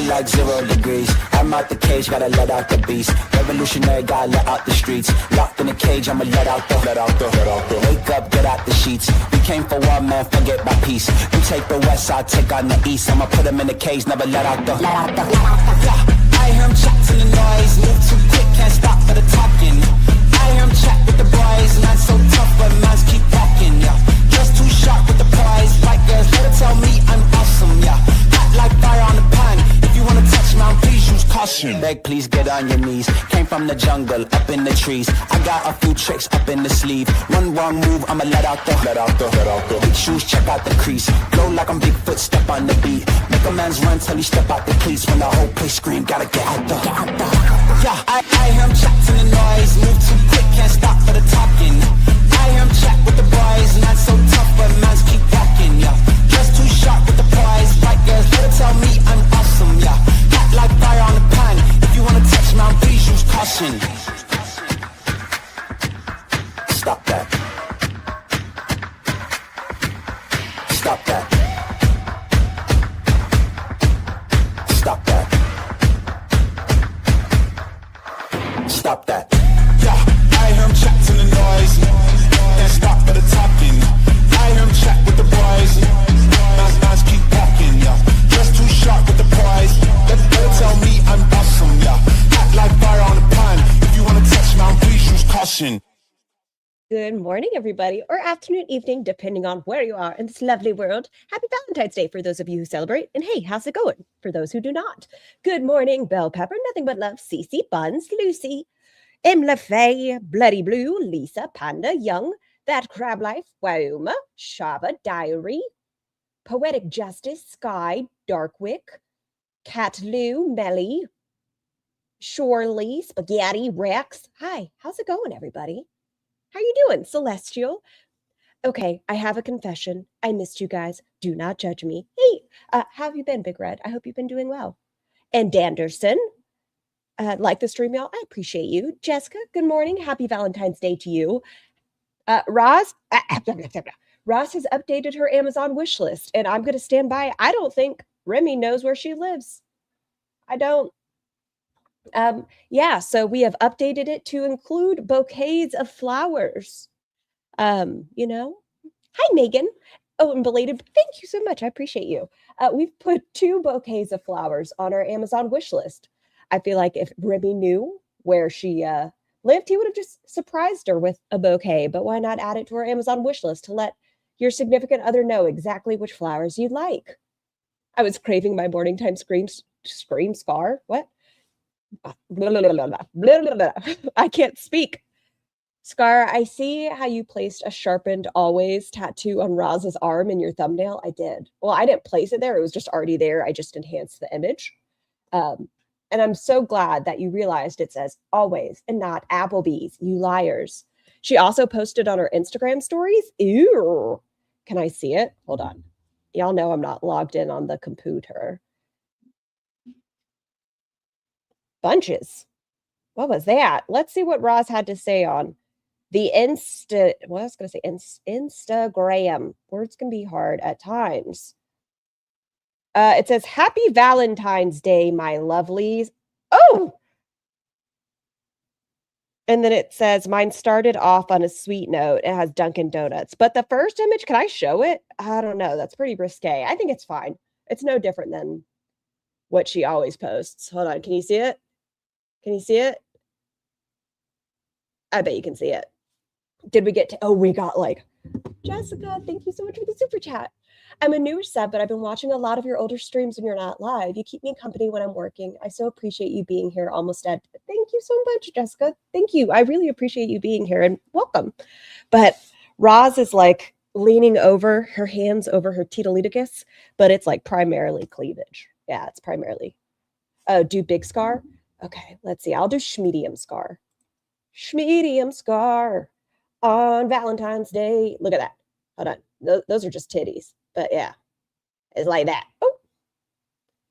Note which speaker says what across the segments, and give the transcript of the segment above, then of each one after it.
Speaker 1: like 0 degrees. I'm out the cage, gotta let out the beast. Revolutionary, gotta let out the streets. Locked in a cage, I'ma let out the Wake up, get out the sheets. We came for war, man, forget my peace. You take the west, I'll take on the east. I'ma put him in the cage, never let out the I hear him chat to the noise. Move too quick, can't stop for the talking. I hear him chat with the boys. Not so tough, but mans keep walking, yeah. Just too sharp with the prize. White girls, better tell me I'm awesome, yeah. Hot like fire on the pan. If you wanna touch me, please use caution. Beg, please get on your knees. Came from the jungle, up in the trees. I got a few tricks up in the sleeve. One wrong move, I'ma let out the Big shoes, check out the crease. Flow like I'm Bigfoot, step on the beat. Make a man's run till he step out the cleats. When the whole place scream, gotta get out the Yeah, I hear him chat to the noise. Move too quick, can't stop for the talking. I hear him chat with the boys. Not so tough, but mans keep walking, yeah. Just too sharp with the prize. White girls, better tell me I'm awesome, yeah. Hot like fire on the pan. If you wanna touch me, please use caution. Stop that. Stop that. Stop that. Stop that. Yeah, I hear him chat to the noise. Can't stop for the talking. I hear him chat with the boys. Nice keep walking, yeah. Just too sharp with the prize. Better tell me I'm awesome, yeah. Hot like fire on the pan. If you wanna touch me, please use caution.
Speaker 2: Good morning, everybody, or afternoon, evening, depending on where you are in this lovely world. Happy Valentine's Day for those of you who celebrate. And hey, how's it going for those who do not? Good morning, Bell Pepper, Nothing But Love, Cece, Buns, Lucy, M. LaFay, Bloody Blue, Lisa, Panda, Young, That Crab Life, Wauma, Shaba, Diary, Poetic Justice, Sky, Darkwick, Cat Lou, Melly, Shorely, Spaghetti, Rex. Hi, how's it going, everybody? How you doing, Celestial? Okay, I have a confession. I missed you guys. Do not judge me. Hey, how have you been, Big Red? I hope you've been doing well. And Danderson, like the stream, y'all. I appreciate you. Jessica, good morning. Happy Valentine's Day to you. Roz has updated her Amazon wish list, and I'm going to stand by. I don't think Remy knows where she lives. I don't. Yeah, so we have updated it to include bouquets of flowers. You know, hi, Megan. Oh, and belated, thank you so much. I appreciate you. We've put 2 bouquets of flowers on our Amazon wish list. I feel like if Remy knew where she lived, he would have just surprised her with a bouquet. But why not add it to our Amazon wish list to let your significant other know exactly which flowers you'd like? I was craving my morning time scream scar. What? Blah, blah, blah, blah, blah, blah. I can't speak. Scar, I see how you placed a sharpened always tattoo on Roz's arm in your thumbnail. I did. Well, I didn't place it there. It was just already there. I just enhanced the image. And I'm so glad that you realized it says always and not Applebee's, you liars. She also posted on her Instagram stories. Ew. Can I see it? Hold on. Y'all know I'm not logged in on the computer. Bunches. What was that? Let's see what Roz had to say on the Instagram. Words can be hard at times. It says, Happy Valentine's Day, my lovelies. Oh! And then it says, mine started off on a sweet note. It has Dunkin' Donuts. But the first image, can I show it? I don't know. That's pretty risque. I think it's fine. It's no different than what she always posts. Hold on. Can you see it? Can you see it? I bet you can see it. Did we get to, oh, we got like, Jessica, thank you so much for the super chat. I'm a newer sub, but I've been watching a lot of your older streams when you're not live. You keep me company when I'm working. I so appreciate you being here almost at, thank you so much, Jessica. Thank you. I really appreciate you being here and welcome. But Roz is like leaning over, her hands over her titillitigus, but it's like primarily cleavage. Yeah, it's primarily. Oh, do big scar? Okay, let's see. I'll do schmedium scar. Schmedium scar on Valentine's Day. Look at that. Hold on. Those are just titties. But yeah, it's like that. Oh.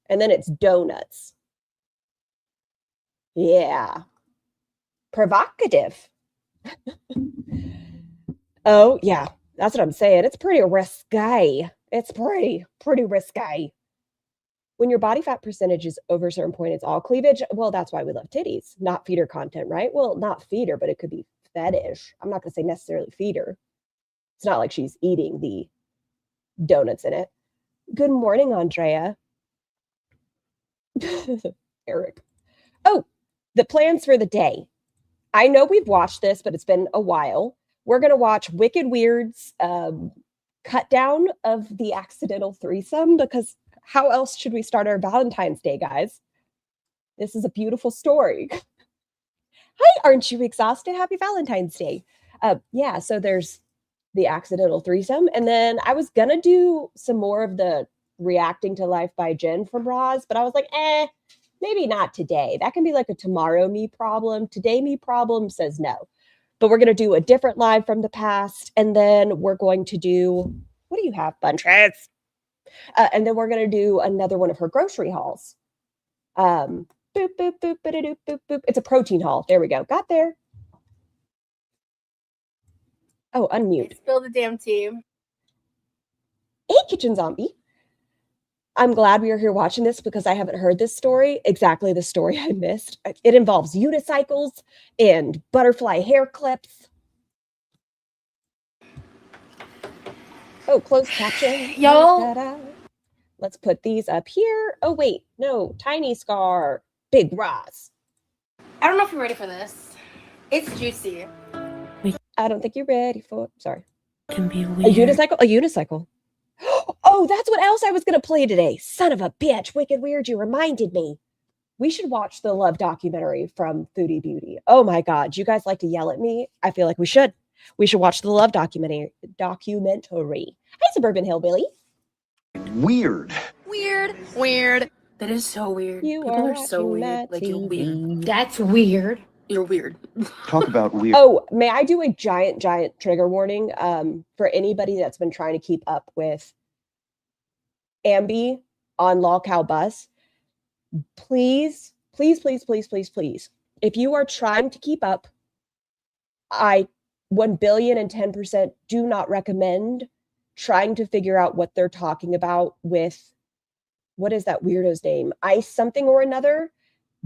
Speaker 2: And then it's donuts. Yeah. Provocative. Oh, yeah. That's what I'm saying. It's pretty risque. It's pretty risque. when your body fat percentage is over a certain point, it's all cleavage. Well, that's why we love titties, not feeder content, right? Well, not feeder, but it could be fetish. I'm not going to say necessarily feeder. It's not like she's eating the donuts in it. Good morning, Andrea. Eric. Oh, the plans for the day. I know we've watched this, but it's been a while. We're going to watch Wicked Weird's cut down of the accidental threesome, because how else should we start our Valentine's Day, guys? This is a beautiful story. Hi, aren't you exhausted? Happy Valentine's Day. Yeah, so there's the accidental threesome. And then I was going to do some more of the reacting to life by Jen from Roz, but I was like, maybe not today. That can be like a tomorrow me problem. Today me problem says no. But we're going to do a different live from the past. And then we're going to do, what do you have, Bunches? And then we're going to do another one of her grocery hauls. Boop, boop, boop, boop, boop, boop. It's a protein haul. There we go. Got there. Oh, unmute.
Speaker 3: Spill the damn tea.
Speaker 2: Hey, Kitchen Zombie. I'm glad we are here watching this because I haven't heard this story, exactly the story I missed. It involves unicycles and butterfly hair clips. Oh, closed caption.
Speaker 3: Y'all.
Speaker 2: Let's put these up here. Oh, wait. No. Tiny Scar. Big Roz.
Speaker 3: I don't know if you're ready for this. It's juicy.
Speaker 2: I don't think you're ready for it. Sorry.
Speaker 4: Can be weird.
Speaker 2: A unicycle? A unicycle. Oh, that's what else I was going to play today. Son of a bitch. Wicked Weird. You reminded me. We should watch the Love documentary from Foodie Beauty. Oh my God. You guys like to yell at me? I feel like we should. We should watch the Love documentary. Hi, Suburban Hillbilly.
Speaker 5: Weird.
Speaker 4: That is so weird.
Speaker 2: You
Speaker 4: People
Speaker 2: are
Speaker 4: are so
Speaker 2: watching
Speaker 4: weird.
Speaker 2: my
Speaker 4: Like, you're weird.
Speaker 2: TV.
Speaker 3: That's weird.
Speaker 4: You're weird.
Speaker 5: Talk about weird.
Speaker 2: Oh, may I do a giant trigger warning for anybody that's been trying to keep up with Ambi on Lolcow Bus? Please, if you are trying to keep up, I 1,010% do not recommend trying to figure out what they're talking about with, what is that weirdo's name? Ice something or another.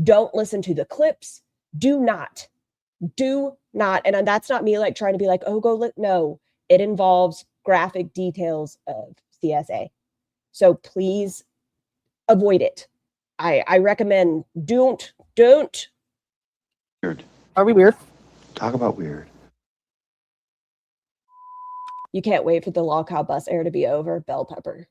Speaker 2: Don't listen to the clips. Do not. And that's not me like trying to be like, oh, no, it involves graphic details of CSA. So please avoid it. I recommend don't.
Speaker 5: Weird.
Speaker 4: Are we weird?
Speaker 5: Talk about weird.
Speaker 2: You can't wait for the Lolcow Bus air to be over. Bell pepper.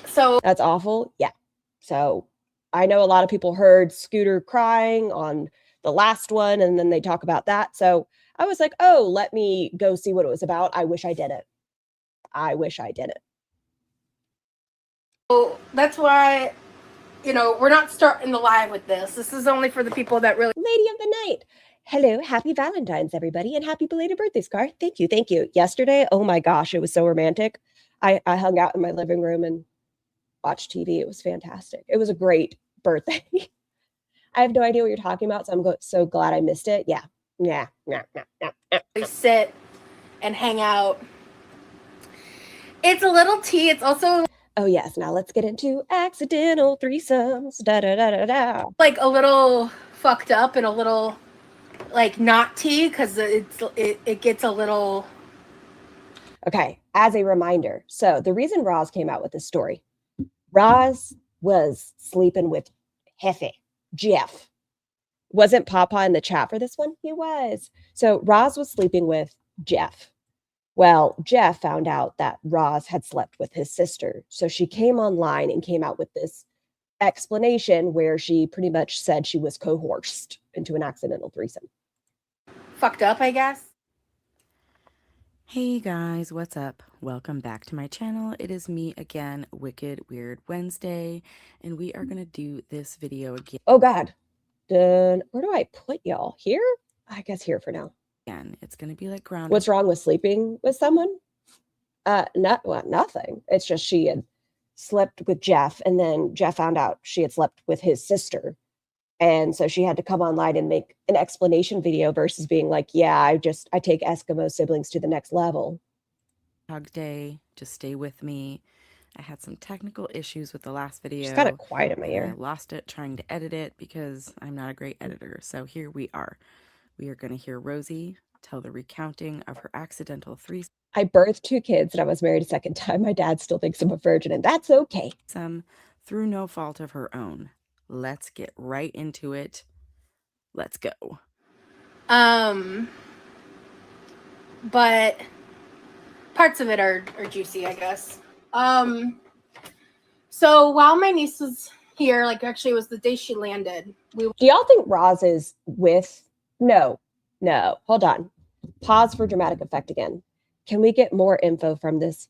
Speaker 3: So
Speaker 2: That's awful. Yeah. So I know a lot of people heard Scooter crying on the last one, and then they talk about that. So I was like, oh, let me go see what it was about. I wish I didn't.
Speaker 3: So that's why, we're not starting the live with this. This is only for the people that really.
Speaker 2: Lady of the night. Hello, happy Valentine's, everybody, and happy belated birthday, Scar. Thank you. Yesterday, oh my gosh, it was so romantic. I hung out in my living room and watched TV. It was fantastic. It was a great birthday. I have no idea what you're talking about, so I'm so glad I missed it. Yeah.
Speaker 3: Sit and hang out. It's a little tea. It's also
Speaker 2: Oh yes. Now let's get into accidental threesomes.
Speaker 3: like a little fucked up and a little like not tea because it gets a little.
Speaker 2: Okay. As a reminder, so the reason Roz came out with this story, Roz was sleeping with Jeff. Wasn't Papa in the chat for this one? He was. So Roz was sleeping with Jeff. Well, Jeff found out that Roz had slept with his sister. So she came online and came out with this explanation where she pretty much said she was coerced into an accidental threesome.
Speaker 3: Fucked up, I guess.
Speaker 4: Hey guys, what's up? Welcome back to my channel. It is me again, Wicked Weird Wednesday, and we are gonna do this video again.
Speaker 2: Oh God. Where do I put y'all? Here? I guess here for now.
Speaker 4: It's gonna be like grounded.
Speaker 2: What's wrong with sleeping with someone? Nothing. It's just she had slept with Jeff, and then Jeff found out she had slept with his sister. And so she had to come online and make an explanation video versus being like, yeah, I take Eskimo siblings to the next level.
Speaker 4: Hug day Just stay with me. I had some technical issues with the last video.
Speaker 2: Just got it quiet in my
Speaker 4: and I
Speaker 2: ear.
Speaker 4: lost it trying to edit it because I'm not a great editor. So here we are. We are going to hear Rosie tell the recounting of her accidental threesome
Speaker 2: I birthed 2 kids and I was married a second time. My dad still thinks I'm a virgin, and that's okay.
Speaker 4: through no fault of her own. Let's get right into it. Let's go.
Speaker 3: But parts of it are juicy, I guess. So while my niece was here, like actually it was the day she landed.
Speaker 2: Do y'all think Roz is with? No, hold on. Pause for dramatic effect again. Can we get more info from this?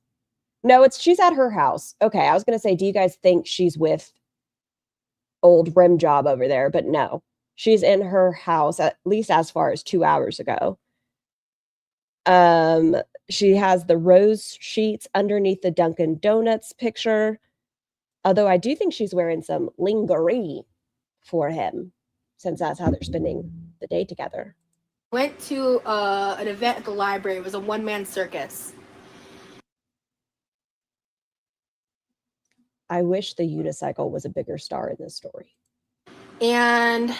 Speaker 2: No, she's at her house. Okay, I was gonna say, do you guys think she's with old rim job over there? But no, she's in her house, at least as far as 2 hours ago. She has the rose sheets underneath the Dunkin' Donuts picture. Although I do think she's wearing some lingerie for him, since that's how they're spending the day together.
Speaker 3: Went to an event at the library. It was a one-man circus.
Speaker 2: I wish the unicycle was a bigger star in this story.
Speaker 3: And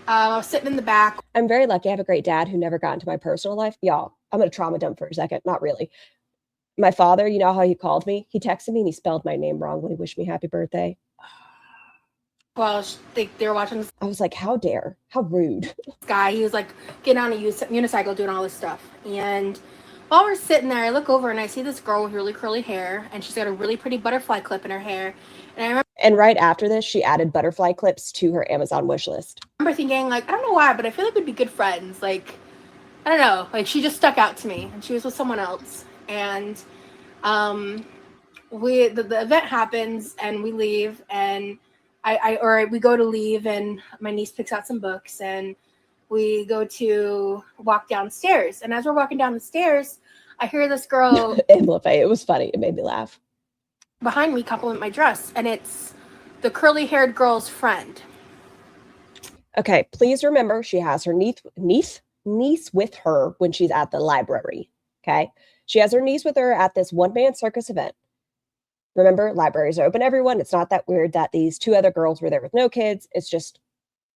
Speaker 3: I was sitting in the back.
Speaker 2: I'm very lucky. I have a great dad who never got into my personal life. Y'all, I'm going to trauma dump for a second. Not really. My father, you know how he called me? He texted me and he spelled my name wrong when he wished me happy birthday.
Speaker 3: Well, they were watching this
Speaker 2: I was like, how dare? How rude.
Speaker 3: guy. He was like getting on a unicycle doing all this stuff. And while we're sitting there, I look over and I see this girl with really curly hair. And she's got a really pretty butterfly clip in her hair. And I remember
Speaker 2: And right after this, she added butterfly clips to her Amazon wish list.
Speaker 3: thinking, like, I don't know why, but I feel like we'd be good friends. Like, I don't know. Like, she just stuck out to me. And she was with someone else. And the event happens and we leave. And we go to leave and my niece picks out some books and we go to walk downstairs. And as we're walking down the stairs, I hear this girl
Speaker 2: Amplify. It was funny. It made me laugh.
Speaker 3: behind me compliment my dress, and it's the curly-haired girl's friend.
Speaker 2: Okay, please remember she has her niece with her when she's at the library. Okay, she has her niece with her at this one-man circus event. Remember, libraries are open to everyone. It's not that weird that these 2 other girls were there with no kids. It's just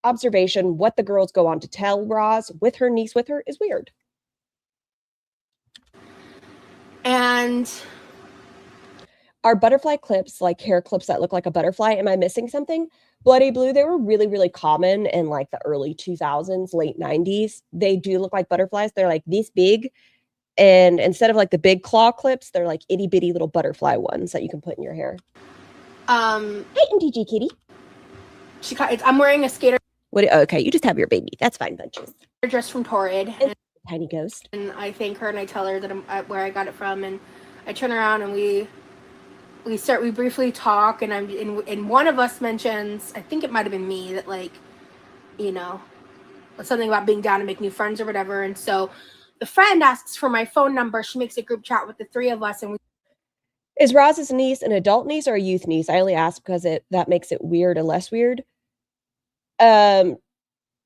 Speaker 2: observation. What the girls go on to tell Roz with her niece with her is weird.
Speaker 3: And
Speaker 2: are butterfly clips like hair clips that look like a butterfly? Am I missing something? Bloody blue, they were really, really common in like the early 2000s, late 90s. They do look like butterflies. They're like this big. And instead of like the big claw clips, they're like itty bitty little butterfly ones that you can put in your hair. Hey, MTG kitty.
Speaker 3: I'm wearing a skater
Speaker 2: Okay, you just have your baby. That's fine, bunches.
Speaker 3: dress from Torrid.
Speaker 2: And tiny ghost.
Speaker 3: And I thank her and I tell her that where I got it from. And I turn around and we briefly talk. And one of us mentions, I think it might have been me, that like, you know, something about being down to make new friends or whatever. And so the friend asks for my phone number. She makes a group chat with the 3 of us. And
Speaker 2: is Roz's niece an adult niece or a youth niece? I only ask because that makes it weird and less weird.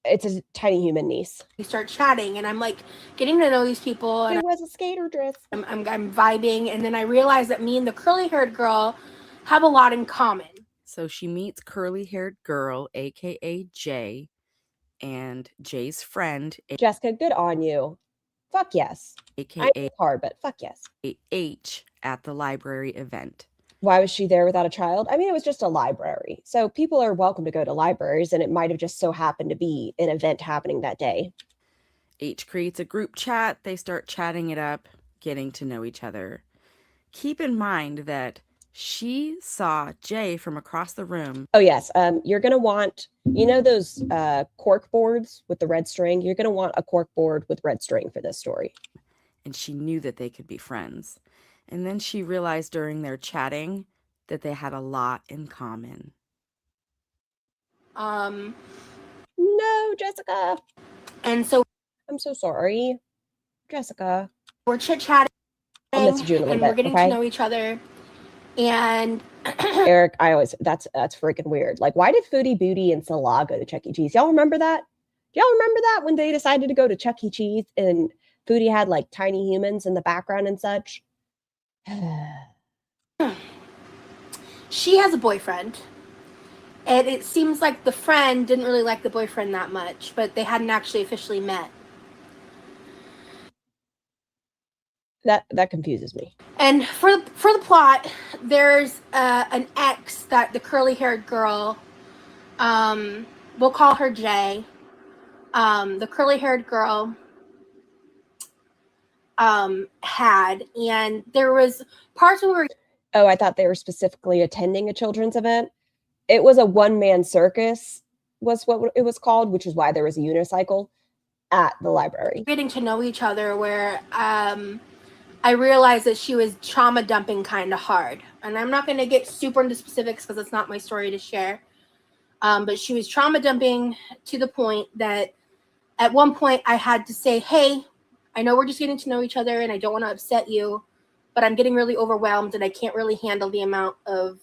Speaker 2: It's a tiny human niece.
Speaker 3: we start chatting and I'm like getting to know these people. And
Speaker 2: It was a skater dress.
Speaker 3: I'm vibing. And then I realize that me and the curly haired girl have a lot in common.
Speaker 4: So she meets curly-haired girl, aka Jay, and Jay's friend,
Speaker 2: Jessica, good on you. Fuck yes. I
Speaker 4: aka
Speaker 2: know it's hard, but fuck yes.
Speaker 4: H, at the library event.
Speaker 2: Why was she there without a child? I mean, it was just a library. So people are welcome to go to libraries, and it might have just so happened to be an event happening that day.
Speaker 4: H creates a group chat. They start chatting it up, getting to know each other. Keep in mind that she saw Jay from across the room.
Speaker 2: Oh, yes. You're going to want, you know, those cork boards with the red string? You're going to want a cork board with red string for this story.
Speaker 4: And she knew that they could be friends. And then she realized during their chatting that they had a lot in common.
Speaker 2: No, Jessica.
Speaker 3: And so
Speaker 2: I'm so sorry. Jessica.
Speaker 3: we're chit-chatting
Speaker 2: I'll message you in a little
Speaker 3: and
Speaker 2: bit,
Speaker 3: we're getting
Speaker 2: okay?
Speaker 3: to know each other. And
Speaker 2: Eric, that's freaking weird. Like, why did Foodie Booty and Salah go to Chuck E. Cheese? Y'all remember that? Do y'all remember that when they decided to go to Chuck E. Cheese and Foodie had like tiny humans in the background and such?
Speaker 3: She has a boyfriend. And it seems like the friend didn't really like the boyfriend that much, but they hadn't actually officially met.
Speaker 2: That confuses me.
Speaker 3: And for the plot, there's an ex that the curly-haired girl, we'll call her Jay. The curly-haired girl had, and there was parts where
Speaker 2: Oh, I thought they were specifically attending a children's event. It was a one-man circus, was what it was called, which is why there was a unicycle at the library.
Speaker 3: getting to know each other, where I realized that she was trauma dumping kind of hard. And I'm not going to get super into specifics because it's not my story to share. But she was trauma dumping to the point that at one point I had to say, hey, I know we're just getting to know each other and I don't want to upset you, but I'm getting really overwhelmed and I can't really handle the amount of,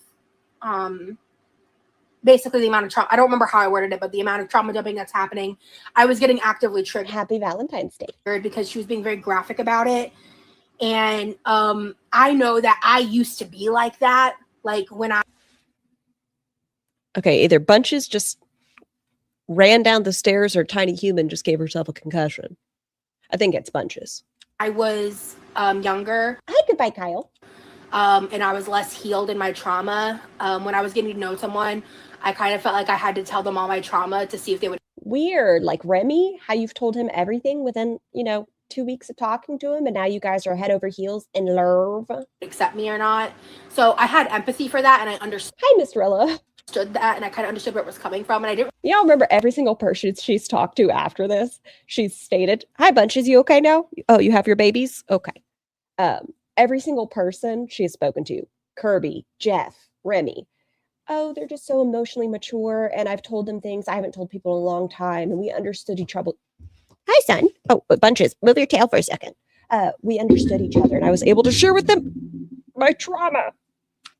Speaker 3: basically the amount of trauma. I don't remember how I worded it, but the amount of trauma dumping that's happening. I was getting actively triggered.
Speaker 2: Happy Valentine's Day.
Speaker 3: Because she was being very graphic about it. And I know that I used to be like that. Like when I...
Speaker 2: Okay, either Bunches just ran down the stairs or Tiny Human just gave herself a concussion. I think it's Bunches.
Speaker 3: I was younger.
Speaker 2: Hi, goodbye, Kyle.
Speaker 3: And I was less healed in my trauma. When I was getting to know someone, I kind of felt like I had to tell them all my trauma to see if they would...
Speaker 2: Weird, like Remy, how you've told him everything within, 2 weeks of talking to him, and now you guys are head over heels in love.
Speaker 3: accept me or not. So I had empathy for that, and I understood
Speaker 2: Hi, Miss Rilla.
Speaker 3: that, and I kind of understood where it was coming from, and I didn't...
Speaker 2: Y'all remember every single person she's talked to after this? She's stated, "Hi, Bunches, you okay now? Oh, you have your babies? Okay." Every single person she has spoken to, Kirby, Jeff, Remy, oh, they're just so emotionally mature, and I've told them things I haven't told people in a long time, and we understood each other. Hi, son. Oh, Bunches, move your tail for a second. We understood each other, and I was able to share with them my trauma.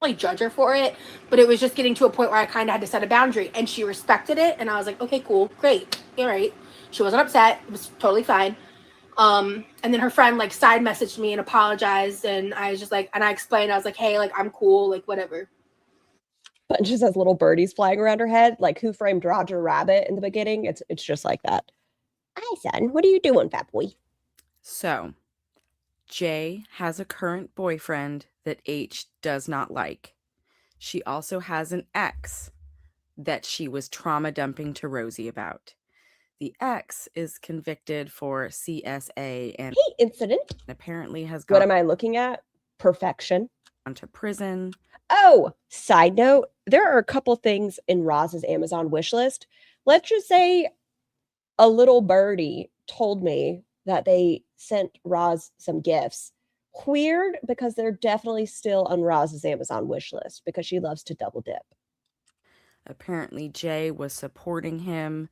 Speaker 3: really judge her for it, but it was just getting to a point where I kind of had to set a boundary, and she respected it, and I was like, okay, cool, great, all right. She wasn't upset. It was totally fine. And then her friend like side messaged me and apologized, and I was just like, and I explained, I was like, hey, like I'm cool, like whatever.
Speaker 2: Bunches has little birdies flying around her head, like Who Framed Roger Rabbit in the beginning. It's just like that. Hi, son. What are you doing, fat boy?
Speaker 4: So, Jay has a current boyfriend that H does not like. She also has an ex that she was trauma dumping to Rosie about. The ex is convicted for CSA and
Speaker 2: Hey, incident.
Speaker 4: apparently has
Speaker 2: What
Speaker 4: gone
Speaker 2: am I looking at? Perfection.
Speaker 4: to prison.
Speaker 2: Oh, side note, there are a couple things in Roz's Amazon wish list. Let's just say a little birdie told me that they sent Roz some gifts. Weird, because they're definitely still on Roz's Amazon wish list because she loves to double dip.
Speaker 4: Apparently, Jay was supporting him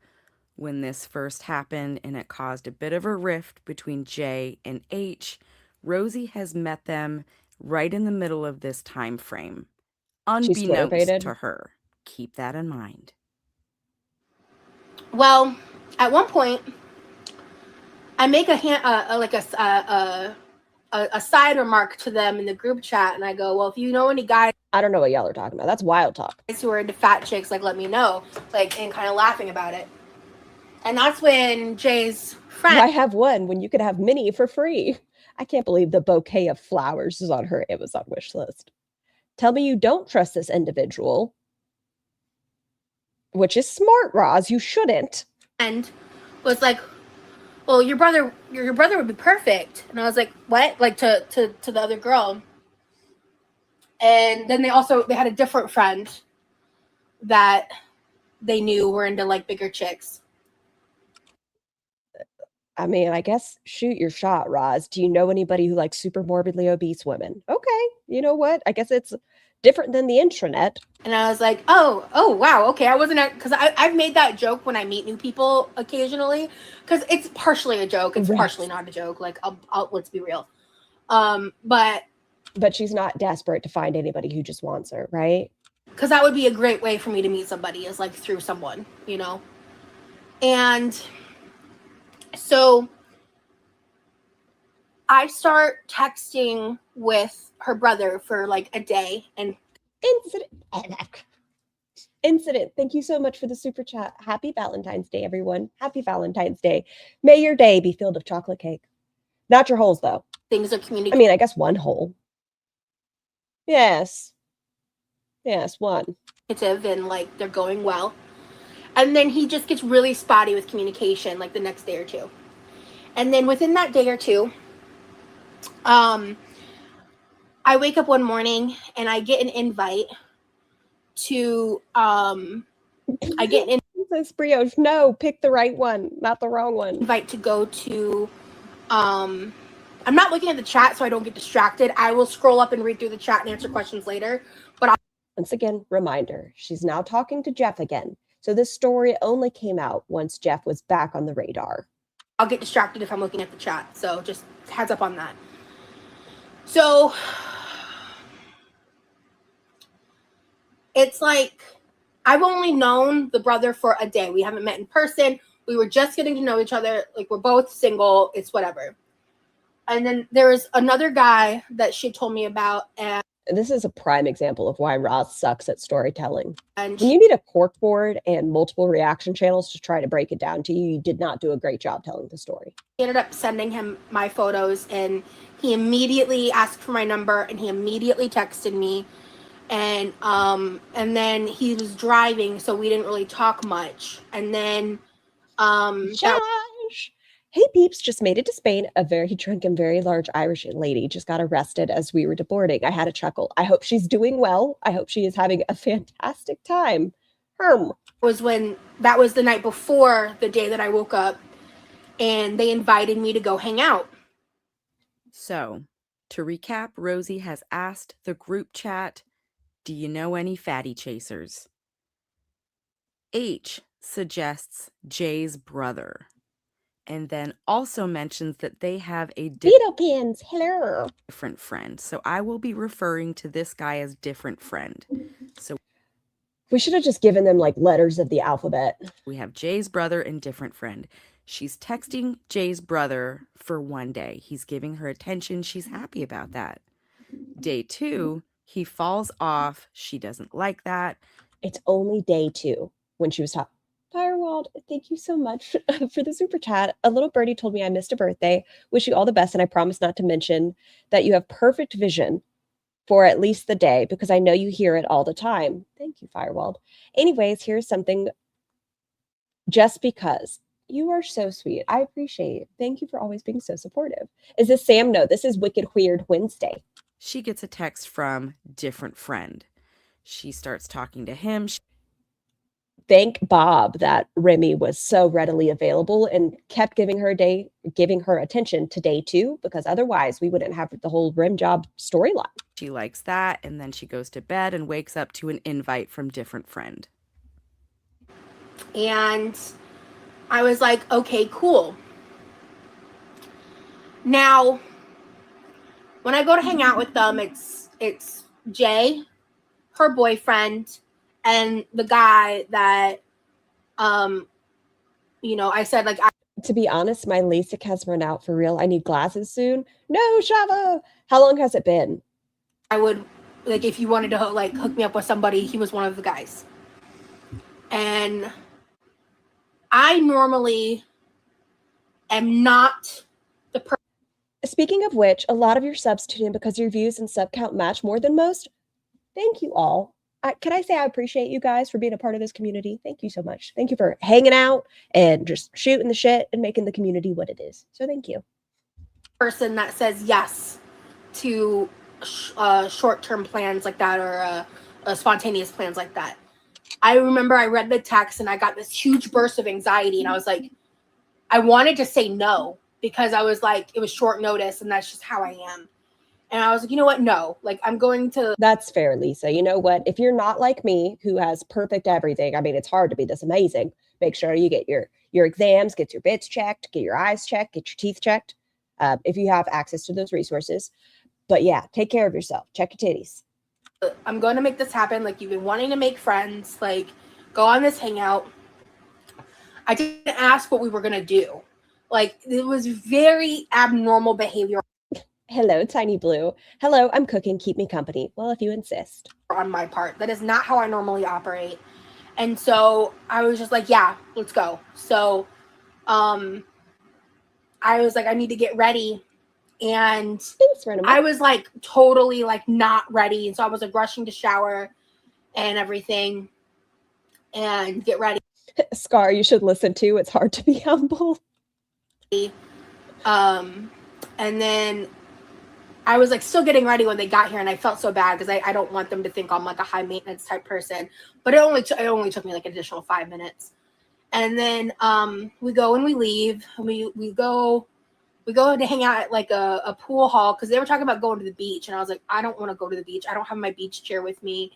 Speaker 4: when this first happened, and it caused a bit of a rift between Jay and H. Rosie has met them right in the middle of this time frame, unbeknownst
Speaker 2: Twitter-baited?
Speaker 4: to her. Keep that in mind.
Speaker 3: Well, at one point, I make a side remark to them in the group chat, and I go, well, if you know any guys
Speaker 2: I don't know what y'all are talking about. That's wild talk.
Speaker 3: who are into fat chicks, like let me know, like, and kind of laughing about it. And that's when Jay's friend...
Speaker 2: Why have one when you could have many for free? I can't believe the bouquet of flowers is on her Amazon wish list. Tell me you don't trust this individual. Which is smart, Roz. You shouldn't.
Speaker 3: And was like, well, your brother would be perfect. And I was like, what? Like to the other girl. And then they had a different friend that they knew were into like bigger chicks.
Speaker 2: I mean, I guess shoot your shot, Roz. Do you know anybody who likes super morbidly obese women? Okay, you know what? I guess it's different than the intranet.
Speaker 3: And I was like, oh, wow, okay. I wasn't, because I've made that joke when I meet new people occasionally, because it's partially a joke. It's
Speaker 2: Right.
Speaker 3: partially not a joke. Like, I'll let's be real. But
Speaker 2: she's not desperate to find anybody who just wants her, right?
Speaker 3: because that would be a great way for me to meet somebody, is like through someone, you know? And so I start texting with her brother for like a day, and
Speaker 2: Incident. Thank you so much for the super chat. Happy Valentine's Day, everyone. Happy Valentine's Day. May your day be filled with chocolate cake. Not your holes, though.
Speaker 3: things are
Speaker 2: I
Speaker 3: communicated.
Speaker 2: mean, I guess one hole. Yes. Yes, one.
Speaker 3: And like they're going well. And then he just gets really spotty with communication like the next day or two. And then within that day or two, I wake up one morning and I get an invite to
Speaker 2: This brioche. No, pick the right one, not the wrong one.
Speaker 3: invite to go to I'm not looking at the chat so I don't get distracted. I will scroll up and read through the chat and answer questions later. But
Speaker 2: once again, reminder, she's now talking to Jeff again. So this story only came out once Jeff was back on the radar.
Speaker 3: I'll get distracted if I'm looking at the chat. So just heads up on that. So it's like I've only known the brother for a day. We haven't met in person. We were just getting to know each other. Like, we're both single. It's whatever. And then there was another guy that she told me about. And
Speaker 2: This is a prime example of why Roz sucks at storytelling.
Speaker 3: and
Speaker 2: When you need a cork board and multiple reaction channels to try to break it down to you, you did not do a great job telling the story.
Speaker 3: she ended up sending him my photos, and he immediately asked for my number, and he immediately texted me. And then he was driving, so we didn't really talk much. And then
Speaker 2: Josh! Hey peeps, just made it to Spain. A very drunk and very large Irish lady just got arrested as we were deporting. I had a chuckle. I hope she's doing well. I hope she is having a fantastic time.
Speaker 3: was when that was the night before the day that I woke up, and they invited me to go hang out.
Speaker 4: So, to recap, Rosie has asked the group chat, do you know any fatty chasers? H suggests Jay's brother, and then also mentions that they have a
Speaker 2: Beetle pins, hello.
Speaker 4: different friend. So I will be referring to this guy as different friend. So
Speaker 2: We should have just given them like letters of the alphabet.
Speaker 4: we have Jay's brother and different friend. She's texting Jay's brother for one day. He's giving her attention. She's happy about that. Day 2, he falls off. She doesn't like that.
Speaker 2: It's only day 2 when she was talking. Firewald, thank you so much for the super chat. A little birdie told me I missed a birthday. Wish you all the best, and I promise not to mention that you have perfect vision for at least the day because I know you hear it all the time. Thank you, Firewald. Anyways, here's something just because. You are so sweet. I appreciate it. Thank you for always being so supportive. Is this Sam? No, this is Wicked Weird Wednesday.
Speaker 4: She gets a text from different friend. She starts talking to him.
Speaker 2: Thank Bob that Remy was so readily available and kept giving her attention to day 2, because otherwise we wouldn't have the whole rim job storyline.
Speaker 4: She likes that, and then she goes to bed and wakes up to an invite from different friend.
Speaker 3: And I was like, okay, cool. Now, when I go to hang out with them, it's Jay, her boyfriend, and the guy that, I said, like,
Speaker 2: To be honest, my LASIK has run out for real. I need glasses soon. No, Shava! How long has it been?
Speaker 3: I would, like, if you wanted to, like, hook me up with somebody, he was one of the guys. And I normally am not the person.
Speaker 2: Speaking of which, a lot of your subs tune in because your views and sub count match more than most. Thank you all. Can I say I appreciate you guys for being a part of this community? Thank you so much. Thank you for hanging out and just shooting the shit and making the community what it is. So thank you.
Speaker 3: Person that says yes to short-term plans like that, or spontaneous plans like that. I remember I read the text and I got this huge burst of anxiety, and I was like, I wanted to say no because I was like, it was short notice and that's just how I am. And I was like, you know what? No, like, I'm going to.
Speaker 2: That's fair, Lisa. You know what? If you're not like me, who has perfect everything, I mean, it's hard to be this amazing. Make sure you get your exams, get your bits checked, get your eyes checked, get your teeth checked, if you have access to those resources. But yeah, take care of yourself. Check your titties.
Speaker 3: I'm going to make this happen. Like, you've been wanting to make friends. Like, go on this hangout. I didn't ask what we were going to do. Like, it was very abnormal behavior.
Speaker 2: Hello, Tiny Blue. Hello, I'm cooking. Keep me company. Well, if you insist.
Speaker 3: On my part. That is not how I normally operate. And so I was just like, yeah, let's go. So I was like, I need to get ready. And
Speaker 2: Thanks, Renema.
Speaker 3: I was like totally like not ready. And so I was like rushing to shower and everything and get ready.
Speaker 2: Scar, you should listen to. It's hard to be humble.
Speaker 3: And then I was like still getting ready when they got here, and I felt so bad because I don't want them to think I'm like a high maintenance type person. But it only took me like an additional 5 minutes. And then we go and we leave. And we go to hang out at like a pool hall because they were talking about going to the beach, and I was like, I don't want to go to the beach. I don't have my beach chair with me.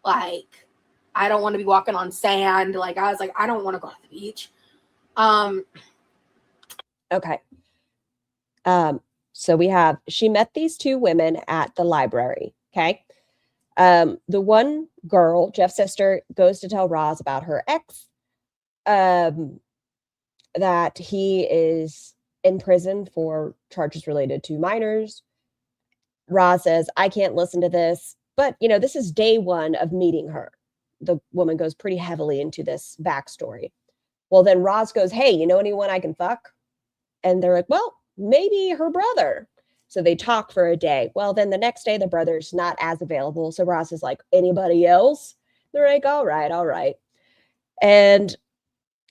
Speaker 3: Like, I don't want to be walking on sand. Like, I was like, I don't want to go to the beach.
Speaker 2: Okay. So she met these two women at the library. Okay. The one girl, Jeff's sister, goes to tell Roz about her ex, that he is in prison for charges related to minors. Roz says, I can't listen to this, but this is day one of meeting her. The woman goes pretty heavily into this backstory. Well, then Roz goes, hey, you know anyone I can fuck? And they're like, well, maybe her brother. So they talk for a day. Well, then the next day, the brother's not as available. So Ross is like, anybody else? They're like, all right. And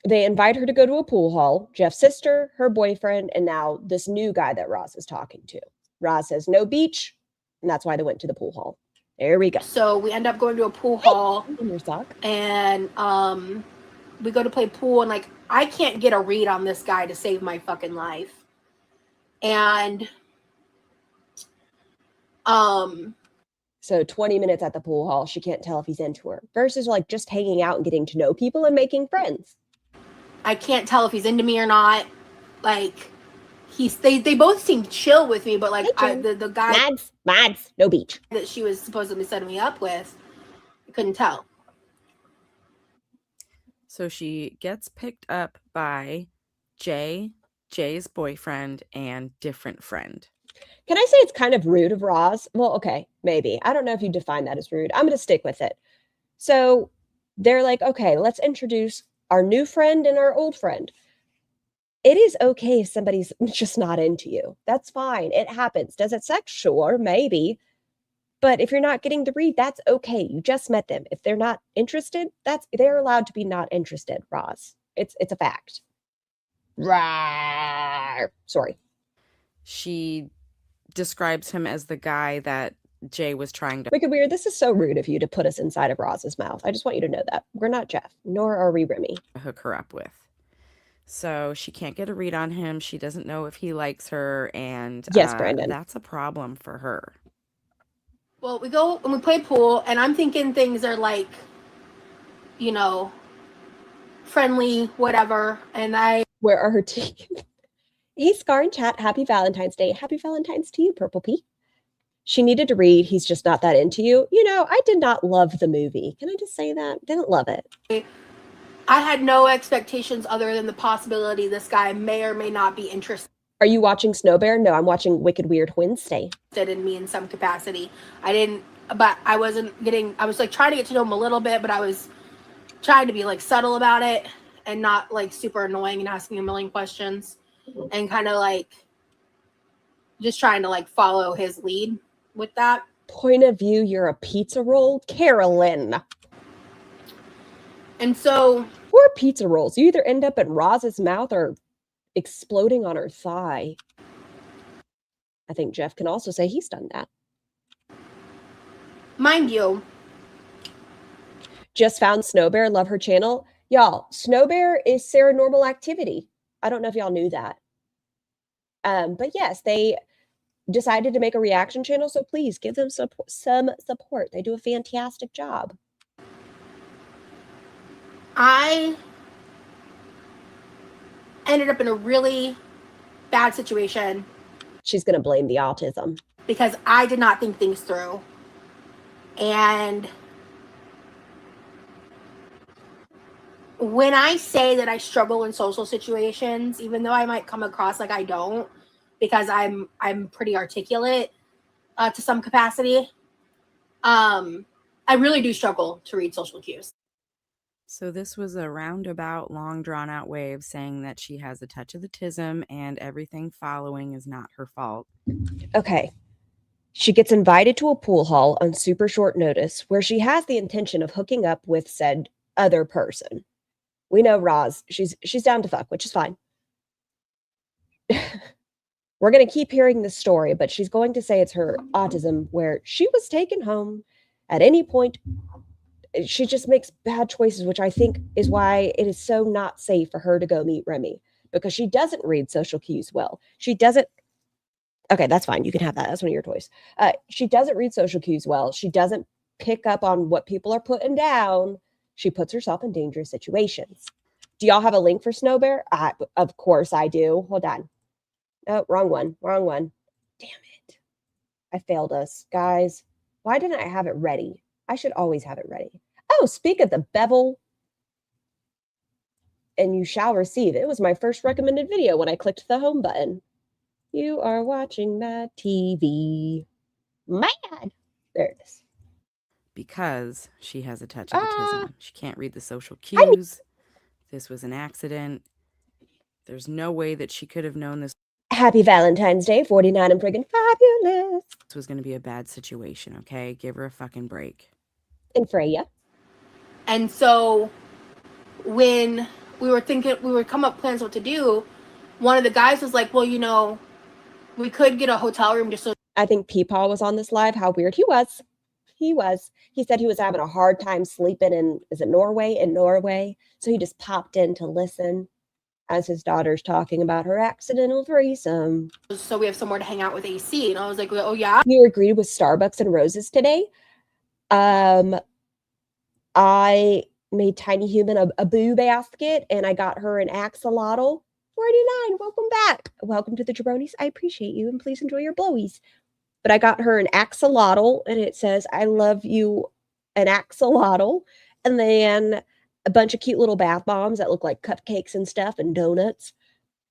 Speaker 2: they invite her to go to a pool hall. Jeff's sister, her boyfriend, and now this new guy that Ross is talking to. Ross says no beach, and that's why they went to the pool hall. There we go.
Speaker 3: So we end up going to a pool hall.
Speaker 2: In your sock.
Speaker 3: And we go to play pool, and like I can't get a read on this guy to save my fucking life. And
Speaker 2: so 20 minutes at the pool hall, she can't tell if he's into her. Versus like just hanging out and getting to know people and making friends.
Speaker 3: I can't tell if he's into me or not. Like they both seem chill with me, but like the guy
Speaker 2: Mads, no beach.
Speaker 3: that she was supposedly setting me up with, I couldn't tell.
Speaker 4: So she gets picked up by Jay's boyfriend, and different friend.
Speaker 2: Can I say it's kind of rude of Roz? Well, okay, maybe. I don't know if you define that as rude. I'm going to stick with it. So they're like, okay, let's introduce our new friend and our old friend. It is okay if somebody's just not into you. That's fine. It happens. Does it suck? Sure, maybe. But if you're not getting the read, that's okay. You just met them. If they're not interested, they're allowed to be not interested, Roz. It's a fact. Rawr. Sorry.
Speaker 4: She describes him as the guy that Jay was trying to...
Speaker 2: Wicked Weird, this is so rude of you to put us inside of Roz's mouth. I just want you to know that. We're not Jeff, nor are we Remy.
Speaker 4: ...hook her up with. So she can't get a read on him. She doesn't know if he likes her, and
Speaker 2: yes, Brandon,
Speaker 4: that's a problem for her.
Speaker 3: Well, we go and we play pool, and I'm thinking things are like, friendly, whatever. And
Speaker 2: where are her teeth? Hey, Scar in chat. Happy Valentine's Day. Happy Valentine's to you, Purple Pea. She needed to read. He's just not that into you. I did not love the movie. Can I just say that? Didn't love it.
Speaker 3: I had no expectations other than the possibility this guy may or may not be interested.
Speaker 2: Are you watching Snow Bear? No, I'm watching Wicked Weird Wednesday.
Speaker 3: In me in some capacity. I was like trying to get to know him a little bit, but I was trying to be like subtle about it and not like super annoying and asking a million questions and kind of like just trying to like follow his lead with that.
Speaker 2: Point of view, you're a pizza roll, Carolyn.
Speaker 3: And so
Speaker 2: we're pizza rolls. You either end up in Roz's mouth or exploding on her thigh. I think Jeff can also say he's done that.
Speaker 3: Mind you,
Speaker 2: just found Snow Bear. Love her channel. Y'all, Snow Bear is Sarah Normal Activity. I don't know if y'all knew that. But yes, they decided to make a reaction channel. So please give them some support. They do a fantastic job.
Speaker 3: I ended up in a really bad situation.
Speaker 2: She's going to blame the autism.
Speaker 3: Because I did not think things through. And when I say that I struggle in social situations, even though I might come across like I don't, because I'm pretty articulate to some capacity. I really do struggle to read social cues.
Speaker 4: So this was a roundabout, long drawn out way of saying that she has a touch of the tism and everything following is not her fault.
Speaker 2: Okay. She gets invited to a pool hall on super short notice where she has the intention of hooking up with said other person. We know Roz. She's down to fuck, which is fine. We're going to keep hearing this story, but she's going to say it's her autism where she was taken home at any point. She just makes bad choices, which I think is why it is so not safe for her to go meet Remy, because she doesn't read social cues well. She doesn't. Okay, that's fine. You can have that. That's one of your toys. She doesn't read social cues well. She doesn't pick up on what people are putting down. She puts herself in dangerous situations. Do y'all have a link for Snow Bear? Of course I do. Hold on. Oh, wrong one. Wrong one. Damn it. I failed us. Guys, why didn't I have it ready? I should always have it ready. Oh, speak of the bevel. And you shall receive. It was my first recommended video when I clicked the home button. You are watching Mad TV. Mad. There it is.
Speaker 4: Because she has a touch of autism. She can't read the social cues. This was an accident. There's no way that she could have known this
Speaker 2: Happy Valentine's Day, 49 and friggin' fabulous.
Speaker 4: was going to be a bad situation, okay? Give her a fucking break.
Speaker 2: And Freya.
Speaker 3: And so when we were come up plans what to do, one of the guys was like, well, you know, we could get a hotel room just so.
Speaker 2: I think Peepaw was on this live. How weird he was. He was. He said he was having a hard time sleeping in, is it Norway? In Norway. So he just popped in to listen as his daughter's talking about her accidental threesome.
Speaker 3: So we have somewhere to hang out with AC. And I was like, oh, yeah.
Speaker 2: You agreed with Starbucks and Roses today. I made Tiny Human a boo basket, and I got her an axolotl. 49, welcome back. Welcome to the Jabronis. I appreciate you, and please enjoy your blowies. But I got her an axolotl, and it says, I love you, an axolotl. And then a bunch of cute little bath bombs that look like cupcakes and stuff and donuts.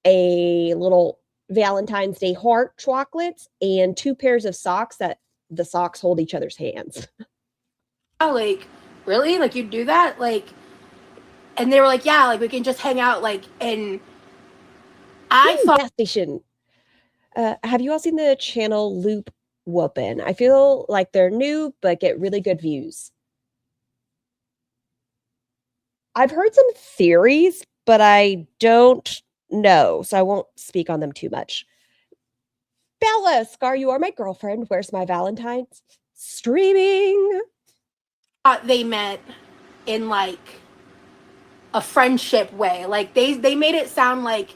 Speaker 2: A little Valentine's Day heart chocolates, and 2 pairs of socks that the socks hold each other's hands.
Speaker 3: Like, really? Like, you do that? Like, and they were like, yeah, like, we can just hang out, like, and I thought.
Speaker 2: Gas station. Have you all seen the channel Loop Whoopin'? I feel like they're new, but get really good views. I've heard some theories, but I don't know, so I won't speak on them too much. Bella, Scar, you are my girlfriend. Where's my Valentine's? Streaming.
Speaker 3: They met in, like, a friendship way. Like, they made it sound like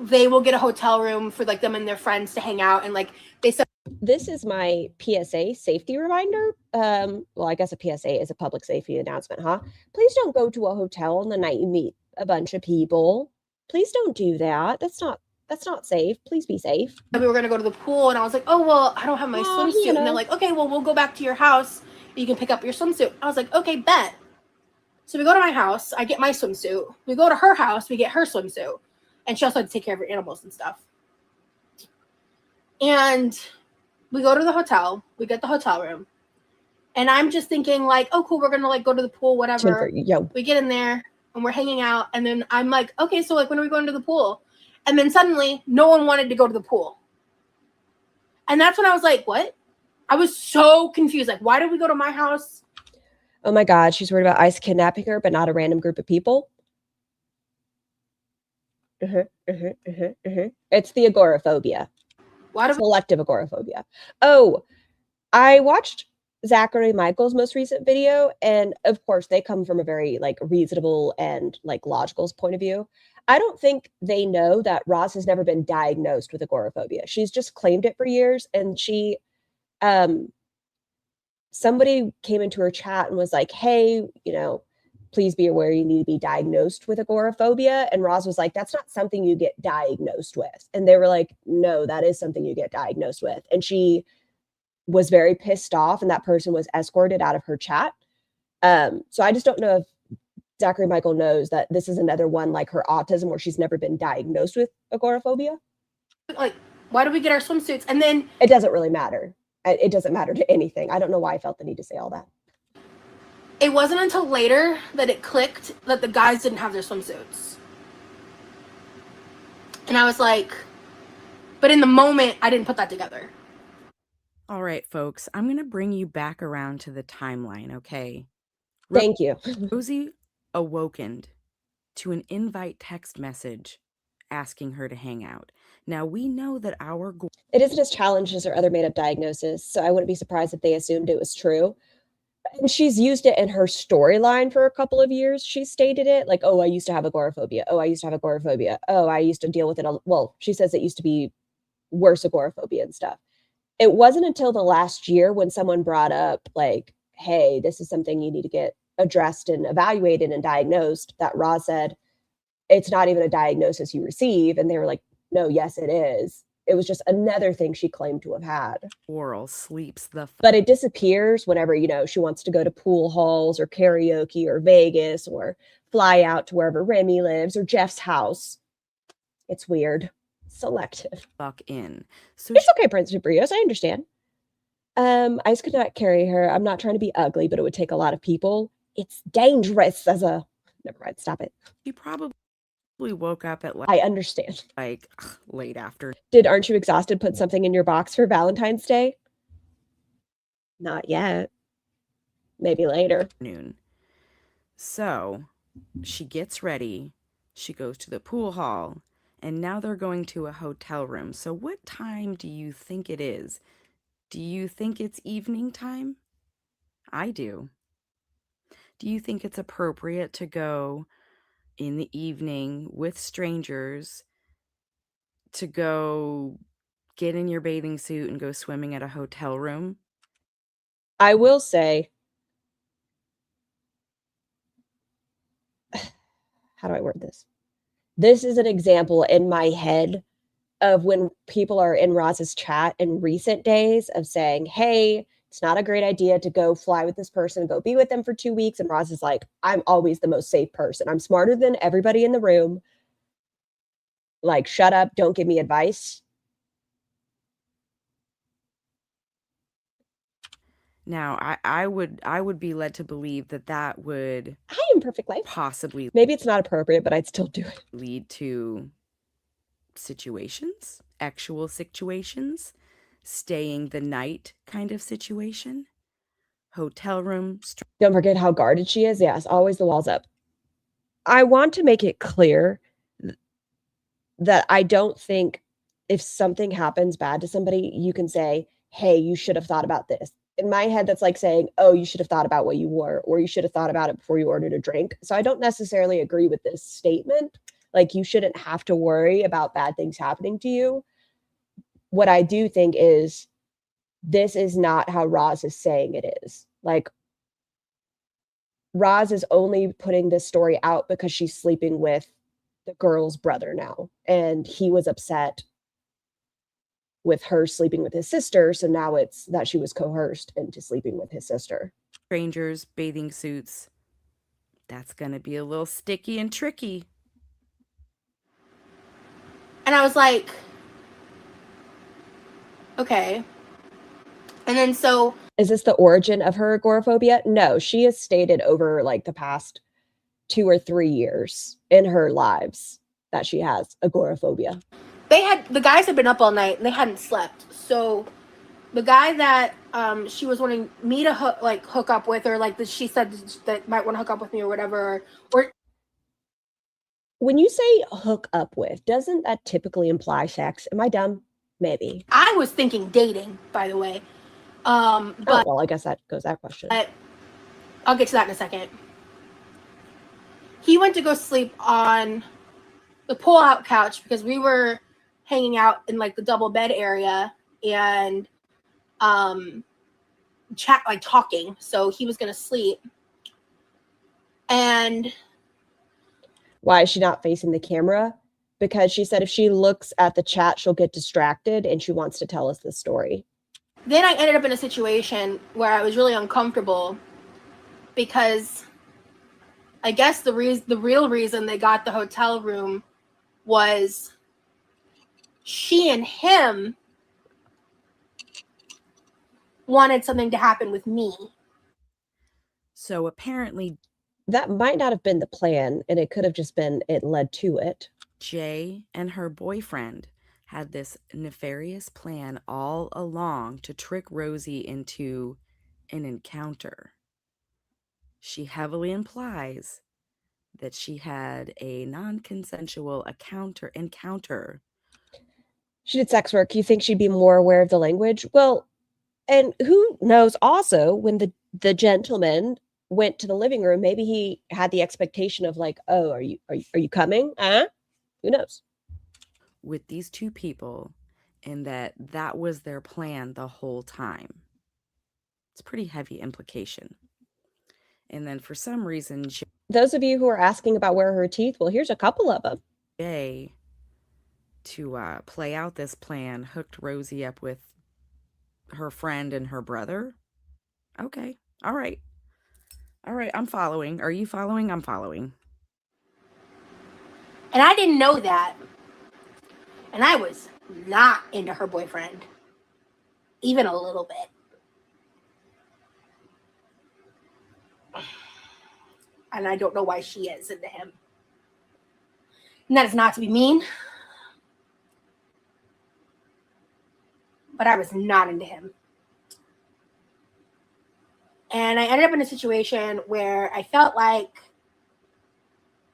Speaker 3: they will get a hotel room for, like, them and their friends to hang out, and, like, they said.
Speaker 2: This is my PSA safety reminder. Well, I guess a PSA is a public safety announcement, huh? Please don't go to a hotel on the night you meet a bunch of people. Please don't do that. That's not safe. Please be safe.
Speaker 3: We were going to go to the pool, and I was like, oh, well, I don't have my swimsuit. And they're like, okay, well, we'll go back to your house. You can pick up your swimsuit. I was like, okay, bet. So we go to my house. I get my swimsuit. We go to her house. We get her swimsuit. And she also had to take care of her animals and stuff. And we go to the hotel. We get the hotel room. And I'm just thinking, like, oh, cool, we're going to, like, go to the pool, whatever. We get in there, and we're hanging out. And then I'm like, okay, so, like, when are we going to the pool? And then suddenly, no one wanted to go to the pool. And that's when I was like, what? I was so confused. Like, why did we go to my house?
Speaker 2: Oh my God, she's worried about ICE kidnapping her, but not a random group of people. It's the agoraphobia. Selective agoraphobia. Oh, I watched Zachary Michael's most recent video, and of course, they come from a very, like, reasonable and, like, logical point of view. I don't think they know that Roz has never been diagnosed with agoraphobia. She's just claimed it for years, and she somebody came into her chat and was like, hey, you know, please be aware you need to be diagnosed with agoraphobia. And Roz was like, that's not something you get diagnosed with. And they were like, no, that is something you get diagnosed with. And she was very pissed off, and that person was escorted out of her chat. So I just don't know if Zachary Michael knows that this is another one like her autism where she's never been diagnosed with agoraphobia.
Speaker 3: Like, Why do we get our swimsuits? And then
Speaker 2: It doesn't really matter. It doesn't matter to anything. I don't know why I felt the need to say all that.
Speaker 3: it wasn't until later that it clicked that the guys didn't have their swimsuits. And I was like, but in the moment, I didn't put that together.
Speaker 4: All right, folks, I'm going to bring you back around to the timeline, okay?
Speaker 2: Thank you.
Speaker 4: Rosie awakened to an invite text message asking her to hang out. Now, we know that our
Speaker 2: It isn't as challenged as her other made-up diagnosis, so I wouldn't be surprised if they assumed it was true. And she's used it in her storyline for a couple of years. She stated it like, oh, I used to have agoraphobia. Oh, I used to have agoraphobia. Oh, I used to deal with it. Well, she says it used to be worse agoraphobia and stuff. It wasn't until the last year when someone brought up like, hey, this is something you need to get addressed and evaluated and diagnosed, that Roz said, it's not even a diagnosis you receive. And they were like, no, yes, it is. It was just another thing she claimed to have had.
Speaker 4: oral sleeps the
Speaker 2: But it disappears whenever, she wants to go to pool halls or karaoke or Vegas or fly out to wherever Remy lives or Jeff's house. It's weird. Selective.
Speaker 4: fuck in. So
Speaker 2: It's okay, Prince Brios. I understand. I just could not carry her. I'm not trying to be ugly, but it would take a lot of people. It's dangerous as a... Never mind. Stop it.
Speaker 4: she probably woke up at
Speaker 2: I understand.
Speaker 4: like late afternoon.
Speaker 2: Did Aren't You Exhausted put something in your box for Valentine's Day? Not yet. Maybe later.
Speaker 4: So she gets ready. She goes to the pool hall. And now they're going to a hotel room. So what time do you think it is? Do you think it's evening time? I do. Do you think it's appropriate to go in the evening with strangers to go get in your bathing suit and go swimming at a hotel room?
Speaker 2: I will say, how do I word this? This is an example in my head of when people are in Roz's chat in recent days of saying, hey, it's not a great idea to go fly with this person, go be with them for 2 weeks. And Roz is like, I'm always the most safe person. I'm smarter than everybody in the room. Like, shut up. Don't give me advice.
Speaker 4: Now, I would be led to believe that would
Speaker 2: I am perfect life.
Speaker 4: possibly
Speaker 2: Maybe it's not appropriate, but I'd still do it.
Speaker 4: lead to situations, actual situations, staying the night kind of situation, hotel room.
Speaker 2: Don't forget how guarded she is. Yes, always the walls up. I want to make it clear that I don't think if something happens bad to somebody, you can say, hey, you should have thought about this. In my head, that's like saying, oh, you should have thought about what you wore, or you should have thought about it before you ordered a drink. So I don't necessarily agree with this statement. Like, you shouldn't have to worry about bad things happening to you. What I do think is this is not how Roz is saying it is. Like, Roz is only putting this story out because she's sleeping with the girl's brother now. And he was upset with her sleeping with his sister. So now it's that she was coerced into sleeping with his sister.
Speaker 4: Strangers, bathing suits. That's going to be a little sticky and tricky.
Speaker 3: And I was like, okay. And then so...
Speaker 2: Is this the origin of her agoraphobia? No, she has stated over like the past 2 or 3 years in her lives that she has agoraphobia.
Speaker 3: The guys had been up all night and they hadn't slept. So the guy that she was wanting me to hook up with, or like she said that might want to hook up with me or whatever, or
Speaker 2: when you say hook up with, doesn't that typically imply sex? Am I dumb? Maybe.
Speaker 3: I was thinking dating, by the way. But
Speaker 2: well, I guess that goes that question.
Speaker 3: I'll get to that in a second. He went to go sleep on the pull-out couch because we were hanging out in like the double bed area and talking. So he was gonna sleep. And
Speaker 2: why is she not facing the camera? Because she said if she looks at the chat, she'll get distracted and she wants to tell us the story.
Speaker 3: Then I ended up in a situation where I was really uncomfortable because I guess the real reason they got the hotel room was she and him wanted something to happen with me.
Speaker 4: So apparently
Speaker 2: That might not have been the plan, and it could have just been it led to it.
Speaker 4: Jay and her boyfriend had this nefarious plan all along to trick Rosie into an encounter. She heavily implies that she had a non-consensual encounter.
Speaker 2: She did sex work. You think she'd be more aware of the language? Well, and who knows also when the gentleman went to the living room, maybe he had the expectation of like, oh, are you coming? Who knows?
Speaker 4: With these two people, and that was their plan the whole time. It's a pretty heavy implication. And then for some reason,
Speaker 2: Those of you who are asking about where are her teeth, well, here's a couple of them.
Speaker 4: Jay, to play out this plan, hooked Rosie up with her friend and her brother. Okay. All right. I'm following. Are you following? I'm following.
Speaker 3: And I didn't know that. And I was not into her boyfriend. Even a little bit. And I don't know why she is into him. And that is not to be mean. But I was not into him. And I ended up in a situation where I felt like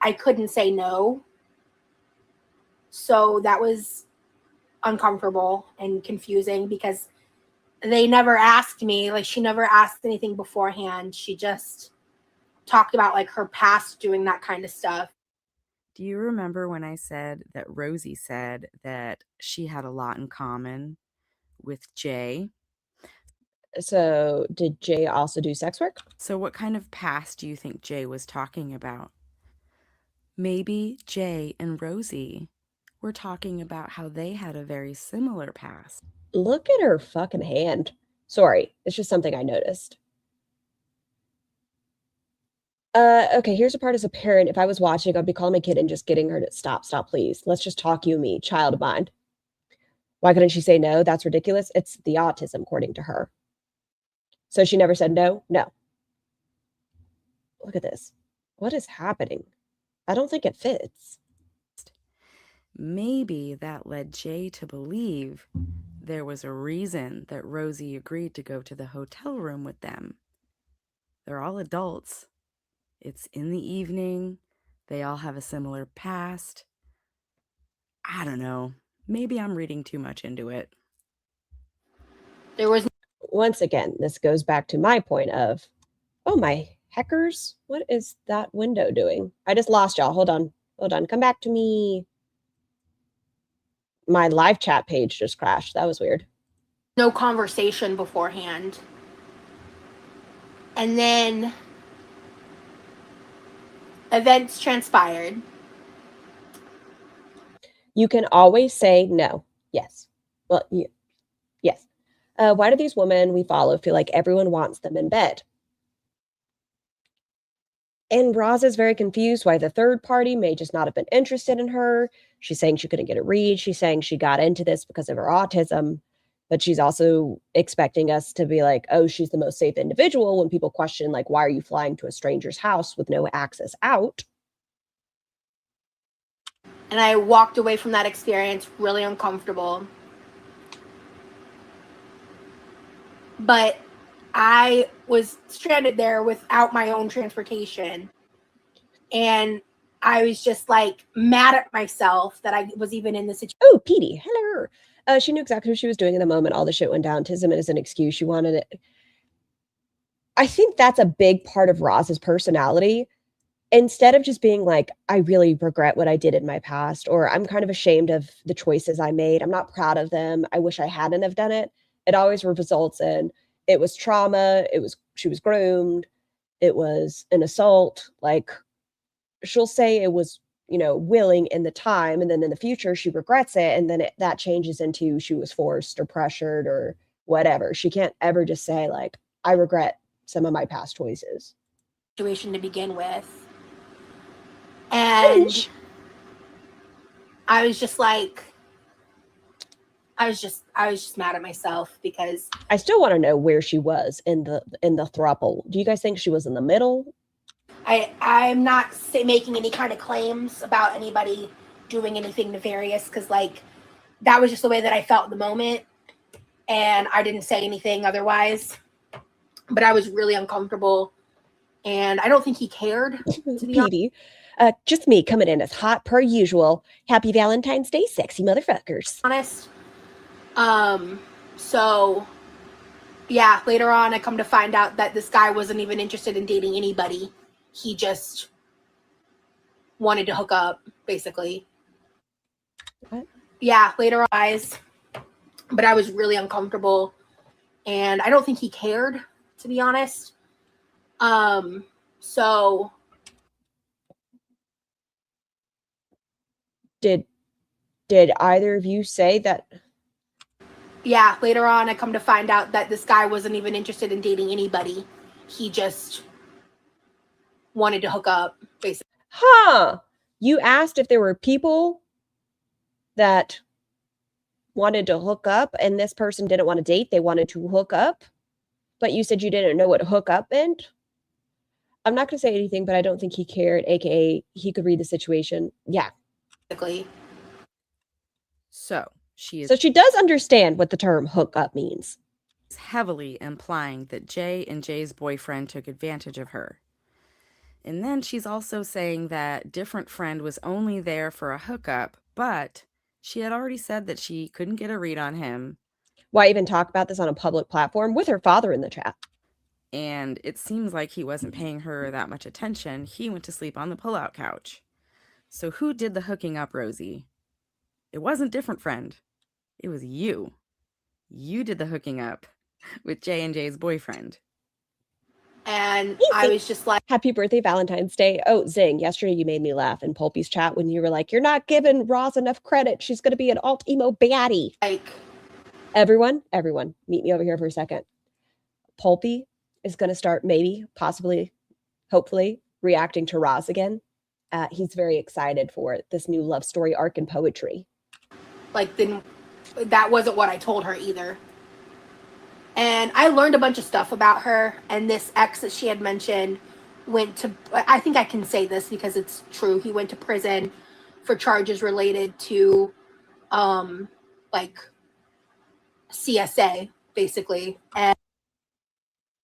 Speaker 3: I couldn't say no. So that was uncomfortable and confusing because they never asked me. Like, she never asked anything beforehand. She just talked about like her past doing that kind of stuff.
Speaker 4: Do you remember when I said that Rosie said that she had a lot in common with Jay?
Speaker 2: So did Jay also do sex work?
Speaker 4: So what kind of past do you think Jay was talking about? Maybe Jay and Rosie were talking about how they had a very similar past.
Speaker 2: Look at her fucking hand. Sorry, it's just something I noticed. Okay, here's a part as a parent. If I was watching, I'd be calling my kid and just getting her to stop, please. Let's just talk, you and me, child of mine. Why couldn't she say no? That's ridiculous. It's the autism, according to her. So she never said no? No. Look at this. What is happening? I don't think it fits.
Speaker 4: Maybe that led Jay to believe there was a reason that Rosie agreed to go to the hotel room with them. They're all adults. It's in the evening. They all have a similar past. I don't know. Maybe I'm reading too much into it.
Speaker 3: There was
Speaker 2: Once again, this goes back to my point of, oh, my heckers, what is that window doing? I just lost y'all. Hold on. Come back to me. My live chat page just crashed. That was weird.
Speaker 3: no conversation beforehand. And then events transpired.
Speaker 2: You can always say no. Yes. Well, yes. Why do these women we follow feel like everyone wants them in bed? And Roz is very confused why the third party may just not have been interested in her. She's saying she couldn't get a read. She's saying she got into this because of her autism. But she's also expecting us to be like, oh, she's the most safe individual when people question, like, why are you flying to a stranger's house with no access out?
Speaker 3: And I walked away from that experience really uncomfortable. But I was stranded there without my own transportation. And I was just like mad at myself that I was even in this situation.
Speaker 2: Oh, Petey, hello. She knew exactly what she was doing in the moment all the shit went down. Tism is an excuse. She wanted it. I think that's a big part of Roz's personality. Instead of just being like, I really regret what I did in my past, or I'm kind of ashamed of the choices I made. I'm not proud of them. I wish I hadn't have done it. It always results in it was trauma. She was groomed. It was an assault. Like, she'll say it was, willing in the time, and then in the future she regrets it, and then that changes into she was forced or pressured or whatever. She can't ever just say like, I regret some of my past choices.
Speaker 3: Situation to begin with. And I was just like, I was just mad at myself because
Speaker 2: I still want to know where she was in the throuple. Do you guys think she was in the middle?
Speaker 3: I'm not making any kind of claims about anybody doing anything nefarious, because like that was just the way that I felt in the moment, and I didn't say anything otherwise. But I was really uncomfortable, and I don't think he cared, to be honest.
Speaker 2: Petey. Just me coming in as hot per usual. Happy Valentine's Day, sexy motherfuckers.
Speaker 3: So yeah, later on I come to find out that this guy wasn't even interested in dating anybody. He just wanted to hook up, basically.
Speaker 2: What?
Speaker 3: Yeah, later on, guys. But I was really uncomfortable, and I don't think he cared, to be honest. So
Speaker 2: Did either of you say that?
Speaker 3: yeah, later on I come to find out that this guy wasn't even interested in dating anybody. He just wanted to hook up, basically.
Speaker 2: Huh. You asked if there were people that wanted to hook up and this person didn't want to date. They wanted to hook up. But you said you didn't know what hook up meant. I'm not going to say anything, but I don't think he cared, aka he could read the situation. Yeah.
Speaker 3: Basically.
Speaker 4: So she is
Speaker 2: So she does understand what the term hook up means.
Speaker 4: heavily implying that Jay and Jay's boyfriend took advantage of her. And then she's also saying that different friend was only there for a hookup, but she had already said that she couldn't get a read on him.
Speaker 2: Why even talk about this on a public platform with her father in the chat?
Speaker 4: And it seems like he wasn't paying her that much attention. He went to sleep on the pullout couch. So who did the hooking up, Rosie? It wasn't different friend. It was you. You did the hooking up with Jay and Jay's boyfriend.
Speaker 3: And
Speaker 2: Easy.
Speaker 3: I was just like,
Speaker 2: Happy birthday, Valentine's Day. Oh, Zing, yesterday you made me laugh in Pulpy's chat when you were like, you're not giving Roz enough credit. She's going to be an alt emo baddie. Everyone, meet me over here for a second. Pulpy is going to start maybe, possibly, hopefully, reacting to Roz again. He's very excited for this new love story arc in poetry.
Speaker 3: like, then that wasn't what I told her either. And I learned a bunch of stuff about her, and this ex that she had mentioned went to, I think I can say this because it's true, he went to prison for charges related to like CSA, basically. And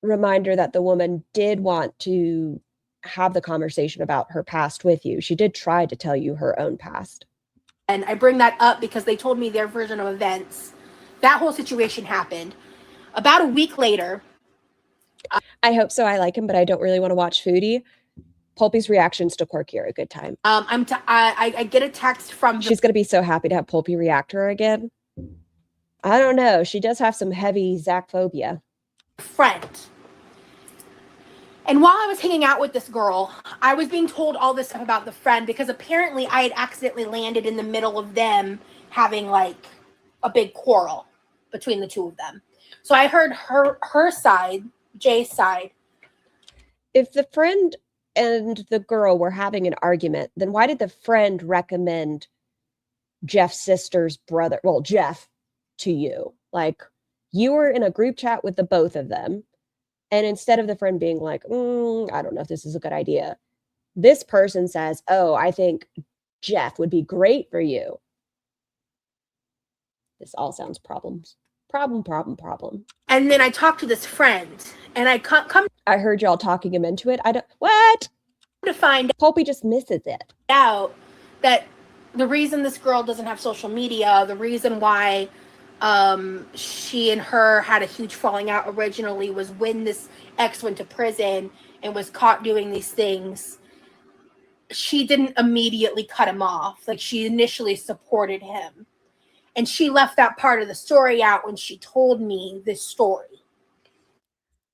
Speaker 2: Reminder that the woman did want to have the conversation about her past with you. She did try to tell you her own past.
Speaker 3: And I bring that up because they told me their version of events. That whole situation happened. About a week later.
Speaker 2: I hope so. I like him, but I don't really want to watch Foodie. Pulpy's reactions to Quirky are a good time.
Speaker 3: I get a text from.
Speaker 2: She's going to be so happy to have Pulpy react to her again. I don't know. She does have some heavy Zach phobia.
Speaker 3: Friend. And while I was hanging out with this girl, I was being told all this stuff about the friend because apparently I had accidentally landed in the middle of them having like a big quarrel between the two of them. So I heard her side, Jay's side.
Speaker 2: If the friend and the girl were having an argument, then why did the friend recommend Jeff's sister's brother, well, Jeff, to you? Like, you were in a group chat with the both of them. And instead of the friend being like, I don't know if this is a good idea, this person says, oh, I think Jeff would be great for you. This all sounds problems. Problem.
Speaker 3: And then I talked to this friend, and I come.
Speaker 2: I heard y'all talking him into it. What?
Speaker 3: To find
Speaker 2: Pulpy just misses it.
Speaker 3: Out that the reason this girl doesn't have social media, the reason why she and her had a huge falling out originally was when this ex went to prison and was caught doing these things. She didn't immediately cut him off. Like, she initially supported him. And she left that part of the story out when she told me this story.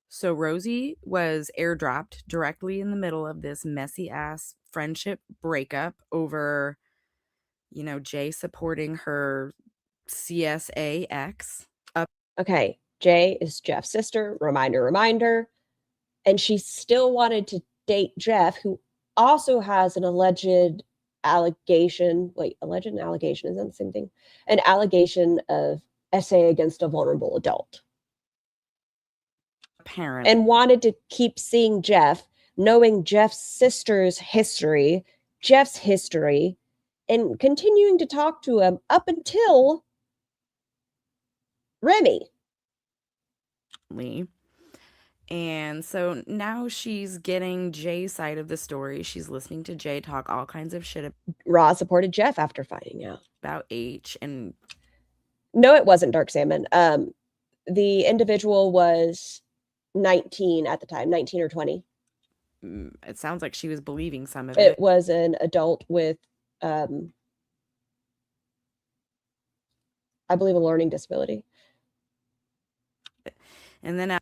Speaker 4: So Rosie was airdropped directly in the middle of this messy ass friendship breakup over, Jay supporting her CSA ex.
Speaker 2: Okay, Jay is Jeff's sister, reminder. And she still wanted to date Jeff, who also has an alleged allegation. Wait, alleged and allegation, is that the same thing? An allegation of essay against a vulnerable adult.
Speaker 4: Parent.
Speaker 2: And wanted to keep seeing Jeff, knowing Jeff's sister's history, Jeff's history, and continuing to talk to him up until Remy.
Speaker 4: And so now she's getting Jay's side of the story. She's listening to Jay talk all kinds of shit
Speaker 2: Roz supported Jeff after finding out
Speaker 4: about H. And
Speaker 2: no, it wasn't Dark Salmon. The individual was 19 at the time, 19 or 20.
Speaker 4: It sounds like she was believing some of
Speaker 2: It was an adult with, I believe, a learning disability.
Speaker 4: And then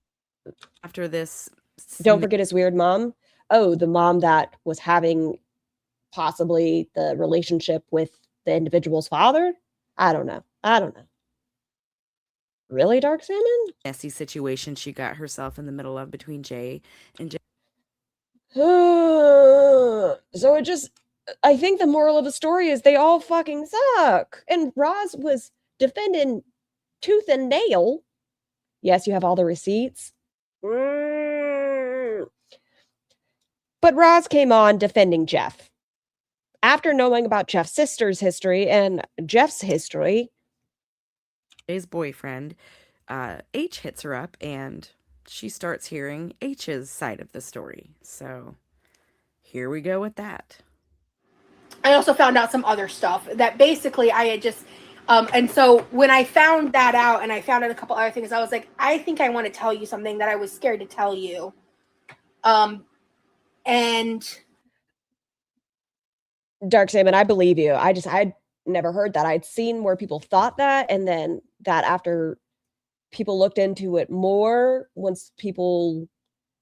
Speaker 4: after this...
Speaker 2: Don't forget his weird mom. Oh, the mom that was having possibly the relationship with the individual's father? I don't know. Really, Dark Salmon?
Speaker 4: Messy situation she got herself in the middle of between Jay and Jay.
Speaker 2: So it just, I think the moral of the story is they all fucking suck. And Roz was defending tooth and nail. Yes, you have all the receipts. But Roz came on defending Jeff. After knowing about Jeff's sister's history and Jeff's history,
Speaker 4: Jay's boyfriend, H hits her up and she starts hearing H's side of the story. So here we go with that.
Speaker 3: I also found out some other stuff that basically I had just, and so when I found that out and I found out a couple other things, I was like, I think I want to tell you something that I was scared to tell you. And
Speaker 2: Dark Salmon, I believe you. I'd never heard that. I'd seen where people thought that, and then that after people looked into it more, once people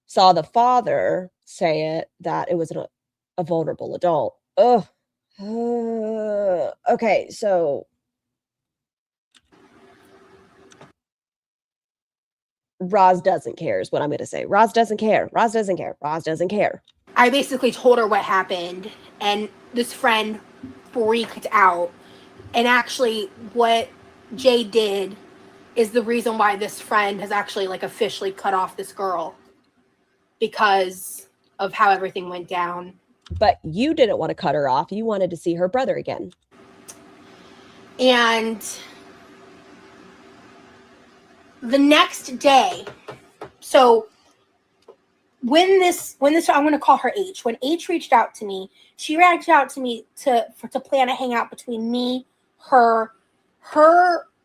Speaker 2: saw the father say it, that it was a vulnerable adult. Ugh. Okay, so Roz doesn't care is what I'm going to say. Roz doesn't care.
Speaker 3: I basically told her what happened, and this friend freaked out. And actually, what Jay did is the reason why this friend has actually like officially cut off this girl because of how everything went down.
Speaker 2: But you didn't want to cut her off. You wanted to see her brother again.
Speaker 3: And the next day, so when this I'm going to call her H. When H reached out to me, she reached out to me to plan a hangout between me, her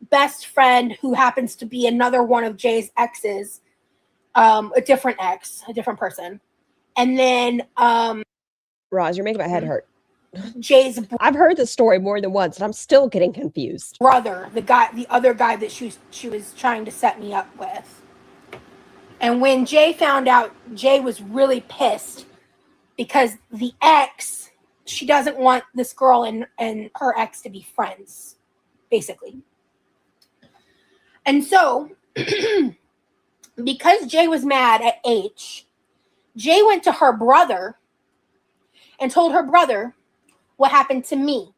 Speaker 3: best friend, who happens to be another one of Jay's exes, a different person, and then
Speaker 2: Roz, you're making my head hurt.
Speaker 3: Jay's
Speaker 2: I've heard this story more than once, and I'm still getting confused.
Speaker 3: brother, the other guy that she was trying to set me up with. And when Jay found out, Jay was really pissed because the ex, she doesn't want this girl and her ex to be friends, basically. And so, because Jay was mad at H, Jay went to her brother and told her brother what happened to me.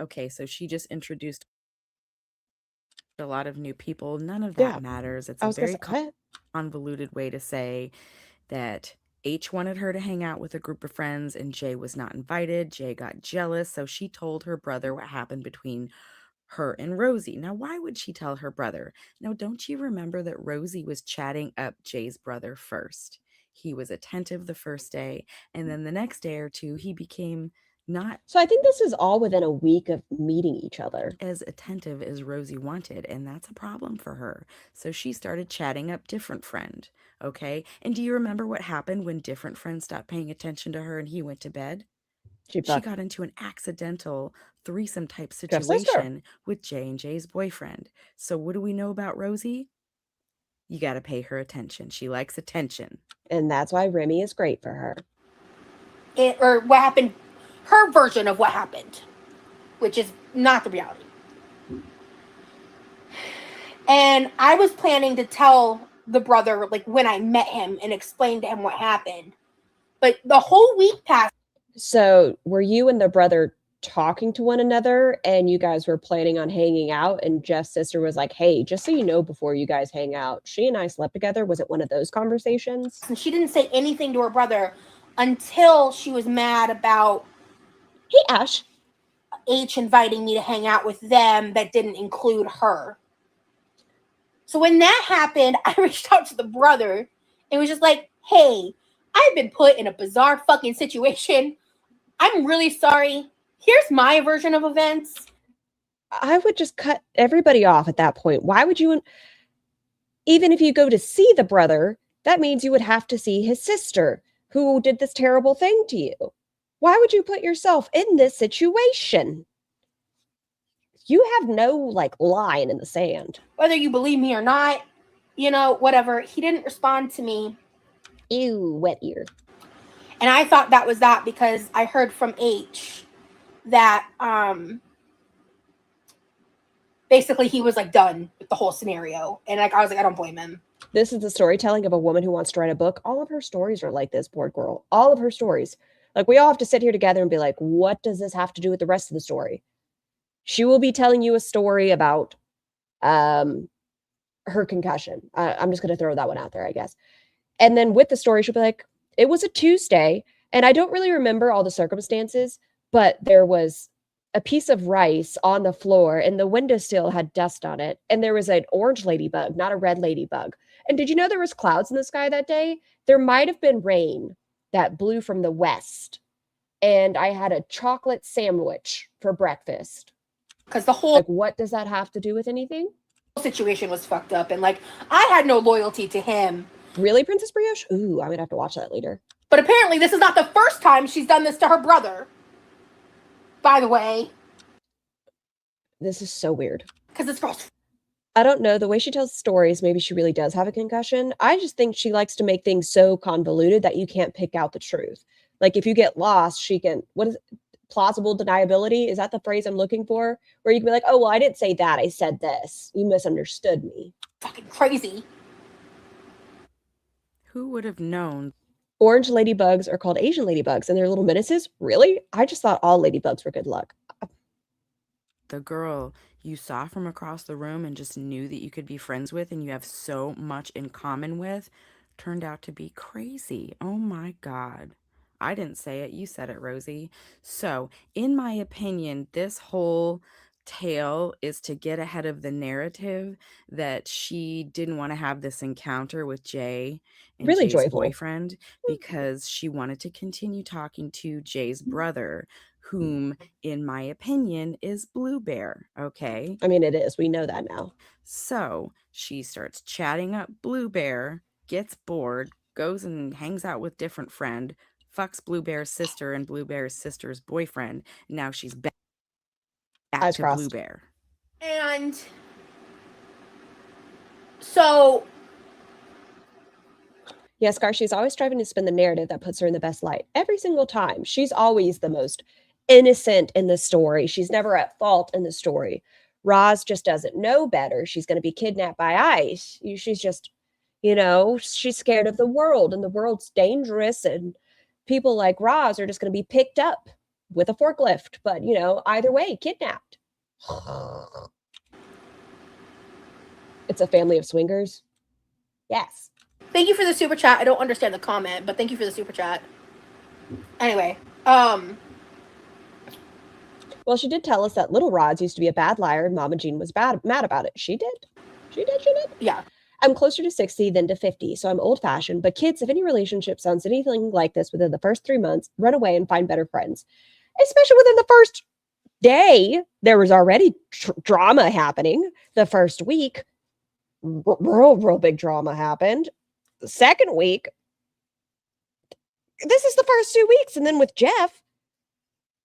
Speaker 4: Okay, so she just introduced a lot of new people. None of that matters. It's a very convoluted way to say that H wanted her to hang out with a group of friends and Jay was not invited. Jay got jealous, so she told her brother what happened between her and Rosie. Now, why would she tell her brother? Now, don't you remember that Rosie was chatting up Jay's brother first? He was attentive the first day, and then the next day or two, he became not...
Speaker 2: So I think this is all within a week of meeting each other.
Speaker 4: ...as attentive as Rosie wanted, and that's a problem for her. So she started chatting up different friend, okay? And do you remember what happened when different friend stopped paying attention to her and he went to bed? She got into an accidental threesome type situation with Jay and Jay's boyfriend. So what do we know about Rosie? You got to pay her attention. She likes attention.
Speaker 2: And that's why Remy is great for her.
Speaker 3: Or what happened, her version of what happened, which is not the reality. And I was planning to tell the brother, like, when I met him and explain to him what happened. But the whole week passed.
Speaker 2: So were you and the brother talking to one another and you guys were planning on hanging out, and Jeff's sister was like, hey, just so you know, before you guys hang out, she and I slept together. Was it one of those conversations?
Speaker 3: And she didn't say anything to her brother until she was mad about
Speaker 2: Hey, Ash.
Speaker 3: H inviting me to hang out with them that didn't include her. So when that happened, I reached out to the brother and was just like, hey, I've been put in a bizarre fucking situation. I'm really sorry. Here's my version of events.
Speaker 2: I would just cut everybody off at that point. Why would you, even if you go to see the brother, that means you would have to see his sister who did this terrible thing to you. Why would you put yourself in this situation? You have no like line in the sand.
Speaker 3: Whether you believe me or not, you know, whatever. He didn't respond to me.
Speaker 2: Ew, wet ear.
Speaker 3: And I thought that was that because I heard from H that basically he was like done with the whole scenario. And like I was like, I don't blame him.
Speaker 2: This is the storytelling of a woman who wants to write a book. All of her stories are like this, poor girl. All of her stories. Like, we all have to sit here together and be like, what does this have to do with the rest of the story? She will be telling you a story about her concussion. I'm just going to throw that one out there, I guess. And then with the story, she'll be like, it was a Tuesday, and I don't really remember all the circumstances, but there was a piece of rice on the floor, and the windowsill had dust on it, and there was an orange ladybug, not a red ladybug. And did you know there was clouds in the sky that day? There might have been rain that blew from the west, and I had a chocolate sandwich for breakfast.
Speaker 3: Because the whole
Speaker 2: Like, what does that have to do with anything?
Speaker 3: situation was fucked up, and like I had no loyalty to him.
Speaker 2: Really, Princess Brioche? Ooh, I'm gonna have to watch that later.
Speaker 3: But apparently this is not the first time she's done this to her brother. By the way.
Speaker 2: This is so weird.
Speaker 3: Because this girl's...
Speaker 2: I don't know. The way she tells stories, maybe she really does have a concussion. I just think she likes to make things so convoluted that you can't pick out the truth. Like, if you get lost, she can... What is it? Plausible deniability? Is that the phrase I'm looking for? Where you can be like, oh, well, I didn't say that. I said this. You misunderstood me.
Speaker 3: fucking crazy.
Speaker 4: Who would have known?
Speaker 2: Orange ladybugs are called Asian ladybugs, and they're little menaces? Really? I just thought all ladybugs were good luck.
Speaker 4: The girl you saw from across the room and just knew that you could be friends with and you have so much in common with turned out to be crazy. Oh my God. I didn't say it. You said it, Rosie. So, in my opinion, this whole tale is to get ahead of the narrative that she didn't want to have this encounter with Jay and
Speaker 2: Really
Speaker 4: Jay's
Speaker 2: joyful.
Speaker 4: boyfriend because she wanted to continue talking to Jay's brother, whom, in my opinion, is Blue Bear. Okay.
Speaker 2: I mean, it is. We know that now.
Speaker 4: So she starts chatting up Blue Bear, gets bored, goes and hangs out with different friend, fucks Blue Bear's sister and Blue Bear's sister's boyfriend. Now she's back
Speaker 2: Eyes
Speaker 4: to
Speaker 2: crossed.
Speaker 4: Blue Bear.
Speaker 3: And so
Speaker 2: Yeah, Scar, she's always striving to spin the narrative that puts her in the best light. Every single time. She's always the most innocent in the story. She's never at fault in the story. Roz just doesn't know better. She's going to be kidnapped by ICE. She's just, she's scared of the world, and the world's dangerous, and people like Roz are just going to be picked up with a forklift. But, either way, kidnapped. It's a family of swingers. Yes.
Speaker 3: thank you for the super chat. I don't understand the comment, but thank you for the super chat. Anyway,
Speaker 2: Well, she did tell us that little Roz used to be a bad liar and Mama Jean was mad about it. She did.
Speaker 3: yeah.
Speaker 2: I'm closer to 60 than to 50, so I'm old-fashioned. But kids, if any relationship sounds anything like this within the first 3 months, run away and find better friends. Especially within the first day, there was already drama happening. The first week, real big drama happened. The second week, this is the first 2 weeks. And then with Jeff,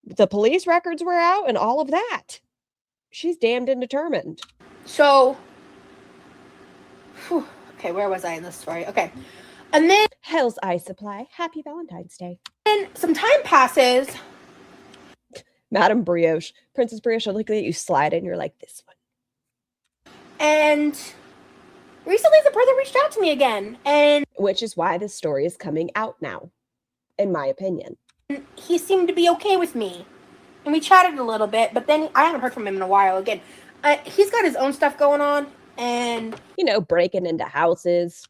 Speaker 2: the police records were out and all of that. She's damned and determined.
Speaker 3: So, okay, where was I in this story? Okay. And then
Speaker 2: Hell's Ice Supply. Happy Valentine's Day.
Speaker 3: some time passes.
Speaker 2: Madame Brioche. Princess Brioche, I look at you slide and you're like, this one.
Speaker 3: And recently the brother reached out to me again. And
Speaker 2: Which is why this story is coming out now, in my opinion.
Speaker 3: he seemed to be okay with me. and we chatted a little bit, but then I haven't heard from him in a while. Again, he's got his own stuff going on, and
Speaker 2: breaking into houses.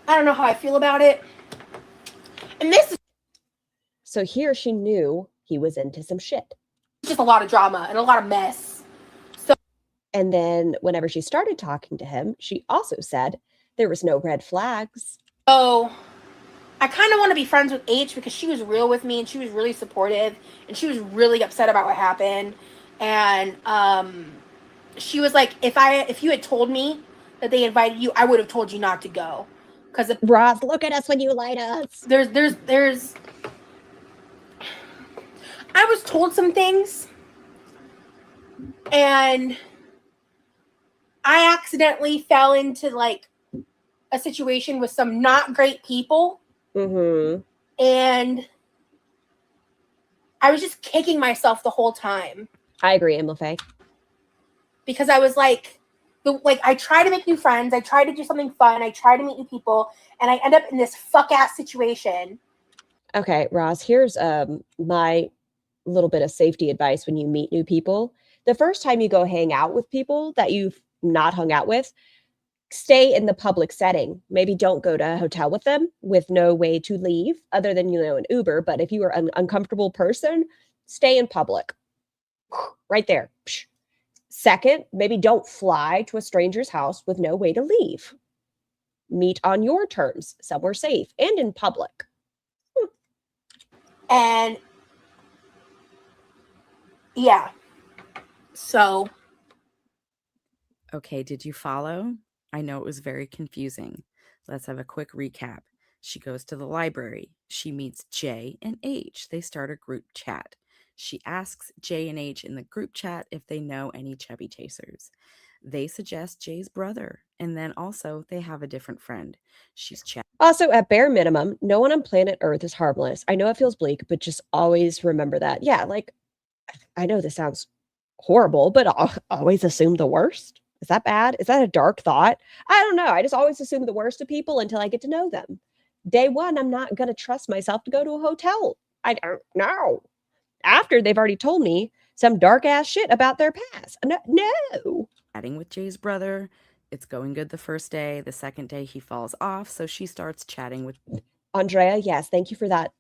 Speaker 3: I don't know how I feel about it. And this is
Speaker 2: So here she knew he was into some shit.
Speaker 3: just a lot of drama and a lot of mess.
Speaker 2: And then whenever she started talking to him, she also said there was no red flags.
Speaker 3: So I kind of want to be friends with H because she was real with me and she was really supportive and she was really upset about what happened. And she was like, if you had told me that they invited you, I would have told you not to go. Because
Speaker 2: Roz, look at us when you lie to us.
Speaker 3: There's I was told some things and I accidentally fell into like a situation with some not great people.
Speaker 2: Mm-hmm.
Speaker 3: And I was just kicking myself the whole time.
Speaker 2: I agree, Emma Faye.
Speaker 3: Because I was like I try to make new friends. I try to do something fun. I try to meet new people. And I end up in this fuck-ass situation.
Speaker 2: Okay, Roz, here's my little bit of safety advice when you meet new people. The first time you go hang out with people that you've not hung out with, stay in the public setting. Maybe don't go to a hotel with them with no way to leave other than, an Uber. But if you are an uncomfortable person, stay in public. Right there. Second, maybe don't fly to a stranger's house with no way to leave. Meet on your terms, somewhere safe and in public.
Speaker 3: And yeah. So.
Speaker 4: Okay, did you follow? I know it was very confusing. Let's have a quick recap. She goes to the library. She meets J and H. They start a group chat. She asks J and H in the group chat if they know any chubby chasers. They suggest J's brother, and then also they have a different friend. She's chatting.
Speaker 2: Also, at bare minimum, no one on planet Earth is harmless. I know it feels bleak, but just always remember that. Yeah, I know this sounds horrible, but I'll always assume the worst. Is that bad? Is that a dark thought? I don't know. I just always assume the worst of people until I get to know them. Day one, I'm not going to trust myself to go to a hotel. I don't know. After they've already told me some dark ass shit about their past. No.
Speaker 4: Chatting with Jay's brother. It's going good the first day. The second day he falls off, so she starts chatting with
Speaker 2: Andrea. Yes, thank you for that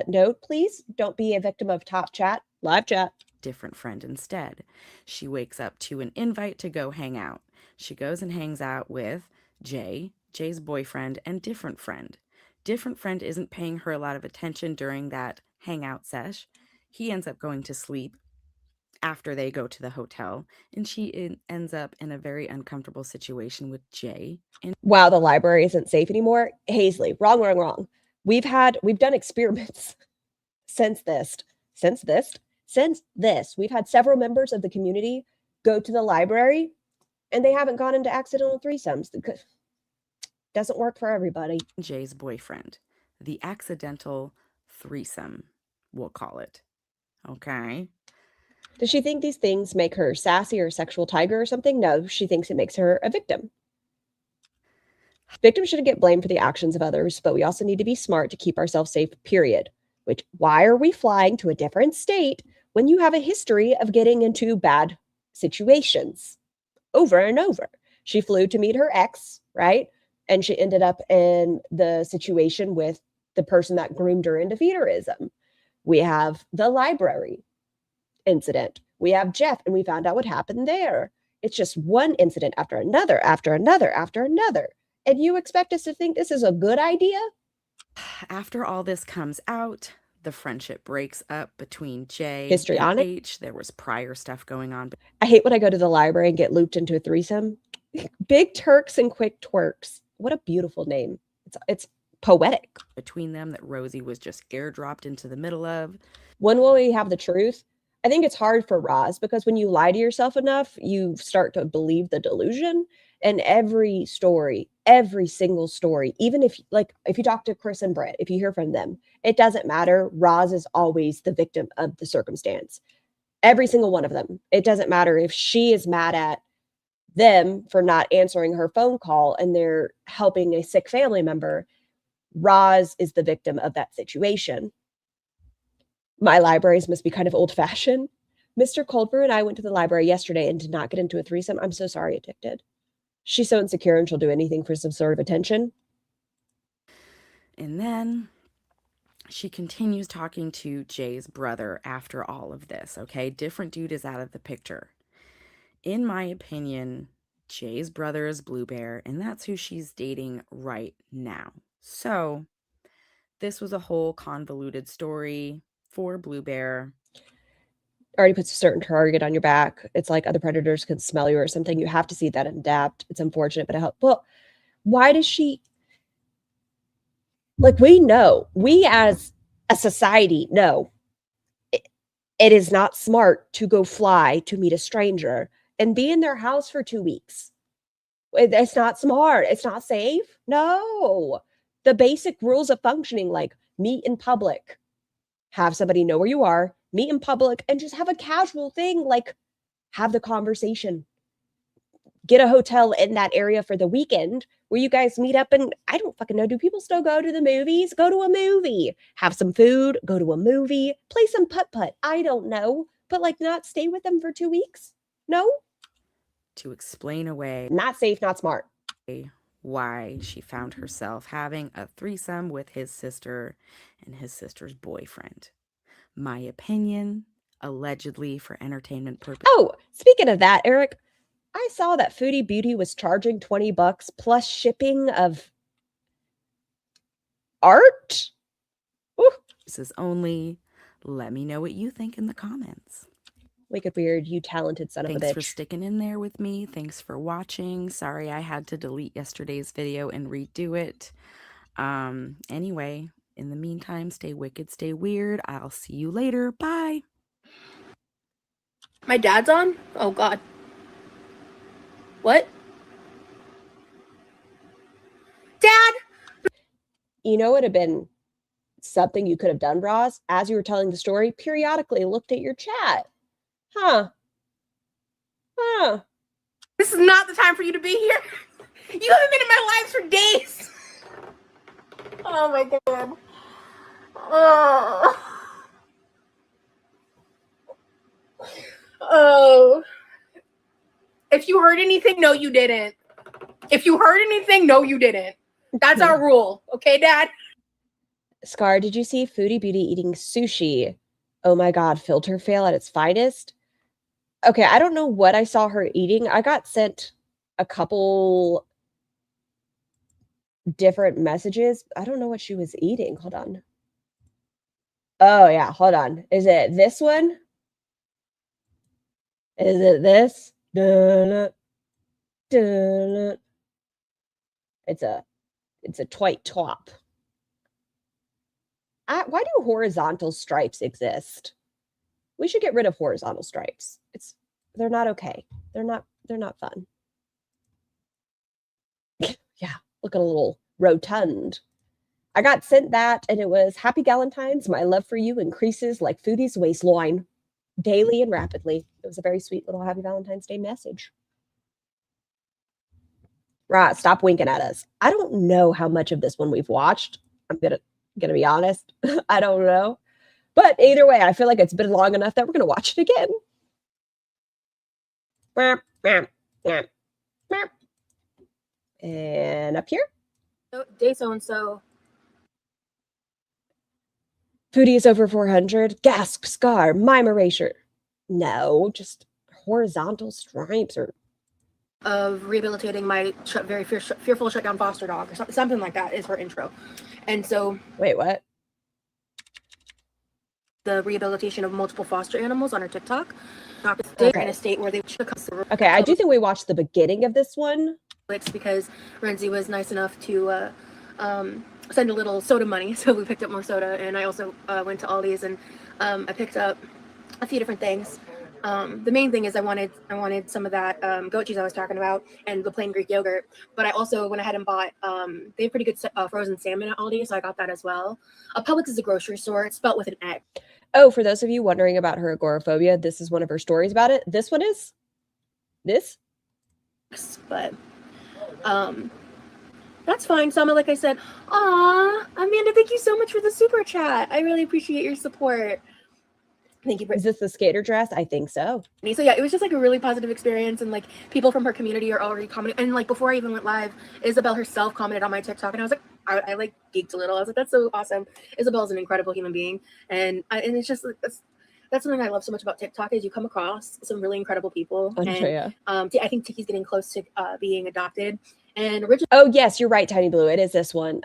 Speaker 2: note. Please don't be a victim of top chat, live chat.
Speaker 4: Different friend instead. She wakes up to an invite to go hang out. She goes and hangs out with Jay's boyfriend, and different friend. Different friend isn't paying her a lot of attention during that hangout sesh. He ends up going to sleep after they go to the hotel, and she ends up in a very uncomfortable situation with Jay. And
Speaker 2: wow, the library isn't safe anymore. Hazley, wrong. We've done experiments since this. We've had several members of the community go to the library and they haven't gone into accidental threesomes. Doesn't work for everybody.
Speaker 4: Jay's boyfriend, the accidental threesome, we'll call it. Okay.
Speaker 2: Does she think these things make her sassy or a sexual tiger or something? No, she thinks it makes her a victim. Victims shouldn't get blamed for the actions of others, but we also need to be smart to keep ourselves safe, period. Why are we flying to a different state when you have a history of getting into bad situations over and over? She flew to meet her ex, right? And she ended up in the situation with the person that groomed her into feederism. We have the library incident. We have Jeff, and we found out what happened there. It's just one incident after another, after another, after another. And you expect us to think this is a good idea?
Speaker 4: After all this comes out, the friendship breaks up between Jay
Speaker 2: Histrionic.
Speaker 4: and H. There was prior stuff going on.
Speaker 2: I hate when I go to the library and get looped into a threesome. Big Turks and Quick Twerks. What a beautiful name. It's poetic.
Speaker 4: Between them that Rosie was just airdropped into the middle of.
Speaker 2: When will we have the truth? I think it's hard for Roz because when you lie to yourself enough, you start to believe the delusion. And every single story, even if you talk to Chris and Britt, if you hear from them, it doesn't matter. Roz is always the victim of the circumstance. Every single one of them. It doesn't matter if she is mad at them for not answering her phone call and they're helping a sick family member. Roz is the victim of that situation. My libraries must be kind of old-fashioned, Mr. Culver and I went to the library yesterday and did not get into a threesome. I'm so sorry it did. She's so insecure and she'll do anything for some sort of attention.
Speaker 4: And then she continues talking to Jay's brother after all of this, okay? Different dude is out of the picture. In my opinion, Jay's brother is Blue Bear, and that's who she's dating right now. So this was a whole convoluted story for Blue Bear.
Speaker 2: Already puts a certain target on your back. It's like other predators can smell you or something. You have to see that and adapt. It's unfortunate, but it helps. Well, why does she... Like, we know, we as a society know it is not smart to go fly to meet a stranger and be in their house for 2 weeks. It's not smart. It's not safe. No. The basic rules of functioning, like meet in public, have somebody know where you are, meet in public, and just have a casual thing, like have the conversation. Get a hotel in that area for the weekend where you guys meet up, and I don't fucking know. Do people still go to the movies? Go to a movie. Have some food. Go to a movie. Play some putt-putt. I don't know. But like not stay with them for 2 weeks? No?
Speaker 4: To explain away
Speaker 2: Not safe, not smart.
Speaker 4: why she found herself having a threesome with his sister and his sister's boyfriend. My opinion, allegedly for entertainment purposes.
Speaker 2: Oh, speaking of that, Eric, I saw that Foodie Beauty was charging $20 plus shipping of art. Ooh.
Speaker 4: This is only. Let me know what you think in the comments.
Speaker 2: Wicked weird, you talented son of a bitch.
Speaker 4: Thanks for sticking in there with me. Thanks for watching. Sorry I had to delete yesterday's video and redo it. Anyway, in the meantime, stay wicked, stay weird. I'll see you later. Bye.
Speaker 3: My dad's on? Oh, God. What? Dad!
Speaker 2: You know, it would have been something you could have done, Roz, as you were telling the story, periodically looked at your chat. Huh.
Speaker 3: This is not the time for you to be here. You haven't been in my lives for days. Oh, my God. Oh. If you heard anything, no, you didn't. If you heard anything, no, you didn't. That's our rule. Okay, Dad?
Speaker 2: Scar, did you see Foodie Beauty eating sushi? Oh my God, filter fail at its finest. Okay, I don't know what I saw her eating. I got sent a couple different messages. I don't know what she was eating. Hold on. Oh yeah, hold on. Is it this one? Is it this? Dun, dun. It's a twite top. Why do horizontal stripes exist? We should get rid of horizontal stripes. They're not okay. They're not fun. Yeah, looking a little rotund. I got sent that and it was Happy Galentine's. My love for you increases like Foodie's waistline daily and rapidly. It was a very sweet little Happy Valentine's Day message. Right, stop winking at us. I don't know how much of this one we've watched. I'm gonna be honest. I don't know. But either way, I feel like it's been long enough that we're gonna watch it again. And up here.
Speaker 3: Day so-and-so.
Speaker 2: Foodie is over 400. Gasp, Scar, mime erasure. No, just horizontal stripes or
Speaker 3: Of rehabilitating my very fearful shutdown foster dog or something like that is her intro. And so
Speaker 2: wait, what?
Speaker 3: The rehabilitation of multiple foster animals on her TikTok. They're in a state where they
Speaker 2: Okay, I do think we watched the beginning of this one.
Speaker 3: It's because Renzi was nice enough to send a little soda money, so we picked up more soda, and I also went to Aldi's and I picked up a few different things. The main thing is I wanted some of that goat cheese I was talking about and the plain Greek yogurt, but I also went ahead and bought they have pretty good frozen salmon at Aldi, so I got that as well. Publix is a grocery store. It's spelled with an X.
Speaker 2: Oh, for those of you wondering about her agoraphobia, this is one of her stories about it. This one is this,
Speaker 3: but that's fine. Sama, like I said, aw, Amanda, thank you so much for the super chat. I really appreciate your support. Thank you,
Speaker 2: Is this the skater dress? I think so.
Speaker 3: Brittany. So yeah, it was just like a really positive experience, and like people from her community are already commenting. And like before I even went live, Isabel herself commented on my TikTok, and I was like, I like geeked a little. I was like, that's so awesome. Isabel's an incredible human being, and it's just like that's something I love so much about TikTok is you come across some really incredible people.
Speaker 2: Andrea.
Speaker 3: And I think Tiki's getting close to being adopted. And originally,
Speaker 2: Oh yes, you're right, Tiny Blue. It is this one.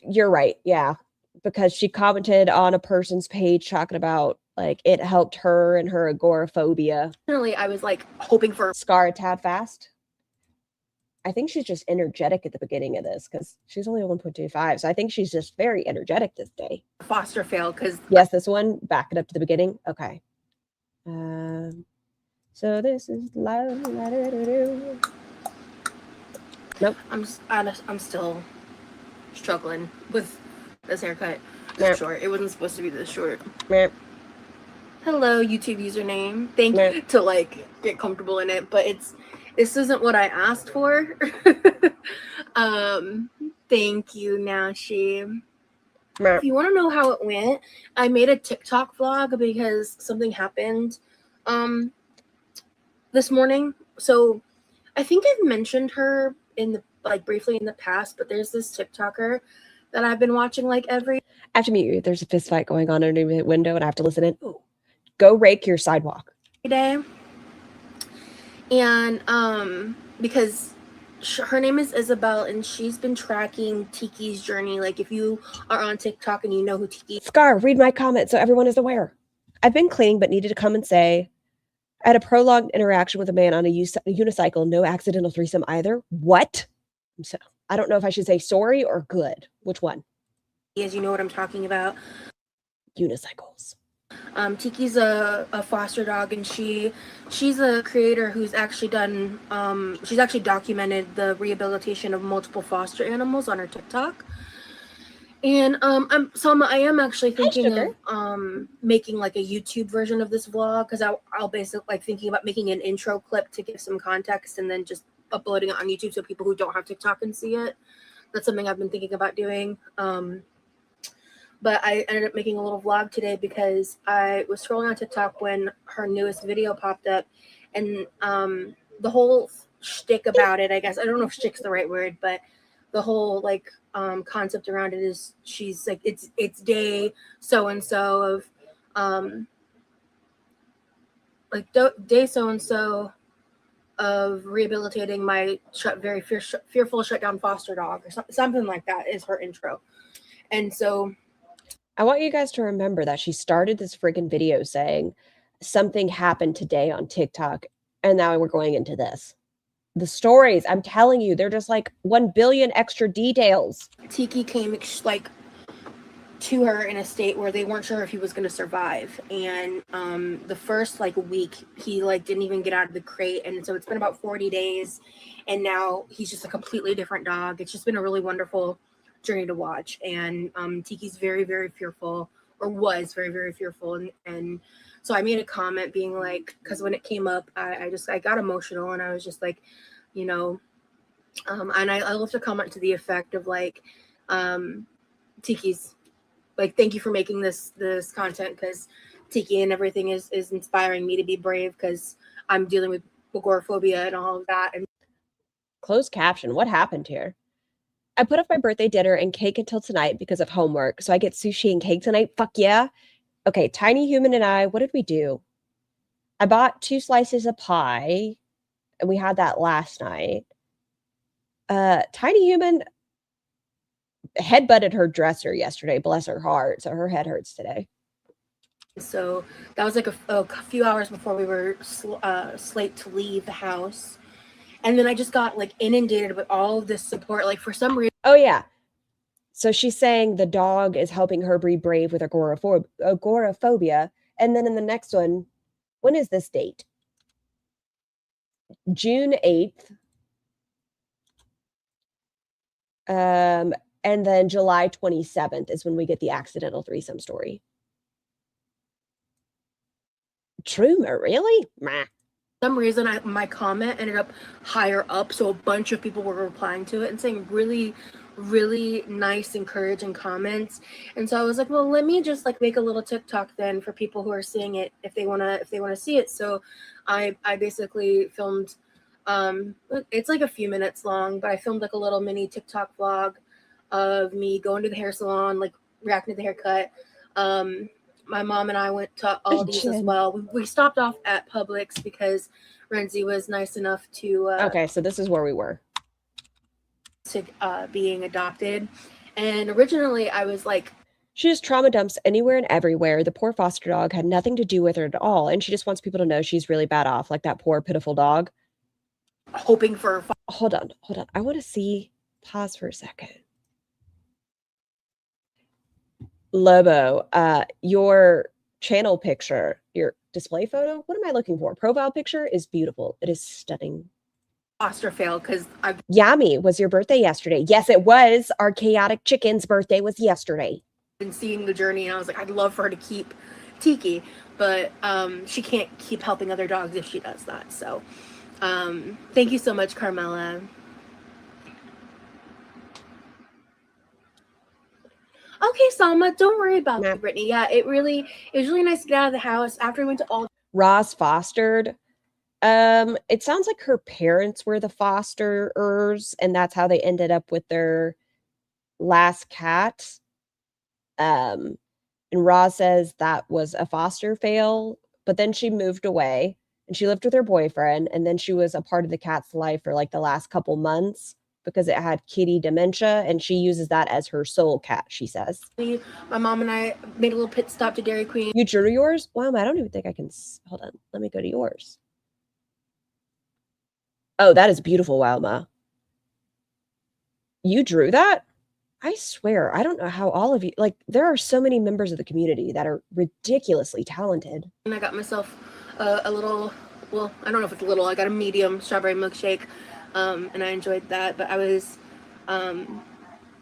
Speaker 2: You're right. Yeah, because she commented on a person's page talking about like it helped her and her agoraphobia.
Speaker 3: I was like hoping for
Speaker 2: Scar a tad fast. I think she's just energetic at the beginning of this because she's only 1.25. So I think she's just very energetic this day.
Speaker 3: foster fail because
Speaker 2: Yes, this one. Back it up to the beginning. Okay. So this is love. Nope.
Speaker 3: I'm still struggling with this haircut.
Speaker 2: Yep.
Speaker 3: Short. It wasn't supposed to be this short.
Speaker 2: Yep.
Speaker 3: Hello, YouTube username. Thank you to like get comfortable in it, but this isn't what I asked for. Thank you, Nashi. If you want to know how it went, I made a TikTok vlog because something happened this morning. So I think I've mentioned her in the briefly in the past, but there's this TikToker that I've been watching like every
Speaker 2: I have to mute you. There's a fist fight going on underneath the window and I have to listen in. Ooh. Go rake your sidewalk.
Speaker 3: day. And because her name is Isabel and she's been tracking Tiki's journey. Like if you are on TikTok and you know who Tiki
Speaker 2: Scar, read my comment so everyone is aware. I've been cleaning but needed to come and say I had a prolonged interaction with a man on a unicycle, no accidental threesome either. What? So I don't know if I should say sorry or good. Which one?
Speaker 3: is, you know what I'm talking about.
Speaker 2: Unicycles.
Speaker 3: Tiki's a foster dog, and she's a creator who's actually done she's actually documented the rehabilitation of multiple foster animals on her TikTok. And I am actually thinking of making like a YouTube version of this vlog because I'll basically like thinking about making an intro clip to give some context and then just uploading it on YouTube so people who don't have TikTok can see it. That's something I've been thinking about doing. But I ended up making a little vlog today because I was scrolling on TikTok when her newest video popped up, and the whole shtick about it, I guess, I don't know if shtick's the right word, but the whole like concept around it is she's like it's day so and so of day so and so of rehabilitating my very fearful shutdown foster dog or something like that is her intro. And so
Speaker 2: I want you guys to remember that she started this freaking video saying something happened today on TikTok, and now we're going into this. The stories, I'm telling you, they're just like 1 billion extra details.
Speaker 3: Tiki came like to her in a state where they weren't sure if he was going to survive, and the first like week he like didn't even get out of the crate, and so it's been about 40 days, and now he's just a completely different dog. It's just been a really wonderful journey to watch. And Tiki's very, very fearful, or was very, very fearful, and so I made a comment being like, because when it came up, I got emotional, and I was just like, you know, and I left a comment to the effect of like, Tiki's like, thank you for making this content, because Tiki and everything is inspiring me to be brave, because I'm dealing with agoraphobia and all of that. And
Speaker 2: closed caption, what happened here? I put off my birthday dinner and cake until tonight because of homework. So I get sushi and cake tonight. Fuck yeah. Okay, Tiny Human and I, what did we do? I bought 2 slices of pie, and we had that last night. Tiny Human headbutted her dresser yesterday, bless her heart. So her head hurts today.
Speaker 3: So that was like a few hours before we were slate to leave the house. And then I just got like inundated with all of this support. Like for some reason.
Speaker 2: Oh yeah. So she's saying the dog is helping her be brave with agoraphobia. And then in the next one, when is this date? June 8th. And then July 27th is when we get the accidental threesome story. True, really? Meh.
Speaker 3: For some reason my comment ended up higher up, so a bunch of people were replying to it and saying really, really nice, encouraging comments. And so I was like, well, let me just like make a little TikTok then for people who are seeing it if they wanna see it. So I basically filmed it's like a few minutes long, but I filmed like a little mini TikTok vlog of me going to the hair salon, like reacting to the haircut. My mom and I went to Aldi's as well. We stopped off at Publix because Renzi was nice enough to
Speaker 2: Okay, so this is where we were.
Speaker 3: Being adopted. And originally I was like,
Speaker 2: she just trauma dumps anywhere and everywhere. The poor foster dog had nothing to do with her at all, and she just wants people to know she's really bad off, like that poor pitiful dog.
Speaker 3: Hoping for
Speaker 2: hold on. I want to see. Pause for a second. Lobo, your channel picture, your display photo, what am I looking for? Profile picture is beautiful. It is stunning.
Speaker 3: Foster fail because I've
Speaker 2: Yami, was your birthday yesterday? Yes, it was. Our chaotic chicken's birthday was yesterday.
Speaker 3: been seeing the journey, and I was like, I'd love for her to keep Tiki, but she can't keep helping other dogs if she does that. So thank you so much, Carmela. Okay, Salma, don't worry about that, Brittany. Yeah, it was really nice to get out of the house after we went to all.
Speaker 2: Roz fostered. It sounds like her parents were the fosterers, and that's how they ended up with their last cat. And Roz says that was a foster fail, but then she moved away and she lived with her boyfriend, and then she was a part of the cat's life for like the last couple months because it had kitty dementia, and she uses that as her soul cat, she says.
Speaker 3: My mom and I made a little pit stop to Dairy Queen.
Speaker 2: You drew yours? Wow, I don't even think I can. Hold on. Let me go to yours. Oh, that is beautiful, Wilma. You drew that? I swear, I don't know how all of you, like, there are so many members of the community that are ridiculously talented.
Speaker 3: And I got myself a little, well, I don't know if it's a little, I got a medium strawberry milkshake, and I enjoyed that, but I was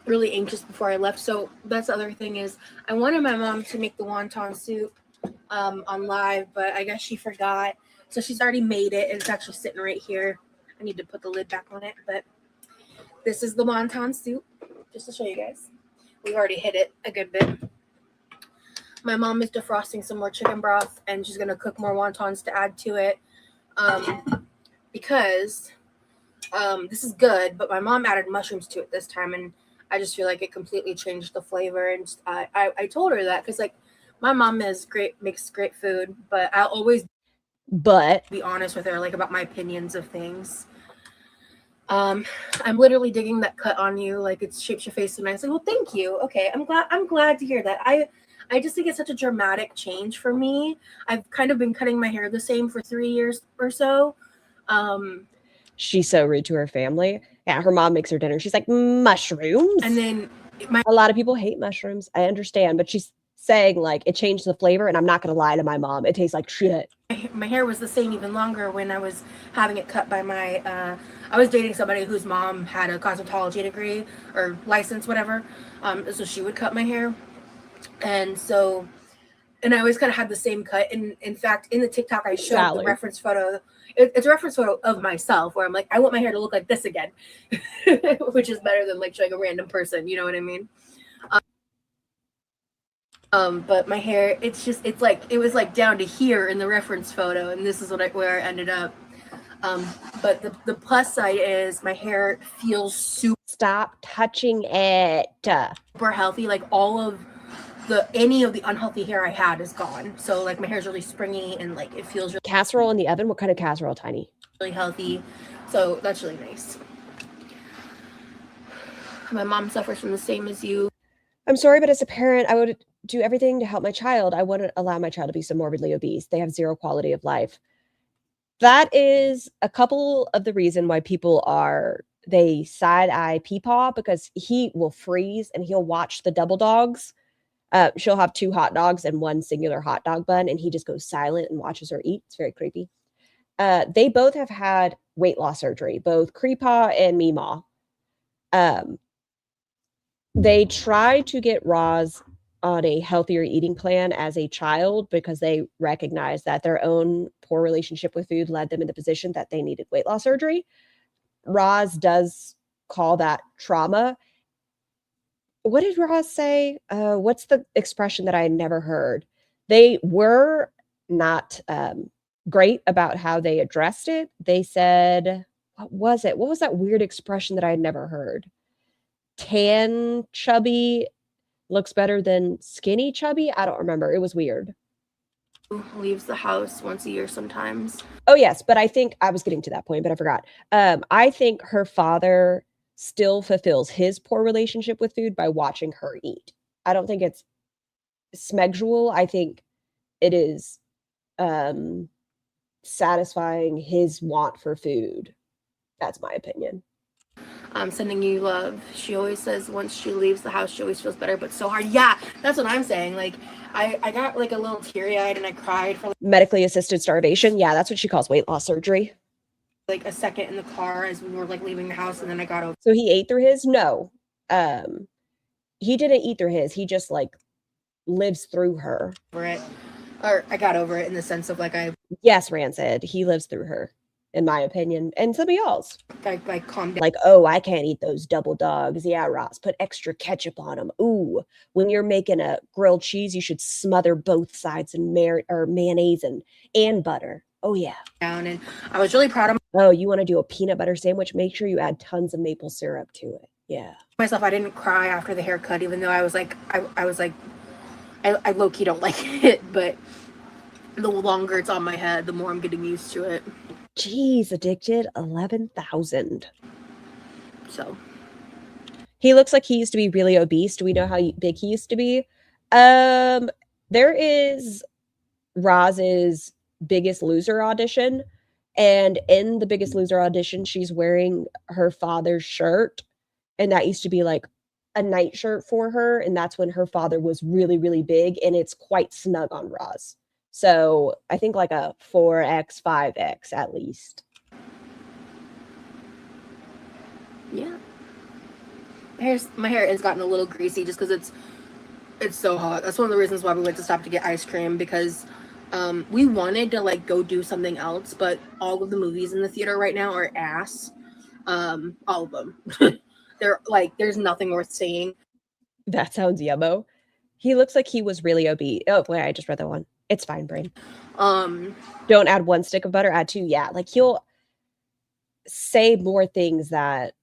Speaker 3: really anxious before I left. So that's the other thing is I wanted my mom to make the wonton soup on live, but I guess she forgot. So she's already made it, and it's actually sitting right here. I need to put the lid back on it, but this is the wonton soup, just to show you guys. We already hit it a good bit. My mom is defrosting some more chicken broth, and she's gonna cook more wontons to add to it, because this is good, but my mom added mushrooms to it this time, and I just feel like it completely changed the flavor. And I told her that because like my mom makes great food, but I'll always be honest with her, like about my opinions of things. I'm literally digging that cut on you, like it shapes your face so nicely. Well, thank you. Okay, I'm glad to hear that. I just think it's such a dramatic change for me. I've kind of been cutting my hair the same for 3 years or so.
Speaker 2: She's so rude to her family. Yeah, her mom makes her dinner. She's like, mushrooms?
Speaker 3: And then
Speaker 2: a lot of people hate mushrooms. I understand, but she's saying like it changed the flavor, and I'm not gonna lie to my mom. It tastes like shit.
Speaker 3: My hair was the same even longer when I was having it cut by my I was dating somebody whose mom had a cosmetology degree or license, whatever. So she would cut my hair. And I always kind of had the same cut. And in fact, in the TikTok, I showed the reference photo. It's a reference photo of myself where I'm like, I want my hair to look like this again, which is better than like showing a random person. You know what I mean? But my hair, it was like down to here in the reference photo, and this is where I ended up. But the plus side is my hair feels super.
Speaker 2: Stop touching it.
Speaker 3: Super healthy. Like any of the unhealthy hair I had is gone. So like my hair is really springy and like it feels really.
Speaker 2: Casserole in the oven? What kind of casserole, Tiny?
Speaker 3: Really healthy. So that's really nice. My mom suffers from the same as you.
Speaker 2: I'm sorry, but as a parent, I would do everything to help my child. I wouldn't allow my child to be so morbidly obese. They have zero quality of life. That is a couple of the reason why they side-eye Peepaw, because he will freeze and he'll watch the double dogs. She'll have 2 hot dogs and 1 singular hot dog bun, and he just goes silent and watches her eat. It's very creepy. They both have had weight loss surgery, both Creepaw and Meemaw. They tried to get Roz on a healthier eating plan as a child because they recognized that their own poor relationship with food led them in the position that they needed weight loss surgery. Roz does call that trauma. what did Ross say? What's the expression that I had never heard? They were not great about how they addressed it. They said, what was it? What was that weird expression that I had never heard? Tan chubby looks better than skinny chubby. I don't remember. It was weird.
Speaker 3: Leaves the house once a year sometimes.
Speaker 2: Oh, yes, but I think I was getting to that point, but I forgot. I think her father still fulfills his poor relationship with food by watching her eat. I don't think it's smexual. I think it is satisfying his want for food. That's my opinion.
Speaker 3: I'm sending you love. She always says once she leaves the house, she always feels better, but so hard. Yeah, that's what I'm saying. Like, I got like a little teary-eyed and I cried for
Speaker 2: Medically assisted starvation. Yeah, that's what she calls weight loss surgery.
Speaker 3: like a second in the car as we were like leaving the house, and then I got over
Speaker 2: So he ate through his? No. He didn't eat through his. He just like lives through her.
Speaker 3: it. Or I got over it in the sense of like I
Speaker 2: Yes, Rancid. He lives through her, in my opinion. And some of y'all's.
Speaker 3: calmed down.
Speaker 2: Like, oh, I can't eat those double dogs. Yeah, Ross, put extra ketchup on them. Ooh, when you're making a grilled cheese, you should smother both sides in mayonnaise and butter. Oh, yeah.
Speaker 3: And I was really proud of
Speaker 2: Oh, you want to do a peanut butter sandwich? Make sure you add tons of maple syrup to it. Yeah.
Speaker 3: myself. I didn't cry after the haircut, even though I was like, I low-key don't like it, but the longer it's on my head, the more I'm getting used to it.
Speaker 2: Jeez, addicted 11,000.
Speaker 3: So
Speaker 2: He looks like he used to be really obese. Do we know how big he used to be? There is Roz's Biggest Loser audition, and in the Biggest Loser audition, she's wearing her father's shirt, and that used to be like a night shirt for her, and that's when her father was really, really big, and it's quite snug on Roz. So I think like a 4X, 5X at least.
Speaker 3: yeah, my hair has gotten a little greasy just because it's so hot. That's one of the reasons why we went to stop to get ice cream, because we wanted to like go do something else, but all of the movies in the theater right now are ass. All of them. They're like, there's nothing worth seeing.
Speaker 2: That sounds yummo. He looks like he was really obese. Oh, wait, I just read that one. It's fine, brain. Don't add 1 stick of butter, add 2. Yeah, like he'll say more things that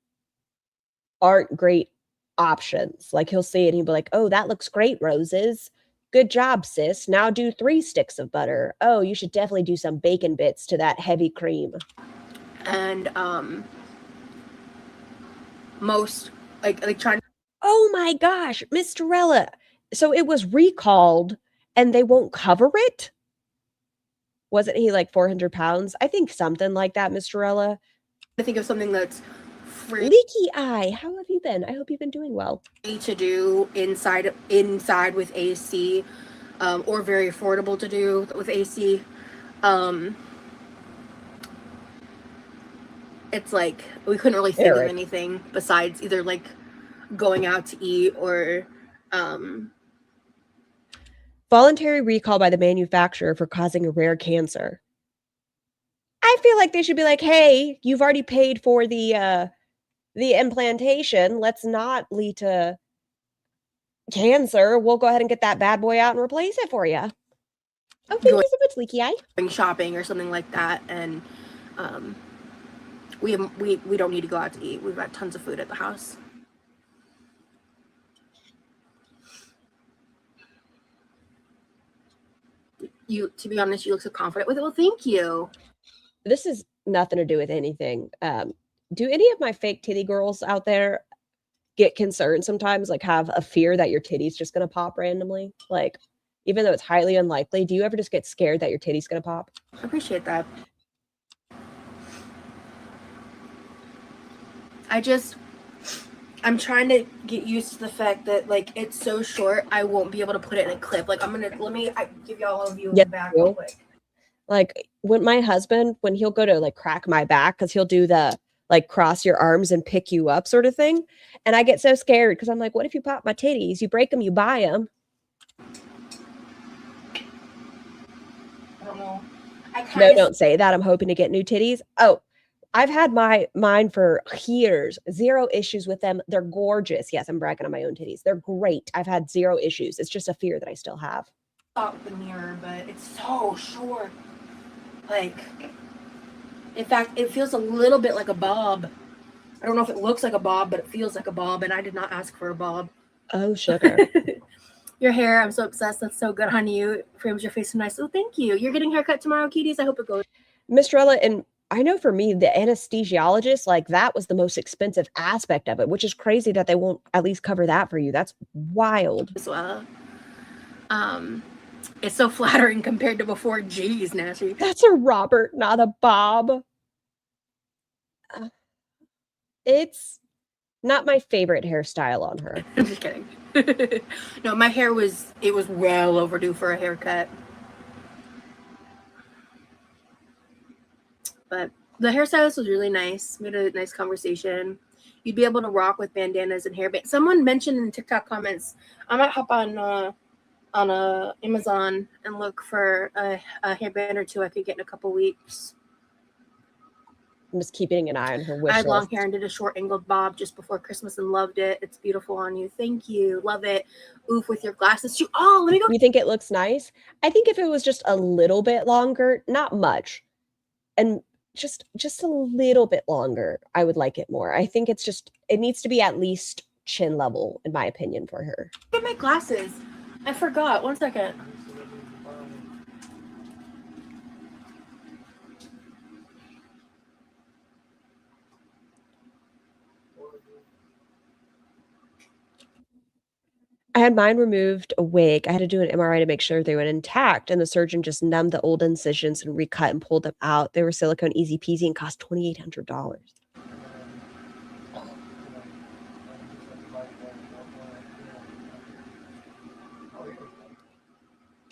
Speaker 2: aren't great options. Like he'll say it and he'll be like, oh, that looks great, Roses. Good job, sis. Now do 3 sticks of butter. Oh, you should definitely do some bacon bits to that heavy cream.
Speaker 3: And most like trying.
Speaker 2: Oh my gosh, Miss Torella. So it was recalled and they won't cover it? Wasn't he like 400 pounds? I think something like that, Miss Torella.
Speaker 3: I think of something that's free
Speaker 2: Leaky eye, how have you been? I hope you've been doing well.
Speaker 3: to do inside with AC, or very affordable to do with AC. It's like we couldn't really think of anything besides either like going out to eat or
Speaker 2: voluntary recall by the manufacturer for causing a rare cancer. I feel like they should be like, hey, you've already paid for the implantation. Let's not lead to cancer. We'll go ahead and get that bad boy out and replace it for you. Oh, thank you so much, Leaky Eye.
Speaker 3: Shopping or something like that, and we don't need to go out to eat. We've got tons of food at the house. To be honest, you look so confident with it. Well, thank you.
Speaker 2: This is nothing to do with anything. Do any of my fake titty girls out there get concerned sometimes, like have a fear that your titty's just going to pop randomly? Like, even though it's highly unlikely, do you ever just get scared that your titty's going to pop?
Speaker 3: I appreciate that. I'm trying to get used to the fact that like it's so short, I won't be able to put it in a clip. Like I give y'all a view of the back real quick.
Speaker 2: Like when my husband, when he'll go to like crack my back, because he'll do the like cross your arms and pick you up sort of thing. And I get so scared because I'm like, what if you pop my titties? You break them, you buy them.
Speaker 3: I don't know.
Speaker 2: No, don't say that. I'm hoping to get new titties. Oh, I've had mine for years. 0 issues with them. They're gorgeous. Yes, I'm bragging on my own titties. They're great. I've had 0 issues. It's just a fear that I still have.
Speaker 3: Stop the mirror, but it's so short. Like, in fact, it feels a little bit like a bob. I don't know if it looks like a bob, but it feels like a bob, and I did not ask for a bob.
Speaker 2: Oh, sugar.
Speaker 3: Your hair, I'm so obsessed. That's so good on you. It frames your face so nice. Oh, thank you. You're getting a haircut tomorrow, cuties? I hope it goes.
Speaker 2: Mistrella, and I know for me, the anesthesiologist, like that was the most expensive aspect of it, which is crazy that they won't at least cover that for you. That's wild.
Speaker 3: As well. It's so flattering compared to before. Jeez, Nasty.
Speaker 2: That's a Robert, not a Bob. It's not my favorite hairstyle on her.
Speaker 3: I'm just kidding. No, my hair was well overdue for a haircut. But the hairstylist was really nice. We had a nice conversation. You'd be able to rock with bandanas and hairbands. Someone mentioned in TikTok comments, I might hop on Amazon and look for a hairband or 2 I could get in a couple weeks.
Speaker 2: I'm just keeping an eye on her wish
Speaker 3: I had long
Speaker 2: list.
Speaker 3: hair and did a short angled bob just before Christmas and loved it. It's beautiful on you. Thank you. Love it. Oof, with your glasses too. Oh, let me go.
Speaker 2: You think it looks nice? I think if it was just a little bit longer, not much, and just a little bit longer, I would like it more. I think it needs to be at least chin level, in my opinion, for her.
Speaker 3: Get my glasses. I forgot. 1 second.
Speaker 2: I had mine removed a week. I had to do an MRI to make sure they were intact, and the surgeon just numbed the old incisions and recut and pulled them out. They were silicone easy peasy and cost $2,800.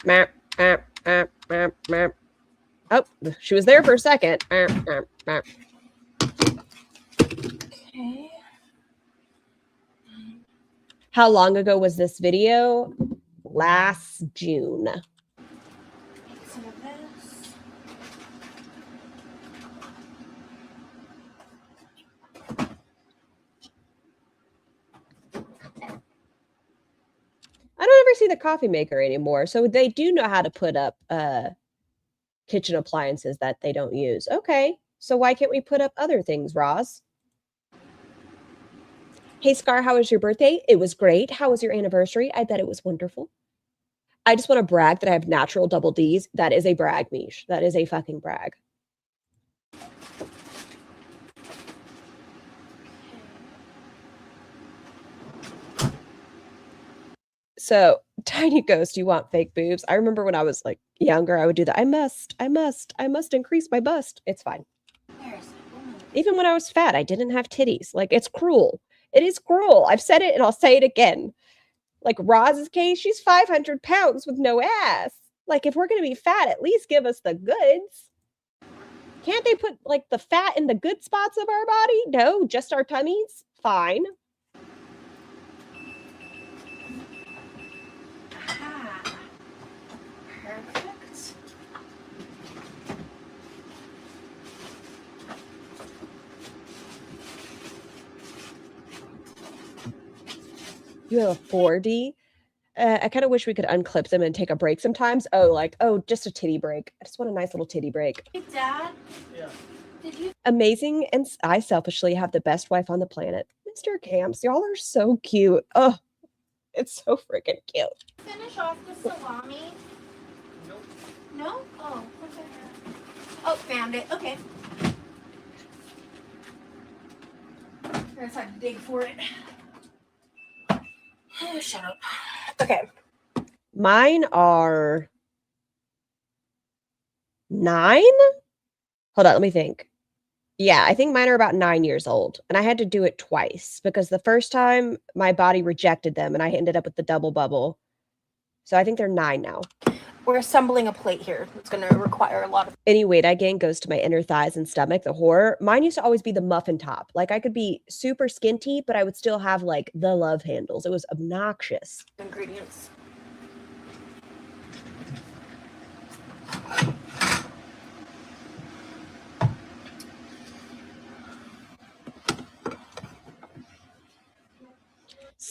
Speaker 2: Map, map, map, map, map. Oh, she was there for a second. Map, map, map.
Speaker 3: Okay.
Speaker 2: How long ago was this video? Last June.
Speaker 3: Some of this.
Speaker 2: I don't ever see the coffee maker anymore. So they do know how to put up kitchen appliances that they don't use. Okay. So why can't we put up other things, Roz? Hey, Scar, how was your birthday? It was great. How was your anniversary? I bet it was wonderful. I just want to brag that I have natural double Ds. That is a brag, Mish. That is a fucking brag. So, Tiny Ghost, you want fake boobs? I remember when I was like younger, I would do that. I must increase my bust. It's fine. Even when I was fat, I didn't have titties. Like, it's cruel. It is cruel. I've said it and I'll say it again. Like Roz's case, she's 500 pounds with no ass. Like, if we're going to be fat, at least give us the goods. Can't they put like the fat in the good spots of our body? No, just our tummies? Fine.
Speaker 3: Ah, perfect.
Speaker 2: You have a 4D? I kind of wish we could unclip them and take a break sometimes. Oh, just a titty break. I just want a nice little titty break.
Speaker 3: Hey, Dad. Yeah. Did you
Speaker 2: Amazing, and I selfishly have the best wife on the planet. Mr. Camps, y'all are so cute. Oh, it's so freaking cute.
Speaker 3: finish off the salami? Nope. No? Oh, okay. Oh, found it. Okay. I just had to dig for it. Oh, shut up. Okay.
Speaker 2: Mine are 9? Hold on, let me think. Yeah, I think mine are about 9 years old. And I had to do it twice because the first time my body rejected them and I ended up with the double bubble. So I think they're 9 now.
Speaker 3: We're assembling a plate here. It's going to require a lot of...
Speaker 2: Any weight I gain goes to my inner thighs and stomach, the horror. Mine used to always be the muffin top. Like, I could be super skinty, but I would still have, like, the love handles. It was obnoxious.
Speaker 3: ingredients.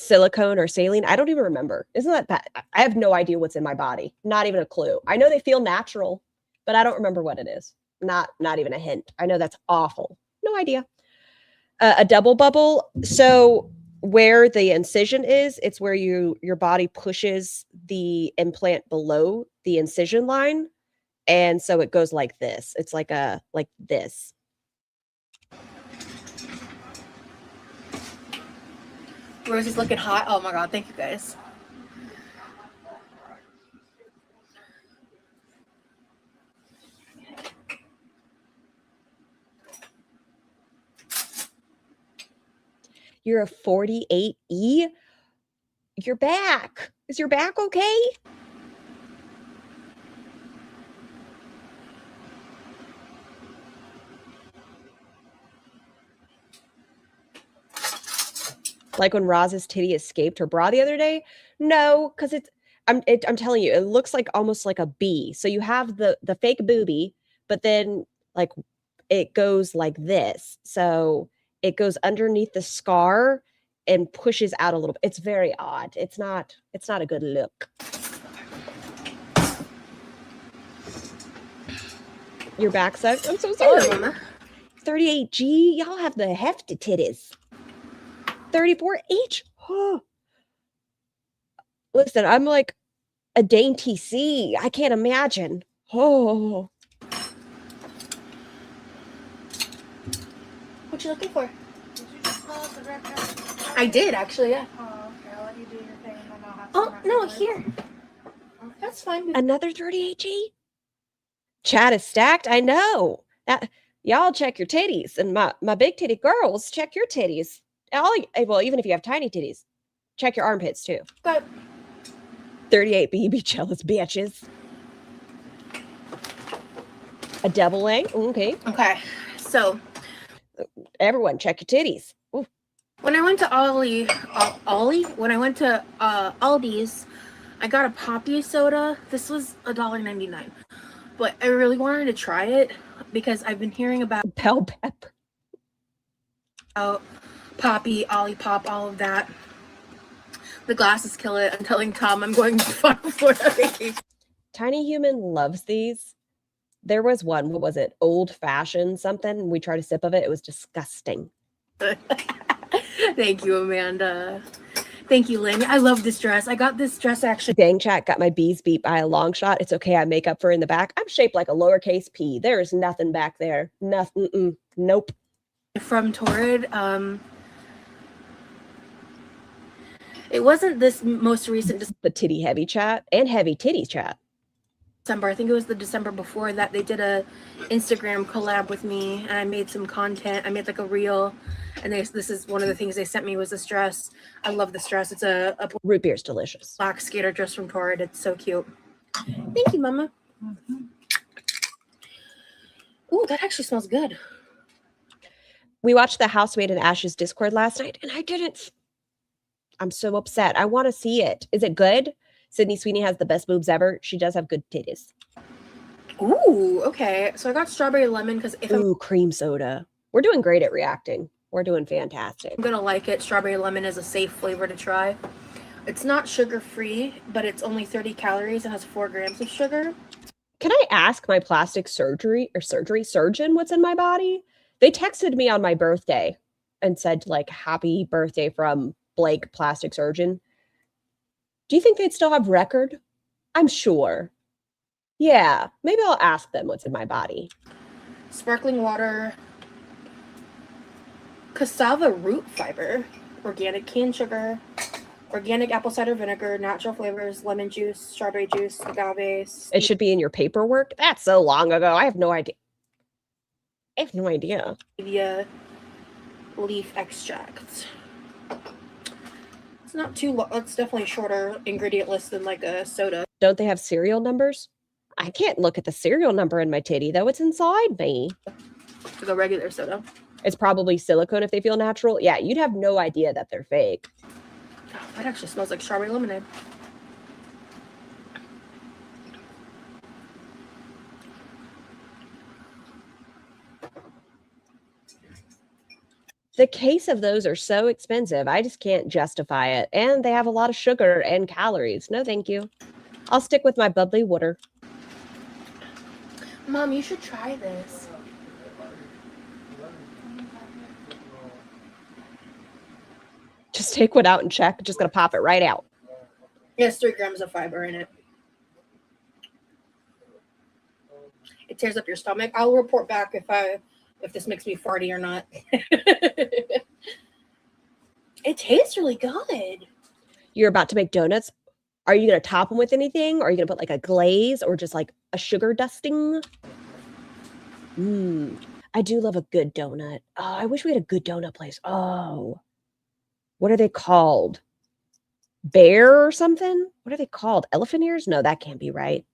Speaker 2: silicone or saline. I don't even remember. Isn't that bad? I have no idea what's in my body. Not even a clue. I know they feel natural, but I don't remember what it is. Not even a hint. I know that's awful. No idea. A double bubble. So where the incision is, it's where your body pushes the implant below the incision line. And so it goes like this. It's like this.
Speaker 3: Rosie's looking hot. Oh my god, thank you guys.
Speaker 2: You're a 48E. Your back. Is your back okay? Like when Roz's titty escaped her bra the other day? No, because I'm telling you, it looks like almost like a B. So you have the fake boobie, but then like it goes like this. So it goes underneath the scar and pushes out a little bit. It's very odd. It's not a good look. Your back sucks. I'm so sorry.
Speaker 3: Hey, Mama.
Speaker 2: 38G, y'all have the hefty titties. 34H. Oh. Listen, I'm like a dainty C. I can't imagine. Oh.
Speaker 3: What you looking for?
Speaker 6: Did you just call us a red pepper?
Speaker 3: I did actually, yeah.
Speaker 6: Oh, okay. I'll let you do your thing and then I'll have
Speaker 3: Oh
Speaker 6: some
Speaker 3: no,
Speaker 6: afterwards.
Speaker 3: here. That's fine.
Speaker 2: Another 38G? Chat is stacked. I know. That y'all check your titties, and my big titty girls check your titties. Well, even if you have tiny titties, check your armpits too.
Speaker 3: But
Speaker 2: 38 BB jealous bitches. A double A. Okay.
Speaker 3: okay, so
Speaker 2: Everyone, check your titties. Ooh.
Speaker 3: when I went to when I went to Aldi's, I got a poppy soda. This was $1.99, but I really wanted to try it because I've been hearing about
Speaker 2: Bell pepper.
Speaker 3: poppy, Olipop, all of that. The glasses kill it. I'm telling Tom I'm going to Florida vacation.
Speaker 2: Tiny Human loves these. There was one, what was it? Old fashioned something. We tried a sip of it. It was disgusting.
Speaker 3: Thank you, Amanda. Thank you, Lynn. I love this dress. I got this dress actually
Speaker 2: Dang chat got my B's beat by a long shot. It's okay. I make up for it in the back. I'm shaped like a lowercase p. There is nothing back there. Nothing. Nope.
Speaker 3: from Torrid. It wasn't this most recent
Speaker 2: The titty heavy chat and heavy titty chat.
Speaker 3: December. I think it was the December before that they did a Instagram collab with me and I made some content. I made like a reel and this is one of the things they sent me was this dress. I love this dress. It's a
Speaker 2: Root beer's delicious.
Speaker 3: black skater dress from Torrid. It's so cute. Thank you, Mama. Ooh, that actually smells good.
Speaker 2: We watched the Housemaid and Ashes Discord last night and I didn't. I'm so upset. I want to see it. Is it good? Sydney Sweeney has the best boobs ever. She does have good titties.
Speaker 3: Ooh, okay. So I got strawberry lemon because if
Speaker 2: Ooh, cream soda. We're doing great at reacting. We're doing fantastic.
Speaker 3: I'm gonna like it, strawberry lemon is a safe flavor to try. It's not sugar free, but it's only 30 calories and has 4 grams of sugar.
Speaker 2: Can I ask my plastic surgeon what's in my body? They texted me on my birthday and said like happy birthday from Blake plastic surgeon. Do you think they'd still have record? I'm sure. Yeah, maybe I'll ask them what's in my body.
Speaker 3: Sparkling water, cassava root fiber, organic cane sugar, organic apple cider vinegar, natural flavors, lemon juice, strawberry juice, agave.
Speaker 2: It should be in your paperwork. That's so long ago. I have no idea.
Speaker 3: Stevia leaf extract. It's not too long. It's definitely a shorter ingredient list than like a soda.
Speaker 2: Don't they have serial numbers? I can't look at the serial number in my titty, though. It's inside me.
Speaker 3: Like a regular soda.
Speaker 2: It's probably silicone if they feel natural. Yeah, you'd have no idea that they're fake.
Speaker 3: Oh, that actually smells like strawberry lemonade.
Speaker 2: The case of those are so expensive. I just can't justify it. And they have a lot of sugar and calories. No, thank you. I'll stick with my bubbly water.
Speaker 3: Mom, you should try this.
Speaker 2: Just take one out and check. Just gonna pop it right out.
Speaker 3: Yes, 3 grams of fiber in it. It tears up your stomach. I'll report back if this makes me farty or not. It tastes really good.
Speaker 2: You're about to make donuts. Are you gonna top them with anything? Or are you gonna put like a glaze or just like a sugar dusting? I do love a good donut. Oh, I wish we had a good donut place. Oh, what are they called? Bear or something? What are they called? Elephant ears? No, that can't be right.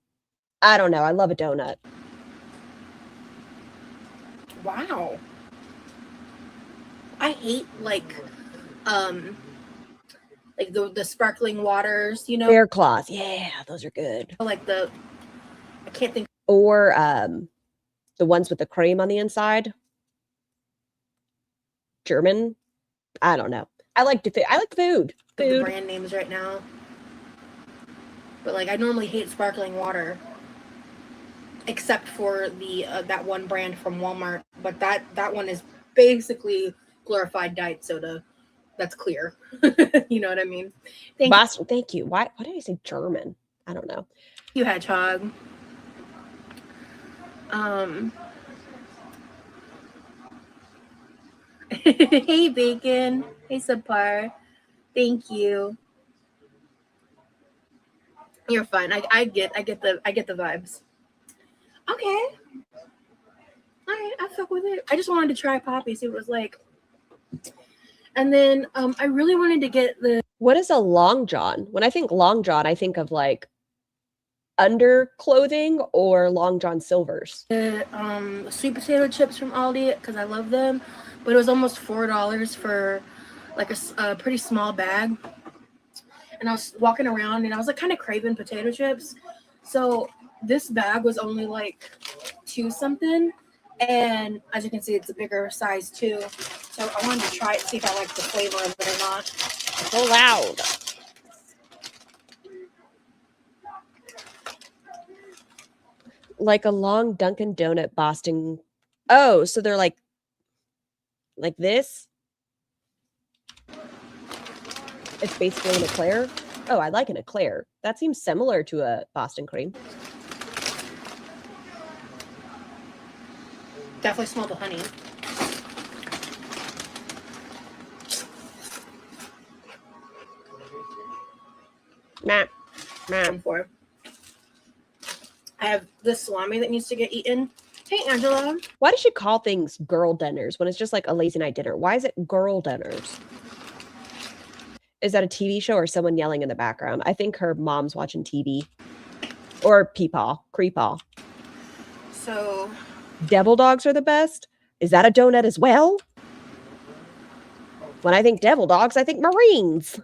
Speaker 2: I don't know. I love a donut.
Speaker 3: Wow. I hate like the sparkling waters, you know,
Speaker 2: Bear claws. Yeah, those are good.
Speaker 3: like I can't think.
Speaker 2: Or the ones with the cream on the inside. German. I don't know. I like food.
Speaker 3: The brand names right now. But like I normally hate sparkling water. Except for the that one brand from Walmart, but that one is basically glorified diet soda. That's clear. You know what I mean?
Speaker 2: Boston, thank you. Why did I say German? I don't know.
Speaker 3: You hedgehog. Hey bacon. Hey subpar. Thank you. You're fine. I get the vibes. Okay. All right, I fuck with it. I just wanted to try Poppy, see what it was like. And then I really wanted to get the...
Speaker 2: What is a long john? When I think long john, I think of like underclothing or long john silvers.
Speaker 3: Sweet potato chips from Aldi because I love them. But it was almost $4 for like a pretty small bag. And I was walking around and I was like kind of craving potato chips. So this bag was only like $2 something. And as you can see, it's a bigger size too. So I wanted to try it, see if I like the flavor of it or not.
Speaker 2: So loud. Like a long Dunkin' Donut Boston. Oh, so they're like this? It's basically an eclair. Oh, I like an eclair. That seems similar to a Boston cream.
Speaker 3: Definitely smell the honey.
Speaker 2: Nah.
Speaker 3: For. I have this salami that needs to get eaten. Hey, Angela.
Speaker 2: Why does she call things girl dinners when it's just like a lazy night dinner? Why is it girl dinners? Is that a TV show or someone yelling in the background? I think her mom's watching TV. Or Creepaw.
Speaker 3: So...
Speaker 2: Devil dogs are the best? Is that a donut as well? When I think devil dogs, I think Marines.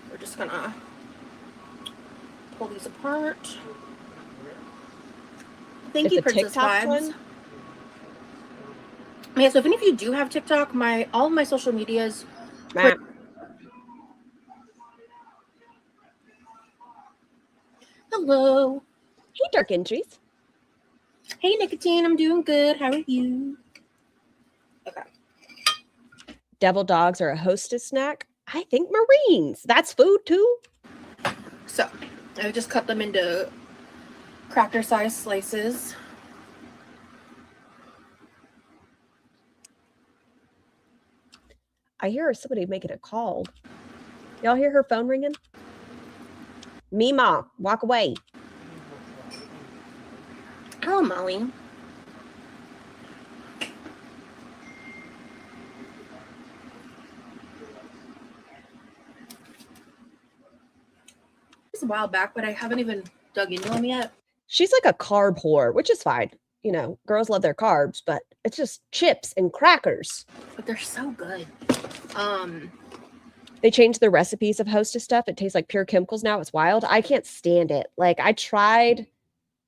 Speaker 3: We're just gonna pull these apart. Thank you, Princess Vibes. One? Yeah, so if any of you do have TikTok, all of my social medias. Hello.
Speaker 2: Hey, Dark Entries.
Speaker 3: Hey, Nicotine. I'm doing good. How are you? Okay.
Speaker 2: Devil dogs are a Hostess snack. I think Marines. That's food too.
Speaker 3: So I just cut them into cracker-sized slices.
Speaker 2: I hear somebody making a call. Y'all hear her phone ringing? Mima, walk away.
Speaker 3: Hello, Molly. It's a while back, but I haven't even dug into them yet.
Speaker 2: She's like a carb whore, which is fine. You know, girls love their carbs, but it's just chips and crackers.
Speaker 3: But they're so good.
Speaker 2: They changed the recipes of Hostess stuff. It tastes like pure chemicals now. It's wild. I can't stand it. Like, I tried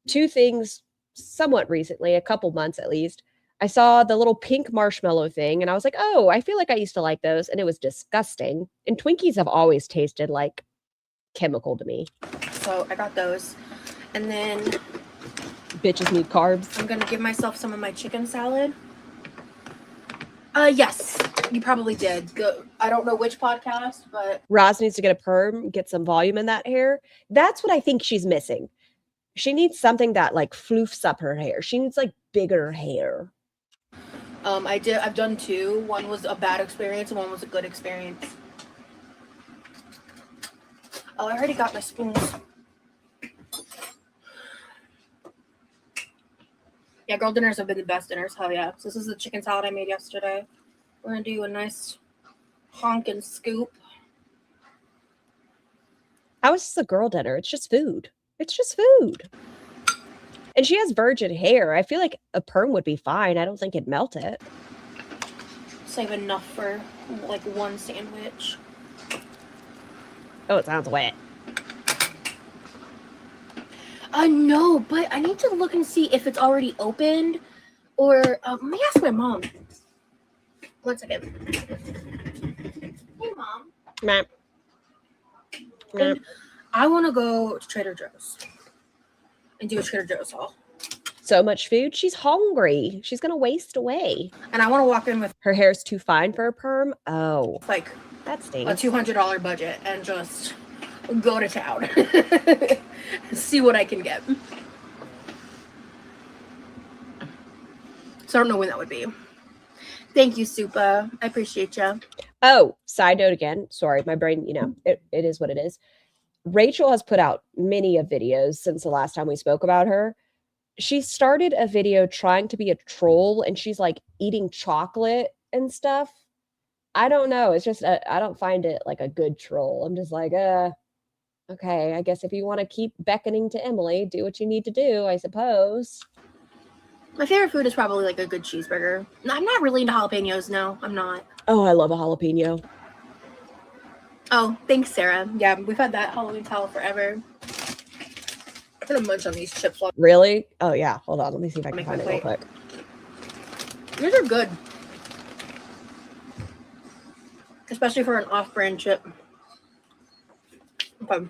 Speaker 2: 2 things somewhat recently, a couple months at least. I saw the little pink marshmallow thing and I was like, oh, I feel like I used to like those. And it was disgusting. And Twinkies have always tasted like chemical to me.
Speaker 3: So I got those. And then
Speaker 2: Bitches need carbs.
Speaker 3: I'm gonna give myself some of my chicken salad. Yes, you probably did. I don't know which podcast, but
Speaker 2: Roz needs to get a perm, get some volume in that hair. That's what I think she's missing. She needs something that like floofs up her hair. She needs like bigger hair.
Speaker 3: I've done two. One was a bad experience and one was a good experience. Oh, I already got my spoons. Yeah, girl dinners have been the best dinners. Hell yeah. So this is the chicken salad I made yesterday. We're gonna do a nice honkin' scoop.
Speaker 2: How is this a girl dinner? It's just food. It's just food. And she has virgin hair. I feel like a perm would be fine. I don't think it'd melt it.
Speaker 3: Save enough for like one sandwich.
Speaker 2: Oh, it sounds wet.
Speaker 3: No, but I need to look and see if it's already opened or let me ask my mom. 1 second. Hey, Mom.
Speaker 2: Meh.
Speaker 3: And I want to go to Trader Joe's and do a Trader Joe's haul.
Speaker 2: So much food. She's hungry. She's going to waste away.
Speaker 3: And I want to walk in with
Speaker 2: Her hair's too fine for a perm. Oh,
Speaker 3: like
Speaker 2: that
Speaker 3: a
Speaker 2: stinks.
Speaker 3: $200 budget and just go to town. See what I can get. So I don't know when that would be. Thank you, Supa. I appreciate you.
Speaker 2: Oh, side note again. Sorry, my brain, it is what it is. Rachel has put out many of videos since the last time we spoke about her. She started a video trying to be a troll and she's like eating chocolate and stuff. I don't know. It's just, I don't find it like a good troll. I'm just like, okay, I guess if you want to keep beckoning to Emily, do what you need to do, I suppose.
Speaker 3: My favorite food is probably like a good cheeseburger. I'm not really into jalapenos. No, I'm not.
Speaker 2: Oh, I love a jalapeno.
Speaker 3: Oh, thanks, Sarah. Yeah, we've had that Halloween towel forever. I'm gonna munch on these chips.
Speaker 2: Really? Oh, yeah. Hold on. Let me see if I can
Speaker 3: Make
Speaker 2: find
Speaker 3: my
Speaker 2: it real
Speaker 3: plate.
Speaker 2: quick.
Speaker 3: These are good. Especially for an off-brand chip. Okay.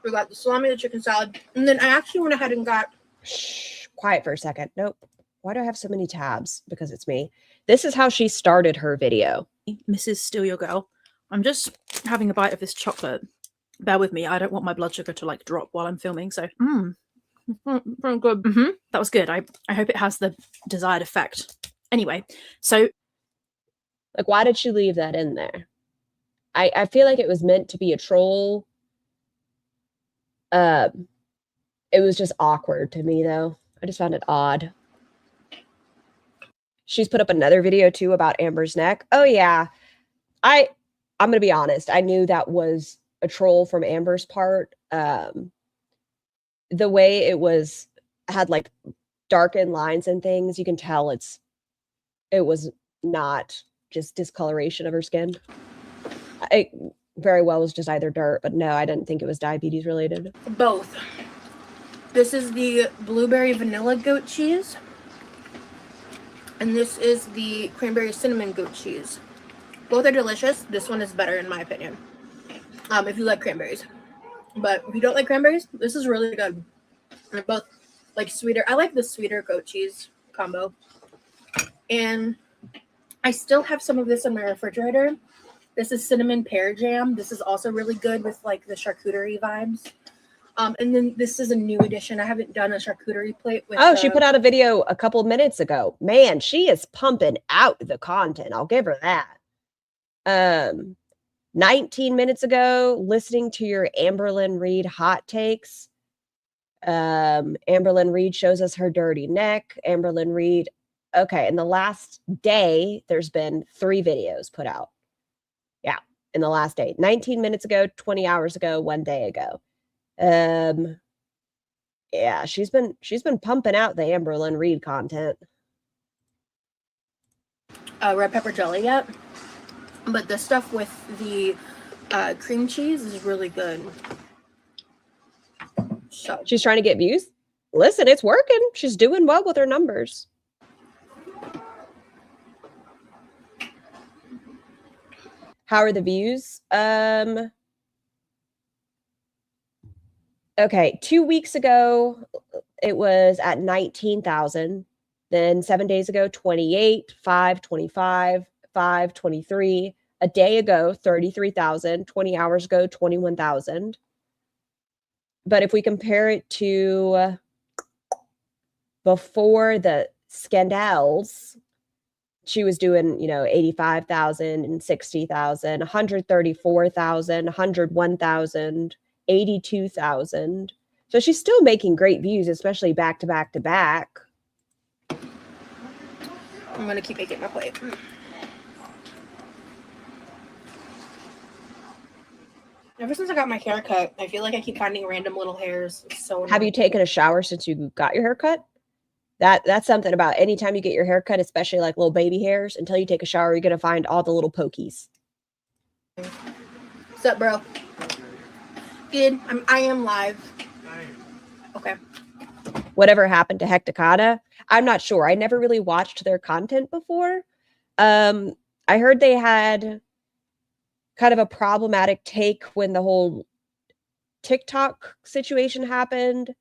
Speaker 3: We got the salami, the chicken salad, and then I actually went ahead and got...
Speaker 2: Shh, quiet for a second. Nope. Why do I have so many tabs? Because it's me. This is how she started her video.
Speaker 7: Mrs. Steal Your Girl. I'm just having a bite of this chocolate. Bear with me. I don't want my blood sugar to like drop while I'm filming. So, very good. That was good. I hope it has the desired effect. Anyway, so
Speaker 2: Like, why did she leave that in there? I feel like it was meant to be a troll. It was just awkward to me, though. I just found it odd. She's put up another video, too, about Amber's neck. Oh, yeah. I'm going to be honest. I knew that was a troll from Amber's part. The way it had like darkened lines and things, you can tell it was not just discoloration of her skin. It very well was just either dirt, but no, I didn't think it was diabetes related.
Speaker 3: Both. This is the blueberry vanilla goat cheese. And this is the cranberry cinnamon goat cheese. Both are delicious. This one is better in my opinion. If you like cranberries. But if you don't like cranberries, this is really good. And they're both like sweeter. I like the sweeter goat cheese combo. And I still have some of this in my refrigerator. This is cinnamon pear jam. This is also really good with like the charcuterie vibes. And then this is a new edition. I haven't done a charcuterie plate with.
Speaker 2: Oh, she put out a video a couple minutes ago. Man, she is pumping out the content. I'll give her that. 19 minutes ago, listening to your Amberlynn Reed hot takes. Amberlynn Reed shows us her dirty neck. Amberlynn Reed. Okay, in the last day, there's been 3 videos put out. Yeah, in the last day. 19 minutes ago, 20 hours ago, 1 day ago. Yeah, she's been pumping out the Amberlynn Reed content.
Speaker 3: Red pepper jelly yet, but the stuff with the cream cheese is really good. So
Speaker 2: She's trying to get views. Listen, it's working. She's doing well with her numbers. How are the views? Okay, 2 weeks ago it was at 19,000. Then 7 days ago, 28, 5, 25, 5, 23. A day ago, 33,000. 20 hours ago, 21,000. But if we compare it to before the scandals, she was doing, 85,000 and 60,000, 134,000, 101,000, 82,000. So she's still making great views, especially back to back to back.
Speaker 3: I'm gonna keep making my plate. Ever since I got my haircut, I feel like I keep finding random little hairs. It's so
Speaker 2: Have you
Speaker 3: annoying.
Speaker 2: taken a shower since you got your haircut? That's something about anytime you get your haircut, especially like little baby hairs, until you take a shower, you're going to find all the little pokies.
Speaker 3: What's up, bro? Good. I am live. Okay.
Speaker 2: Whatever happened to Hecticata? I'm not sure. I never really watched their content before. I heard they had kind of a problematic take when the whole TikTok situation happened.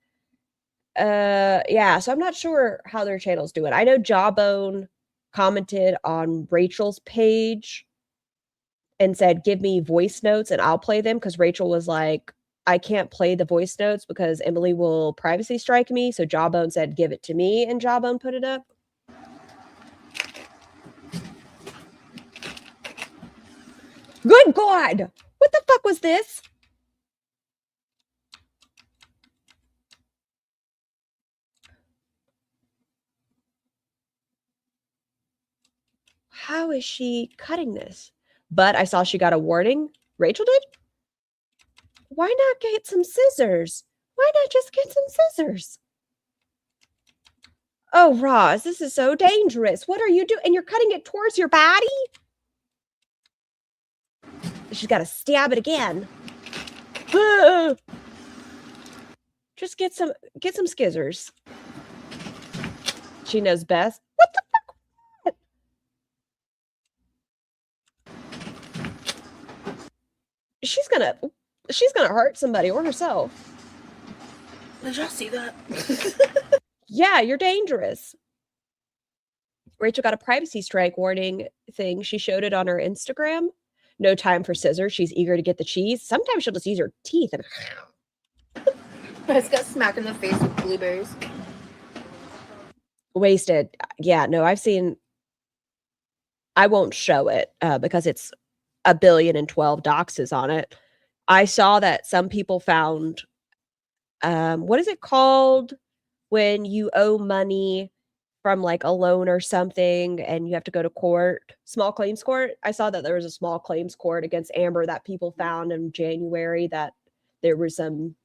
Speaker 2: Yeah, so I'm not sure how their channel's doing. I know Jawbone commented on Rachel's page and said, give me voice notes and I'll play them, because Rachel was like, I can't play the voice notes because Emily will privacy strike me. So Jawbone said, give it to me, and Jawbone put it up. Good God! What the fuck was this? How is she cutting this? But I saw she got a warning. Rachel did? Why not get some scissors? Why not just get some scissors? Oh, Roz, this is so dangerous. What are you doing? And you're cutting it towards your body? She's got to stab it again. Just get some scissors. She knows best. What the fuck? She's gonna hurt somebody or herself.
Speaker 3: Did y'all see that?
Speaker 2: Yeah, you're dangerous. Rachel got a privacy strike warning thing. She showed it on her Instagram. No time for scissors. She's eager to get the cheese. Sometimes she'll just use her teeth and
Speaker 3: I just got smacked in the face with blueberries.
Speaker 2: wasted. Yeah, no, I won't show it because it's 1,012,000,000 doxes on it. I saw that some people found, what is it called when you owe money from like a loan or something and you have to go to court? Small claims court. I saw that there was a small claims court against Amber that people found in January, that there were some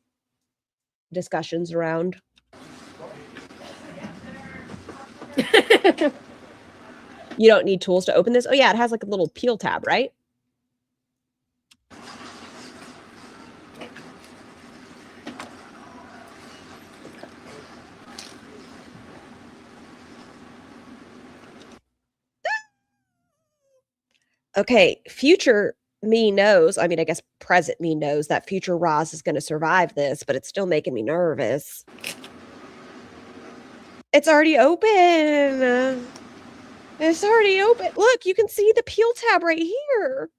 Speaker 2: discussions around. You don't need tools to open this. Oh yeah, it has like a little peel tab, right? Okay, future me knows, I mean, I guess present me knows that future Roz is going to survive this, but it's still making me nervous. It's already open. It's already open. Look, you can see the peel tab right here.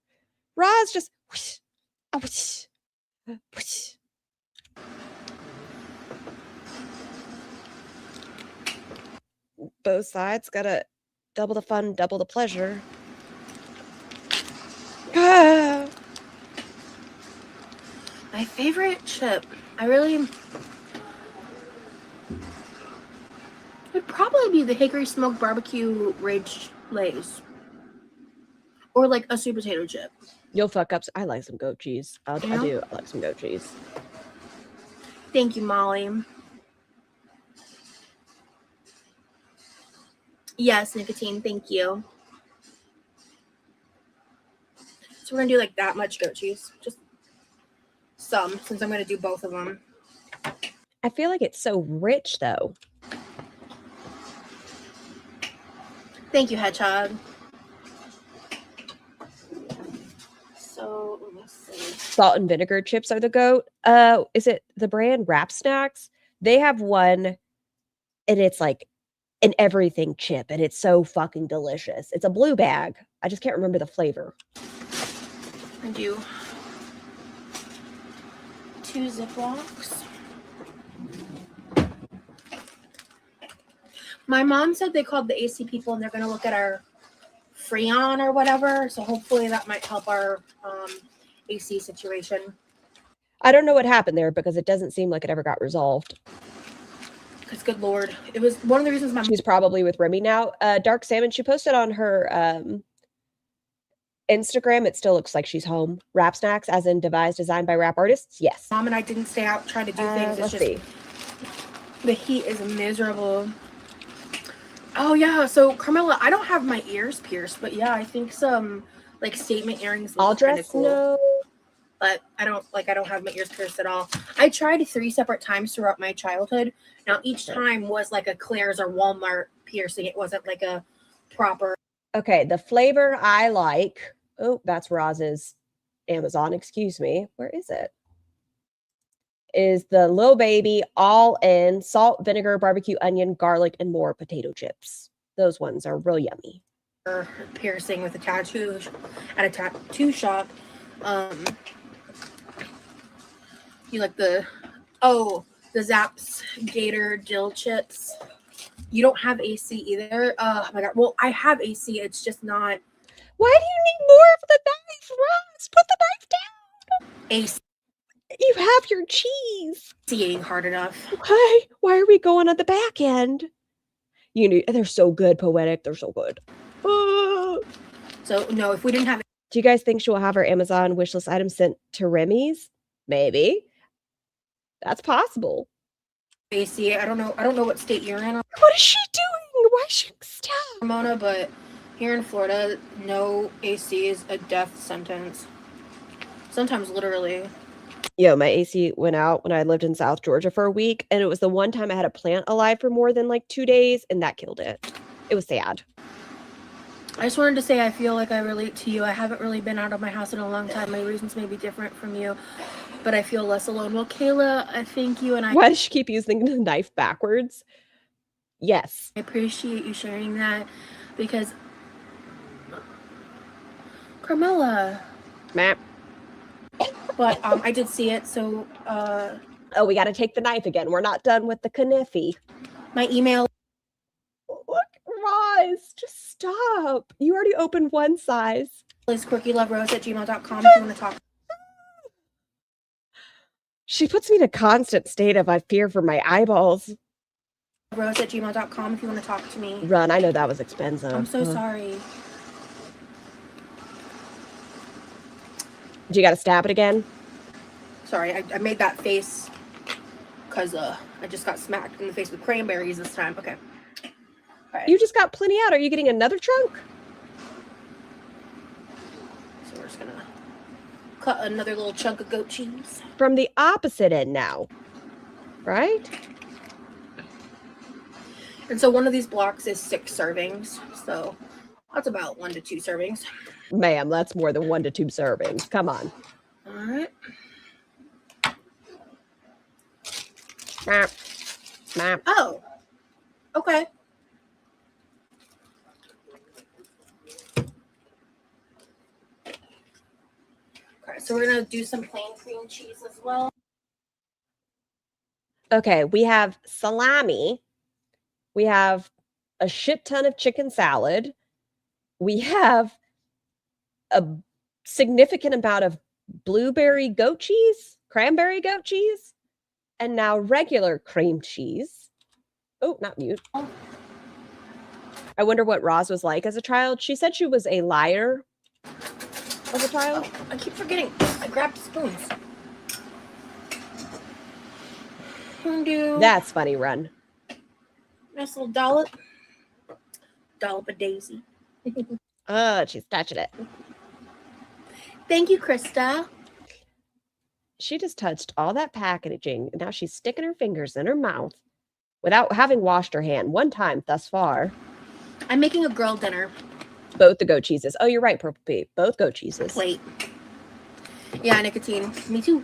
Speaker 2: Roz just whoosh, whoosh, whoosh. Both sides gotta double the fun, double the pleasure. Ah.
Speaker 3: My favorite chip, would probably be the hickory smoked barbecue Ridge Lays, or like a sweet potato chip.
Speaker 2: You'll fuck up. I like some goat cheese. I
Speaker 3: Yeah?
Speaker 2: do. I like some goat cheese.
Speaker 3: Thank you, Molly. Yes, nicotine. Thank you. So we're gonna do like that much goat cheese, just some, since I'm gonna do both of them.
Speaker 2: I feel like it's so rich, though.
Speaker 3: Thank you, Hedgehog. So let me see.
Speaker 2: Salt and vinegar chips are the goat. Is it the brand Wrap Snacks? They have one, and it's like an everything chip, and it's so fucking delicious. It's a blue bag. I just can't remember the flavor.
Speaker 3: I do 2 Ziplocs. My mom said they called the AC people and they're going to look at our Freon or whatever. So hopefully that might help our AC situation.
Speaker 2: I don't know what happened there because it doesn't seem like it ever got resolved.
Speaker 3: Because good Lord, it was one of the reasons my
Speaker 2: She's probably with Remy now. Dark Salmon, she posted on her Instagram. It still looks like she's home. Wrap Snacks, as in devised, designed by rap artists. Yes.
Speaker 3: mom and I didn't stay out trying to do things. It's
Speaker 2: Let's see.
Speaker 3: The heat is miserable. Oh yeah, so Carmela, I don't have my ears pierced, but yeah, I think some like statement earrings
Speaker 2: All
Speaker 3: look kind
Speaker 2: dress?
Speaker 3: of cool.
Speaker 2: No.
Speaker 3: But I don't have my ears pierced at all. I tried 3 separate times throughout my childhood. Now each time was like a Claire's or Walmart piercing. It wasn't like a proper.
Speaker 2: Okay, the flavor I like. Oh, that's Roz's Amazon. Excuse me. Where is it? Is the Lil Baby all in salt, vinegar, barbecue, onion, garlic, and more potato chips. Those ones are real yummy.
Speaker 3: Piercing with a tattoo at a tattoo shop. You like the Zapp's Gator dill chips. You don't have AC either. Oh my god. Well, I have AC. It's just not.
Speaker 2: Why do you need more of the knife, Roz? Put the knife down.
Speaker 3: AC
Speaker 2: You have your cheese.
Speaker 3: ain't hard enough.
Speaker 2: Why are we going on the back end? They're so good, Poetic. They're so good.
Speaker 3: So no, if we didn't have
Speaker 2: Do you guys think she will have her Amazon wishlist items sent to Remy's? Maybe. That's possible.
Speaker 3: AC, I don't know what state you're in,
Speaker 2: What is she doing? Why is she stop?
Speaker 3: Ramona, but here in Florida, no AC is a death sentence. Sometimes literally.
Speaker 2: Yo, my AC went out when I lived in South Georgia for a week, and it was the one time I had a plant alive for more than like 2 days, and that killed it. It was sad.
Speaker 3: I just wanted to say I feel like I relate to you. I haven't really been out of my house in a long time. My reasons may be different from you, but I feel less alone. Well, Kayla, I think you and I
Speaker 2: Why does she keep using the knife backwards? Yes.
Speaker 3: I appreciate you sharing that because Carmela.
Speaker 2: Map.
Speaker 3: But I did see it, so
Speaker 2: Oh, we got to take the knife again. We're not done with the kniffy.
Speaker 3: my email
Speaker 2: Look, Roz, just stop. You already opened one size.
Speaker 3: is QuirkyLoveRosee@gmail.com if you want to talk.
Speaker 2: She puts me in a constant state of I fear for my eyeballs.
Speaker 3: Rose@gmail.com if you want to talk to me.
Speaker 2: Run, I know that was expensive.
Speaker 3: I'm so sorry.
Speaker 2: You got to stab it again?
Speaker 3: Sorry, I made that face because I just got smacked in the face with cranberries this time. Okay. All right.
Speaker 2: You just got plenty out. Are you getting another trunk?
Speaker 3: So we're just gonna cut another little chunk of goat cheese.
Speaker 2: From the opposite end now, right?
Speaker 3: And so one of these blocks is 6 servings. So that's about 1 to 2 servings.
Speaker 2: Ma'am, that's more than 1 to 2 servings. Come on.
Speaker 3: All right.
Speaker 2: Map. Map.
Speaker 3: Oh. Okay. Okay, so we're gonna do some plain cream cheese as well.
Speaker 2: Okay, we have salami. We have a shit ton of chicken salad. We have a significant amount of blueberry goat cheese, cranberry goat cheese, and now regular cream cheese. Oh, not mute. I wonder what Roz was like as a child. She said she was a liar as a child.
Speaker 3: Oh, I keep forgetting. I grabbed spoons.
Speaker 2: That's funny, Run.
Speaker 3: Nice little dollop. Dollop of daisy.
Speaker 2: Oh, she's touching it.
Speaker 3: Thank you, Krista.
Speaker 2: She just touched all that packaging, and now she's sticking her fingers in her mouth without having washed her hand one time thus far.
Speaker 3: I'm making a girl dinner.
Speaker 2: Both the goat cheeses. Oh, you're right, Purple Pea. Both goat cheeses.
Speaker 3: Wait. Yeah, nicotine. Me too.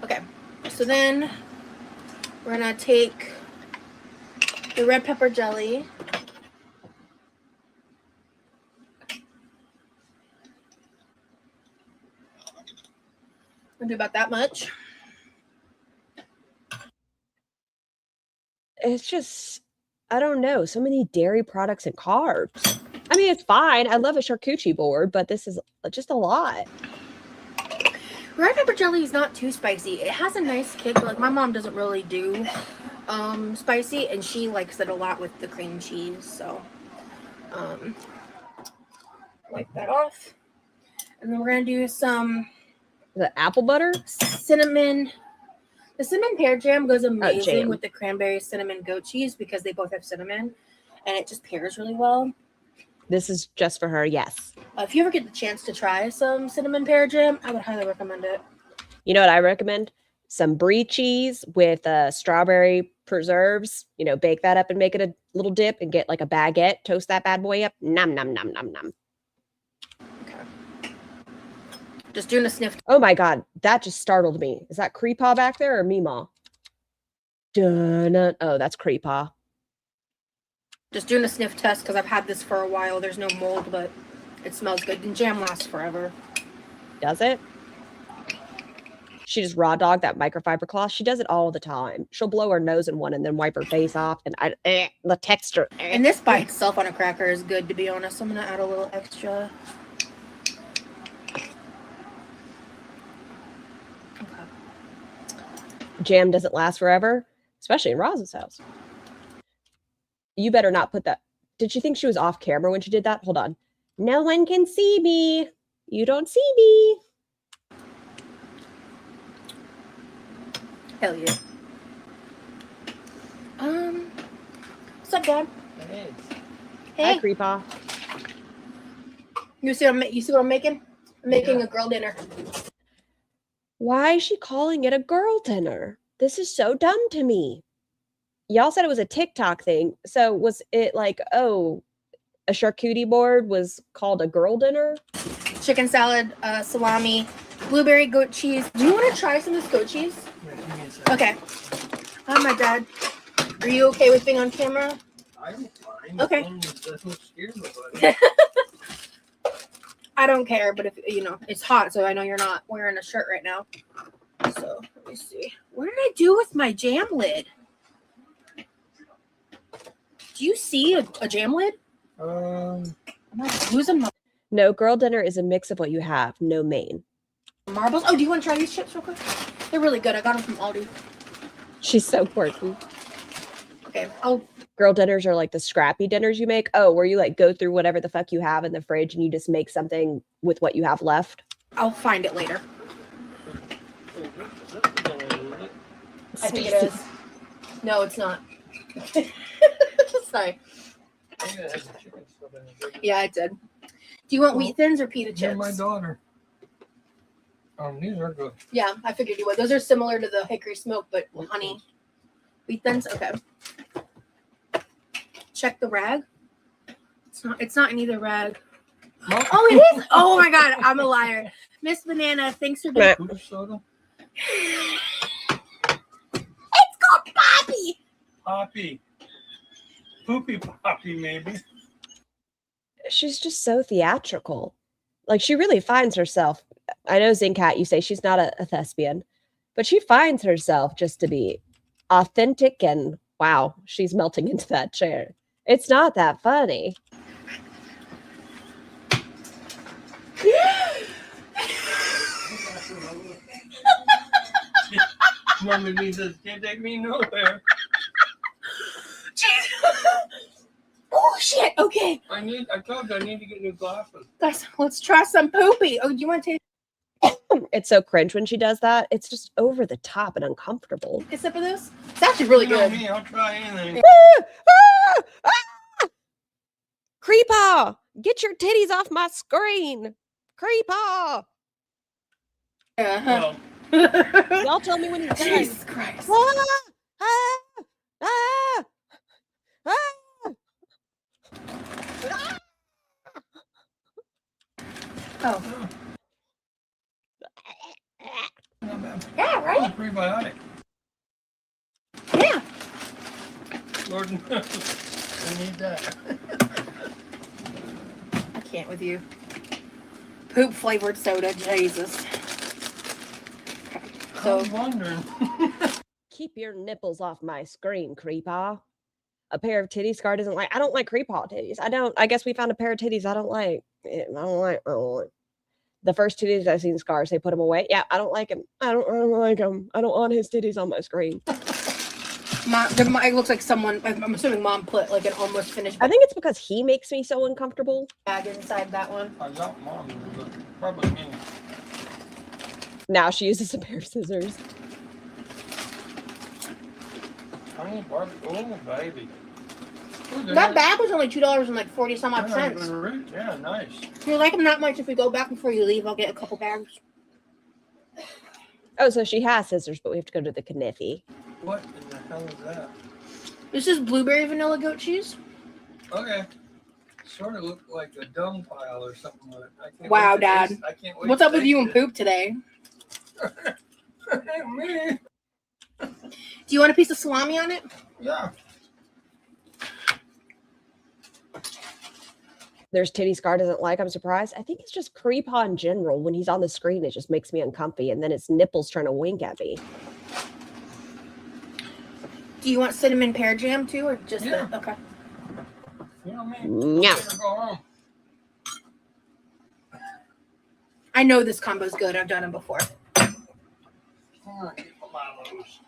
Speaker 3: Okay, so then we're gonna take the red pepper jelly. I'll do about that much.
Speaker 2: It's just, I don't know, so many dairy products and carbs. I mean, it's fine. I love a charcuterie board, but this is just a lot.
Speaker 3: Red pepper jelly is not too spicy. It has a nice kick, but like my mom doesn't really do spicy, and she likes it a lot with the cream cheese. So wipe that off, and then we're gonna do some
Speaker 2: The apple butter?
Speaker 3: cinnamon. The cinnamon pear jam goes amazing
Speaker 2: jam.
Speaker 3: with the cranberry cinnamon goat cheese because they both have cinnamon, and it just pairs really well.
Speaker 2: This is just for her, yes.
Speaker 3: If you ever get the chance to try some cinnamon pear jam, I would highly recommend it.
Speaker 2: You know what I recommend? Some brie cheese with strawberry preserves. You know, bake that up and make it a little dip and get like a baguette. Toast that bad boy up. Nom, nom, nom, nom, nom.
Speaker 3: Okay. Just doing a sniff.
Speaker 2: Oh my God, that just startled me. Is that Creepaw back there or Meemaw? Dun-dun. Oh, that's Creepaw.
Speaker 3: Just doing a sniff test because I've had this for a while. There's no mold, but it smells good. And jam lasts forever.
Speaker 2: Does it? She just raw dogged that microfiber cloth. She does it all the time. She'll blow her nose in one and then wipe her face off. And the texture.
Speaker 3: And this by itself on a cracker is good, to be honest. I'm going to add a little extra.
Speaker 2: Jam doesn't last forever, especially in Roz's house. You better not put that. Did she think she was off camera when she did that? Hold on. No one can see me. You don't see me.
Speaker 3: Hell yeah. What's up, Dad?
Speaker 8: Hey.
Speaker 3: Hey.
Speaker 2: Hi, Creepaw.
Speaker 3: You see what I'm making? I'm making a girl dinner.
Speaker 2: Why is she calling it a girl dinner? This is so dumb to me. Y'all said it was a TikTok thing. So was it like, oh, a charcuterie board was called a girl dinner?
Speaker 3: Chicken salad, salami, blueberry goat cheese. Do you want to try some of this goat cheese?
Speaker 8: Yeah, give me a second.
Speaker 3: Okay. Hi, my dad. Are you okay with being on camera?
Speaker 8: I'm fine.
Speaker 3: Okay.
Speaker 8: As long as it doesn't scare nobody.
Speaker 3: I don't care, but if you know, it's hot, so I know you're not wearing a shirt right now. So let me see. What did I do with my jam lid? Do you see a jam lid? Am I losing my
Speaker 2: No, girl dinner is a mix of what you have, no main.
Speaker 3: marbles? Oh, do you want to try these chips real quick? They're really good. I got them from Aldi.
Speaker 2: She's so quirky.
Speaker 3: Okay.
Speaker 2: Girl dinners are like the scrappy dinners you make. Oh, where you like go through whatever the fuck you have in the fridge and you just make something with what you have left.
Speaker 3: I'll find it later. I think it is. No, it's not. Sorry. Yeah, I did. Do you want wheat thins or pita
Speaker 8: You're
Speaker 3: chips?
Speaker 8: my daughter. These are good.
Speaker 3: Yeah, I figured you would. Those are similar to the hickory smoke, but with honey. Wheat thins? Okay. Check the rag. It's not in either rag. Oh, it is. Oh my god, I'm a liar. Miss Banana, thanks for being.
Speaker 8: Poop soda?
Speaker 3: It's called Poppy.
Speaker 8: Poppy. Poopy Poppy, maybe.
Speaker 2: She's just so theatrical. Like she really finds herself. I know Zincat, you say she's not a thespian, but she finds herself just to be authentic and wow, she's melting into that chair. It's not that funny.
Speaker 8: Mama Lisa can't take me nowhere.
Speaker 3: Oh shit. Okay,
Speaker 8: I told you I need to get new glasses.
Speaker 3: guys, let's try some poopy. Oh, do you want to take
Speaker 2: It's so cringe when she does that. It's just over the top and uncomfortable.
Speaker 3: a sip of this? It's actually really
Speaker 8: You know
Speaker 3: good.
Speaker 8: me, I'll try anything.
Speaker 2: Creepaw! Get your titties off my screen! Creepaw!
Speaker 3: Uh-huh.
Speaker 8: Well,
Speaker 2: Y'all tell me when he's done.
Speaker 3: Jesus Christ.
Speaker 2: Ah! Ah! Ah! Ah!
Speaker 3: Oh. Yeah, right?
Speaker 8: Prebiotic.
Speaker 3: Yeah.
Speaker 8: Lord knows. I need that.
Speaker 3: I can't with you. Poop flavored soda, Jesus.
Speaker 8: I
Speaker 3: So
Speaker 8: was wondering.
Speaker 2: Keep your nipples off my screen, Creepaw. A pair of titties Scar doesn't like. I don't like Creepaw titties. I guess we found a pair of titties I don't like. I don't like. The first titties I've seen Scar say put them away. Yeah, I don't like him. I don't like him. I don't want his titties on my screen.
Speaker 3: it looks like someone, I'm assuming mom put like an almost finished
Speaker 2: I think it's because he makes me so uncomfortable.
Speaker 3: bag inside that one.
Speaker 8: I got mom, but probably me.
Speaker 2: Now she uses a pair of scissors.
Speaker 8: Tiny Barbie. Oh, baby. Ooh,
Speaker 3: That bag was only $2 and like 40 some odd cents.
Speaker 8: Yeah, nice.
Speaker 3: If you like them that much, if we go back before you leave, I'll get a couple bags.
Speaker 2: Oh, so she has scissors, but we have to go to the Kniffy.
Speaker 8: What in the hell is that?
Speaker 3: This is blueberry vanilla goat cheese.
Speaker 8: Okay. Sort of looked like a dung pile or something. I can't
Speaker 3: Wow,
Speaker 8: wait to
Speaker 3: Dad.
Speaker 8: taste- I can't wait
Speaker 3: What's
Speaker 8: to
Speaker 3: up with you and
Speaker 8: taste it.
Speaker 3: poop today?
Speaker 8: Me?
Speaker 3: Do you want a piece of salami on it?
Speaker 8: Yeah.
Speaker 2: There's titty Scar doesn't like. I'm surprised. I think it's just Creepaw in general. When he's on the screen, it just makes me uncomfy. And then it's nipples trying to wink at me.
Speaker 3: Do you want cinnamon pear jam too, or just
Speaker 8: Yeah.
Speaker 3: okay?
Speaker 8: You know me.
Speaker 2: No.
Speaker 8: Better go home.
Speaker 3: I know this combo's good. I've done it before.
Speaker 8: All right, get my Milos.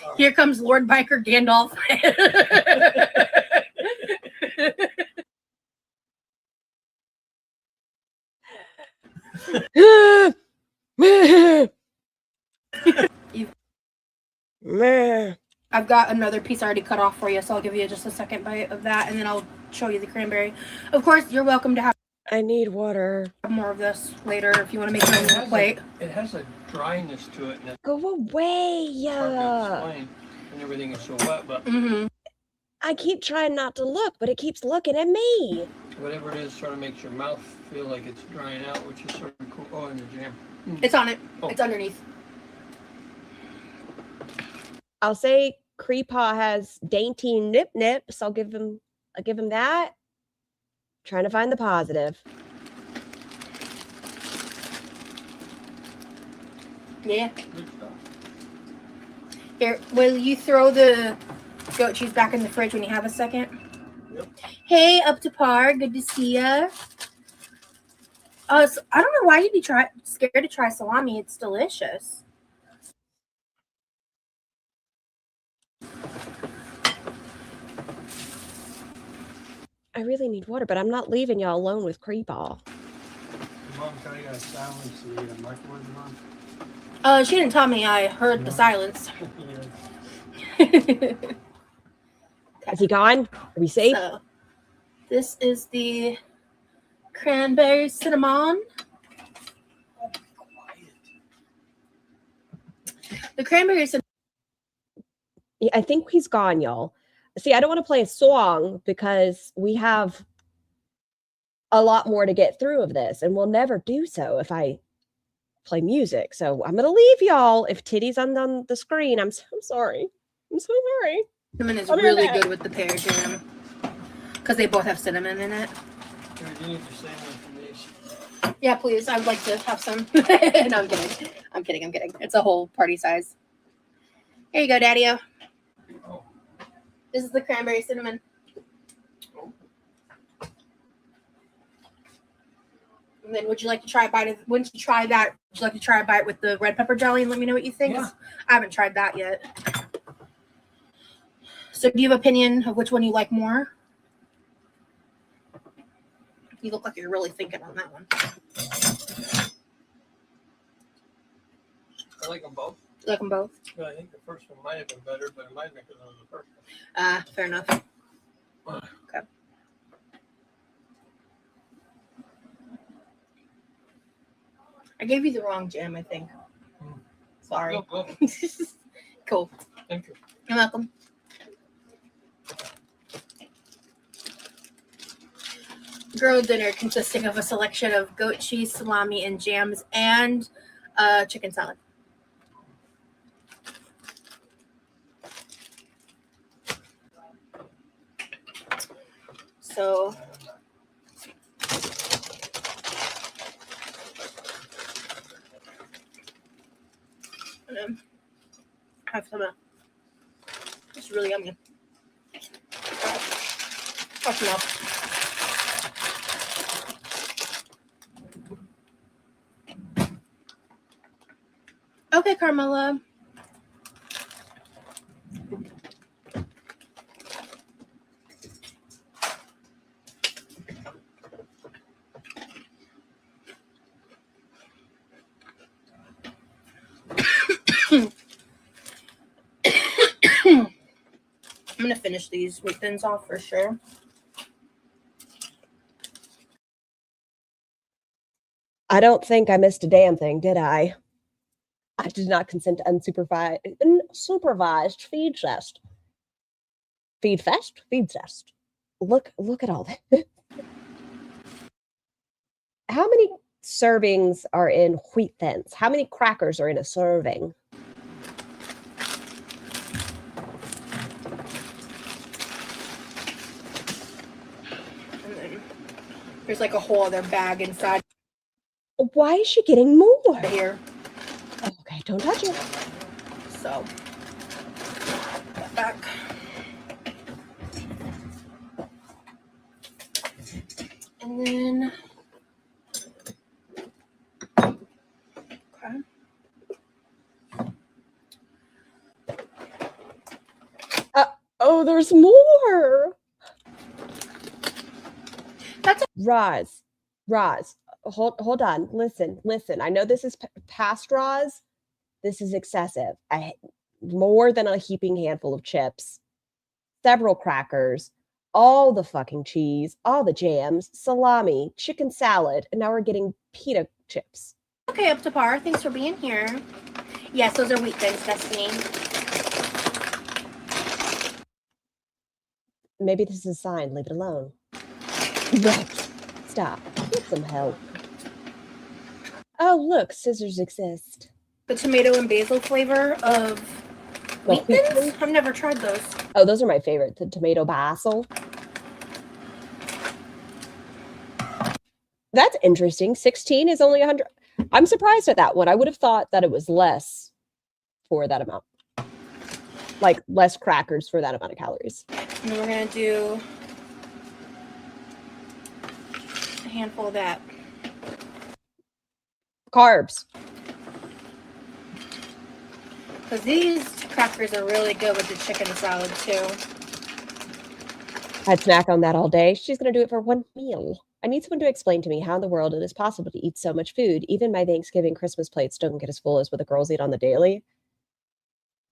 Speaker 8: All
Speaker 3: Here comes Lord Biker Gandalf. I've got another piece already cut off for you, so I'll give you just a second bite of that, and then I'll show you the cranberry. Of course, you're welcome to have
Speaker 2: I need water.
Speaker 3: more of this later if you want to make it on your plate.
Speaker 8: It has a dryness to it, and it's
Speaker 2: Go away.
Speaker 8: hard to explain. And everything is so wet, but
Speaker 3: Mm-hmm.
Speaker 2: I keep trying not to look, but it keeps looking at me.
Speaker 8: whatever it is sort of makes your mouth feel like it's drying out, which is sort of cool. Oh, and the jam.
Speaker 3: It's on it.
Speaker 8: Oh.
Speaker 3: It's underneath.
Speaker 2: I'll say Creepaw has dainty nips. I'll give him that. Trying to find the positive.
Speaker 3: Yeah.
Speaker 8: Good stuff.
Speaker 3: Here, will you throw the goat cheese back in the fridge when you have a second?
Speaker 8: Yep.
Speaker 3: Hey, up to par. Good to see ya. So I don't know why you'd be scared to try salami. It's delicious.
Speaker 2: I really need water, but I'm not leaving y'all alone with Creepaw.
Speaker 8: Did Mom tell you I silenced the microwave on?
Speaker 3: She didn't tell me. I heard the silence.
Speaker 8: Yeah.
Speaker 2: Is he gone? Are we safe?
Speaker 3: So, this is the cranberry cinnamon. The cranberry cinnamon.
Speaker 2: Yeah, I think he's gone, y'all. See, I don't want to play a song because we have a lot more to get through of this, and we'll never do so if I play music. So I'm gonna leave y'all. If Titty's on the screen, I'm so sorry. I'm so sorry.
Speaker 3: Cinnamon is
Speaker 2: I'll be
Speaker 3: really
Speaker 2: right back.
Speaker 3: good with the pear jam because they both have cinnamon in it.
Speaker 8: Here, you need to save one from these.
Speaker 3: Yeah, please. I would like to have some. No, I'm kidding. I'm kidding. It's a whole party size. Here you go, Daddy-o.
Speaker 8: Oh.
Speaker 3: This is the cranberry cinnamon. And then would you like to try a bite of, once you try that, would you like to try a bite with the red pepper jelly and let me know what you think?
Speaker 8: Yeah.
Speaker 3: I haven't tried that yet. So do you have an opinion of which one you like more? You look like you're really thinking on that one.
Speaker 8: I like them both.
Speaker 3: You like them both?
Speaker 8: But I think the first one might have been better, but it might have been because it was the first one.
Speaker 3: Fair enough. Okay. I gave you the wrong jam, I think. Sorry.
Speaker 8: Oh, well,
Speaker 3: Cool.
Speaker 8: thank you.
Speaker 3: You're welcome. Girl dinner consisting of a selection of goat cheese, salami, and jams, and chicken salad. So I'm gonna have some. It's really yummy. Toughen up. Okay, Carmela. I'm gonna finish these wheat thins off for sure.
Speaker 2: I don't think I missed a damn thing, did I? I did not consent to unsupervised feed test. Feed fest? Feed test. Look at all that. How many servings are in wheat thins? How many crackers are in a serving?
Speaker 3: And then there's like a whole other bag inside
Speaker 2: Why is she getting more?
Speaker 3: here.
Speaker 2: Okay, don't touch it.
Speaker 3: So that back. And then okay.
Speaker 2: Oh, there's more.
Speaker 3: That's
Speaker 2: Roz, hold on. Listen. I know this is past Roz. This is excessive. More than a heaping handful of chips, several crackers, all the fucking cheese, all the jams, salami, chicken salad, and now we're getting pita chips.
Speaker 3: okay, up to par. Thanks for being here. Yes, those are wheat thins, Destiny.
Speaker 2: Maybe this is a sign. Leave it alone. Rex, stop. Get some help. Oh, look, scissors exist.
Speaker 3: The tomato and basil flavor of wheat
Speaker 2: wheat
Speaker 3: thins?
Speaker 2: thins?
Speaker 3: I've never tried those.
Speaker 2: Oh, those are my favorite. The tomato basil. That's interesting. 16 is only 100. I'm surprised at that one. I would have thought that it was less for that amount. Like less crackers for that amount of calories.
Speaker 3: And then we're going to do a handful of that.
Speaker 2: Carbs.
Speaker 3: Because these crackers are really good with the chicken salad, too.
Speaker 2: I'd snack on that all day. She's going to do it for one meal. I need someone to explain to me how in the world it is possible to eat so much food. Even my Thanksgiving Christmas plates don't get as full as what the girls eat on the daily.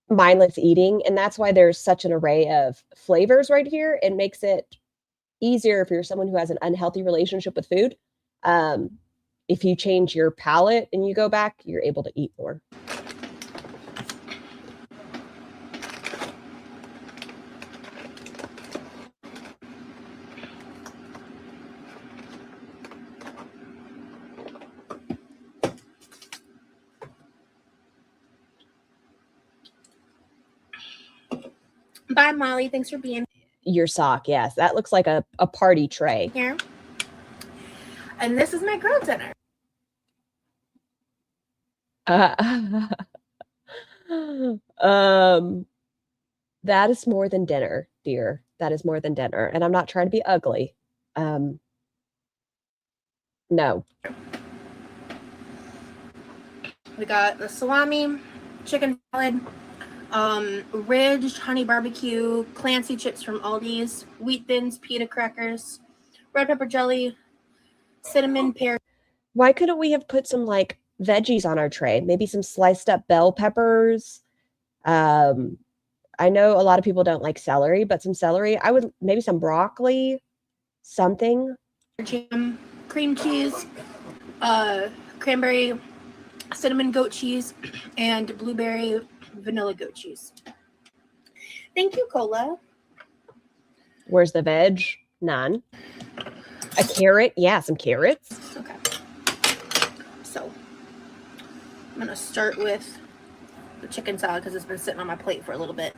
Speaker 2: Mindless eating. And that's why there's such an array of flavors right here. It makes it easier if you're someone who has an unhealthy relationship with food. If you change your palate and you go back, you're able to eat more.
Speaker 3: Bye, Molly. Thanks for being
Speaker 2: Your sock, yes. That looks like a party tray.
Speaker 3: here. And this is my girl dinner.
Speaker 2: That is more than dinner, dear. That is more than dinner. And I'm not trying to be ugly. No.
Speaker 3: We got the salami, chicken salad, Ridge honey barbecue, Clancy chips from Aldi's, wheat thins, pita crackers, red pepper jelly, cinnamon pear.
Speaker 2: Why couldn't we have put some like veggies on our tray? Maybe some sliced up bell peppers. I know a lot of people don't like celery, but some celery. I would maybe some broccoli, something.
Speaker 3: Jam, cream cheese, cranberry, cinnamon goat cheese, and blueberry vanilla goat cheese. Thank you, Cola.
Speaker 2: Where's the veg? None. A carrot? Yeah, some carrots.
Speaker 3: Okay. So I'm gonna start with the chicken salad because it's been sitting on my plate for a little bit.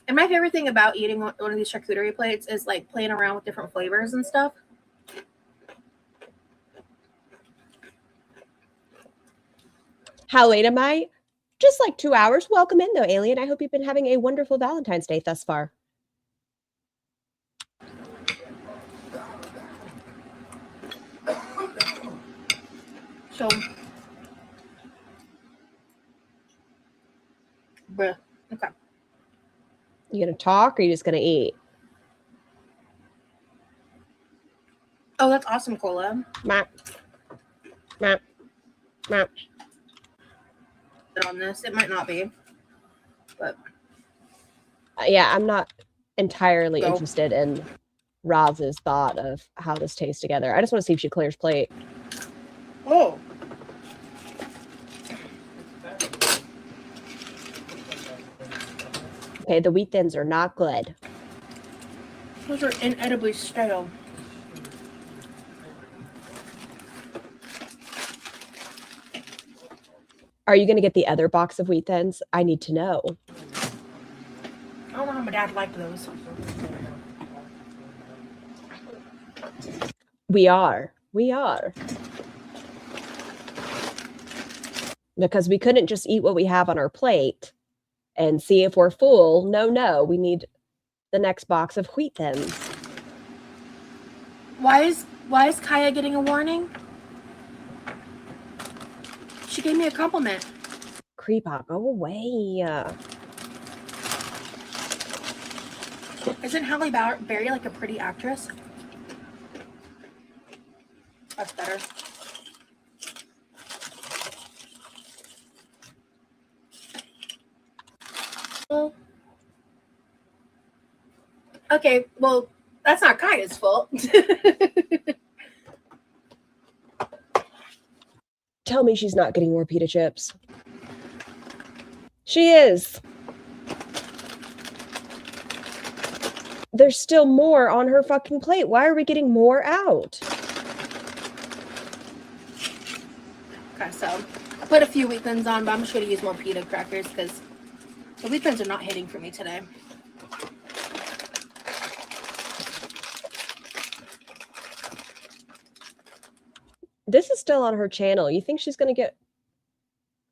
Speaker 3: And my favorite thing about eating one of these charcuterie plates is like playing around with different flavors and stuff.
Speaker 2: How late am I? Just like 2 hours. Welcome in, though, Alien. I hope you've been having a wonderful Valentine's Day thus far.
Speaker 3: So, bruh. Okay.
Speaker 2: You gonna talk or you just gonna eat?
Speaker 3: Oh, that's awesome, Cola.
Speaker 2: Map. Map. Map.
Speaker 3: On this, it might not be, but
Speaker 2: Yeah, I'm not entirely
Speaker 3: Go.
Speaker 2: interested in Roz's thought of how this tastes together. I just want to see if she clears plate.
Speaker 3: oh,
Speaker 2: Okay, the wheat thins are not good.
Speaker 3: those are inedibly stale.
Speaker 2: Are you going to get the other box of wheat thins? I need to know.
Speaker 3: I don't know how my dad liked those.
Speaker 2: We are. Because we couldn't just eat what we have on our plate and see if we're full. No, we need the next box of wheat thins.
Speaker 3: Why is Kaya getting a warning? She gave me a compliment.
Speaker 2: Creepa, go away.
Speaker 3: Isn't Halle Berry like a pretty actress? That's better. Okay, well, that's not Kaya's fault.
Speaker 2: Tell me she's not getting more pita chips. She is. There's still more on her fucking plate. Why are we getting more out?
Speaker 3: Okay, so I put a few wheat thins on, but I'm just going to use more pita crackers because the wheat thins are not hitting for me today.
Speaker 2: This is still on her channel. You think she's going to get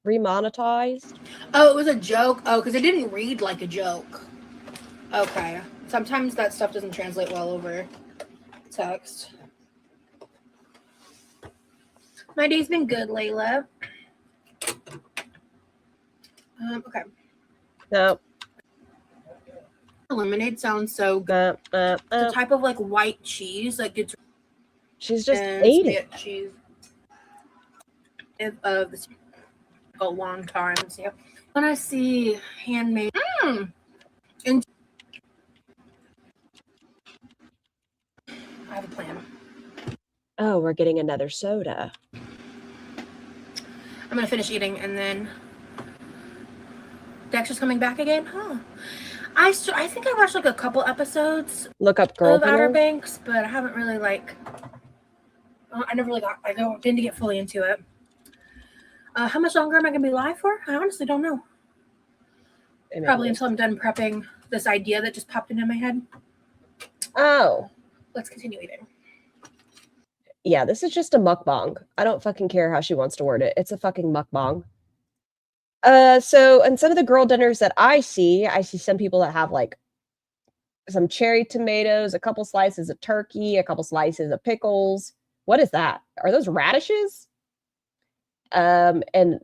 Speaker 2: remonetized?
Speaker 3: Oh, it was a joke? Oh, because it didn't read like a joke. Okay. Sometimes that stuff doesn't translate well over text. My day's been good, Layla. Okay.
Speaker 2: No.
Speaker 3: Lemonade sounds so good. The
Speaker 2: No.
Speaker 3: type of like white cheese that gets
Speaker 2: She's just eating.
Speaker 3: cheese of this a long time. So when I see handmade, and I have a plan.
Speaker 2: Oh, we're getting another soda.
Speaker 3: I'm gonna finish eating and then Dexter's coming back again. Huh. I think I watched like a couple episodes
Speaker 2: Look up Girl
Speaker 3: of Outer
Speaker 2: Dinner.
Speaker 3: Banks, but I haven't really like. I never really didn't get fully into it. How much longer am I gonna be live for? I honestly don't know. Probably until I'm done prepping this idea that just popped into my head.
Speaker 2: Oh.
Speaker 3: Let's continue eating.
Speaker 2: Yeah, this is just a mukbang. I don't fucking care how she wants to word it. It's a fucking mukbang. So in some of the girl dinners that I see some people that have like some cherry tomatoes, a couple slices of turkey, a couple slices of pickles. What is that? Are those radishes? And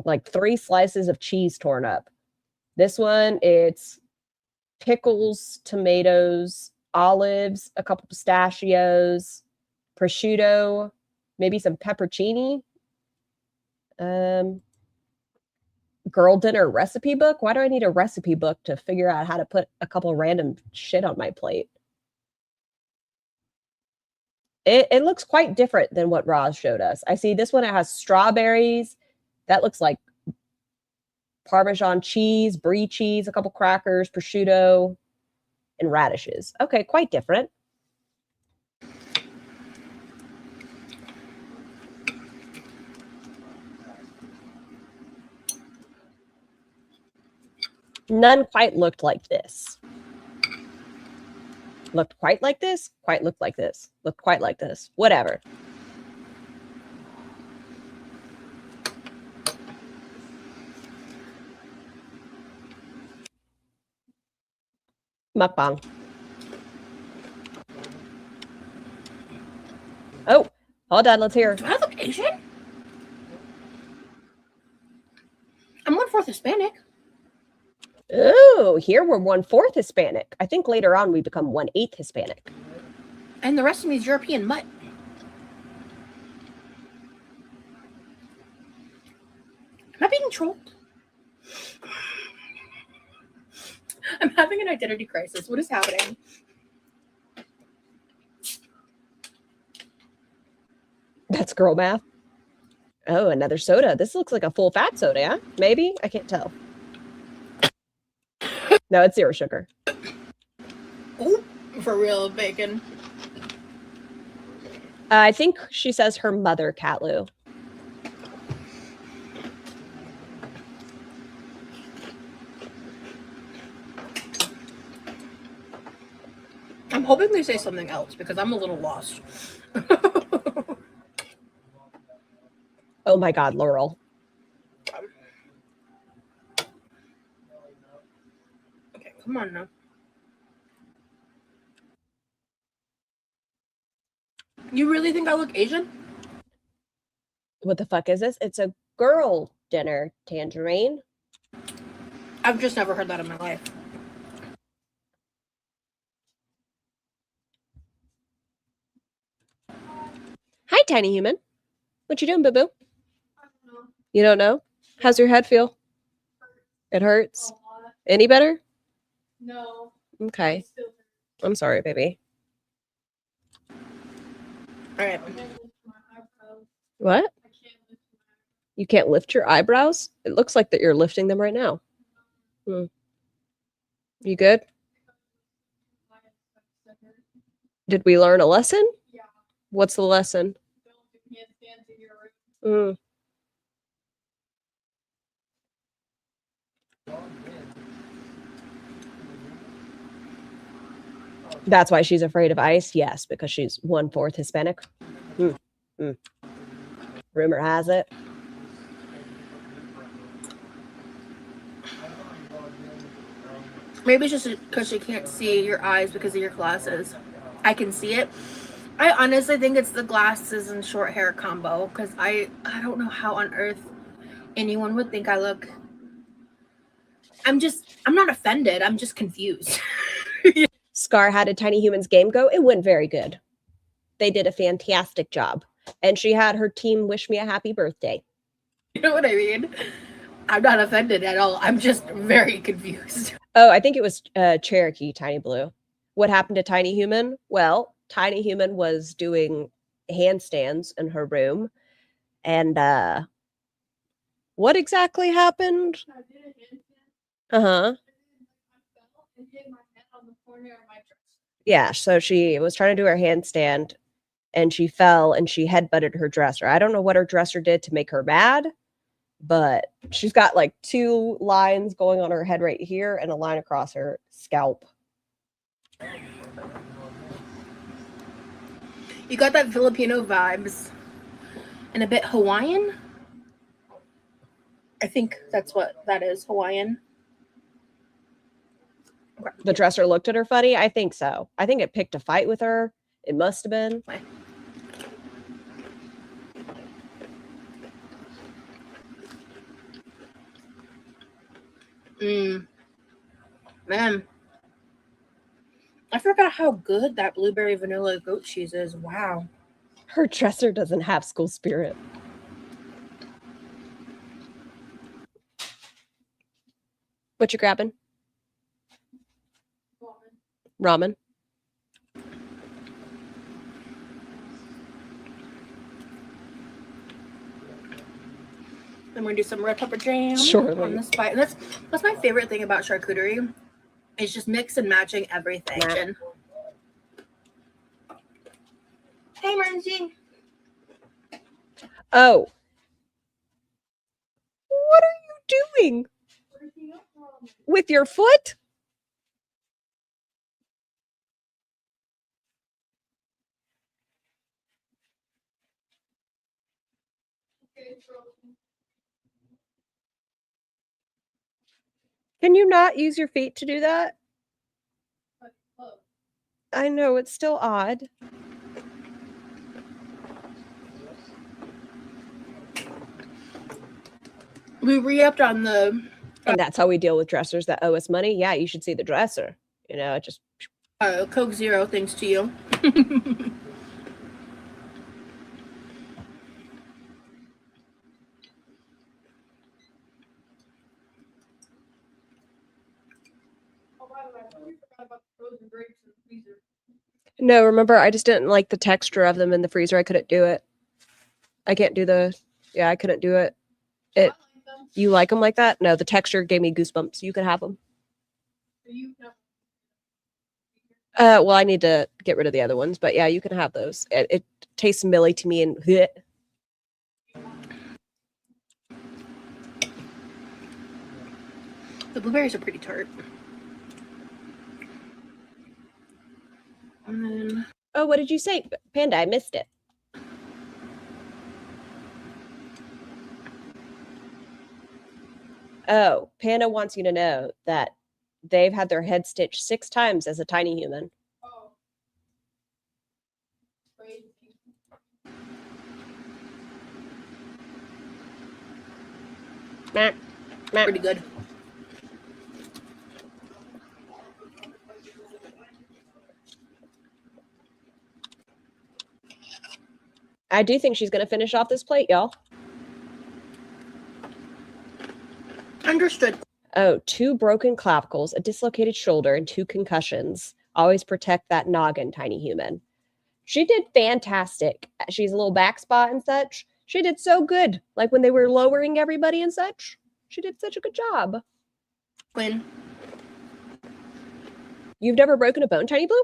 Speaker 2: like 3 slices of cheese torn up. This one, it's pickles, tomatoes, olives, a couple pistachios, prosciutto, maybe some pepperoncini. Girl dinner recipe book. Why do I need a recipe book to figure out how to put a couple random shit on my plate? It looks quite different than what Roz showed us. I see this one, it has strawberries. That looks like Parmesan cheese, brie cheese, a couple crackers, prosciutto, and radishes. Okay, quite different. none quite looked like this. Looked quite like this, quite looked like this, looked quite like this, whatever. Mukbang. Oh, hold on, let's hear.
Speaker 3: Do I look Asian? I'm 1/4 Hispanic.
Speaker 2: Oh, here we're 1/4 Hispanic. I think later on we become 1/8 Hispanic.
Speaker 3: And the rest of me is European mutt. Am I being trolled? I'm having an identity crisis. What is happening?
Speaker 2: That's girl math. Oh, another soda. This looks like a full fat soda, yeah? Maybe? I can't tell. No, it's 0 sugar.
Speaker 3: Ooh, for real, bacon.
Speaker 2: I think she says her mother, Catlu.
Speaker 3: I'm hoping they say something else because I'm a little lost.
Speaker 2: Oh my God, Laurel.
Speaker 3: Okay, come on now. You really think I look Asian?
Speaker 2: What the fuck is this? It's a girl dinner, Tangerine.
Speaker 3: I've just never heard that in my life.
Speaker 2: Hi, tiny human. What you doing, boo-boo? You don't know? How's your head feel? It hurts? Any better?
Speaker 3: No.
Speaker 2: Okay. I'm sorry, baby.
Speaker 3: All right.
Speaker 2: What? You can't lift your eyebrows? It looks like that you're lifting them right now. You good? Did we learn a lesson?
Speaker 6: Yeah.
Speaker 2: What's the lesson?
Speaker 6: Don't do handstands in your room.
Speaker 2: That's why she's afraid of ice? Yes, because she's 1/4 Hispanic. Rumor has it.
Speaker 3: Maybe it's just because she can't see your eyes because of your glasses. I can see it. I honestly think it's the glasses and short hair combo because I don't know how on earth anyone would think I look. I'm not offended. I'm just confused.
Speaker 2: Scar, how did Tiny Human's game go? It went very good. They did a fantastic job. And she had her team wish me a happy birthday.
Speaker 3: You know what I mean? I'm not offended at all. I'm just very confused.
Speaker 2: Oh, I think it was Cherokee, Tiny Blue. What happened to Tiny Human? Well, Tiny Human was doing handstands in her room. And what exactly happened?
Speaker 6: I did a handstand.
Speaker 2: Uh-huh.
Speaker 6: I fell and hit my head on the corner of my dress.
Speaker 2: Yeah, so she was trying to do her handstand and she fell and she headbutted her dresser. I don't know what her dresser did to make her mad, but she's got like 2 lines going on her head right here and a line across her scalp.
Speaker 3: You got that Filipino vibes and a bit Hawaiian. I think that's what that is, Hawaiian.
Speaker 2: The dresser looked at her funny? I think so. I think it picked a fight with her. It must have been.
Speaker 3: Man. I forgot how good that blueberry vanilla goat cheese is. Wow.
Speaker 2: Her dresser doesn't have school spirit. What you grabbing? Ramen.
Speaker 3: I'm gonna do some red pepper jam
Speaker 2: Surely.
Speaker 3: on this bite. That's my favorite thing about charcuterie. It's just mix and matching everything. Hey, Marcy.
Speaker 2: Oh. What are you doing? With your foot? Can you not use your feet to do that? I know, it's still odd.
Speaker 3: We re-upped on the
Speaker 2: And that's how we deal with dressers that owe us money. Yeah, you should see the dresser. You know, it just
Speaker 3: Coke Zero, thanks to you.
Speaker 2: no, remember, I just didn't like the texture of them in the freezer. I couldn't do it. I can't do I couldn't do it. You like them like that? No, the texture gave me goosebumps. You can have them. Well, I need to get rid of the other ones, but yeah, you can have those. It tastes milly to me and bleh.
Speaker 3: The blueberries are pretty tart. And then
Speaker 2: Oh, what did you say, Panda? I missed it. Oh, Panda wants you to know that they've had their head stitched 6 times as a tiny human. Meh, meh.
Speaker 3: pretty good.
Speaker 2: I do think she's going to finish off this plate, y'all.
Speaker 3: Understood.
Speaker 2: Oh, 2 broken clavicles, a dislocated shoulder, and 2 concussions. Always protect that noggin, tiny human. She did fantastic. She's a little back spot and such. She did so good. Like when they were lowering everybody and such. She did such a good job.
Speaker 3: Quinn.
Speaker 2: You've never broken a bone, Tiny Blue?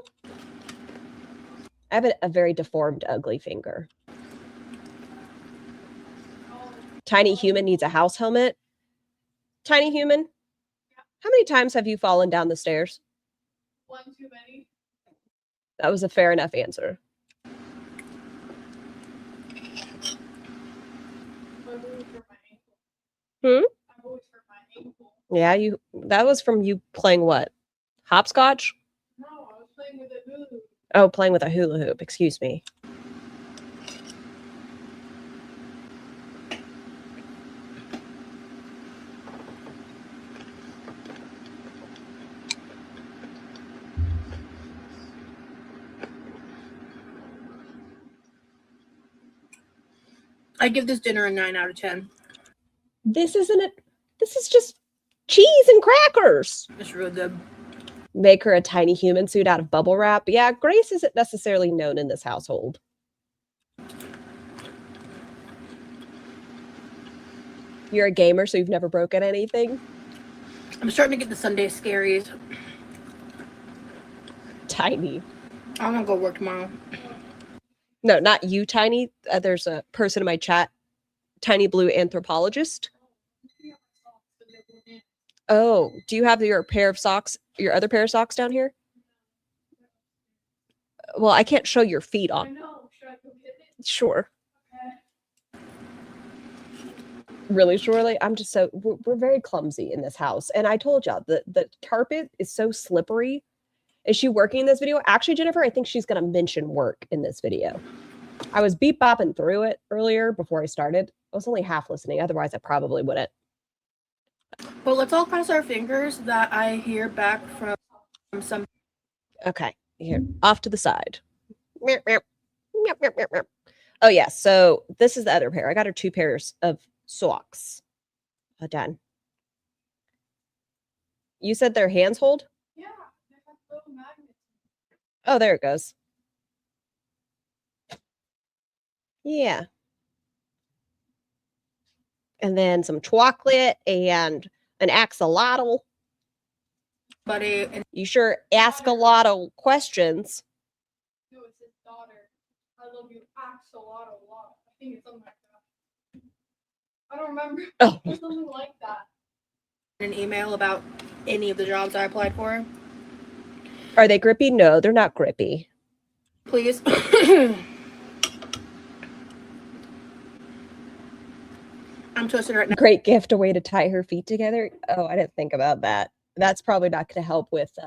Speaker 2: I have a very deformed, ugly finger. Tiny human needs a house helmet. Tiny human, how many times have you fallen down the stairs?
Speaker 6: One too many.
Speaker 2: That was a fair enough answer.
Speaker 6: I've always hurt my ankle.
Speaker 2: Hmm?
Speaker 6: I've always hurt my ankle.
Speaker 2: Yeah, that was from you playing what? Hopscotch?
Speaker 6: No, I was playing with a hula hoop.
Speaker 2: Oh, playing with a hula hoop. Excuse me.
Speaker 3: I give this dinner a 9 out of 10.
Speaker 2: This isn't it. This is just cheese and crackers.
Speaker 3: It's really good.
Speaker 2: Make her a tiny human suit out of bubble wrap. Yeah, Grace isn't necessarily known in this household. You're a gamer, so you've never broken anything?
Speaker 3: I'm starting to get the Sunday scaries.
Speaker 2: Tiny.
Speaker 3: I'm gonna go work tomorrow.
Speaker 2: No, not you, Tiny. There's a person in my chat, Tiny Blue Anthropologist. Oh, do you have your pair of socks, your other pair of socks down here? Well, I can't show your feet
Speaker 6: I
Speaker 2: on.
Speaker 6: know. Should I go get it?
Speaker 2: Sure.
Speaker 6: Okay.
Speaker 2: Really, Shirley? I'm just so, we're very clumsy in this house. And I told y'all, the carpet is so slippery. Is she working in this video? Actually, Jennifer, I think she's going to mention work in this video. I was beep bopping through it earlier before I started. I was only half listening. Otherwise, I probably wouldn't.
Speaker 3: Well, let's all cross our fingers that I hear back from some.
Speaker 2: Okay, here, off to the side. Oh, yeah, so this is the other pair. I got her 2 pairs of socks. Done. You said their hands hold?
Speaker 6: Yeah. They have little magnets.
Speaker 2: Oh, there it goes. Yeah. And then some chocolate and an axolotl.
Speaker 3: Buddy, and
Speaker 2: You sure ask a lot of questions.
Speaker 6: No, it's his daughter. I love you. Axolotl. I think it's something like that. I don't remember.
Speaker 2: Oh.
Speaker 6: It's something like that.
Speaker 3: an email about any of the jobs I applied for?
Speaker 2: Are they grippy? No, they're not grippy.
Speaker 3: Please. I'm toasted right now.
Speaker 2: Great gift, a way to tie her feet together. Oh, I didn't think about that. That's probably not going to help with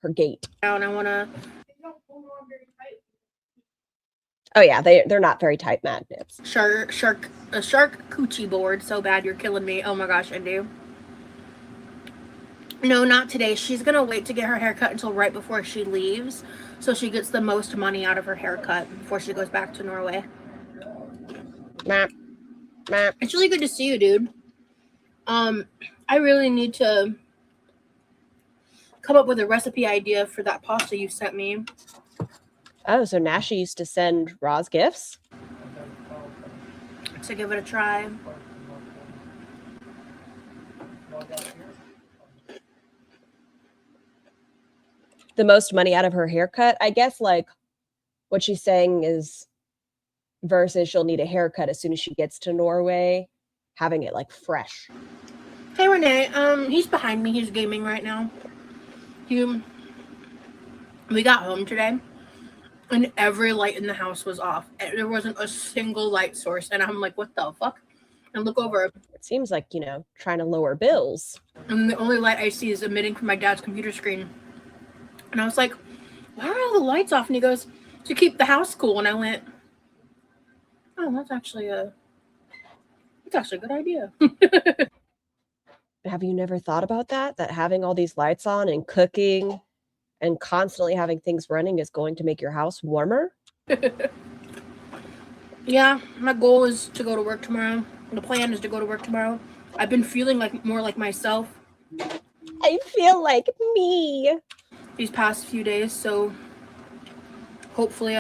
Speaker 2: her gait.
Speaker 3: And I want to.
Speaker 6: They don't hold on very tight.
Speaker 2: Oh yeah, they're not very tight magnets.
Speaker 3: A shark coochie board. So bad, you're killing me. Oh my gosh, I do. No, not today. She's gonna wait to get her haircut until right before she leaves, so she gets the most money out of her haircut before she goes back to Norway.
Speaker 2: Map.
Speaker 3: It's really good to see you, dude. I really need to come up with a recipe idea for that pasta you sent me.
Speaker 2: Oh, so Nash used to send Roz gifts?
Speaker 3: To give it a try.
Speaker 2: The most money out of her haircut? I guess like what she's saying is versus she'll need a haircut as soon as she gets to Norway, having it like fresh.
Speaker 3: Hey Renee, he's behind me. He's gaming right now. We got home today, and every light in the house was off. There wasn't a single light source, and I'm like, what the fuck? And look over.
Speaker 2: It seems like, you know, trying to lower bills.
Speaker 3: And the only light I see is emitting from my dad's computer screen. And I was like, why are all the lights off? And he goes, to keep the house cool. And I went, oh, that's actually a good idea.
Speaker 2: Have you never thought about that? That having all these lights on and cooking and constantly having things running is going to make your house warmer?
Speaker 3: Yeah, my goal is to go to work tomorrow. The plan is to go to work tomorrow. I've been feeling like more like myself.
Speaker 2: I feel like me
Speaker 3: These past few days, so hopefully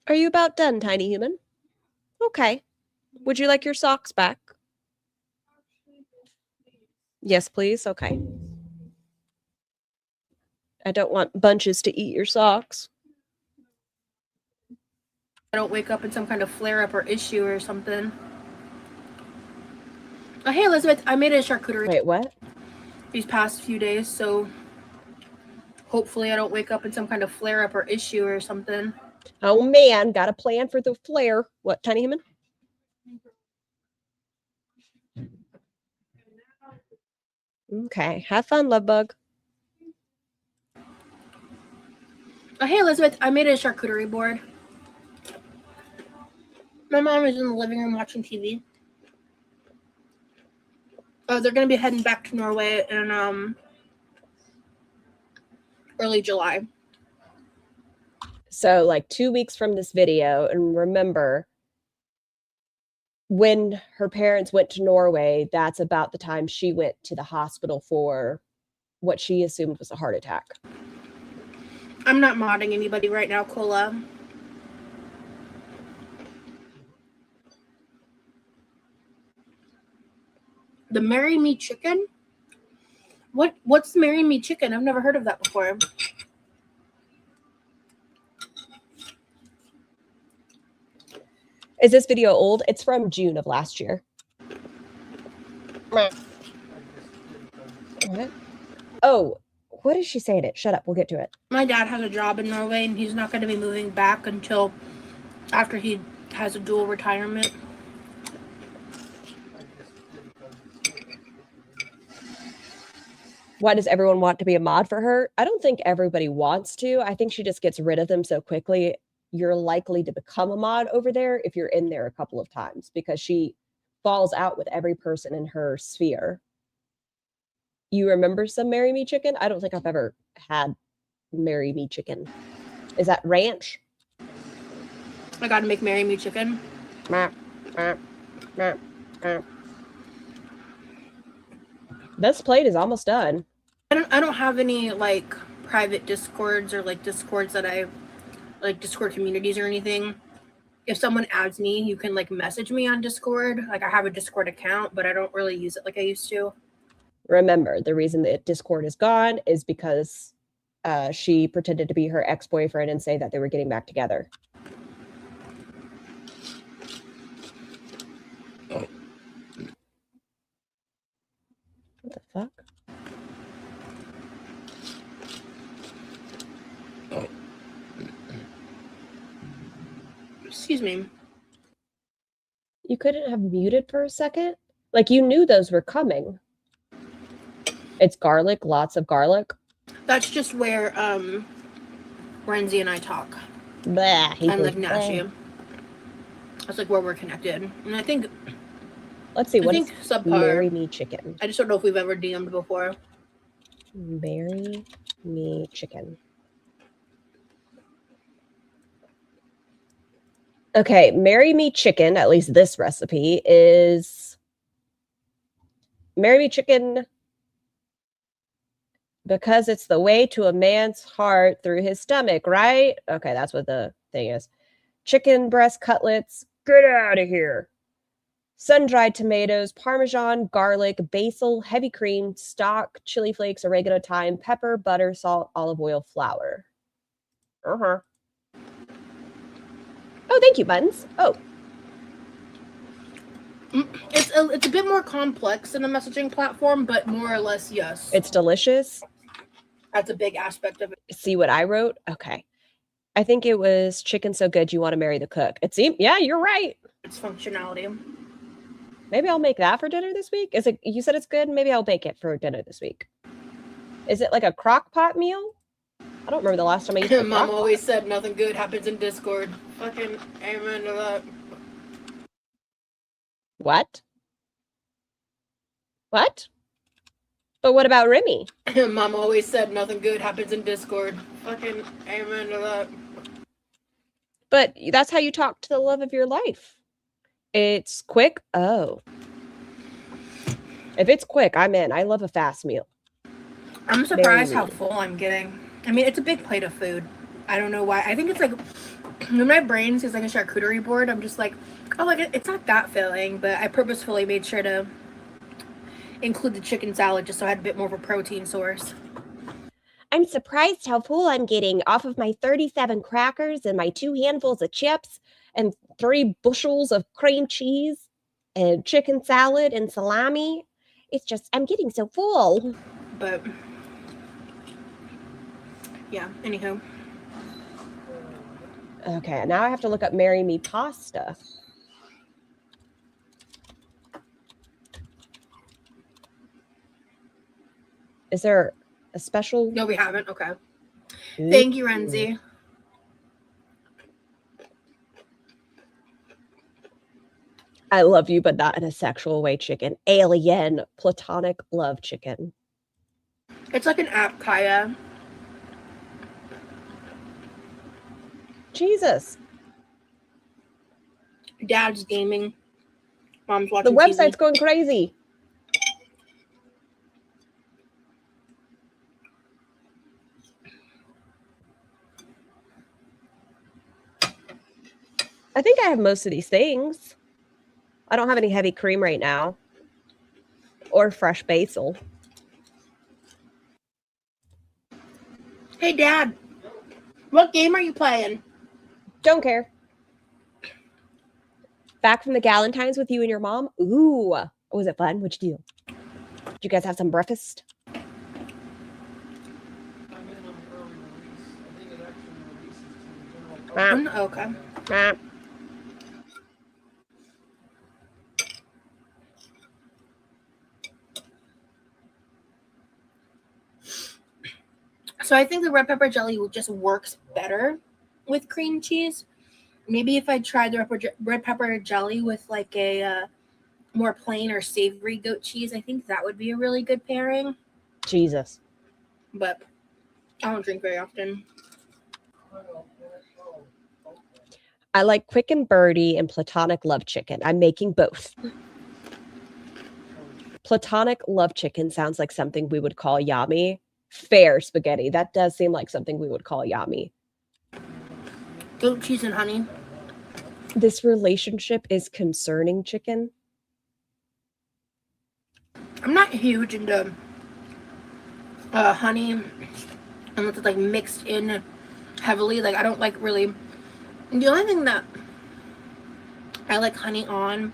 Speaker 2: Are you about done, tiny human? Okay. Would you like your socks back? Yes, please. Okay. I don't want bunches to eat your socks.
Speaker 3: I don't wake up in some kind of flare-up or issue or something. Oh, hey, Elizabeth, I made a charcuterie
Speaker 2: Wait, what?
Speaker 3: these past few days, so hopefully I don't wake up in some kind of flare-up or issue or something.
Speaker 2: Oh man, got a plan for the flare. What, tiny human? Okay, have fun, love bug.
Speaker 3: Oh, hey, Elizabeth, I made a charcuterie board. My mom is in the living room watching TV. Oh, they're going to be heading back to Norway in early July.
Speaker 2: So like 2 weeks from this video, and remember, when her parents went to Norway, that's about the time she went to the hospital for what she assumed was a heart attack.
Speaker 3: I'm not modding anybody right now, Cola. The Marry Me Chicken? What's Marry Me Chicken? I've never heard of that before.
Speaker 2: Is this video old? It's from June of last year. What? Oh, what is she saying it? Shut up, we'll get to it.
Speaker 3: My dad has a job in Norway, and he's not going to be moving back until after he has a dual retirement.
Speaker 2: Why does everyone want to be a mod for her? I don't think everybody wants to. I think she just gets rid of them so quickly. You're likely to become a mod over there if you're in there a couple of times because she falls out with every person in her sphere. You remember some Marry Me Chicken? I don't think I've ever had Marry Me Chicken. Is that ranch?
Speaker 3: I got to make Marry Me Chicken.
Speaker 2: This plate is almost done.
Speaker 3: I don't have any like private discords or like discords that I like Discord communities or anything. If someone adds me, you can like message me on Discord. Like I have a Discord account, but I don't really use it like I used to.
Speaker 2: Remember, the reason that Discord is gone is because she pretended to be her ex-boyfriend and say that they were getting back together. What the fuck?
Speaker 3: Excuse me.
Speaker 2: You couldn't have muted for a second? Like you knew those were coming. It's garlic, lots of garlic.
Speaker 3: That's just where Renzi and I talk.
Speaker 2: Blah,
Speaker 3: And like Nashi. That's like where we're connected. And I think
Speaker 2: Let's see, what is
Speaker 3: subpar.
Speaker 2: Marry Me Chicken?
Speaker 3: I just don't know if we've ever DM'd before.
Speaker 2: Marry Me Chicken. Okay, Marry Me Chicken, at least this recipe, is Marry Me Chicken because it's the way to a man's heart through his stomach, right? Okay, that's what the thing is. Chicken breast cutlets, get out of here. Sun-dried tomatoes, Parmesan, garlic, basil, heavy cream, stock, chili flakes, oregano, thyme, pepper, butter, salt, olive oil, flour. Uh-huh. Oh, thank you, Buttons. Oh.
Speaker 3: It's a bit more complex than a messaging platform, but more or less, yes.
Speaker 2: It's delicious.
Speaker 3: That's a big aspect of it.
Speaker 2: See what I wrote? Okay. I think it was chicken so good you want to marry the cook. It seemed, yeah, you're right.
Speaker 3: It's functionality.
Speaker 2: Maybe I'll make that for dinner this week. Is it? You said it's good. Maybe I'll make it for dinner this week. Is it like a crock pot meal? I don't remember the last time I used a
Speaker 3: Mom
Speaker 2: crock
Speaker 3: always said nothing good happens in Discord. Fucking amen to that.
Speaker 2: What? What? But what about Remy?
Speaker 3: Mom always said nothing good happens in Discord. Fucking amen to that.
Speaker 2: But that's how you talk to the love of your life. It's quick. Oh. If it's quick, I'm in. I love a fast meal.
Speaker 3: I'm surprised how full I'm getting. I mean, it's a big plate of food. I don't know why. I think it's like, when my brain sees like a charcuterie board, I'm just like, oh, like it's not that filling. But I purposefully made sure to include the chicken salad just so I had a bit more of a protein source.
Speaker 2: I'm surprised how full I'm getting off of my 37 crackers and my 2 handfuls of chips and 3 bushels of cream cheese and chicken salad and salami. It's just, I'm getting so full.
Speaker 3: But yeah, anywho.
Speaker 2: Okay, now I have to look up Marry Me pasta. Is there a special?
Speaker 3: No, we haven't. Okay. Thank you, Renzi.
Speaker 2: I love you, but not in a sexual way, chicken. Alien, platonic love chicken.
Speaker 3: It's like an app, Kaya.
Speaker 2: Jesus.
Speaker 3: Dad's gaming. Mom's
Speaker 2: The
Speaker 3: watching
Speaker 2: website's
Speaker 3: TV.
Speaker 2: going crazy. I think I have most of these things. I don't have any heavy cream right now. Or fresh basil.
Speaker 3: Hey, Dad. What game are you playing?
Speaker 2: Don't care. Back from the Galentine's with you and your mom? Ooh. Was it fun? What'd you do? Did you guys have some breakfast?
Speaker 8: I'm in on an early release. I think it actually releases to the general public.
Speaker 3: Okay. So I think the red pepper jelly just works better with cream cheese. Maybe if I tried the red pepper jelly with like a more plain or savory goat cheese, I think that would be a really good pairing.
Speaker 2: Jesus.
Speaker 3: But I don't drink very often.
Speaker 2: I like Quick and Birdie and Platonic Love Chicken. I'm making both. Platonic Love Chicken sounds like something we would call yummy. Fair spaghetti. That does seem like something we would call yummy.
Speaker 3: Goat cheese and honey.
Speaker 2: This relationship is concerning, chicken.
Speaker 3: I'm not huge into honey unless it's like mixed in heavily. Like I don't like really. The only thing that I like honey on,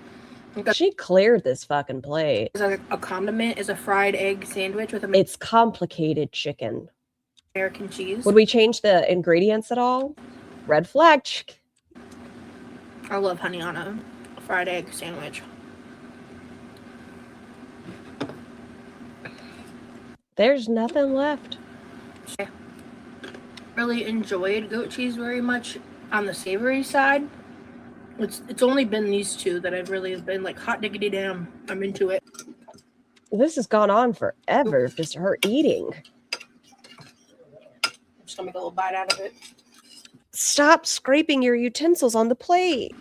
Speaker 2: She cleared this fucking plate.
Speaker 3: is like a condiment, is a fried egg sandwich with
Speaker 2: It's complicated chicken.
Speaker 3: American cheese.
Speaker 2: Would we change the ingredients at all? Red flag chicken.
Speaker 3: I love honey on a fried egg sandwich.
Speaker 2: There's nothing left.
Speaker 3: I really enjoyed goat cheese very much on the savory side. It's only been these two that I've really been like, hot diggity damn, I'm into it.
Speaker 2: This has gone on forever, just her eating.
Speaker 3: I'm just gonna make a little bite out of it.
Speaker 2: Stop scraping your utensils on the plate.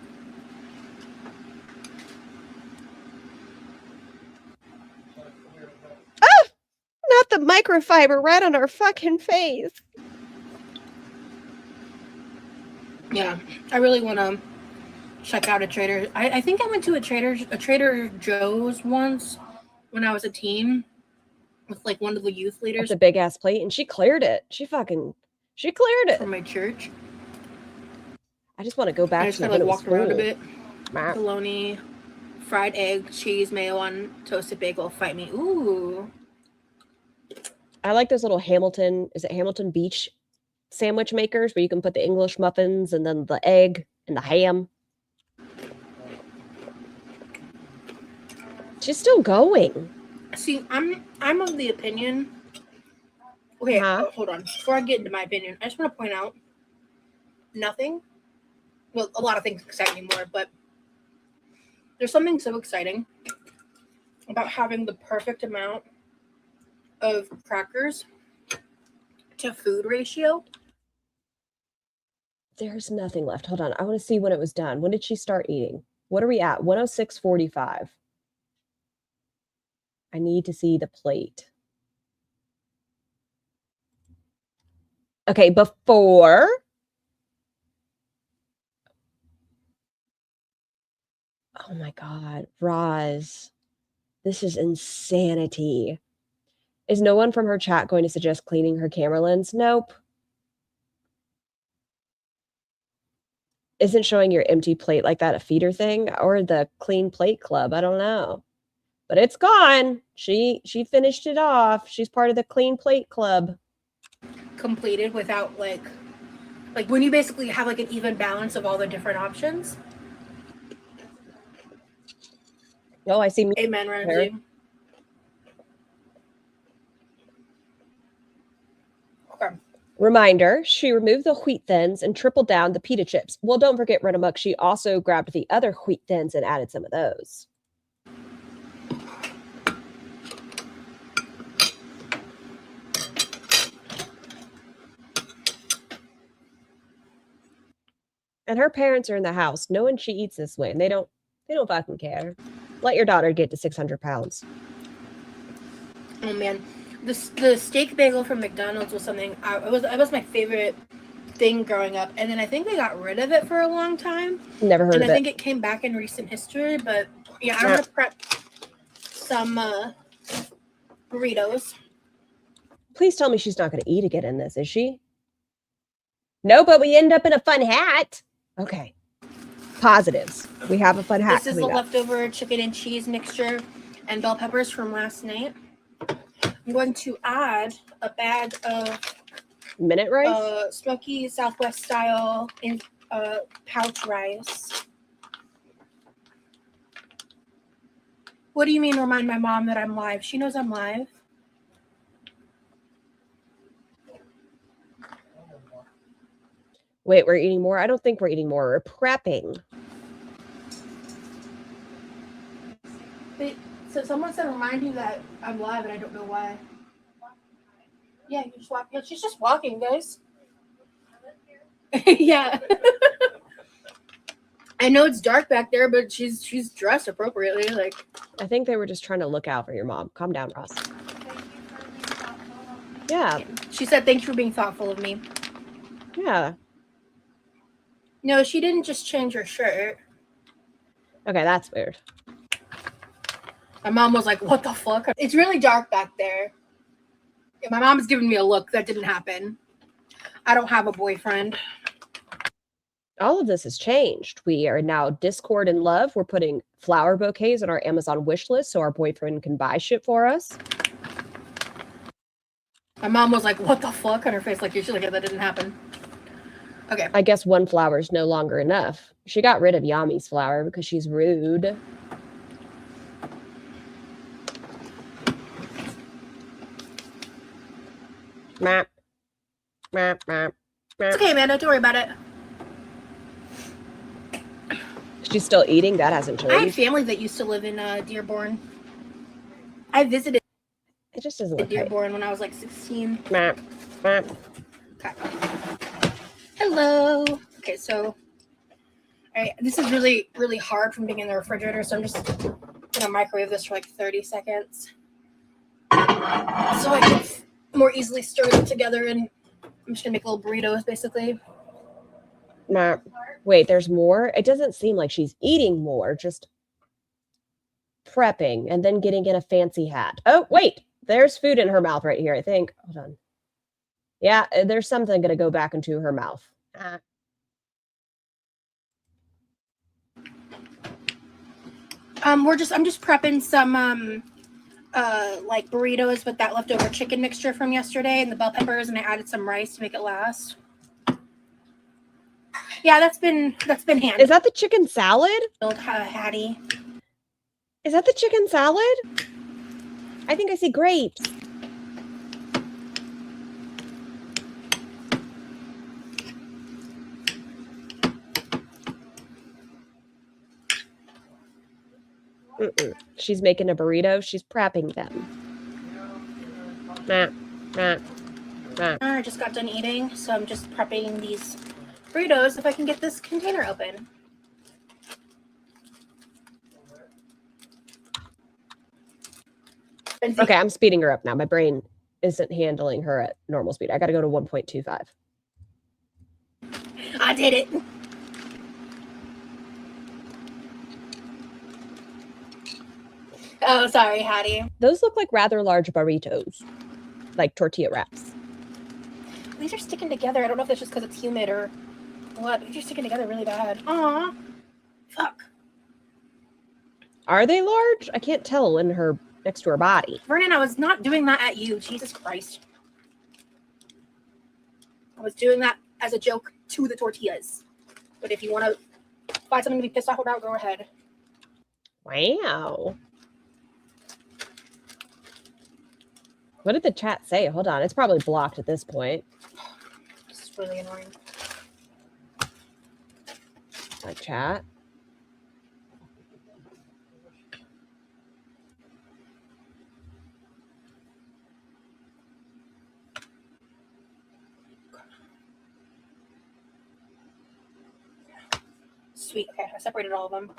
Speaker 2: Ah! Not the microfiber right on our fucking face.
Speaker 3: Yeah, I really want to check out a Trader. I think I went to a Trader Joe's once when I was a teen with like one of the youth leaders.
Speaker 2: It's a big ass plate, and she cleared it. She cleared it
Speaker 3: from my church.
Speaker 2: I just want to go back.
Speaker 3: I just kind of like walked around a bit. Bologna, fried egg, cheese, mayo on toasted bagel. Fight me. Ooh.
Speaker 2: I like those little Hamilton. Is it Hamilton Beach sandwich makers where you can put the English muffins and then the egg and the ham? She's still going.
Speaker 3: See, I'm of the opinion. Okay, hold on. Before I get into my opinion, I just want to point out nothing. Well, a lot of things excite me more, but there's something so exciting about having the perfect amount of crackers to food ratio.
Speaker 2: There's nothing left. Hold on. I want to see when it was done. When did she start eating? What are we at? 106:45. I need to see the plate. Okay, before. Oh my God, Roz. This is insanity. Is no one from her chat going to suggest cleaning her camera lens? Nope. Isn't showing your empty plate like that a feeder thing? Or the clean plate club? I don't know. But it's gone. She finished it off. She's part of the clean plate club.
Speaker 3: Completed without like when you basically have like an even balance of all the different options.
Speaker 2: Oh, I see.
Speaker 3: Amen, Ramsey. Okay.
Speaker 2: Reminder, she removed the wheat thins and tripled down the pita chips. Well, don't forget, Renamuck, she also grabbed the other wheat thins and added some of those. And her parents are in the house knowing she eats this way, and they don't fucking care. Let your daughter get to 600 pounds.
Speaker 3: Oh man, the steak bagel from McDonald's was something. It was my favorite thing growing up, and then I think they got rid of it for a long time.
Speaker 2: Never heard of it.
Speaker 3: And I think it came back in recent history, but yeah, I'm gonna prep some burritos.
Speaker 2: Please tell me she's not going to eat again in this, is she? No, but we end up in a fun hat. Okay. Positives. We have a fun hat.
Speaker 3: This is the leftover chicken and cheese mixture and bell peppers from last night. I'm going to add a bag of
Speaker 2: minute rice,
Speaker 3: smoky Southwest style in pouch rice. What do you mean remind my mom that I'm live? She knows I'm live.
Speaker 2: Wait, we're eating more? I don't think we're eating more. We're prepping.
Speaker 3: Wait, so someone said remind you that I'm live and I don't know why. Yeah, you just walk. Yeah, she's just walking, guys. Yeah. I know it's dark back there, but she's dressed appropriately. Like,
Speaker 2: I think they were just trying to look out for your mom. Calm down, Ross. Yeah.
Speaker 3: She said thank you for being thoughtful of me.
Speaker 2: Yeah.
Speaker 3: No, she didn't just change her shirt.
Speaker 2: Okay, that's weird.
Speaker 3: My mom was like, what the fuck? It's really dark back there. My mom's giving me a look. That didn't happen. I don't have a boyfriend.
Speaker 2: All of this has changed. We are now Discord in love. We're putting flower bouquets on our Amazon wish list so our boyfriend can buy shit for us.
Speaker 3: My mom was like, what the fuck? On her face, like, usually that didn't happen. Okay.
Speaker 2: I guess one flower is no longer enough. She got rid of Yami's flower because she's rude. Map. Map, map,
Speaker 3: It's
Speaker 2: map.
Speaker 3: okay, Amanda. Don't worry about it.
Speaker 2: She's still eating. That hasn't
Speaker 3: I had
Speaker 2: changed.
Speaker 3: family that used to live in Dearborn. I visited
Speaker 2: It just doesn't look right.
Speaker 3: Dearborn when I was like 16.
Speaker 2: Map, map.
Speaker 3: Okay. Hello. Okay, so this is really, really hard from being in the refrigerator, so I'm just gonna microwave this for like 30 seconds. So I can more easily stir them together, and I'm just gonna make little burritos basically.
Speaker 2: Map. Wait, there's more? It doesn't seem like she's eating more, just prepping and then getting in a fancy hat. Oh, wait, there's food in her mouth right here, I think. Hold on. Yeah, there's something going to go back into her mouth.
Speaker 3: I'm just prepping some like burritos with that leftover chicken mixture from yesterday and the bell peppers, and I added some rice to make it last. Yeah, that's been handled.
Speaker 2: Is that the chicken salad?
Speaker 3: Hattie.
Speaker 2: Is that the chicken salad? I think I see grapes. She's making a burrito. She's prepping them.
Speaker 3: I just got done eating, so I'm just prepping these burritos if I can get this container open.
Speaker 2: Okay, I'm speeding her up now. My brain isn't handling her at normal speed. I got to go to 1.25.
Speaker 3: I did it. Oh, sorry, Hattie.
Speaker 2: Those look like rather large burritos, like tortilla wraps.
Speaker 3: These are sticking together. I don't know if that's just because it's humid or what. These are sticking together really bad. Aw. Fuck.
Speaker 2: Are they large? I can't tell in her next to her body.
Speaker 3: Vernon, I was not doing that at you. Jesus Christ. I was doing that as a joke to the tortillas. But if you want to find something to be pissed off about, go ahead.
Speaker 2: Wow. What did the chat say? Hold on. It's probably blocked at this point.
Speaker 3: This is really annoying.
Speaker 2: My chat.
Speaker 3: Sweet. Okay, I separated all of them.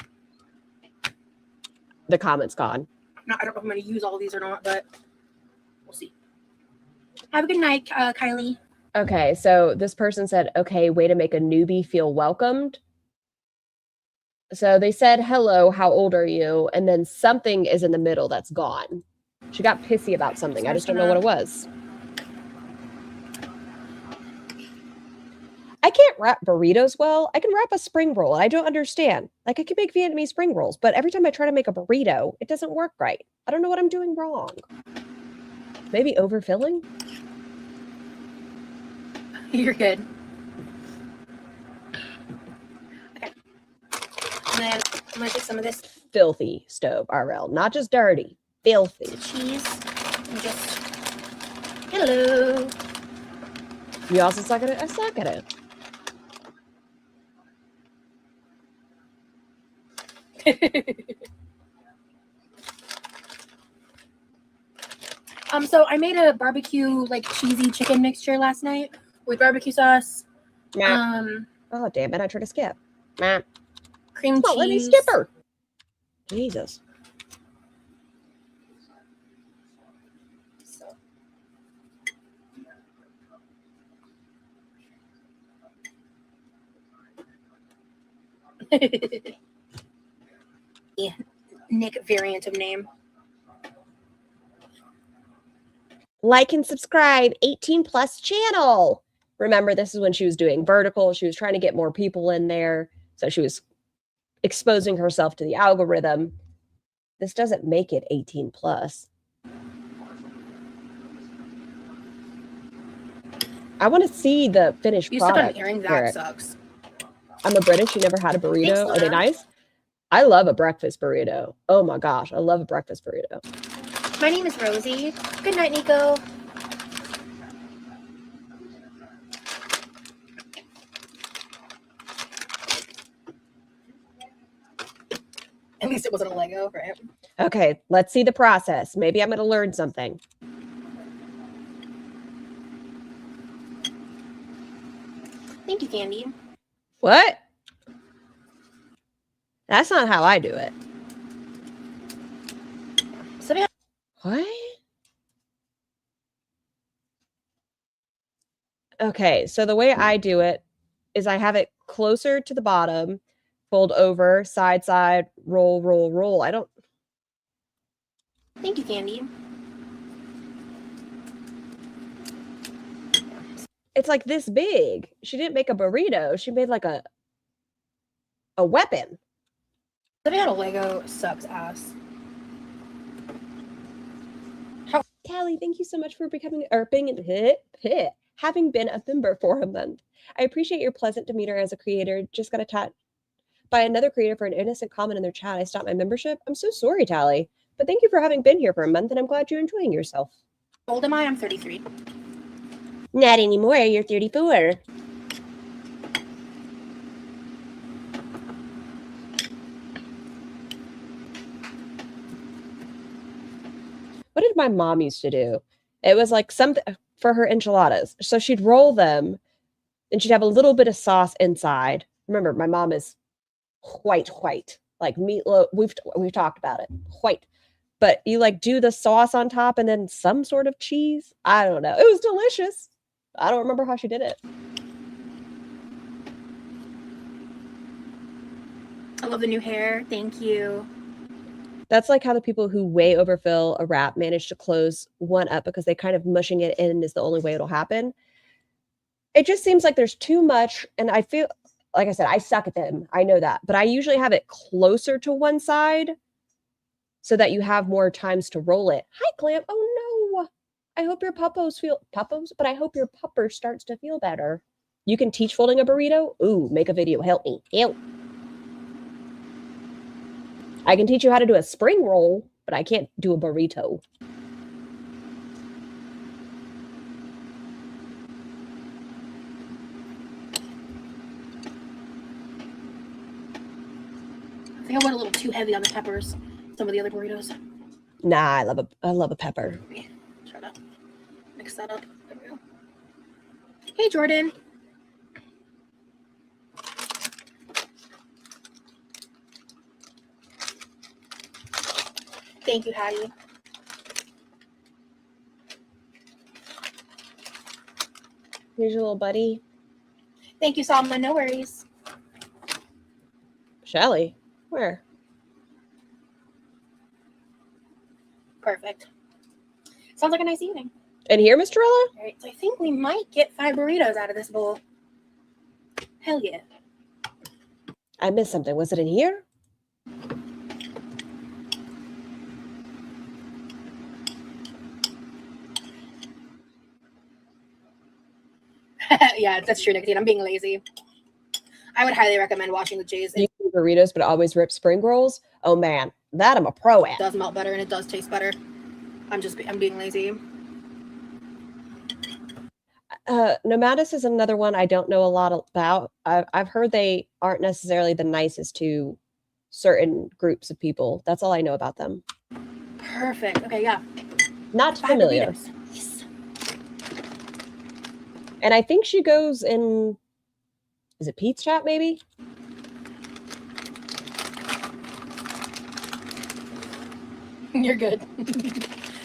Speaker 2: The comment's gone.
Speaker 3: I don't know if I'm going to use all of these or not, but we'll see. Have a good night, Kylie.
Speaker 2: Okay, so this person said, okay, way to make a newbie feel welcomed. So they said, hello, how old are you? And then something is in the middle that's gone. She got pissy about something. I just don't know what it was. I can't wrap burritos well. I can wrap a spring roll. I don't understand. Like, I can make Vietnamese spring rolls, but every time I try to make a burrito, it doesn't work right. I don't know what I'm doing wrong. Maybe overfilling?
Speaker 3: You're good. Okay. And then I'm going to take some of this
Speaker 2: Filthy stove, RL. Not just dirty. Filthy.
Speaker 3: cheese and just... Hello.
Speaker 2: You also suck at it? I suck at it.
Speaker 3: So I made a barbecue like cheesy chicken mixture last night with barbecue sauce.
Speaker 2: Oh, damn it. I tried to skip.
Speaker 3: Cream
Speaker 2: Oh,
Speaker 3: cheese.
Speaker 2: let me skip her. Jesus.
Speaker 3: So. Yeah, Nick variant of name.
Speaker 2: Like and subscribe. 18 plus channel. Remember, this is when she was doing vertical. She was trying to get more people in there. So she was exposing herself to the algorithm. This doesn't make it 18 plus. I want to see the finished
Speaker 3: You stuck
Speaker 2: product.
Speaker 3: on earring, that
Speaker 2: Eric.
Speaker 3: sucks.
Speaker 2: I'm a British. You never had a burrito.
Speaker 3: Thanks,
Speaker 2: Are they
Speaker 3: Luna.
Speaker 2: nice? I love a breakfast burrito. Oh my gosh. I love a breakfast burrito.
Speaker 3: My name is Rosie. Good night, Nico. At least it wasn't a Lego, right?
Speaker 2: Okay, let's see the process. Maybe I'm going to learn something.
Speaker 3: Thank you, Candy.
Speaker 2: What? That's not how I do it.
Speaker 3: So
Speaker 2: What? Okay, so the way I do it is I have it closer to the bottom, fold over, side, side, roll, roll, roll. I don't...
Speaker 3: thank you, Candy.
Speaker 2: It's like this big. She didn't make a burrito. She made like a weapon.
Speaker 3: Living out a Lego sucks ass.
Speaker 2: Callie, thank you so much for becoming having been a member for a month. I appreciate your pleasant demeanor as a creator. Just got attacked by another creator for an innocent comment in their chat. I stopped my membership. I'm so sorry, Tally. But thank you for having been here for a month, and I'm glad you're enjoying yourself.
Speaker 3: How old am I? I'm 33.
Speaker 2: Not anymore. You're 34. What did my mom used to do? It was like something for her enchiladas. So she'd roll them and she'd have a little bit of sauce inside. Remember, my mom is white, like meatloaf. We've talked about it. White. But you like do the sauce on top and then some sort of cheese. I don't know. It was delicious. I don't remember how she did it.
Speaker 3: I love the new hair. Thank you.
Speaker 2: That's like how the people who way overfill a wrap manage to close one up because they kind of mushing it in is the only way it'll happen. It just seems like there's too much. And I feel, like I said, I suck at them. I know that. But I usually have it closer to one side so that you have more times to roll it. Hi, Clamp. Oh, no. I hope your but I hope your pupper starts to feel better. You can teach folding a burrito? Ooh, make a video. Help me. Help. I can teach you how to do a spring roll, but I can't do a burrito.
Speaker 3: I think I went a little too heavy on the peppers. Some of the other burritos.
Speaker 2: Nah, I love a pepper.
Speaker 3: Try to mix that up. There we go. Hey, Jordan. Thank you, Hattie.
Speaker 2: Here's your little buddy.
Speaker 3: Thank you, Salma. No worries.
Speaker 2: Shelly, where?
Speaker 3: Perfect. Sounds like a nice evening.
Speaker 2: And here, Mr. Ella?
Speaker 3: All right, so I think we might get 5 burritos out of this bowl. Hell yeah.
Speaker 2: I missed something. Was it in here?
Speaker 3: Yeah, that's true, Nicotine. I'm being lazy. I would highly recommend watching the Jays.
Speaker 2: You do burritos, but always rip spring rolls? Oh, man. That I'm a pro at.
Speaker 3: It does melt better and it does taste better. I'm being lazy.
Speaker 2: Nomadis is another one I don't know a lot about. I've heard they aren't necessarily the nicest to certain groups of people. That's all I know about them.
Speaker 3: Perfect. Okay, yeah.
Speaker 2: Not
Speaker 3: 5
Speaker 2: familiar.
Speaker 3: burritos. Yes.
Speaker 2: And I think she goes in, is it Pete's chat maybe?
Speaker 3: You're good.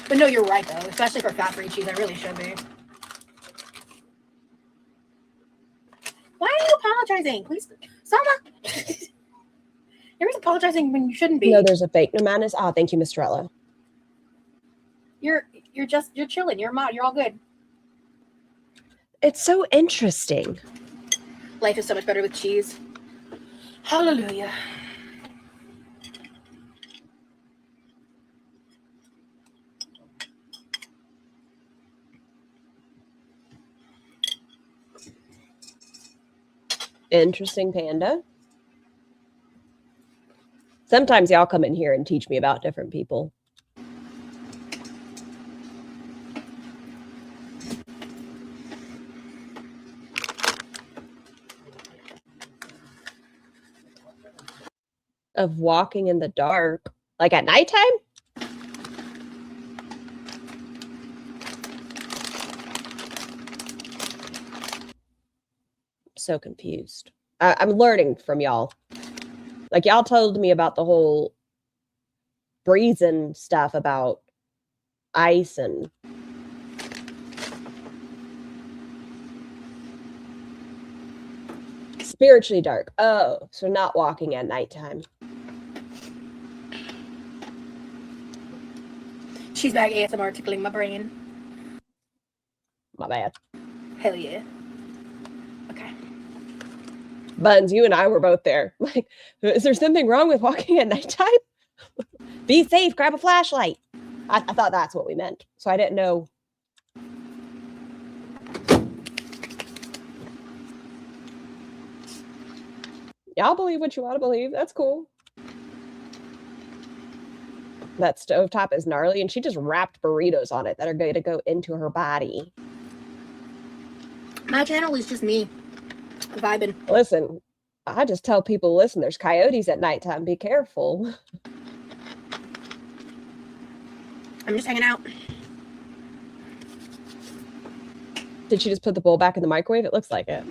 Speaker 3: But no, you're right, though. Especially for fat-free cheese. I really should be. Why are you apologizing? Please. Selma! You're always apologizing when you shouldn't be.
Speaker 2: No, there's a fake Nomadis. Oh, thank you, Mr. Ella.
Speaker 3: You're You're chilling. You're a mod. You're all good.
Speaker 2: It's so interesting.
Speaker 3: Life is so much better with cheese. Hallelujah.
Speaker 2: Interesting, Panda. Sometimes y'all come in here and teach me about different people. Of walking in the dark, like at nighttime? So confused. I'm learning from y'all. Like y'all told me about the whole breezing stuff about ice and spiritually dark. Oh, so not walking at nighttime.
Speaker 3: She's back ASMR tickling my brain.
Speaker 2: My bad.
Speaker 3: Hell yeah. Okay.
Speaker 2: Buns, you and I were both there. Like, is there something wrong with walking at nighttime? Be safe, grab a flashlight. I thought that's what we meant. So I didn't know. Y'all believe what you want to believe. That's cool. That stovetop is gnarly, and she just wrapped burritos on it that are going to go into her body.
Speaker 3: My channel is just me vibing.
Speaker 2: Listen, I just tell people, listen, there's coyotes at nighttime. Be careful.
Speaker 3: I'm just hanging out.
Speaker 2: Did she just put the bowl back in the microwave? It looks like it.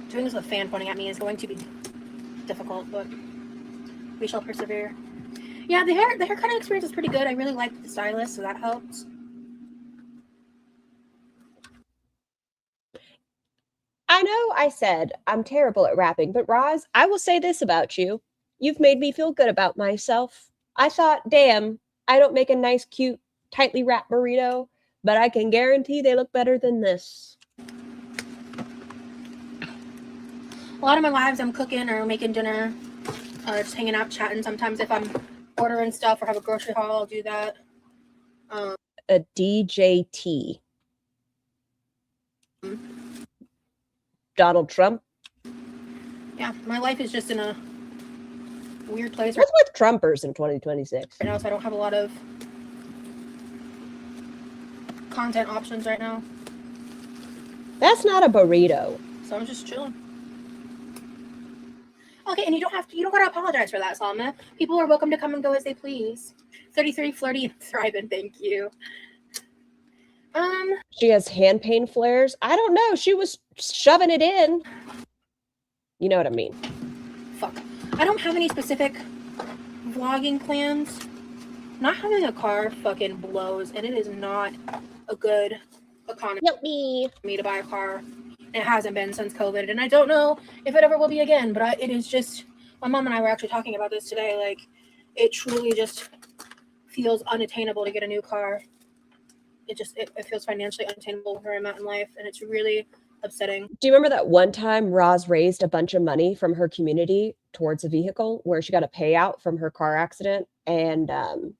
Speaker 3: Doing this with a fan pointing at me is going to be difficult, but we shall persevere. Yeah, the haircutting experience is pretty good. I really liked the stylist, so that helps.
Speaker 2: I know I said I'm terrible at rapping, but Roz, I will say this about you. You've made me feel good about myself. I thought, damn, I don't make a nice, cute, tightly wrapped burrito, but I can guarantee they look better than this.
Speaker 3: A lot of my lives I'm cooking or making dinner, just hanging out, chatting. Sometimes if I'm ordering stuff or have a grocery haul, I'll do that.
Speaker 2: A DJT. Donald Trump.
Speaker 3: Yeah, my life is just in a weird place
Speaker 2: What's with Trumpers in 2026?
Speaker 3: right now, so I don't have a lot of content options right now.
Speaker 2: That's not a burrito.
Speaker 3: So I'm just chilling. Okay, and you don't gotta apologize for that, Salma. People are welcome to come and go as they please. 33, flirty, and thriving, thank you.
Speaker 2: She has hand pain flares. I don't know. She was shoving it in. You know what I mean.
Speaker 3: Fuck. I don't have any specific vlogging plans. Not having a car fucking blows, and it is not a good economy
Speaker 2: Help me.
Speaker 3: for me to buy a car. It hasn't been since COVID, and I don't know if it ever will be again, but it is just, my mom and I were actually talking about this today, like, it truly just feels unattainable to get a new car. It feels financially unattainable where I'm at in life, and it's really upsetting.
Speaker 2: Do you remember that one time Roz raised a bunch of money from her community towards a vehicle where she got a payout from her car accident and an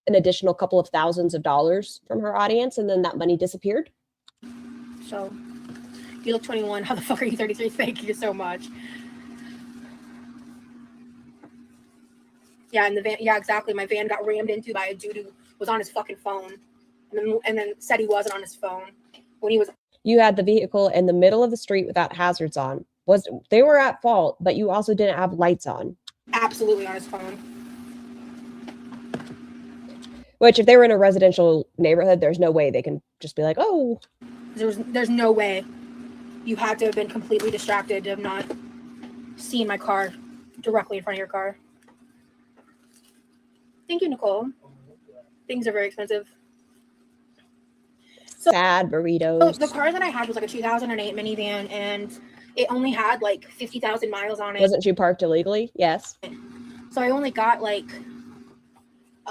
Speaker 2: additional couple of thousands of dollars from her audience, and then that money disappeared?
Speaker 3: So, you look 21. How the fuck are you 33? Thank you so much. Yeah, and the van. Yeah, exactly. My van got rammed into by a dude who was on his fucking phone, and then said he wasn't on his phone when he was.
Speaker 2: You had the vehicle in the middle of the street without hazards on. They were at fault, but you also didn't have lights on.
Speaker 3: Absolutely on his phone.
Speaker 2: Which, if they were in a residential neighborhood, there's no way they can just be like, oh.
Speaker 3: There's no way. You had to have been completely distracted to have not seen my car directly in front of your car. Thank you, Nicole. Things are very expensive. So,
Speaker 2: sad burritos.
Speaker 3: The car that I had was like a 2008 minivan, and it only had like 50,000 miles on it.
Speaker 2: Wasn't she parked illegally? Yes.
Speaker 3: So I only got like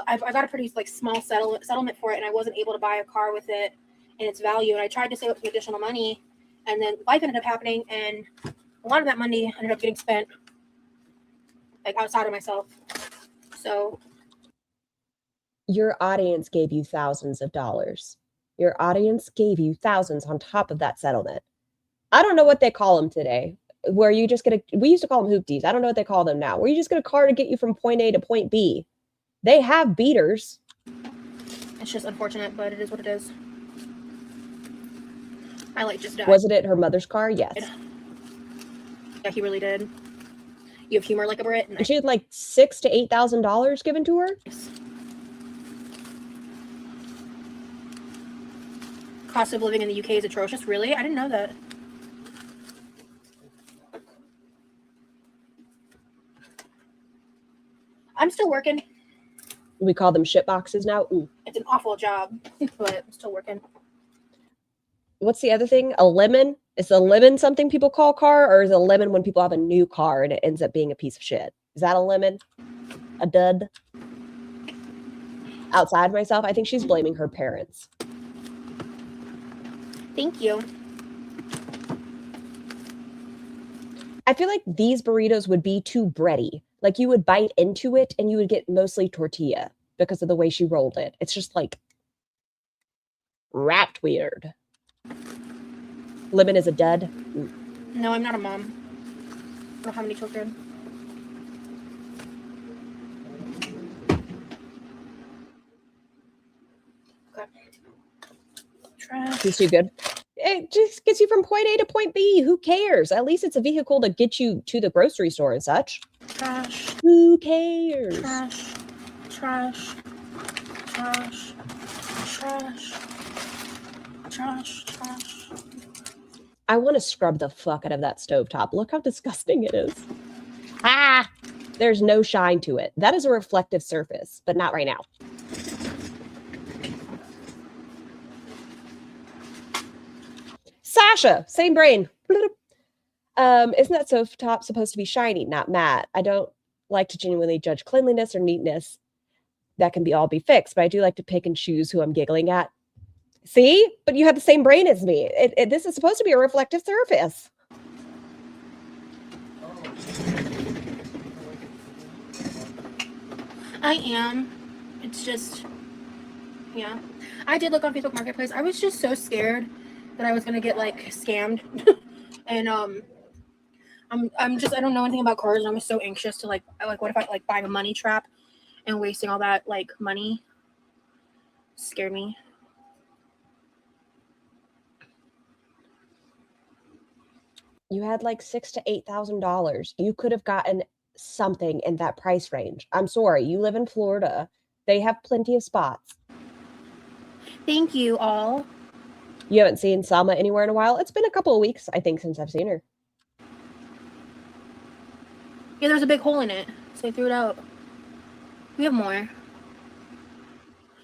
Speaker 3: I got a pretty like small settlement for it, and I wasn't able to buy a car with it and its value. And I tried to save up some additional money, and then life ended up happening, and a lot of that money ended up getting spent like outside of myself. So
Speaker 2: Your audience gave you thousands of dollars. Your audience gave you thousands on top of that settlement. I don't know what they call them today. Where you just we used to call them hoopties. I don't know what they call them now. Where you just get a car to get you from point A to point B. They have beaters.
Speaker 3: it's just unfortunate, but it is what it is. I like just died.
Speaker 2: Wasn't it her mother's car? Yes.
Speaker 3: Yeah, he really did. You have humor like a Brit.
Speaker 2: And she had like $6,000 to $8,000 given to her.
Speaker 3: Cost of living in the UK is atrocious. Really? I didn't know that. I'm still working.
Speaker 2: We call them shit boxes now. Ooh.
Speaker 3: It's an awful job, but I'm still working.
Speaker 2: What's the other thing? A lemon? Is a lemon something people call car, or is a lemon when people have a new car and it ends up being a piece of shit? Is that a lemon? A dud? Outside myself, I think she's blaming her parents.
Speaker 3: Thank you.
Speaker 2: I feel like these burritos would be too bready. Like you would bite into it and you would get mostly tortilla because of the way she rolled it. It's just like wrapped weird. Lemon is a dud.
Speaker 3: No, I'm not a mom. I don't have any children. Okay. Trash.
Speaker 2: She's too good. It just gets you from point A to point B. Who cares? At least it's a vehicle to get you to the grocery store and such.
Speaker 3: Trash.
Speaker 2: Who cares?
Speaker 3: Trash. Trash. Trash. Trash. Trash. Trash.
Speaker 2: I want to scrub the fuck out of that stovetop. Look how disgusting it is. Ah! There's no shine to it. That is a reflective surface, but not right now. Sasha, same brain. Isn't that stovetop supposed to be shiny, not matte? I don't like to genuinely judge cleanliness or neatness. That can all be fixed, but I do like to pick and choose who I'm giggling at. See? But you have the same brain as me. This is supposed to be a reflective surface.
Speaker 3: I am. It's just, yeah. I did look on Facebook Marketplace. I was just so scared that I was gonna get like scammed, and I'm just, I don't know anything about cars, and I'm just so anxious to like what if I like buying a money trap and wasting all that like money? Scared me.
Speaker 2: You had like $6,000 to $8,000. You could have gotten something in that price range. I'm sorry, you live in Florida. They have plenty of spots.
Speaker 3: Thank you all.
Speaker 2: You haven't seen Salma anywhere in a while? It's been a couple of weeks, I think, since I've seen her.
Speaker 3: Yeah, there's a big hole in it, so I threw it out. We have more.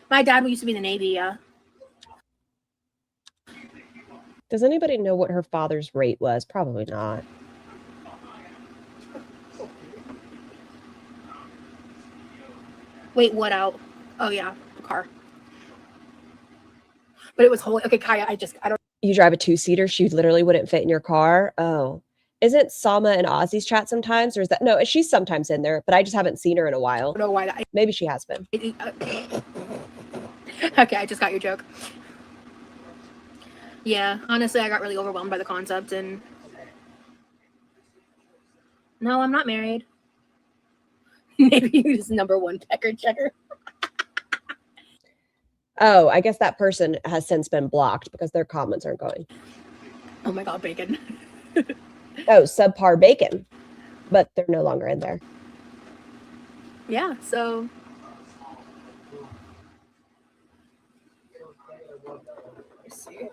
Speaker 3: My dad used to be in the Navy, yeah.
Speaker 2: Does anybody know what her father's rate was? Probably not.
Speaker 3: Wait, what out? Oh yeah, the car. But it was whole. Okay, Kaya, I don't.
Speaker 2: You drive a two-seater, she literally wouldn't fit in your car? Oh. Isn't Salma in Ozzy's chat sometimes? Or is that... No, she's sometimes in there, but I just haven't seen her in a while.
Speaker 3: I don't know why that.
Speaker 2: Maybe she has been.
Speaker 3: Okay, I just got your joke. Yeah, honestly, I got really overwhelmed by the concept, and no, I'm not married. Maybe you're just number one pecker checker.
Speaker 2: Oh, I guess that person has since been blocked because their comments aren't going.
Speaker 3: Oh my god, bacon.
Speaker 2: Oh, subpar bacon. But they're no longer in there.
Speaker 3: Yeah, so let's see.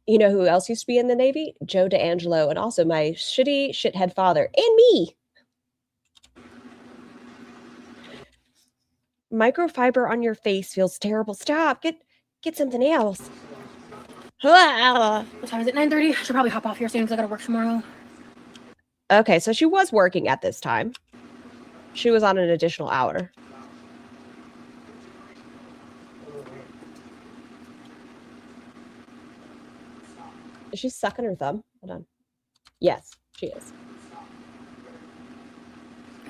Speaker 2: You know who else used to be in the Navy? Joe DeAngelo, and also my shitty shithead father, and me. Microfiber on your face feels terrible. Stop. Get something else.
Speaker 3: What time is it? 9:30. I should probably hop off here soon because I gotta work tomorrow.
Speaker 2: Okay, so she was working at this time. She was on an additional hour. Is she sucking her thumb? Hold on. Yes, she is.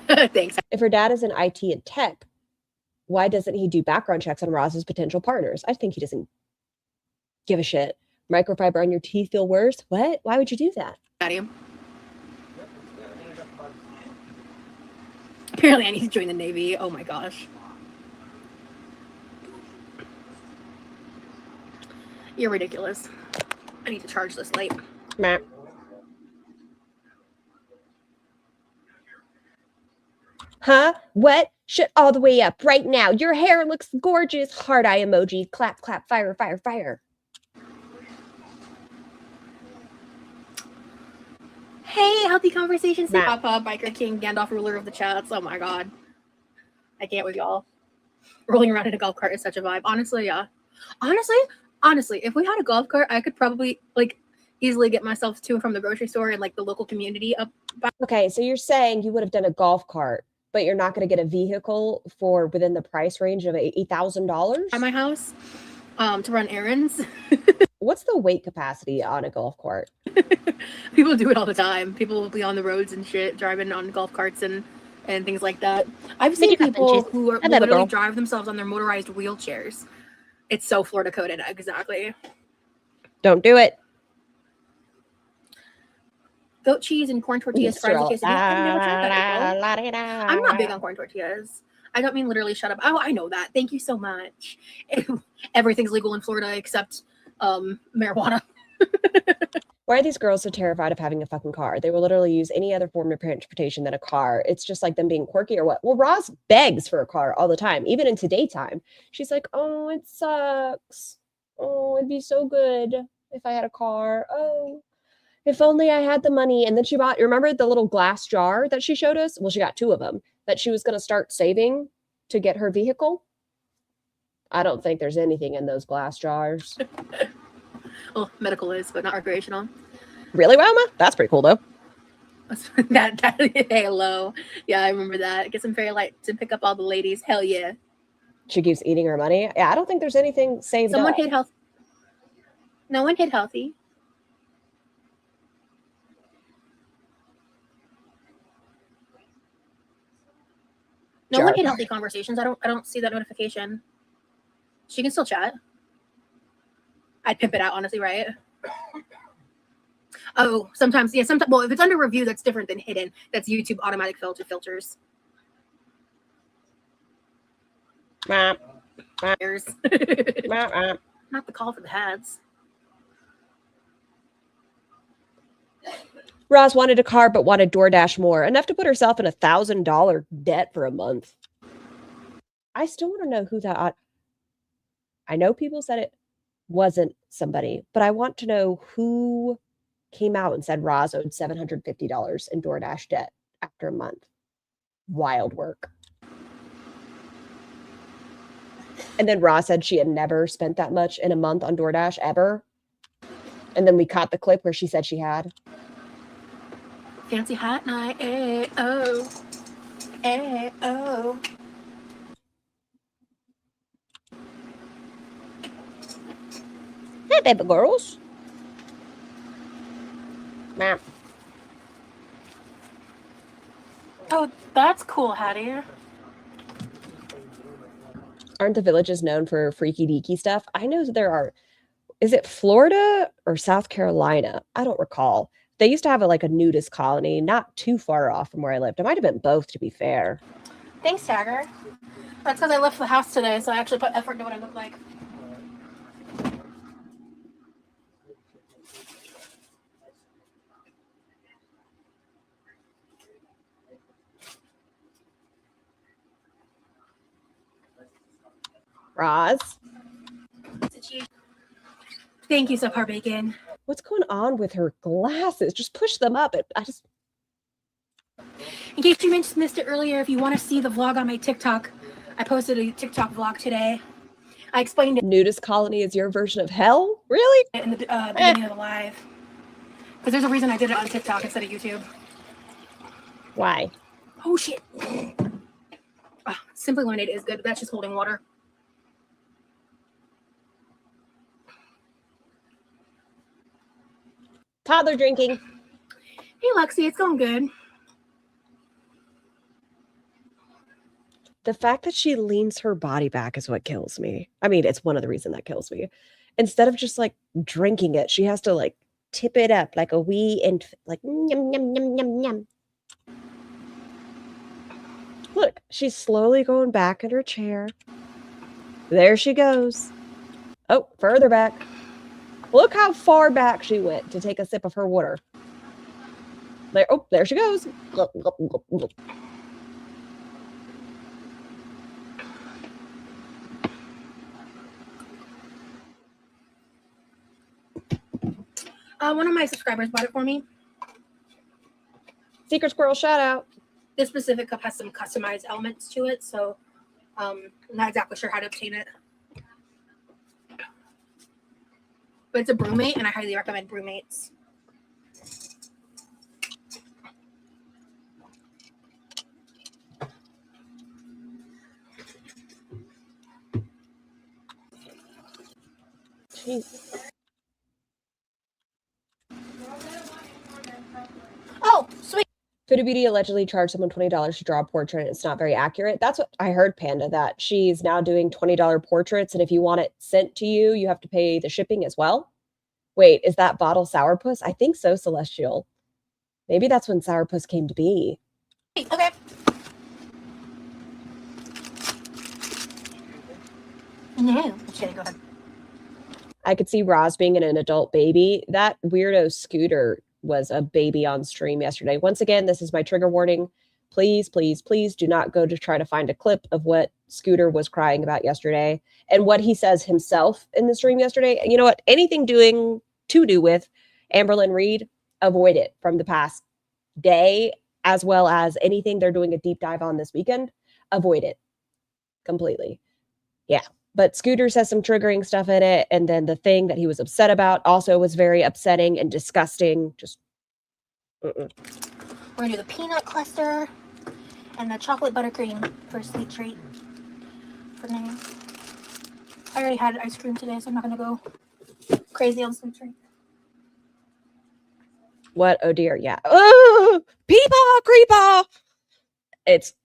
Speaker 3: Thanks.
Speaker 2: If her dad is in IT and tech, why doesn't he do background checks on Roz's potential partners? I think he doesn't give a shit. Microfiber on your teeth feel worse? What? Why would you do that?
Speaker 3: Apparently I need to join the Navy. Oh my gosh. You're ridiculous. I need to charge this light.
Speaker 2: Meh. Huh? What? Shut all the way up right now. Your hair looks gorgeous. Heart eye emoji. Clap, clap, fire, fire, fire.
Speaker 3: Hey, healthy conversations.
Speaker 2: Nah.
Speaker 3: Papa, Biker King, Gandalf, ruler of the chats. Oh my god. I can't with y'all. Rolling around in a golf cart is such a vibe. Honestly, yeah. Honestly, if we had a golf cart, I could probably like easily get myself to and from the grocery store and like the local community up.
Speaker 2: Okay, so you're saying you would have done a golf cart, but you're not going to get a vehicle for within the price range of $8,000
Speaker 3: At my house to run errands.
Speaker 2: What's the weight capacity on a golf cart?
Speaker 3: People do it all the time. People will be on the roads and shit, driving on golf carts and things like that. I've seen people who are literally drive themselves on their motorized wheelchairs. It's so Florida coded. Exactly.
Speaker 2: Don't do it.
Speaker 3: Goat cheese and corn tortillas, fries, and quesadilla. I'm not big on corn tortillas. I don't mean literally shut up. Oh, I know that. Thank you so much. Everything's legal in Florida except marijuana.
Speaker 2: Why are these girls so terrified of having a fucking car? They will literally use any other form of transportation than a car. It's just like them being quirky or what? Well, Roz begs for a car all the time, even into daytime. She's like, oh, it sucks. Oh, it'd be so good if I had a car. Oh, if only I had the money. And then she bought, remember the little glass jar that she showed us? Well, she got 2 of them that she was going to start saving to get her vehicle. I don't think there's anything in those glass jars.
Speaker 3: Well, medical is, but not recreational.
Speaker 2: Really, Wilma? That's pretty cool, though.
Speaker 3: that Halo. Yeah, I remember that. Get some fairy lights and pick up all the ladies. Hell yeah.
Speaker 2: She keeps eating her money. Yeah, I don't think there's anything saved
Speaker 3: Someone
Speaker 2: up.
Speaker 3: hit health. No one hit healthy. No one hit healthy conversations. I don't see that notification. She can still chat. I'd pimp it out, honestly, right? Oh, sometimes, yeah, sometimes. Well, if it's under review, that's different than hidden. That's YouTube automatic filters.
Speaker 2: Not
Speaker 3: Not the call for the hats.
Speaker 2: Roz wanted a car, but wanted DoorDash more, enough to put herself in $1,000 debt for a month. I still want to know who that. I know people said it wasn't somebody, but I want to know who came out and said Roz owed $750 in DoorDash debt after a month. Wild work. And then Roz said she had never spent that much in a month on DoorDash ever. And then we caught the clip where she said she had.
Speaker 3: Fancy hat night. Ay, oh. Ay, oh.
Speaker 2: Hey, baby girls. Ma'am.
Speaker 3: Oh, that's cool, Hattie.
Speaker 2: Aren't the villages known for freaky deaky stuff? I know that there are. Is it Florida or South Carolina? I don't recall. They used to have a nudist colony not too far off from where I lived. It might have been both, to be fair.
Speaker 3: Thanks, Tagger. That's because I left the house today, so I actually put effort into what I look like.
Speaker 2: Roz?
Speaker 3: Thank you, Subpar Bacon.
Speaker 2: What's going on with her glasses? Just push them up.
Speaker 3: In case you missed it earlier, if you want to see the vlog on my TikTok, I posted a TikTok vlog today. I explained it.
Speaker 2: Nudist colony is your version of hell? Really?
Speaker 3: In the beginning of the live. Because there's a reason I did it on TikTok instead of YouTube.
Speaker 2: Why?
Speaker 3: Oh shit. Simply Lemonade is good, but that's just holding water.
Speaker 2: Toddler drinking.
Speaker 3: Hey Lexi, it's going good.
Speaker 2: The fact that she leans her body back is what kills me. I mean, it's one of the reasons that kills me. Instead of just like drinking it, she has to like tip it up like a wee and like yum yum yum yum yum. Look, she's slowly going back in her chair. There she goes. Oh, further back. Look how far back she went to take a sip of her water. There, oh, there she goes. Glup, glup, glup, glup.
Speaker 3: One of my subscribers bought it for me.
Speaker 2: Secret Squirrel shout out.
Speaker 3: This specific cup has some customized elements to it, so I'm not exactly sure how to obtain it. But it's a brewmate, and I highly recommend brewmates.
Speaker 2: Jeez.
Speaker 3: Oh, sweet.
Speaker 2: Food Beauty allegedly charged someone $20 to draw a portrait. It's not very accurate. That's what I heard, Panda, that she's now doing $20 portraits. And if you want it sent to you, you have to pay the shipping as well. Wait, is that bottle Sourpuss? I think so, Celestial. Maybe that's when Sourpuss came to be.
Speaker 3: Okay. No. Okay, go ahead.
Speaker 2: I could see Roz being an adult baby. That weirdo Scooter was a baby on stream yesterday. Once again, this is my trigger warning. Please, please, please do not go to try to find a clip of what Scooter was crying about yesterday and what he says himself in the stream yesterday. You know what? Anything to do with Amberlynn Reed, avoid it from the past day, as well as anything they're doing a deep dive on this weekend. Avoid it completely. Yeah. But Scooter says some triggering stuff in it. And then the thing that he was upset about also was very upsetting and disgusting. Just,
Speaker 3: We're going to do the peanut cluster and the chocolate buttercream for a sweet treat for now. I already had ice cream today, so I'm not going to go crazy on sweet treat.
Speaker 2: what? Oh dear. Yeah. Oh, peepaw, creepaw. It's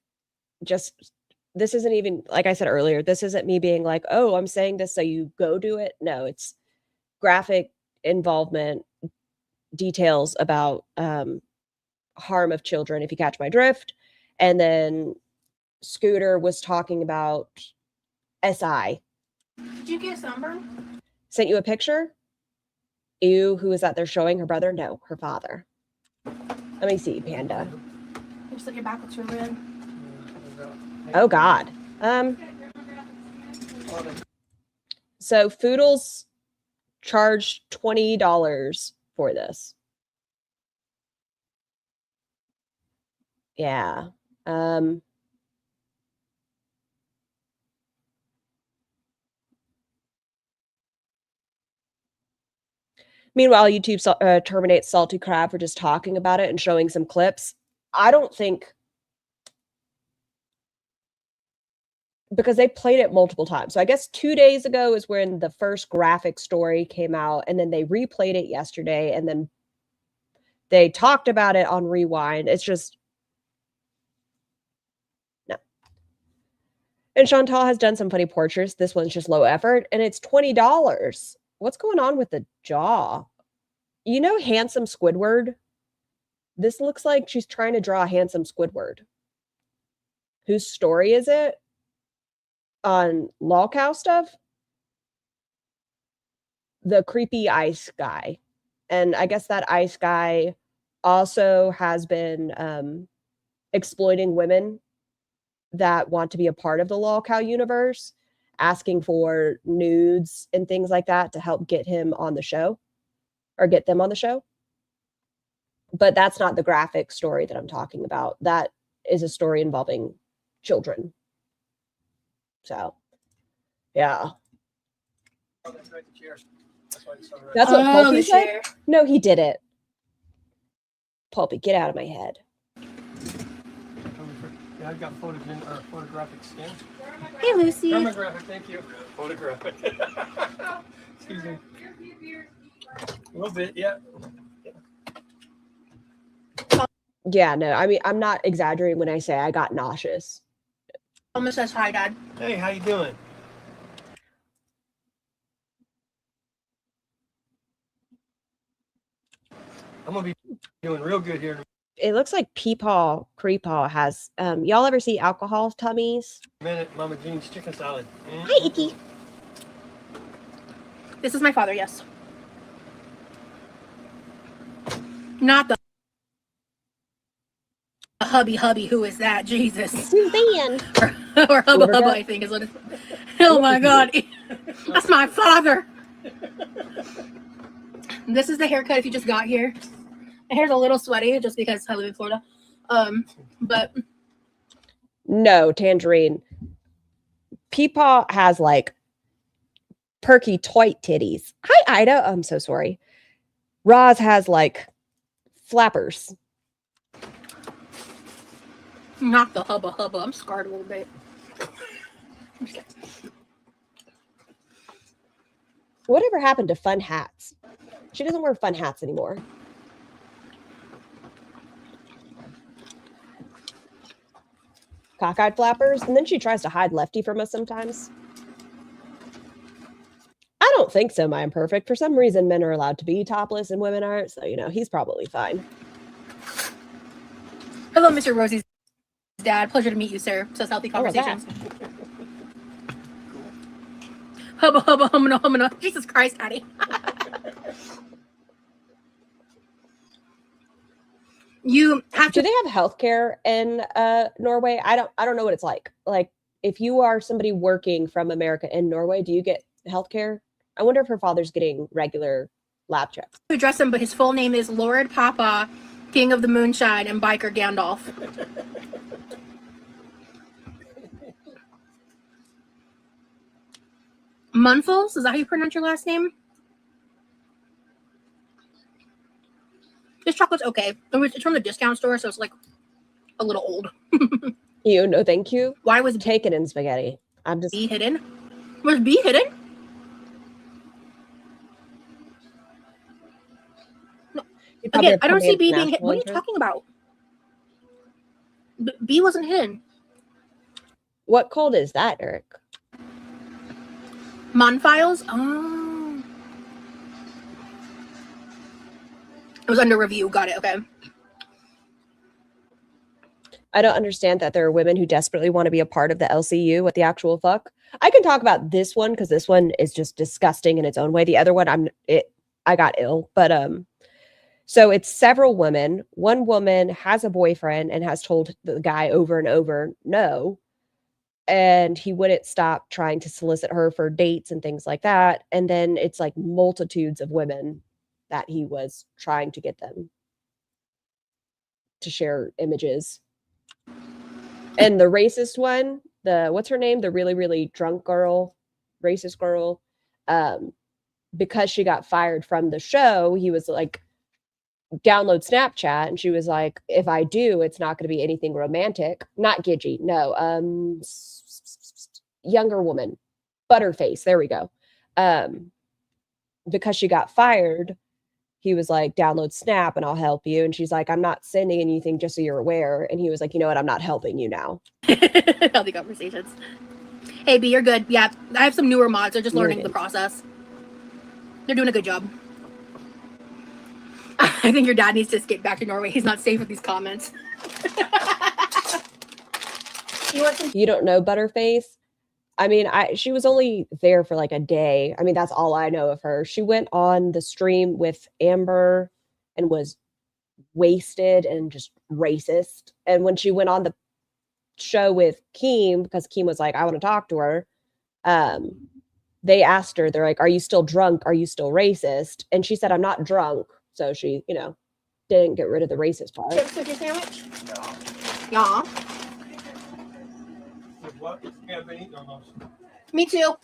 Speaker 2: just, this isn't even, like I said earlier, this isn't me being like, oh, I'm saying this so you go do it. No, it's graphic involvement, details about harm of children, if you catch my drift. And then Scooter was talking about SI.
Speaker 3: Did you get sunburn?
Speaker 2: Sent you a picture? Ew, who is that they're showing? Her brother? No, her father. Let me see, Panda.
Speaker 3: Looks like your back looks really red.
Speaker 2: Oh God. So Foodles charged $20 for this. Yeah. Meanwhile, YouTube terminates Salty Crab for just talking about it and showing some clips. I don't think, because they played it multiple times. So I guess 2 days ago is when the first graphic story came out, and then they replayed it yesterday, and then they talked about it on Rewind. It's just, no. And Chantal has done some funny portraits. This one's just low effort, and it's $20. What's going on with the jaw? You know, handsome Squidward? This looks like she's trying to draw a handsome Squidward. Whose story is it? On Lolcow stuff? The creepy ice guy. And I guess that ice guy also has been exploiting women that want to be a part of the Lolcow universe, asking for nudes and things like that to help get him on the show or get them on the show. But that's not the graphic story that I'm talking about. That is a story involving children. So, yeah. That's what Pulpy said? No, he didn't. Pulpy, get out of my head.
Speaker 9: Yeah, I got photographic skin.
Speaker 3: Hey, Lucy.
Speaker 9: Thermographic, thank you. Photographic. Excuse me. A little bit, yeah.
Speaker 2: Yeah, no, I mean, I'm not exaggerating when I say I got nauseous.
Speaker 3: Mama says hi, Dad.
Speaker 9: Hey, how you doing? I'm gonna be doing real good here in
Speaker 2: It looks like Peepaw Creepaw has, y'all ever see alcohol tummies?
Speaker 9: a minute. Mama Jean's chicken salad.
Speaker 3: Hi, Icky. This is my father, yes. Not the hubby, who is that? Jesus.
Speaker 2: Suzanne.
Speaker 3: or hubba, I think is what it's. Oh my God. That's my father. This is the haircut if you just got here. My hair's a little sweaty just because I live in Florida. But
Speaker 2: No, Tangerine. Peepaw has like perky toit titties. Hi, Ida. I'm so sorry. Roz has like flappers.
Speaker 3: not the hubba. I'm scarred a little bit.
Speaker 2: Whatever happened to fun hats? She doesn't wear fun hats anymore. Cockeyed flappers, and then she tries to hide Lefty from us sometimes. I don't think so, my imperfect. For some reason, men are allowed to be topless and women aren't, so, you know, he's probably fine.
Speaker 3: Hello, Mr. Rosie's dad. Pleasure to meet you, sir. Says Healthy Conversations. Hubba, humana. Jesus Christ, Addie. You have to.
Speaker 2: Do they have healthcare in Norway? I don't know what it's like. Like, if you are somebody working from America in Norway, do you get healthcare? I wonder if her father's getting regular lab checks.
Speaker 3: Address him, but his full name is Lord Papa, King of the Moonshine, and Biker Gandalf. Munfels? Is that how you pronounce your last name? This chocolate's okay. It's from the discount store, so it's like a little old.
Speaker 2: You no, thank you.
Speaker 3: Why was
Speaker 2: Taken in spaghetti? I'm just
Speaker 3: B hidden? Was B hidden? No. Again, I don't see B being hidden. What are you talking about? B wasn't hidden.
Speaker 2: What code is that, Eric?
Speaker 3: Monfiles? Oh. It was under review. Got it. Okay.
Speaker 2: I don't understand that there are women who desperately want to be a part of the LCU. What the actual fuck? I can talk about this one because this one is just disgusting in its own way. The other one, I got ill, but so it's several women. One woman has a boyfriend and has told the guy over and over no, and he wouldn't stop trying to solicit her for dates and things like that. And then it's like multitudes of women that he was trying to get them to share images. And the racist one, what's her name? The really, really drunk girl, racist girl. Because she got fired from the show, he was like, download Snapchat. And she was like, if I do, it's not going to be anything romantic. Not Gidgy. No. Younger woman. Butterface. There we go. Because she got fired, he was like, download Snap and I'll help you. And she's like, I'm not sending anything just so you're aware. And he was like, you know what? I'm not helping you now.
Speaker 3: Healthy Conversations. Hey, B, you're good. Yeah, I have some newer mods. They're just learning the process. They're doing a good job. I think your dad needs to skip back to Norway. He's not safe with these comments.
Speaker 2: You don't know Butterface? I mean, she was only there for like a day. I mean, that's all I know of her. She went on the stream with Amber and was wasted and just racist. And when she went on the show with Keem, because Keem was like, I want to talk to her, they asked her, they're like, are you still drunk? Are you still racist? And she said, I'm not drunk. So she, you know, didn't get rid of the racist part.
Speaker 3: Chips with your sandwich? Yeah.
Speaker 9: What? Yeah, I've been eating almost.
Speaker 3: Me too.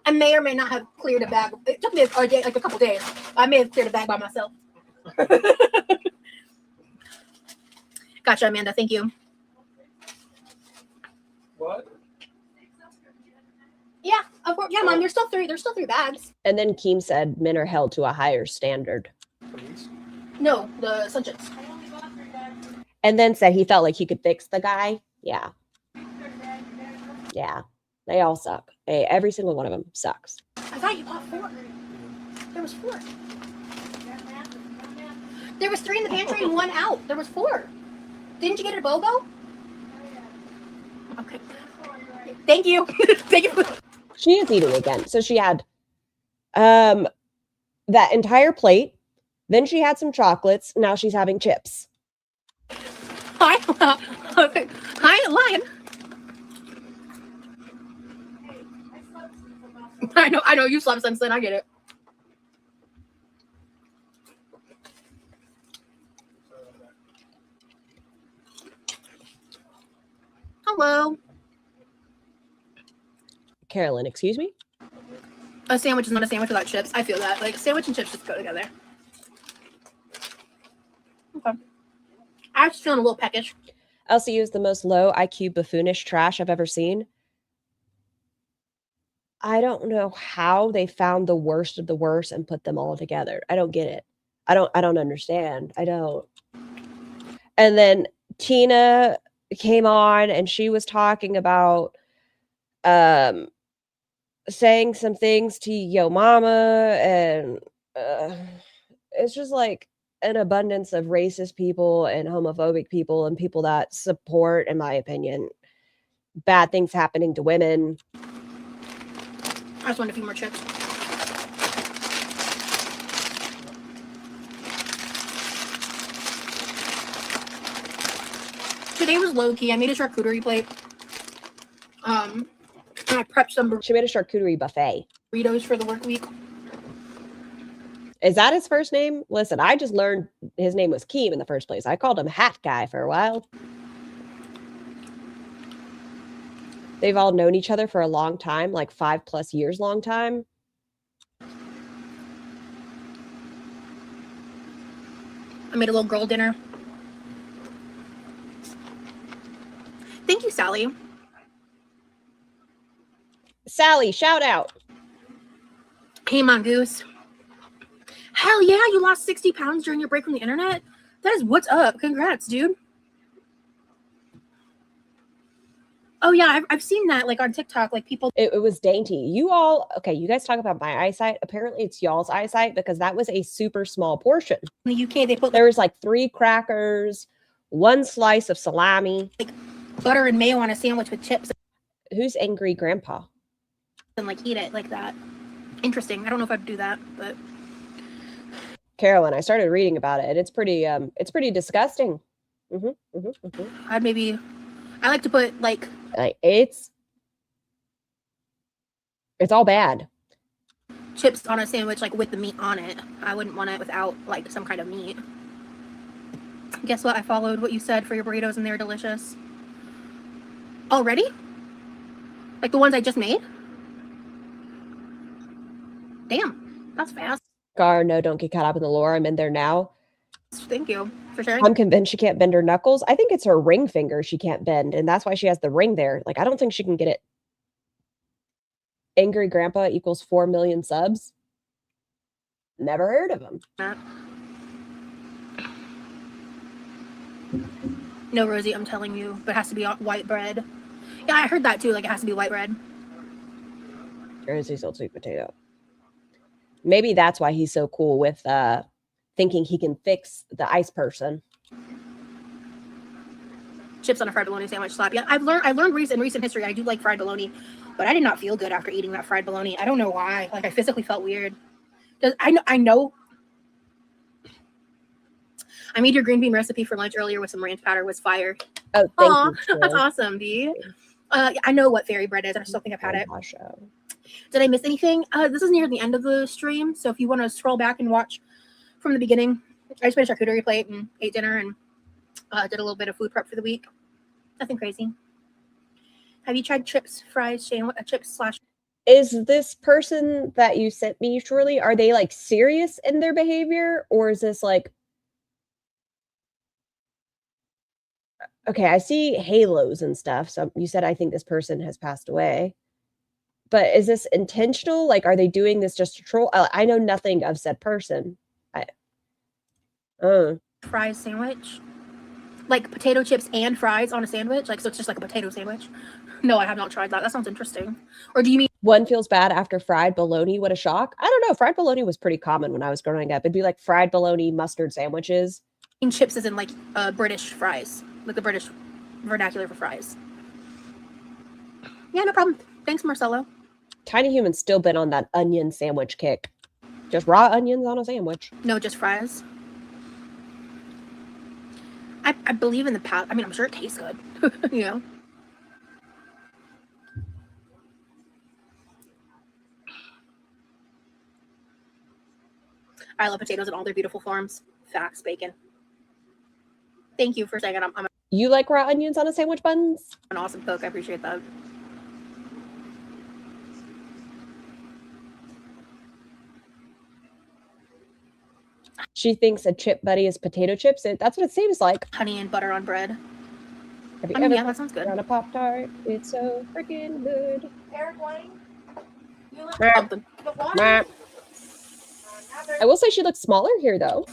Speaker 3: I may or may not have cleared a bag. It took me like a couple days. I may have cleared a bag by myself. Gotcha, Amanda. Thank you.
Speaker 9: what?
Speaker 3: Yeah, of course. Yeah, Mom. There's still three. There's still 3 bags.
Speaker 2: And then Keem said men are held to a higher standard.
Speaker 9: Please.
Speaker 3: No, the Sun Chips.
Speaker 2: And then said he felt like he could fix the guy. Yeah. Yeah. They all suck. Hey, every single one of them sucks.
Speaker 3: I thought you bought 4. There was 4. There was 3 in the pantry and 1 out. There was 4. Didn't you get a BOGO? Okay. Thank you. Thank you.
Speaker 2: She is eating again. So she had that entire plate. Then she had some chocolates. Now she's having chips.
Speaker 3: Hi. Okay. Hi, Lion. I know. You slept since then. I get it. Hello.
Speaker 2: Carolyn, excuse me?
Speaker 3: A sandwich is not a sandwich without chips. I feel that. Like, sandwich and chips just go together. Okay. I'm just feeling a little peckish.
Speaker 2: LCU is the most low IQ buffoonish trash I've ever seen. I don't know how they found the worst of the worst and put them all together. I don't get it. I don't understand. I don't. And then Tina came on and she was talking about saying some things to Yo Mama, and it's just like an abundance of racist people and homophobic people and people that support, in my opinion, bad things happening to women.
Speaker 3: I just want a few more chips. Today was low key. I made a charcuterie plate. And I prepped some
Speaker 2: She made a charcuterie buffet.
Speaker 3: burritos for the work week.
Speaker 2: Is that his first name? Listen, I just learned his name was Keem in the first place. I called him Hat Guy for a while. They've all known each other for a long time, like 5+ years long time.
Speaker 3: I made a little girl dinner. Thank you, Sally.
Speaker 2: Sally, shout out.
Speaker 3: Hey, Mongoose. Hell yeah, you lost 60 pounds during your break from the internet? That is what's up. Congrats, dude. Oh, yeah, I've seen that, like, on TikTok, like, people...
Speaker 2: It was dainty. You all, okay, you guys talk about my eyesight. Apparently, it's y'all's eyesight because that was a super small portion.
Speaker 3: In the UK, they put,
Speaker 2: There was like 3 crackers, 1 slice of salami.
Speaker 3: like, butter and mayo on a sandwich with chips.
Speaker 2: Who's angry grandpa?
Speaker 3: And, like, eat it like that. Interesting. I don't know if I'd do that, but...
Speaker 2: Carolyn, I started reading about it. It's pretty disgusting.
Speaker 3: I'd maybe... I like to put, like...
Speaker 2: It's all bad.
Speaker 3: chips on a sandwich, like, with the meat on it. I wouldn't want it without, like, some kind of meat. Guess what? I followed what you said for your burritos, and they're delicious. Already? Like the ones I just made? Damn, that's fast.
Speaker 2: Gar, no, don't get caught up in the lore. I'm in there now.
Speaker 3: Thank you for sharing.
Speaker 2: I'm convinced she can't bend her knuckles. I think it's her ring finger she can't bend, and that's why she has the ring there. Like, I don't think she can get it. Angry Grandpa equals 4 million subs. Never heard of him.
Speaker 3: No, Rosie, I'm telling you, but it has to be white bread. Yeah, I heard that too. Like, it has to be white bread.
Speaker 2: Or is he still sweet potato? Maybe that's why he's so cool with thinking he can fix the ice person.
Speaker 3: Chips on a fried bologna sandwich slap. Yeah, I've learned in recent history I do like fried bologna, but I did not feel good after eating that fried bologna. I don't know why. Like, I physically felt weird. I know. I made your green bean recipe for lunch earlier with some ranch powder. Was fire.
Speaker 2: Oh, thank you.
Speaker 3: That's awesome, D. I know what fairy bread is. I still think I've had it. Did I miss anything? This is near the end of the stream, so if you want to scroll back and watch from the beginning, I just made a charcuterie plate and ate dinner and did a little bit of food prep for the week. Nothing crazy. Have you tried chips, fries, chips slash?
Speaker 2: Is this person that you sent me, Shirley, are they like serious in their behavior, or is this like Okay, I see halos and stuff. So you said I think this person has passed away. But is this intentional? Like, are they doing this just to troll? I know nothing of said person.
Speaker 3: Fries sandwich, like potato chips and fries on a sandwich, like so it's just like a potato sandwich. No, I have not tried that. That sounds interesting. Or do you mean
Speaker 2: One feels bad after fried bologna? What a shock! I don't know. Fried bologna was pretty common when I was growing up. It'd be like fried bologna mustard sandwiches.
Speaker 3: chips as in like British fries, like the British vernacular for fries? Yeah, no problem. Thanks, Marcelo.
Speaker 2: Tiny Human's still been on that onion sandwich kick. Just raw onions on a sandwich.
Speaker 3: No, just fries. I believe in the past. I mean, I'm sure it tastes good. You know. I love potatoes in all their beautiful forms. Facts, bacon. Thank you for saying it. I'm
Speaker 2: You like raw onions on a sandwich buns?
Speaker 3: an awesome cook. I appreciate that.
Speaker 2: She thinks a chip buddy is potato chips. That's what it seems like.
Speaker 3: Honey and butter on bread.
Speaker 2: Have you
Speaker 3: I mean,
Speaker 2: ever
Speaker 3: yeah, that sounds good.
Speaker 2: on a Pop-Tart? It's so freaking good.
Speaker 6: Eric Wayne, you look
Speaker 3: Something.
Speaker 6: the one.
Speaker 2: Meh. I will say she looks smaller here, though.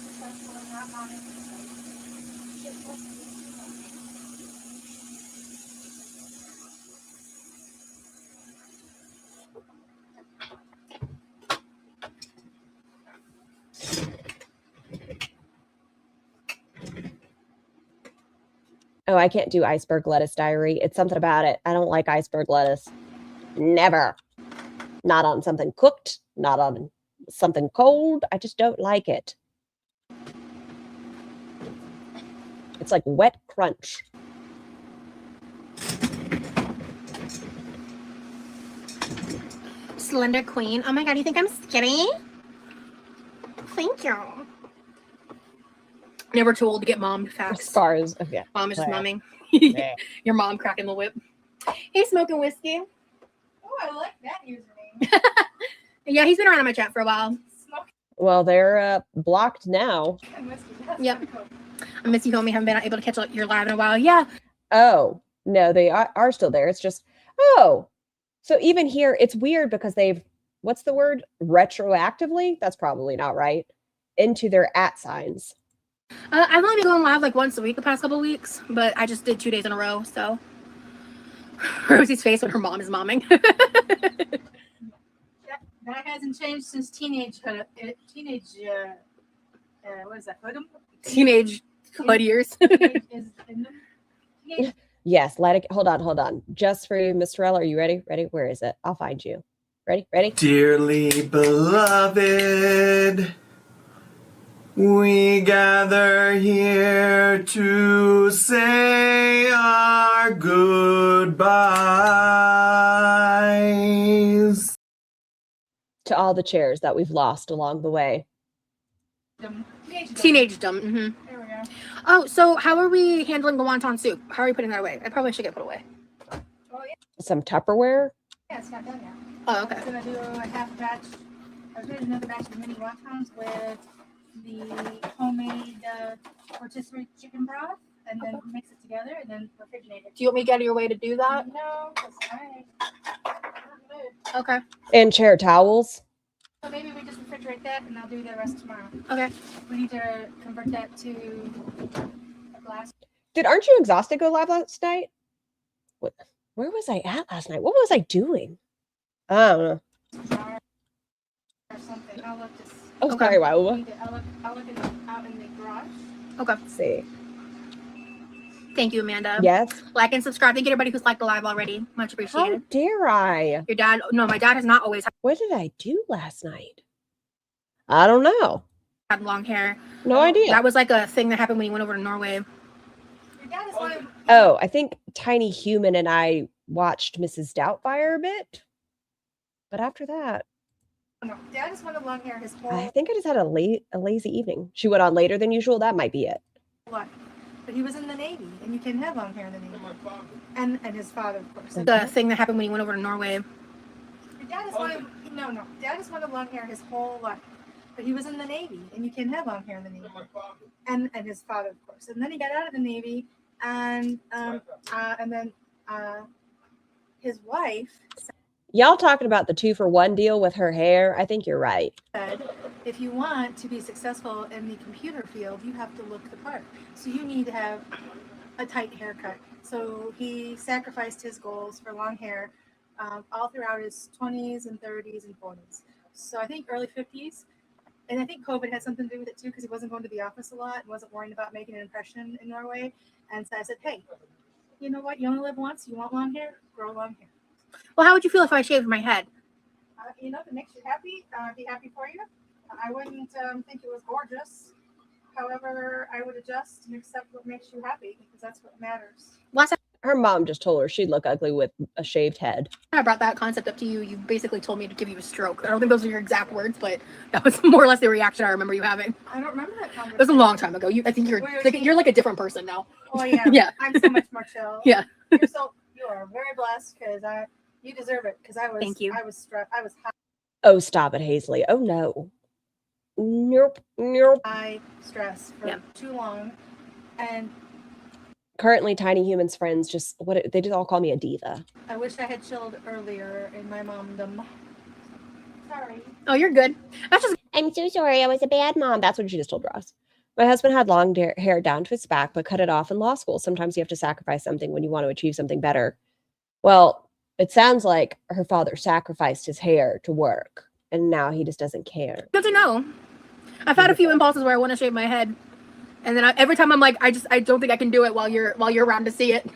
Speaker 2: Oh, I can't do iceberg lettuce diary. It's something about it. I don't like iceberg lettuce. Never. Not on something cooked, not on something cold. I just don't like it. It's like wet crunch.
Speaker 3: Slender Queen. Oh my god, you think I'm skinny? Thank you. Never too old to get mom facts.
Speaker 2: Scars. Okay.
Speaker 3: Mom is just
Speaker 2: Bleh.
Speaker 3: mumming.
Speaker 2: Bleh.
Speaker 3: Your mom cracking the whip. Hey, smoking whiskey.
Speaker 6: Oh, I like that username.
Speaker 3: Yeah, he's been around on my chat for a while.
Speaker 2: Well, they're blocked now.
Speaker 3: Yep. I miss you, homie. Haven't been able to catch your live in a while. Yeah.
Speaker 2: Oh, no, they are still there. It's just, oh. So even here, it's weird because they've, what's the word? Retroactively? That's probably not right. Into their @ signs.
Speaker 3: I've only been going live like once a week the past couple weeks, but I just did 2 days in a row, so. Rosie's face when her mom is momming.
Speaker 6: That hasn't changed since teenagehood. What is that? Hoodum?
Speaker 3: Teenage hood years.
Speaker 6: Teenage is in them. Teenage.
Speaker 2: Yes, let it, hold on. Just for you, Miss Terrell, are you ready? Ready? Where is it? I'll find you. Ready?
Speaker 10: Dearly beloved, we gather here to say our goodbyes.
Speaker 2: To all the chairs that we've lost along the way.
Speaker 3: Teenage dumb. Mm-hmm.
Speaker 6: There we go.
Speaker 3: Oh, so how are we handling the wonton soup? How are we putting that away? I probably should get put away.
Speaker 6: Oh, yeah.
Speaker 2: Some Tupperware.
Speaker 6: Yeah, it's not done yet.
Speaker 3: Oh,
Speaker 6: I
Speaker 3: okay.
Speaker 6: was going to do a half batch. I was going to do another batch of mini wontons with the homemade rotisserie chicken broth and then mix it together and then refrigerate it.
Speaker 3: Do you want me to get out of your way to do that?
Speaker 6: No, that's all right.
Speaker 3: Okay.
Speaker 2: And chair towels.
Speaker 6: So maybe we just refrigerate that and I'll do the rest tomorrow.
Speaker 3: Okay.
Speaker 6: We need to convert that to a glass.
Speaker 2: Aren't you exhausted go live last night? Where was I at last night? What was I doing? I don't know.
Speaker 6: Jar or something. I'll look this.
Speaker 2: Oh,
Speaker 3: Okay.
Speaker 2: sorry, wow.
Speaker 6: I'll look out in the garage.
Speaker 3: Okay.
Speaker 2: Let's see.
Speaker 3: Thank you, Amanda.
Speaker 2: Yes.
Speaker 3: Like and subscribe. Thank you, everybody who's liked the live already. Much
Speaker 2: How
Speaker 3: appreciated.
Speaker 2: dare I?
Speaker 3: Your dad, no, my dad has not always
Speaker 2: What did I do last night? I don't know.
Speaker 3: had long hair.
Speaker 2: No idea.
Speaker 3: That was like a thing that happened when he went over to Norway.
Speaker 6: Your dad is one of
Speaker 2: Oh, I think Tiny Human and I watched Mrs. Doubtfire a bit. But after that,
Speaker 6: no, Dad is one of long hair his whole
Speaker 2: I think I just had a lazy evening. She went on later than usual. That might be it.
Speaker 6: life. But he was in the Navy, and you can have long hair in the Navy. And his father, of course.
Speaker 3: The thing that happened when he went over to Norway.
Speaker 6: Your dad is one of Dad is one of long hair his whole life. But he was in the Navy, and you can have long hair in the Navy. And his father, of course. And then he got out of the Navy, and then his wife
Speaker 2: Y'all talking about the 2-for-1 deal with her hair? I think you're right.
Speaker 6: said, if you want to be successful in the computer field, you have to look the part. So you need to have a tight haircut. So he sacrificed his goals for long hair all throughout his 20s and 30s and 40s. So I think early 50s. And I think COVID had something to do with it too, because he wasn't going to the office a lot and wasn't worrying about making an impression in Norway. And so I said, hey, you know what? You only live once. You want long hair? Grow long hair.
Speaker 3: Well, how would you feel if I shaved my head?
Speaker 6: You know, if it makes you happy, be happy for you. I wouldn't think it was gorgeous. However, I would adjust and accept what makes you happy, because that's what matters.
Speaker 3: Last time
Speaker 2: Her mom just told her she'd look ugly with a shaved head.
Speaker 3: I brought that concept up to you, you basically told me to give you a stroke. I don't think those are your exact words, but that was more or less the reaction I remember you having.
Speaker 6: I don't remember that conversation.
Speaker 3: It was a long time ago. I think you're like a different person now.
Speaker 6: Oh yeah.
Speaker 3: Yeah.
Speaker 6: I'm so much more chill.
Speaker 3: Yeah.
Speaker 6: You are very blessed, because you deserve it, because I was.
Speaker 3: Thank you.
Speaker 6: I was stressed. I was
Speaker 2: Oh, stop it, Hazley. Oh, no. Nope.
Speaker 6: high stress for too long, and
Speaker 2: Currently, Tiny Humans friends they just all call me a diva.
Speaker 6: I wish I had chilled earlier in my momdom. Sorry.
Speaker 3: Oh, you're good. That's just
Speaker 2: I'm so sorry. I was a bad mom. That's what she just told Ross. My husband had long hair down to his back, but cut it off in law school. Sometimes you have to sacrifice something when you want to achieve something better. Well, it sounds like her father sacrificed his hair to work, and now he just doesn't care.
Speaker 3: good to know. I've had a few impulses where I want to shave my head, and then every time I'm like, I don't think I can do it while you're around to see it.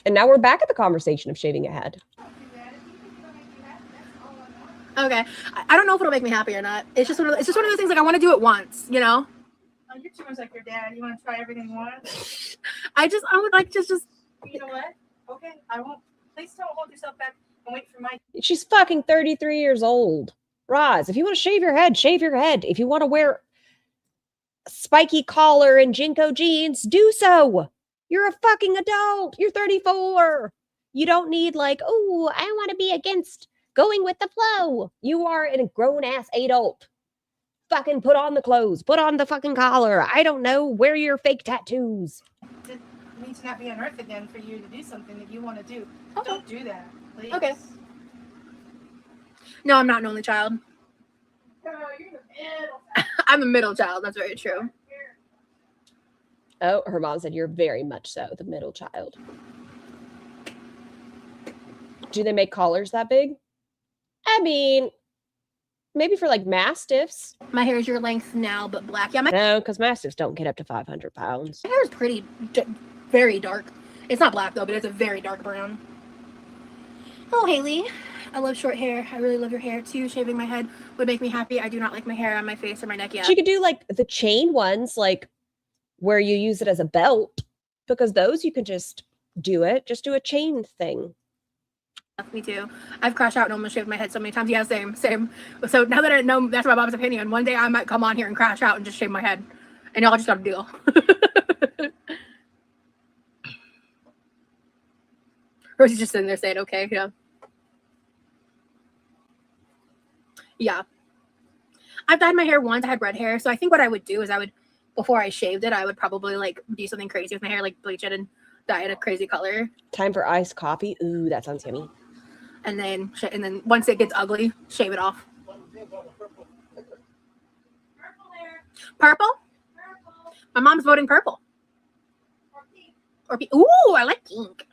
Speaker 2: And now we're back at the conversation of shaving a head.
Speaker 3: Okay, I don't know if it'll make me happy or not. It's just one of those things, like I want to do it once, you know.
Speaker 6: Oh, you're too much like your dad. You want to try everything once.
Speaker 3: I would like just.
Speaker 6: You know what? Okay, I won't. Please don't hold yourself back and wait for my.
Speaker 2: She's fucking 33 years old. Roz, if you want to shave your head, shave your head. If you want to wear a spiky collar and Jinko jeans, do so. You're a fucking adult. You're 34. You don't need I want to be against going with the flow. You are a grown-ass adult. Fucking put on the clothes. Put on the fucking collar. I don't know. Wear your fake tattoos.
Speaker 6: It needs to not be on earth again for you to do something that you want to do.
Speaker 3: Okay.
Speaker 6: Don't do that, please.
Speaker 3: Okay. No, I'm not an only child.
Speaker 6: No, you're the middle.
Speaker 3: I'm a middle child. That's very true.
Speaker 2: Oh, her mom said you're very much so the middle child. Do they make collars that big? I mean, maybe for mastiffs.
Speaker 3: My hair is your length now, but black. Yeah, my
Speaker 2: No, because mastiffs don't get up to 500 pounds.
Speaker 3: hair is pretty, very dark. It's not black though, but it's a very dark brown. Oh, Haley, I love short hair. I really love your hair too. Shaving my head would make me happy. I do not like my hair on my face or my neck yet.
Speaker 2: She could do the chain ones, where you use it as a belt, because those you could just do it. Just do a chain thing.
Speaker 3: Me too. I've crashed out and almost shaved my head so many times. Yeah, same. So now that I know that's my mom's opinion, one day I might come on here and crash out and just shave my head, and y'all just got to deal. Rosie's just sitting there saying, "Okay, yeah, yeah." I've dyed my hair once. I had red hair, so I think what I would do is before I shaved it, I would probably do something crazy with my hair, like bleach it and dye it a crazy color.
Speaker 2: Time for iced coffee. Ooh, that sounds yummy.
Speaker 3: And then once it gets ugly, shave it off. Purple? My mom's voting purple. Or pink. Ooh, I like pink.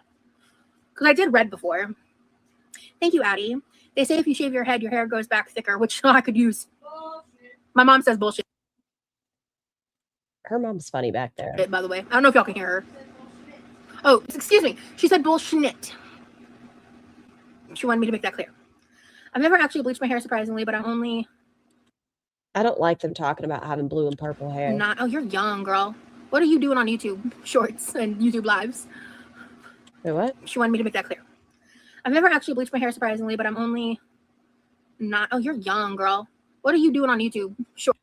Speaker 3: Because I did red before. Thank you, Addie. They say if you shave your head, your hair goes back thicker, which I could use. Bullshit. My mom says bullshit.
Speaker 2: Her mom's funny back there.
Speaker 3: By the way, I don't know if y'all can hear her. Oh, excuse me. She said bullshit. She wanted me to make that clear. I've never actually bleached my hair, surprisingly, but I
Speaker 2: don't like them talking about having blue and purple hair.
Speaker 3: Oh, you're young, girl. What are you doing on YouTube shorts and YouTube lives?
Speaker 2: Wait, what?
Speaker 3: She wanted me to make that clear. I've never actually bleached my hair, surprisingly, but I'm only not. Oh, you're young, girl. What are you doing on YouTube? Sure.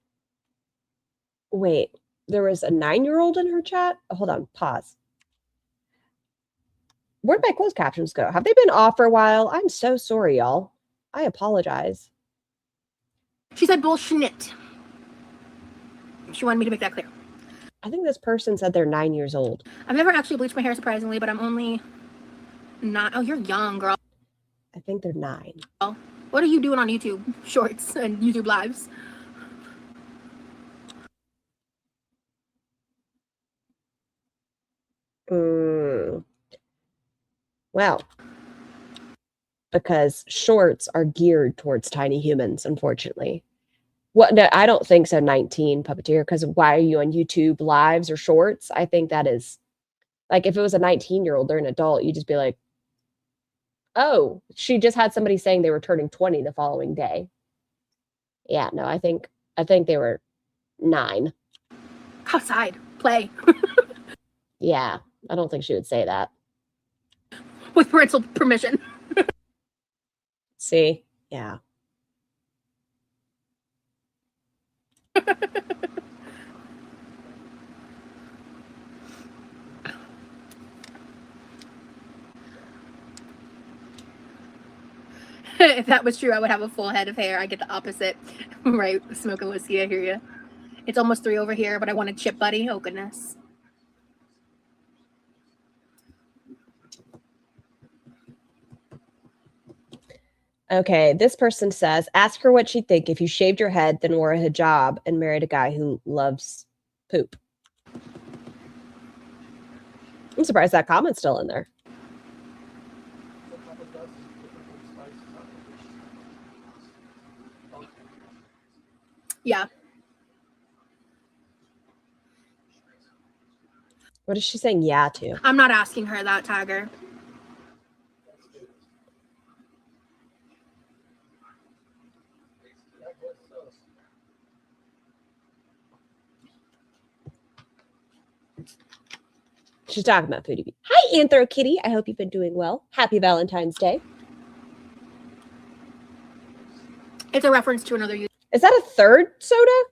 Speaker 2: Wait, there was a 9-year-old in her chat? Oh, hold on, pause. Where'd my closed captions go? Have they been off for a while? I'm so sorry, y'all. I apologize.
Speaker 3: She said bullshit. She wanted me to make that clear.
Speaker 2: I think this person said they're 9 years old.
Speaker 3: I've never actually bleached my hair, surprisingly, but I'm only not. Oh, you're young, girl.
Speaker 2: I think they're 9.
Speaker 3: What are you doing on YouTube Shorts and YouTube Lives?
Speaker 2: Well, because shorts are geared towards tiny humans, unfortunately. What? No, I don't think so. 19 puppeteer. Because why are you on YouTube Lives or Shorts? I think that is like if it was a 19-year-old, they're an adult. You just be like, oh, she just had somebody saying they were turning 20 the following day. Yeah, no, I think they were 9.
Speaker 3: Outside, play.
Speaker 2: Yeah, I don't think she would say that.
Speaker 3: With parental permission.
Speaker 2: See? Yeah.
Speaker 3: If that was true, I would have a full head of hair. I get the opposite. Right, smoking whiskey, I hear you. It's almost 3 over here, but I want a chip, buddy. Oh, goodness.
Speaker 2: Okay, this person says, ask her what she'd think if you shaved your head, then wore a hijab and married a guy who loves poop. I'm surprised that comment's still in there.
Speaker 3: Yeah.
Speaker 2: What is she saying yeah to?
Speaker 3: I'm not asking her that, Tiger.
Speaker 2: She's talking about Foodie Bee. Hi, Anthro Kitty. I hope you've been doing well. Happy Valentine's Day.
Speaker 3: It's a reference to another YouTube.
Speaker 2: Is that a third soda?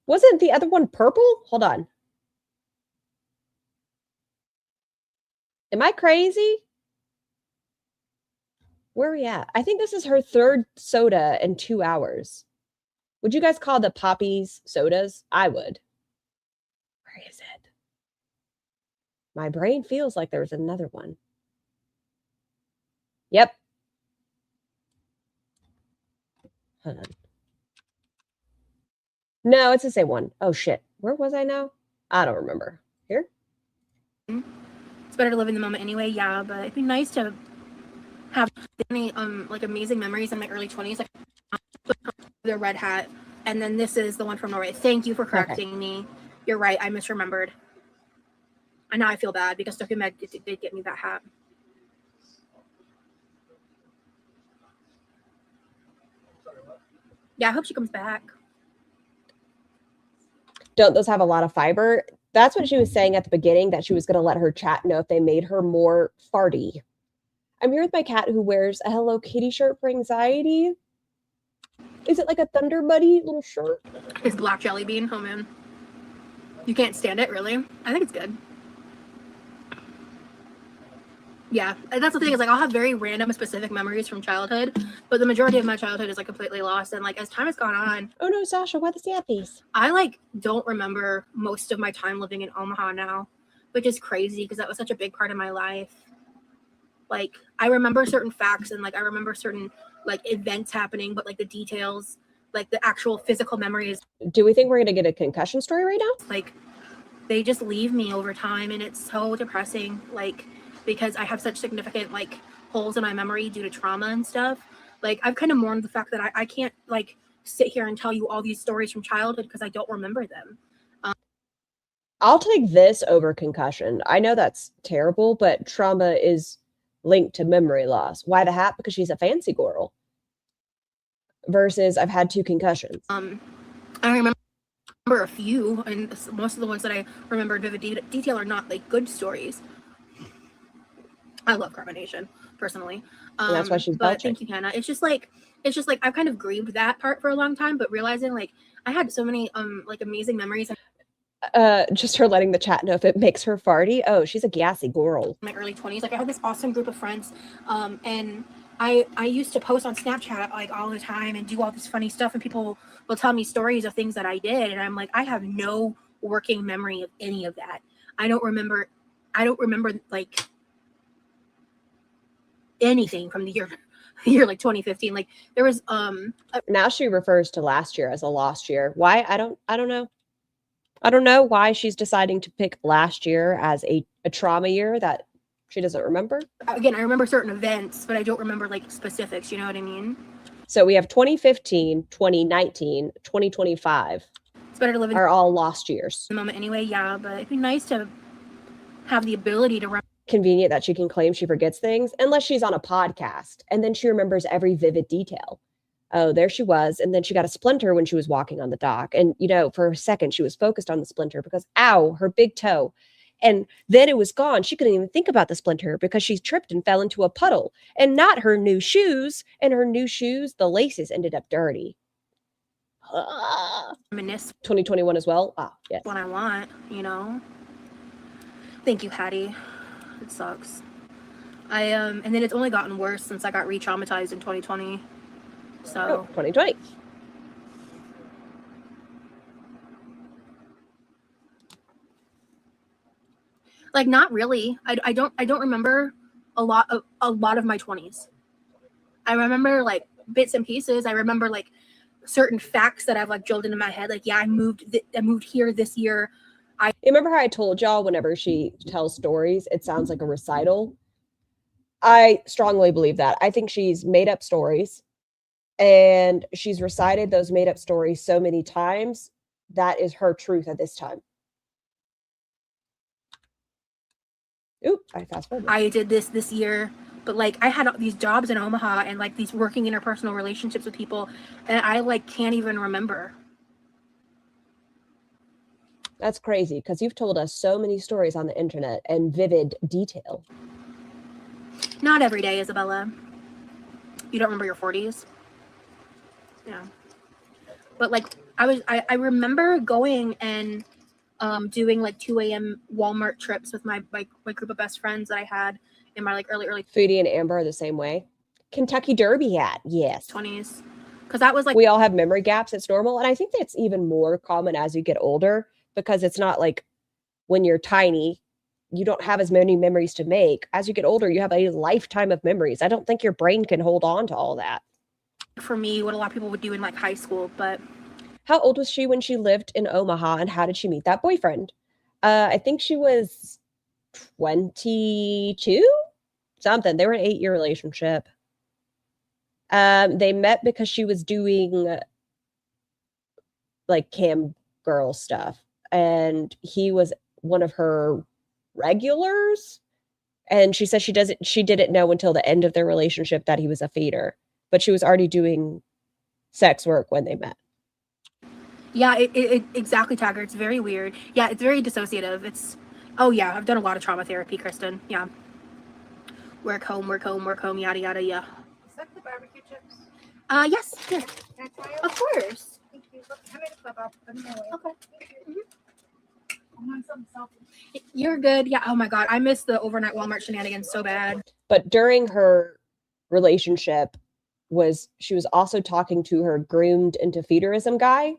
Speaker 2: Wasn't the other one purple? Hold on. Am I crazy? Where are we at? I think this is her third soda in 2 hours. Would you guys call the Poppies sodas? I would. Where is it? My brain feels like there's another one. Yep. Hold on. No, it's the same one. Oh, shit. Where was I now? I don't remember. Here?
Speaker 3: It's better to live in the moment anyway, yeah, but it'd be nice to have any like amazing memories in my early 20s, like the red hat, and then this is the one from Norway. Thank you for correcting me. You're right, I misremembered. And now I feel bad because Dr. Med did get me that hat. Yeah, I hope she comes back.
Speaker 2: Don't those have a lot of fiber? That's what she was saying at the beginning, that she was going to let her chat know if they made her more farty. I'm here with my cat who wears a Hello Kitty shirt for anxiety. Is it like a Thunder Buddy little shirt?
Speaker 3: It's black jelly bean. Oh, man. You can't stand it, really? I think it's good. Yeah, and that's the thing, is like I'll have very random specific memories from childhood, but the majority of my childhood is like completely lost. And like as time has gone on,
Speaker 2: oh no, Sasha, why the snappies?
Speaker 3: I like don't remember most of my time living in Omaha now, which is crazy because that was such a big part of my life. Like I remember certain facts and like I remember certain like events happening, but like the details, like the actual physical memories.
Speaker 2: Do we think we're gonna get a concussion story right now?
Speaker 3: Like they just leave me over time, and it's so depressing. Like. Because I have such significant like holes in my memory due to trauma and stuff. Like I've kind of mourned the fact that I can't like sit here and tell you all these stories from childhood because I don't remember them.
Speaker 2: I'll take this over concussion. I know that's terrible, but trauma is linked to memory loss. Why the hat? Because she's a fancy girl. Versus I've had 2 concussions.
Speaker 3: I remember a few, and most of the ones that I remember in vivid detail are not like good stories. I love Carbonation personally.
Speaker 2: And that's why she's belching.
Speaker 3: Thank you, Hannah. It's just like I've kind of grieved that part for a long time, but realizing like I had so many like amazing memories.
Speaker 2: Just her letting the chat know if it makes her farty. Oh, she's a gassy girl.
Speaker 3: In my early 20s, like I had this awesome group of friends, and I used to post on Snapchat like all the time and do all this funny stuff, and people will tell me stories of things that I did, and I'm like, I have no working memory of any of that. I don't remember like anything from the year like 2015. Like there was
Speaker 2: Now she refers to last year as a lost year. Why? I don't know. I don't know why she's deciding to pick last year as a trauma year that she doesn't remember.
Speaker 3: Again, I remember certain events, but I don't remember like specifics, you know what I mean?
Speaker 2: So we have 2015, 2019, 2025.
Speaker 3: It's better to live in
Speaker 2: are all lost years.
Speaker 3: the moment anyway, yeah, but it'd be nice to have the ability to remember.
Speaker 2: Convenient that she can claim she forgets things, unless she's on a podcast, and then she remembers every vivid detail. Oh, there she was, and then she got a splinter when she was walking on the dock. And, you know, for a second, she was focused on the splinter because, ow, her big toe. And then it was gone. She couldn't even think about the splinter because she tripped and fell into a puddle, and not her new shoes. And her new shoes, the laces ended up dirty. 2021 as well. Ah, yes.
Speaker 3: What I want, you know. Thank you, Hattie. It sucks. And then it's only gotten worse since I got re-traumatized in 2020. So
Speaker 2: 2020.
Speaker 3: Like, not really. I don't remember a lot of my 20s. I remember like bits and pieces. I remember like certain facts that I've like drilled into my head. Like, yeah, I moved here this year.
Speaker 2: You remember how I told y'all whenever she tells stories, it sounds like a recital? I strongly believe that. I think she's made up stories, and she's recited those made up stories so many times. That is her truth at this time. Oop, I fast forwarded.
Speaker 3: I did this year, but like I had these jobs in Omaha and like these working interpersonal relationships with people, and I like can't even remember.
Speaker 2: That's crazy, because you've told us so many stories on the internet and vivid detail.
Speaker 3: Not every day, Isabella. You don't remember your 40s? Yeah. But like I remember going and doing like 2 a.m. Walmart trips with my group of best friends that I had in my like early
Speaker 2: Foodie and Amber are the same way. Kentucky Derby hat, yes.
Speaker 3: 20s. Because that was like,
Speaker 2: we all have memory gaps. It's normal. And I think that's even more common as you get older, because it's not like when you're tiny, you don't have as many memories to make. As you get older, you have a lifetime of memories. I don't think your brain can hold on to all that.
Speaker 3: For me, what a lot of people would do in like high school. But
Speaker 2: how old was she when she lived in Omaha, and how did she meet that boyfriend? I think she was 22, something. They were in an 8-year relationship. They met because she was doing like cam girl stuff, and he was one of her regulars. And she said she didn't know until the end of their relationship that he was a feeder, but she was already doing sex work when they met.
Speaker 3: Yeah, it exactly, Tagger. It's very weird. Yeah, it's very dissociative. Oh yeah, I've done a lot of trauma therapy, Kristen. Yeah. Work home, yada yada, yeah.
Speaker 6: Is that the barbecue chips?
Speaker 3: Yes. Here.
Speaker 6: Can I try it?
Speaker 3: Of course.
Speaker 6: Thank you. Look, I made a flip up.
Speaker 3: Okay.
Speaker 6: I want something salty.
Speaker 3: You're good. Yeah. Oh my God, I miss the overnight Walmart shenanigans so bad.
Speaker 2: But during her relationship, she was also talking to her groomed into feederism guy.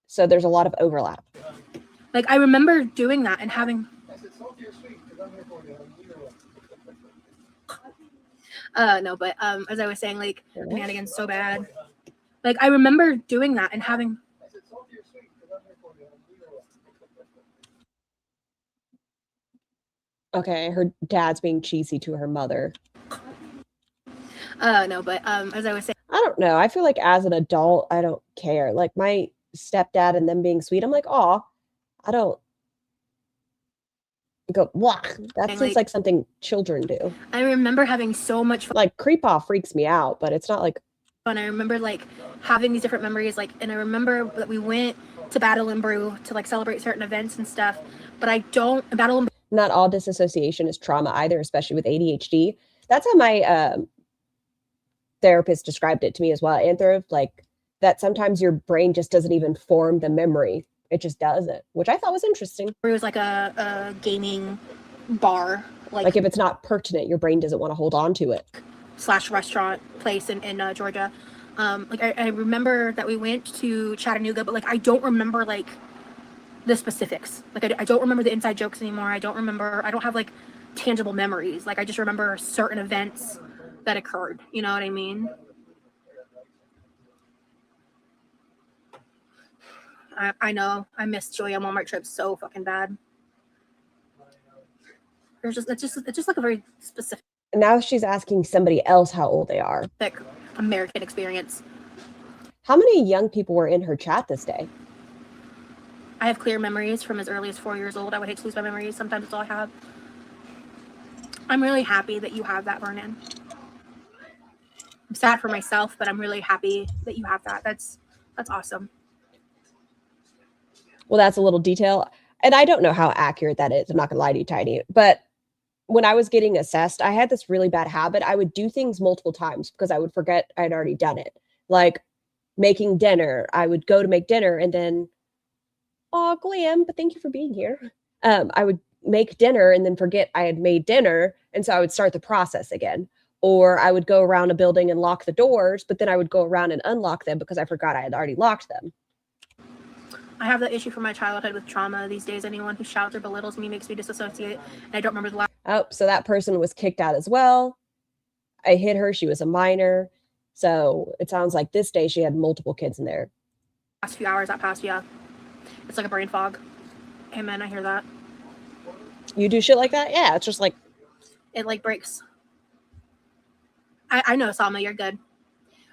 Speaker 2: So there's a lot of overlap.
Speaker 3: Like, I remember doing that and having. No, but as I was saying, like, shenanigans so bad. Like, I remember doing that and having.
Speaker 2: Okay, her dad's being cheesy to her mother.
Speaker 3: No, but as I was saying.
Speaker 2: I don't know. I feel like as an adult, I don't care. Like my stepdad and them being sweet, I'm like, oh, I don't go, wah. That seems like something children do.
Speaker 3: I remember having so much fun.
Speaker 2: Like creep off freaks me out, but it's not like
Speaker 3: fun. I remember like having these different memories, like, and I remember that we went to Battle and Brew to like celebrate certain events and stuff, but I don't Battle and Brew.
Speaker 2: Not all disassociation is trauma either, especially with ADHD. That's how my therapist described it to me as well, Anthrop, like that sometimes your brain just doesn't even form the memory. It just doesn't, which I thought was interesting.
Speaker 3: It was like a gaming bar.
Speaker 2: Like if it's not pertinent, your brain doesn't want to hold on to it.
Speaker 3: / restaurant place in Georgia. Like I remember that we went to Chattanooga, but like I don't remember like the specifics. Like I don't remember the inside jokes anymore. I don't have like tangible memories. Like I just remember certain events that occurred. You know what I mean? I know I missed Julia Walmart trips so fucking bad. It's just like a very specific.
Speaker 2: Now she's asking somebody else how old they are.
Speaker 3: American experience.
Speaker 2: How many young people were in her chat this day?
Speaker 3: I have clear memories from as early as 4 years old. I would hate to lose my memories. Sometimes it's all I have. I'm really happy that you have that, Vernon. I'm sad for myself, but I'm really happy that you have that. That's awesome.
Speaker 2: Well, that's a little detail. And I don't know how accurate that is. I'm not going to lie to you, Tiny. But when I was getting assessed, I had this really bad habit. I would do things multiple times because I would forget I'd already done it. Like making dinner. I would go to make dinner and then, oh, Glam, but thank you for being here. I would make dinner and then forget I had made dinner. And so I would start the process again. Or I would go around a building and lock the doors, but then I would go around and unlock them because I forgot I had already locked them.
Speaker 3: I have that issue from my childhood with trauma. These days, anyone who shouts or belittles me makes me disassociate. And I don't remember the last.
Speaker 2: Oh, so that person was kicked out as well. I hit her. She was a minor. So it sounds like this day she had multiple kids in there.
Speaker 3: Last few hours that passed, yeah. It's like a brain fog. Amen, I hear that.
Speaker 2: You do shit like that? Yeah, it's just like.
Speaker 3: It like breaks. I know, Salma, you're good.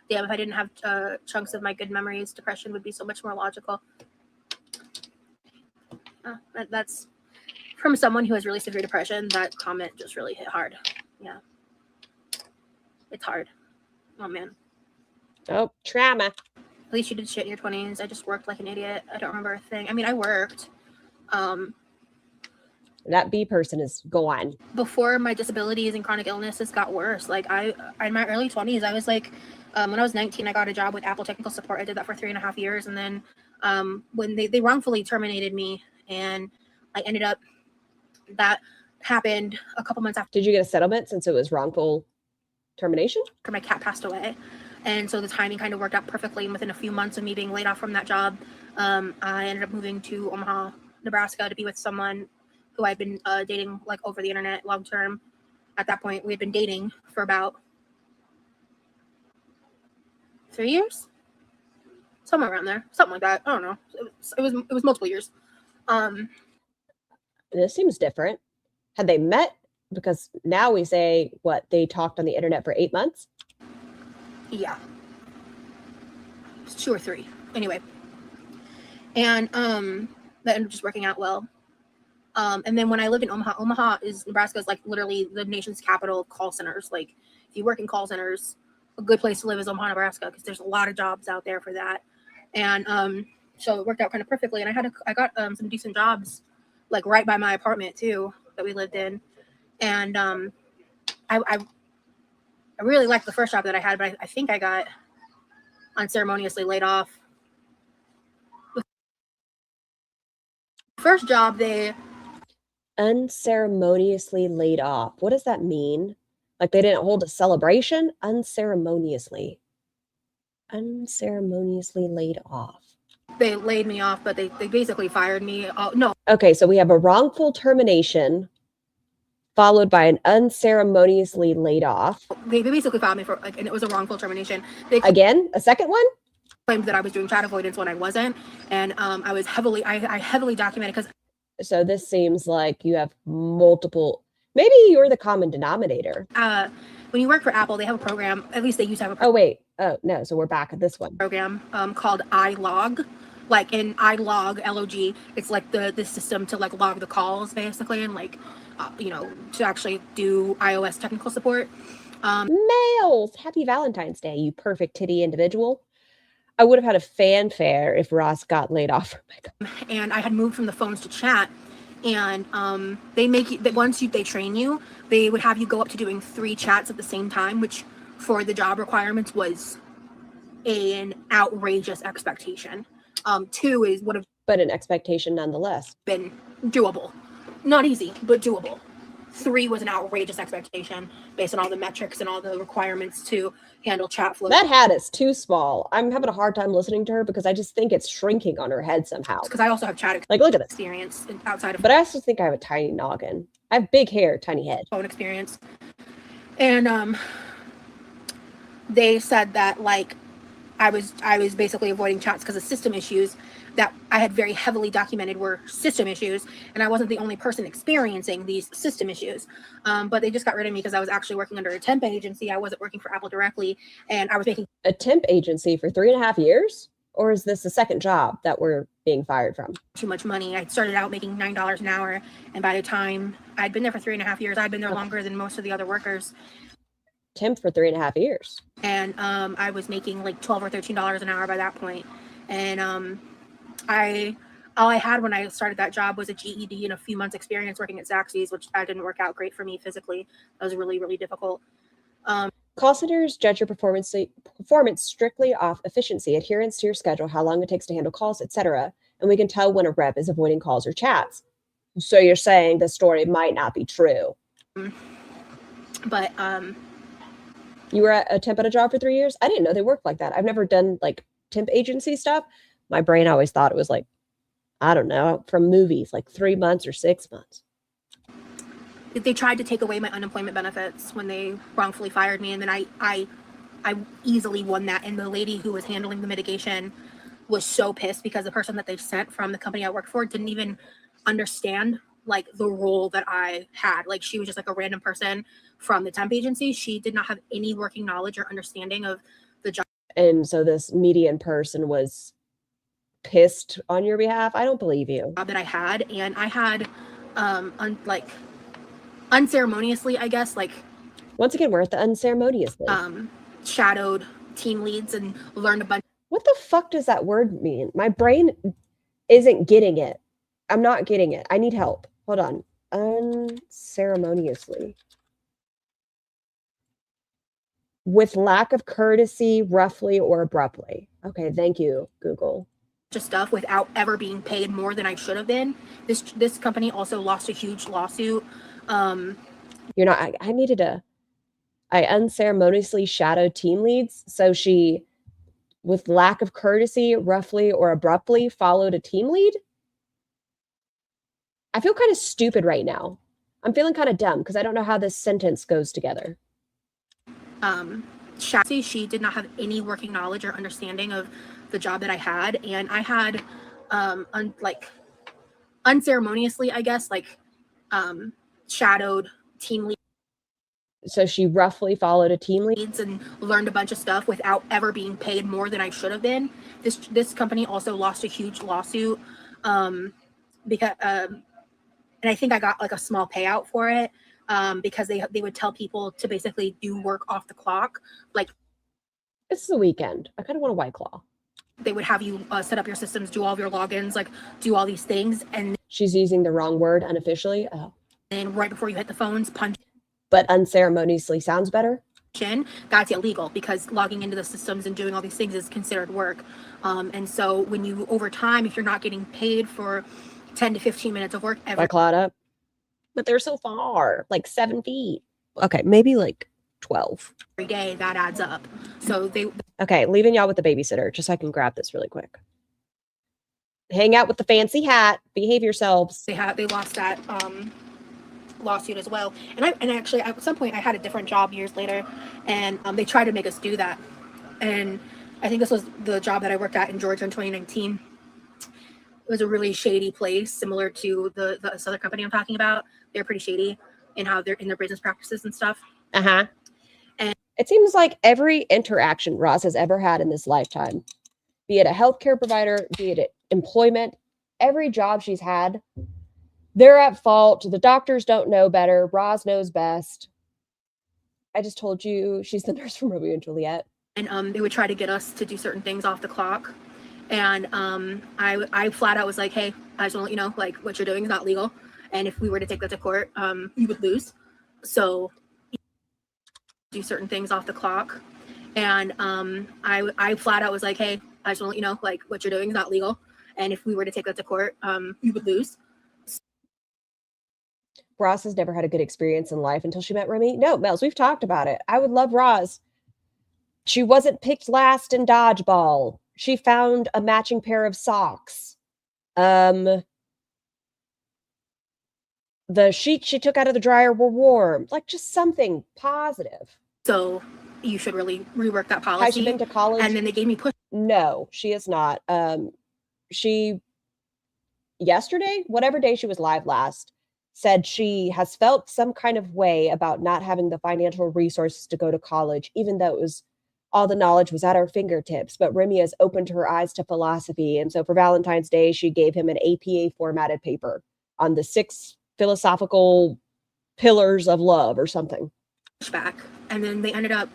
Speaker 3: Damn, if I didn't have chunks of my good memories, depression would be so much more logical. That's from someone who has really severe depression. That comment just really hit hard. Yeah, it's hard. Oh man.
Speaker 2: Oh, trauma.
Speaker 3: At least you did shit in your 20s. I just worked like an idiot. I don't remember a thing. I mean, I worked.
Speaker 2: That B person is gone.
Speaker 3: Before my disabilities and chronic illnesses got worse, like I in my early 20s, I was like, when I was 19, I got a job with Apple Technical Support. I did that for 3.5 years, and then when they wrongfully terminated me, and I ended up, that happened a couple months after.
Speaker 2: Did you get a settlement since it was wrongful termination?
Speaker 3: My cat passed away, and so the timing kind of worked out perfectly. And within a few months of me being laid off from that job, I ended up moving to Omaha, Nebraska, to be with someone who I'd been dating like over the internet long term. At that point, we had been dating for about 3 years, somewhere around there, something like that. I don't know. It was multiple years.
Speaker 2: This seems different. Had they met? Because now we say what they talked on the internet for 8 months.
Speaker 3: Yeah, it's 2 or 3 anyway, and that ended up just working out well. And then when I lived in Omaha Nebraska is like literally the nation's capital of call centers. Like if you work in call centers, a good place to live is Omaha, Nebraska, because there's a lot of jobs out there for that. And so it worked out kind of perfectly. And I got some decent jobs like right by my apartment too that we lived in. And I really liked the first job that I had, but I think I got unceremoniously laid off. The first job, they
Speaker 2: unceremoniously laid off. What does that mean? Like they didn't hold a celebration? Unceremoniously laid off.
Speaker 3: They laid me off, but they basically fired me. No.
Speaker 2: Okay, so we have a wrongful termination followed by an unceremoniously laid off.
Speaker 3: They basically fired me for like, and it was a wrongful termination.
Speaker 2: Again, a second one?
Speaker 3: Claimed that I was doing chat avoidance when I wasn't, and I was heavily documented because.
Speaker 2: So this seems like you have multiple. Maybe you're the common denominator.
Speaker 3: When you work for Apple, they have a program. At least they used to have a.
Speaker 2: Oh wait. Oh no. So we're back at this one.
Speaker 3: Program called iLog. Like in iLog, LOG, it's like the system to like log the calls basically, and like to actually do iOS technical support.
Speaker 2: Males, happy Valentine's Day, you perfect titty individual. I would have had a fanfare if Ross got laid off.
Speaker 3: And I had moved from the phones to chat, and they make you that once they train you, they would have you go up to doing 3 chats at the same time, which for the job requirements was an outrageous expectation. 2 would have
Speaker 2: but an expectation nonetheless.
Speaker 3: Been doable, not easy, but doable. 3 was an outrageous expectation based on all the metrics and all the requirements to handle chat flow.
Speaker 2: That hat is too small. I'm having a hard time listening to her because I just think it's shrinking on her head somehow.
Speaker 3: Because I also have chat
Speaker 2: Like, look at this.
Speaker 3: experience outside of
Speaker 2: But I also think I have a tiny noggin. I have big hair, tiny head.
Speaker 3: phone experience. And they said that like I was basically avoiding chats because of system issues that I had very heavily documented were system issues, and I wasn't the only person experiencing these system issues. But they just got rid of me because I was actually working under a temp agency. I wasn't working for Apple directly, and I was making
Speaker 2: a temp agency for 3.5 years? Or is this the second job that we're being fired from?
Speaker 3: too much money. I started out making $9 an hour, and by the time I'd been there for 3.5 years, I'd been there longer than most of the other workers.
Speaker 2: Temp for 3.5 years.
Speaker 3: And I was making like $12 or $13 an hour by that point. And all I had when I started that job was a GED and a few months experience working at Zaxby's, which that didn't work out great for me physically. That was really, really difficult.
Speaker 2: Call centers judge your performance strictly off efficiency, adherence to your schedule, how long it takes to handle calls, etc. And we can tell when a rep is avoiding calls or chats. So you're saying the story might not be true.
Speaker 3: But
Speaker 2: you were at a temp at a job for 3 years? I didn't know they worked like that. I've never done like temp agency stuff. My brain always thought it was like, I don't know, from movies, like 3 months or 6 months.
Speaker 3: they tried to take away my unemployment benefits when they wrongfully fired me, and then I easily won that. And the lady who was handling the mitigation was so pissed because the person that they sent from the company I worked for didn't even understand like the role that I had. Like, she was just like a random person from the temp agency. She did not have any working knowledge or understanding of the job.
Speaker 2: And so this median person was pissed on your behalf? I don't believe you.
Speaker 3: That I had, and I had unceremoniously, I guess, like,
Speaker 2: once again, we're at the unceremoniously.
Speaker 3: Shadowed team leads and learned a bunch.
Speaker 2: What the fuck does that word mean? My brain isn't getting it. I'm not getting it. I need help. Hold on. Unceremoniously. With lack of courtesy, roughly or abruptly. Okay, thank you, Google.
Speaker 3: Just stuff without ever being paid more than I should have been. This company also lost a huge lawsuit.
Speaker 2: You're not. I unceremoniously shadowed team leads. So she, with lack of courtesy, roughly or abruptly, followed a team lead. I feel kind of stupid right now. I'm feeling kind of dumb because I don't know how this sentence goes together.
Speaker 3: She did not have any working knowledge or understanding of the job that I had, and I had unceremoniously, I guess, shadowed team leads.
Speaker 2: So she roughly followed a team lead
Speaker 3: and learned a bunch of stuff without ever being paid more than I should have been. This company also lost a huge lawsuit because and I think I got like a small payout for it because they would tell people to basically do work off the clock. Like,
Speaker 2: it's the weekend. I kind of want a White Claw.
Speaker 3: They would have you set up your systems, do all of your logins, like do all these things. And
Speaker 2: she's using the wrong word unofficially. Oh.
Speaker 3: And right before you hit the phones, punch.
Speaker 2: But unceremoniously sounds better.
Speaker 3: That's illegal because logging into the systems and doing all these things is considered work. And so when you, over time, if you're not getting paid for 10 to 15 minutes of work every.
Speaker 2: I clawed up. But they're so far, like 7 feet. Okay, maybe like 12.
Speaker 3: Every day, that adds up. So they.
Speaker 2: Okay, leaving y'all with the babysitter, just so I can grab this really quick. Hang out with the fancy hat. Behave yourselves.
Speaker 3: They lost that lawsuit as well. And actually, at some point, I had a different job years later, and they tried to make us do that. And I think this was the job that I worked at in Georgia in 2019. It was a really shady place, similar to this other company I'm talking about. They're pretty shady in how they're in their business practices and stuff.
Speaker 2: Uh-huh. And it seems like every interaction Roz has ever had in this lifetime, be it a healthcare provider, be it employment, every job she's had, they're at fault. The doctors don't know better. Roz knows best. I just told you she's the nurse from Romeo and Juliet.
Speaker 3: And they would try to get us to do certain things off the clock. And I flat out was like, hey, I just want to let you know, like, what you're doing is not legal. And if we were to take that to court, you would lose. So do certain things off the clock. And I flat out was like, hey, I just want to let you know, like, what you're doing is not legal. And if we were to take that to court, you would lose.
Speaker 2: Roz has never had a good experience in life until she met Remy. No, Mels, we've talked about it. I would love Roz. She wasn't picked last in dodgeball. She found a matching pair of socks. The sheets she took out of the dryer were warm. Like, just something positive.
Speaker 3: So you should really rework that policy.
Speaker 2: Has she been to college?
Speaker 3: And then they gave me push.
Speaker 2: No, she is not. She yesterday, whatever day she was live last, said she has felt some kind of way about not having the financial resources to go to college, even though it was all the knowledge was at her fingertips. But Remy has opened her eyes to philosophy. And so for Valentine's Day, she gave him an APA formatted paper on the 6 philosophical pillars of love or something.
Speaker 3: Back. And then they ended up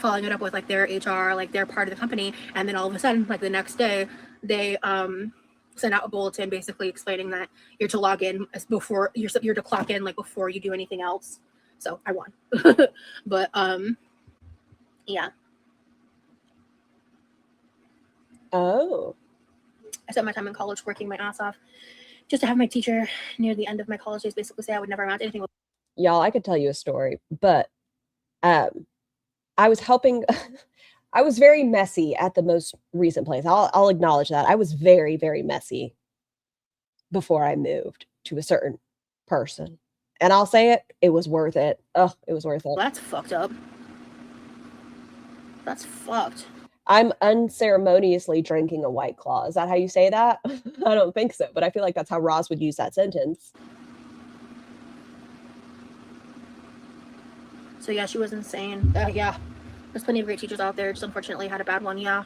Speaker 3: following it up with like their HR, like they're part of the company. And then all of a sudden, like the next day, they send out a bulletin basically explaining that you're to log in before you're to clock in like before you do anything else. So I won. But yeah.
Speaker 2: Oh.
Speaker 3: I spent my time in college working my ass off just to have my teacher near the end of my college days basically say I would never amount to anything.
Speaker 2: Y'all, I could tell you a story, but I was helping. I was very messy at the most recent place. I'll acknowledge that. I was very, very messy before I moved to a certain person. And I'll say it, it was worth it. Oh, it was worth it.
Speaker 3: That's fucked up. That's fucked.
Speaker 2: I'm unceremoniously drinking a White Claw. Is that how you say that? I don't think so, but I feel like that's how Roz would use that sentence.
Speaker 3: So yeah, she was insane. Yeah, there's plenty of great teachers out there. Just unfortunately had a bad one. Yeah,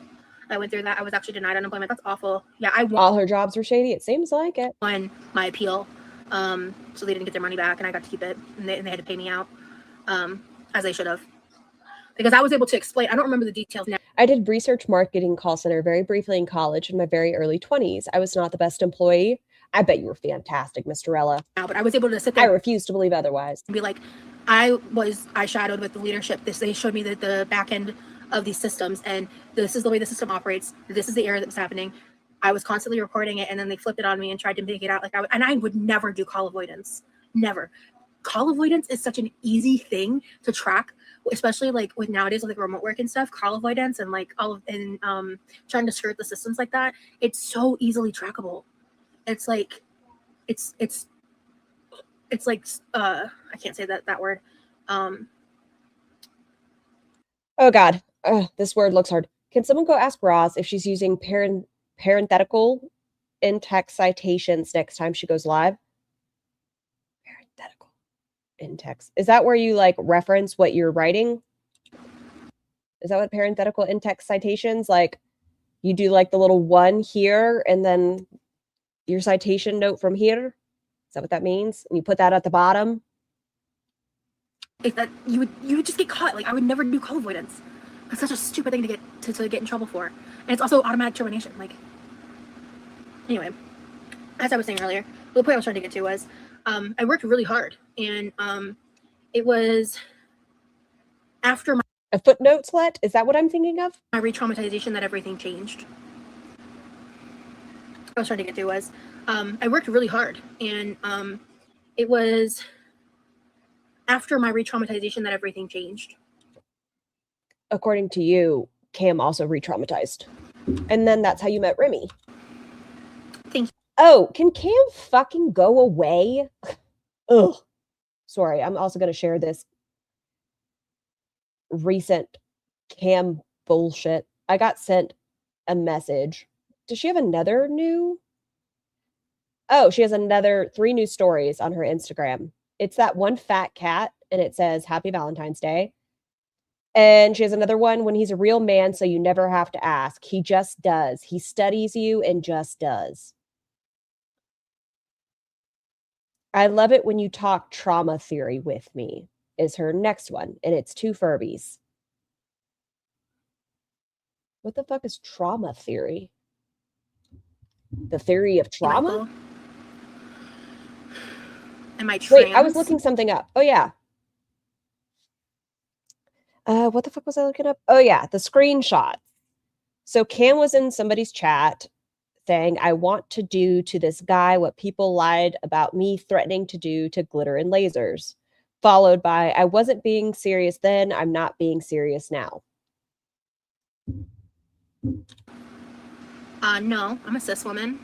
Speaker 3: I went through that. I was actually denied unemployment. That's awful. Yeah, I won.
Speaker 2: All her jobs were shady. It seems like it.
Speaker 3: Won my appeal. So they didn't get their money back, and I got to keep it, and they had to pay me out, as they should have, because I was able to explain. I don't remember the details now.
Speaker 2: I did research marketing call center very briefly in college in my very early 20s. I was not the best employee. I bet you were fantastic, Miss Torella.
Speaker 3: But I was able to sit there.
Speaker 2: I refuse to believe otherwise.
Speaker 3: And be like, I shadowed with the leadership. They showed me the back end of these systems, and this is the way the system operates. This is the error that was happening. I was constantly reporting it, and then they flipped it on me and tried to make it out like and I would never do call avoidance. Never. Call avoidance is such an easy thing to track, especially like with nowadays with like remote work and stuff. Call avoidance and like trying to skirt the systems like that. It's so easily trackable. It's like it's like I can't say that word.
Speaker 2: Oh God, this word looks hard. Can someone go ask Roz if she's using parenthetical in text citations next time she goes live? Parenthetical in text. Is that where you like reference what you're writing? Is that what parenthetical in text citations, like you do like the little one here and then your citation note from here? Is that what that means? And you put that at the bottom?
Speaker 3: That you would just get caught. Like I would never do call avoidance. That's such a stupid thing to get in trouble for. And it's also automatic termination. Like anyway, as I was saying earlier, the point I was trying to get to was I worked really hard, and it was after
Speaker 2: a footnote slut? Is that what I'm thinking of?
Speaker 3: My re-traumatization that everything changed. What I was trying to get to was I worked really hard, and it was after my re-traumatization that everything changed.
Speaker 2: According to you, Cam also re-traumatized. And then that's how you met Remy.
Speaker 3: Thank you.
Speaker 2: Oh, can Cam fucking go away? Ugh. Sorry, I'm also going to share this recent Cam bullshit. I got sent a message. Does she have another new? Oh, she has 3 new stories on her Instagram. It's that one fat cat, and it says, Happy Valentine's Day. And she has another one, when he's a real man, so you never have to ask. He just does. He studies you and just does. I love it when you talk trauma theory with me, is her next one. And it's 2 Furbies. What the fuck is trauma theory? The theory of trauma?
Speaker 3: Am I trans?
Speaker 2: Wait, I was looking something up. Oh, yeah. What the fuck was I looking up? Oh, yeah, the screenshot. So Cam was in somebody's chat saying, I want to do to this guy what people lied about me threatening to do to Glitter and Lasers. Followed by, I wasn't being serious then, I'm not being serious now.
Speaker 3: No, I'm a cis woman.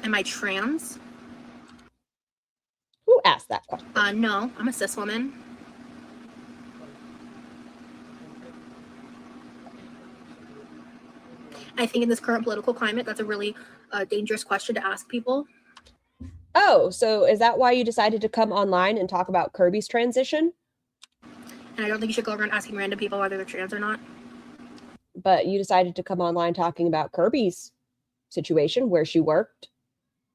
Speaker 3: Am I trans?
Speaker 2: Who asked that question?
Speaker 3: No, I'm a cis woman. I think in this current political climate, that's a really dangerous question to ask people.
Speaker 2: Oh, so is that why you decided to come online and talk about Kirby's transition?
Speaker 3: And I don't think you should go around asking random people whether they're trans or not.
Speaker 2: But you decided to come online talking about Kirby's situation, where she worked,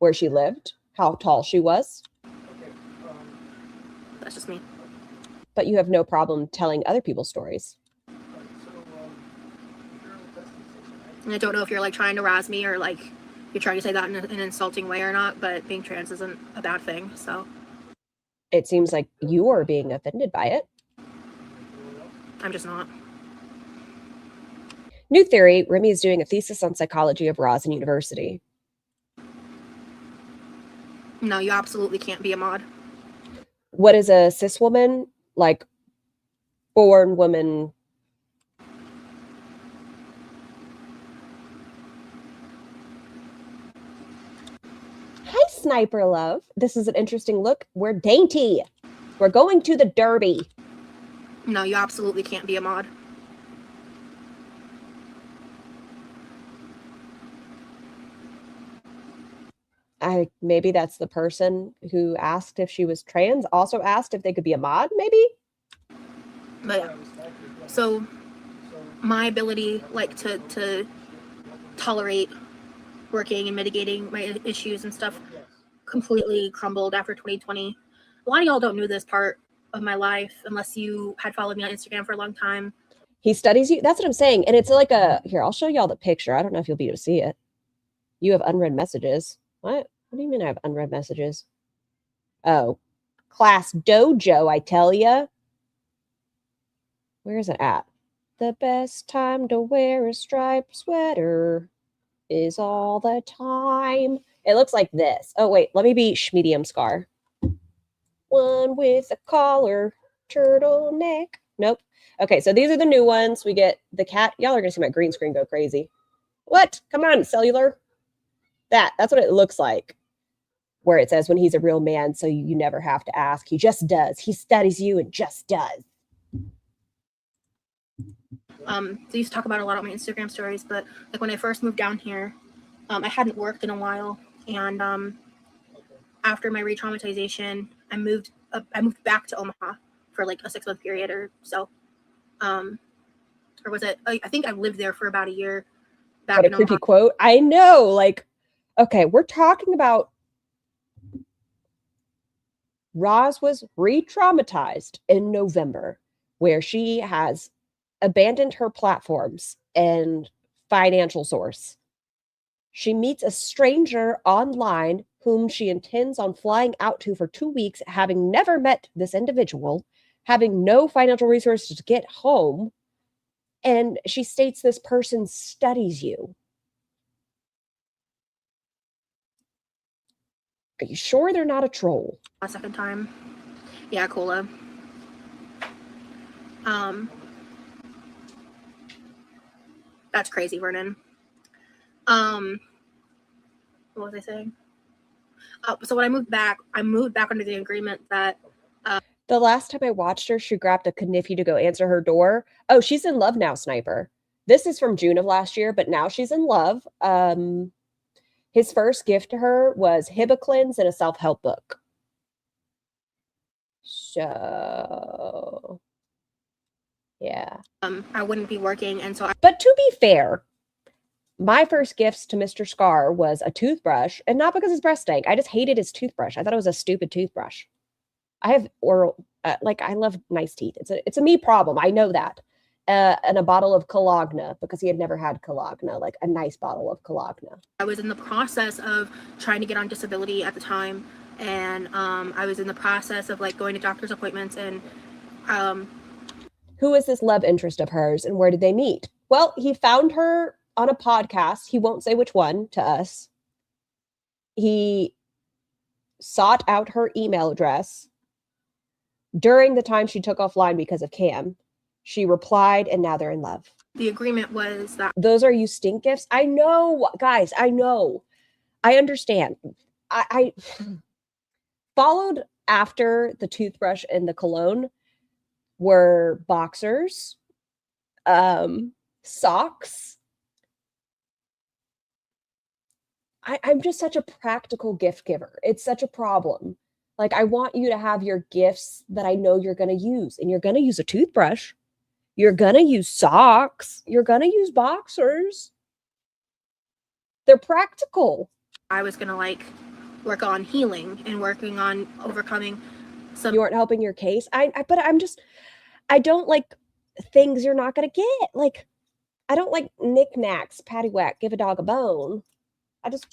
Speaker 2: where she lived, how tall she was.
Speaker 3: That's just me.
Speaker 2: But you have no problem telling other people's stories.
Speaker 3: And I don't know if you're like trying to razz me or like you're trying to say that in an insulting way or not, but being trans isn't a bad thing, so.
Speaker 2: It seems like you are being offended by it.
Speaker 3: I'm just not.
Speaker 2: New theory, Remy is doing a thesis on psychology of Rosin University.
Speaker 3: No, you absolutely can't be a mod.
Speaker 2: What is a cis woman? Like, born woman. Hi, Sniper Love. This is an interesting look. We're dainty. We're going to the Derby.
Speaker 3: No, you absolutely can't be a mod.
Speaker 2: Maybe that's the person who asked if she was trans, also asked if they could be a mod, maybe?
Speaker 3: But yeah. So my ability like to tolerate working and mitigating my issues and stuff completely crumbled after 2020. A lot of y'all don't know this part of my life unless you had followed me on Instagram for a long time.
Speaker 2: He studies you. That's what I'm saying. And it's like here, I'll show y'all the picture. I don't know if you'll be able to see it. You have unread messages. What do you mean I have unread messages? Oh, class dojo, I tell ya. Where is it at? The best time to wear a striped sweater is all the time. It looks like this. Oh, wait, let me be medium scar. One with a collar, turtleneck. Nope. Okay, so these are the new ones. We get the cat. Y'all are going to see my green screen go crazy. What? Come on, cellular. That's what it looks like. Where it says when he's a real man, so you never have to ask. He just does. He studies you and just does.
Speaker 3: They used to talk about it a lot on my Instagram stories, but like when I first moved down here, I hadn't worked in a while, and after my re-traumatization, I moved back to Omaha for like a 6-month period or so, or was it? I think I lived there for about a year.
Speaker 2: What a creepy quote! I know, like, okay, we're talking about Roz was re-traumatized in November, where she has abandoned her platforms and financial source. She meets a stranger online whom she intends on flying out to for 2 weeks, having never met this individual, having no financial resources to get home. And she states this person studies you. Are you sure they're not a troll?
Speaker 3: A second time. Yeah, Cola. That's crazy, Vernon. What was I saying? So when I moved back under the agreement that
Speaker 2: the last time I watched her, she grabbed a kniffy to go answer her door. Oh, she's in love now, Sniper. This is from June of last year, but now she's in love. His first gift to her was Hibiclins and a self-help book. So, yeah.
Speaker 3: I wouldn't be working, and so
Speaker 2: But to be fair, my first gifts to Mr. Scar was a toothbrush, and not because his breath stank. I just hated his toothbrush. I thought it was a stupid toothbrush. I have oral, I love nice teeth. It's a me problem. I know that. And a bottle of Cologne because he had never had Cologne, like a nice bottle of Cologne.
Speaker 3: I was in the process of trying to get on disability at the time, and I was in the process of like going to doctor's appointments and
Speaker 2: Who is this love interest of hers and where did they meet? Well, he found her on a podcast. He won't say which one to us. He sought out her email address during the time she took offline because of Cam. She replied, and now they're in love.
Speaker 3: The agreement was that
Speaker 2: Those are you stink gifts? I know, guys, I know. I understand. I followed after the toothbrush and the cologne were boxers, socks. I'm just such a practical gift giver. It's such a problem. Like, I want you to have your gifts that I know you're going to use. And you're going to use a toothbrush. You're going to use socks. You're going to use boxers. They're practical.
Speaker 3: I was going to like work on healing and working on overcoming some.
Speaker 2: You aren't helping your case. But I don't like things you're not going to get. Like, I don't like knickknacks, paddywhack, give a dog a bone.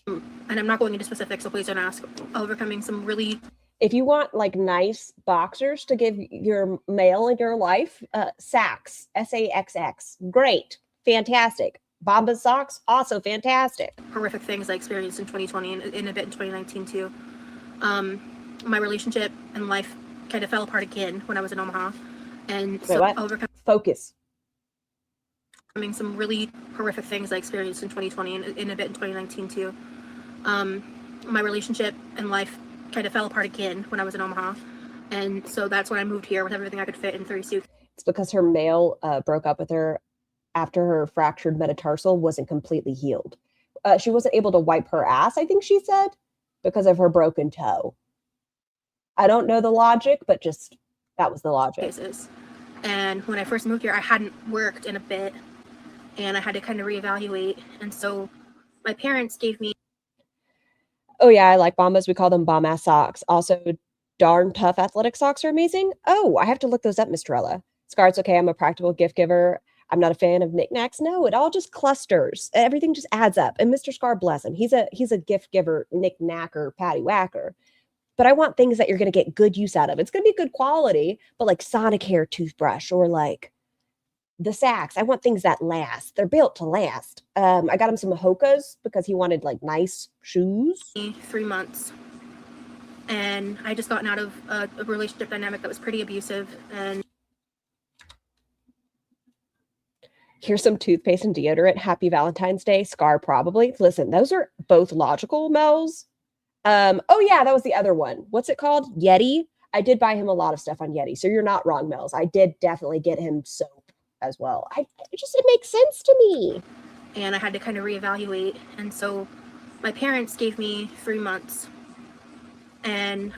Speaker 3: And I'm not going into specifics, so please don't ask. Overcoming some really.
Speaker 2: If you want like nice boxers to give your male in your life, Sax, SAXX, great, fantastic. Bombas socks, also fantastic.
Speaker 3: Horrific things I experienced in 2020 and in a bit in 2019 too. My relationship and life kind of fell apart again when I was in Omaha, and
Speaker 2: Wait, what? Focus.
Speaker 3: Some really horrific things I experienced in 2020 and in a bit in 2019 too. My relationship and life kind of fell apart again when I was in Omaha, and so that's when I moved here with everything I could fit in 3 suitcases.
Speaker 2: It's because her male broke up with her after her fractured metatarsal wasn't completely healed. She wasn't able to wipe her ass, I think she said, because of her broken toe. I don't know the logic, but just that was the logic.
Speaker 3: And when I first moved here, I hadn't worked in a bit, and I had to kind of reevaluate. And so my parents gave me.
Speaker 2: Oh yeah, I like Bombas. We call them bomb ass socks. Also, darn tough athletic socks are amazing. Oh, I have to look those up, Miss Torella. Scar's okay. I'm a practical gift giver. I'm not a fan of knickknacks. No, it all just clusters. Everything just adds up. And Mr. Scar, bless him, he's a gift giver, knickknacker, paddywhacker. But I want things that you're going to get good use out of. It's going to be good quality, but like Sonic hair toothbrush or like the Sax. I want things that last. They're built to last. I got him some Hokas because he wanted like nice shoes.
Speaker 3: 3 months. And I just gotten out of a relationship dynamic that was pretty abusive. And
Speaker 2: here's some toothpaste and deodorant. Happy Valentine's Day. Scar probably. Listen, those are both logical, Mel's. Oh yeah, that was the other one. What's it called? Yeti. I did buy him a lot of stuff on Yeti. So you're not wrong, Mel's. I did definitely get him soap as well. It makes sense to me.
Speaker 3: And I had to kind of reevaluate. And so my parents gave me 3 months. And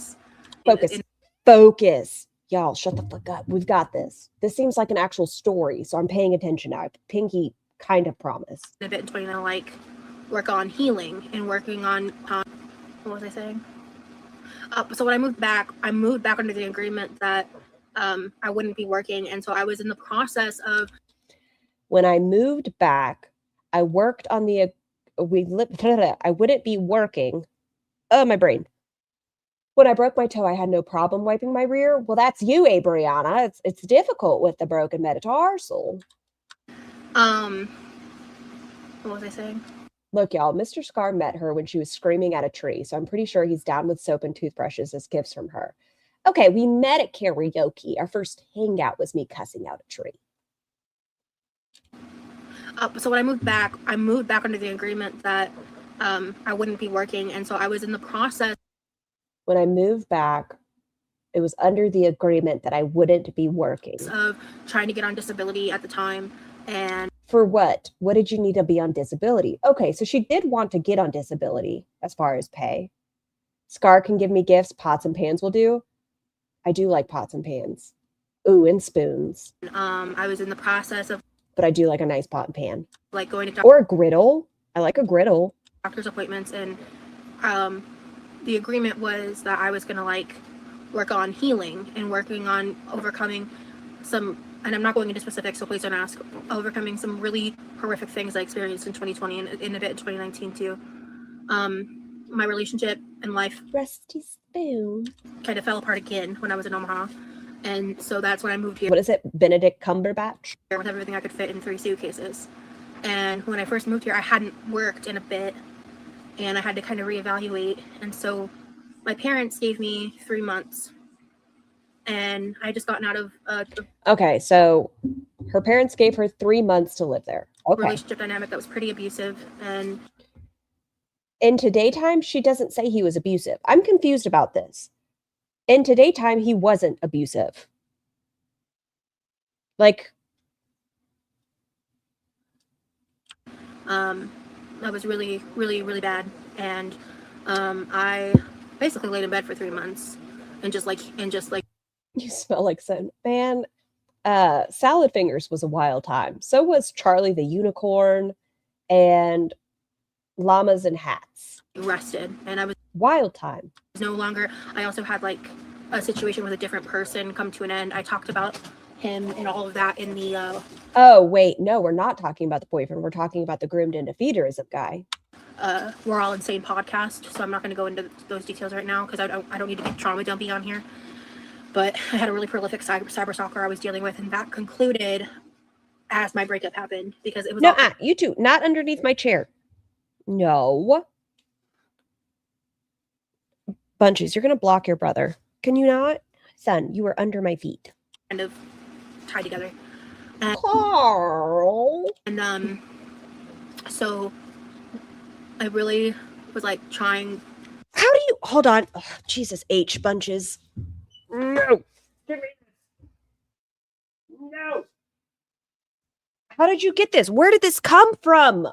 Speaker 2: Focus. Y'all, shut the fuck up. We've got this. This seems like an actual story, so I'm paying attention now. Pinky kind of promised.
Speaker 3: A bit in 20, like work on healing and working on what was I saying? So when I moved back under the agreement that I wouldn't be working, and so I was in the process of.
Speaker 2: When I moved back, I worked on I wouldn't be working. Oh, my brain. When I broke my toe, I had no problem wiping my rear. Well, that's you, Brianna. It's difficult with the broken metatarsal.
Speaker 3: What was I saying?
Speaker 2: Look, y'all, Mr. Scar met her when she was screaming at a tree, so I'm pretty sure he's down with soap and toothbrushes as gifts from her. Okay, we met at karaoke. Our first hangout was me cussing out a tree.
Speaker 3: So when I moved back under the agreement that I wouldn't be working, and so I was in the process.
Speaker 2: When I moved back, it was under the agreement that I wouldn't be working.
Speaker 3: Of trying to get on disability at the time. And
Speaker 2: for what? What did you need to be on disability? Okay, so she did want to get on disability as far as pay. Scar can give me gifts. Pots and pans will do. I do like pots and pans. Ooh, and spoons.
Speaker 3: I was in the process of.
Speaker 2: But I do like a nice pot and pan.
Speaker 3: Like going to.
Speaker 2: Or a griddle. I like a griddle.
Speaker 3: Doctor's appointments, and the agreement was that I was going to like work on healing and working on overcoming some, and I'm not going into specifics, so please don't ask, overcoming some really horrific things I experienced in 2020 and in a bit in 2019 too. My relationship and life
Speaker 2: Rusty spoon
Speaker 3: kind of fell apart again when I was in Omaha, And so that's when I moved here
Speaker 2: What is it? Benedict Cumberbatch?
Speaker 3: with everything I could fit in 3 suitcases. And when I first moved here, I hadn't worked in a bit, and I had to kind of reevaluate. And so my parents gave me 3 months, and I just gotten out of a
Speaker 2: Okay, so her parents gave her 3 months to live there. Okay.
Speaker 3: relationship dynamic that was pretty abusive. And
Speaker 2: In Today Time, she doesn't say he was abusive. I'm confused about this. In Today Time, he wasn't abusive. Like,
Speaker 3: that was really, really, really bad. And I basically laid in bed for 3 months, and just like
Speaker 2: you smell like sin. Man, Salad Fingers was a wild time. So was Charlie the Unicorn and Llamas and Hats.
Speaker 3: rested. And I was
Speaker 2: Wild time.
Speaker 3: no longer. I also had like a situation with a different person come to an end. I talked about him and all of that in the
Speaker 2: Oh, wait. No, we're not talking about the boyfriend. We're talking about the groomed into feederism guy.
Speaker 3: We're All Insane podcast. So I'm not going to go into those details right now because I don't need to get trauma dumpy on here. But I had a really prolific cyber stalker I was dealing with, and that concluded as my breakup happened because it was
Speaker 2: No, you two, not underneath my chair. No. Bunches, you're going to block your brother. Can you not? Son, you are under my feet.
Speaker 3: kind of tied together.
Speaker 2: Carl.
Speaker 3: And so I really was like trying.
Speaker 2: How do you hold on? Oh, Jesus H Bunches. No. Give me this. No. How did you get this? Where did this come from?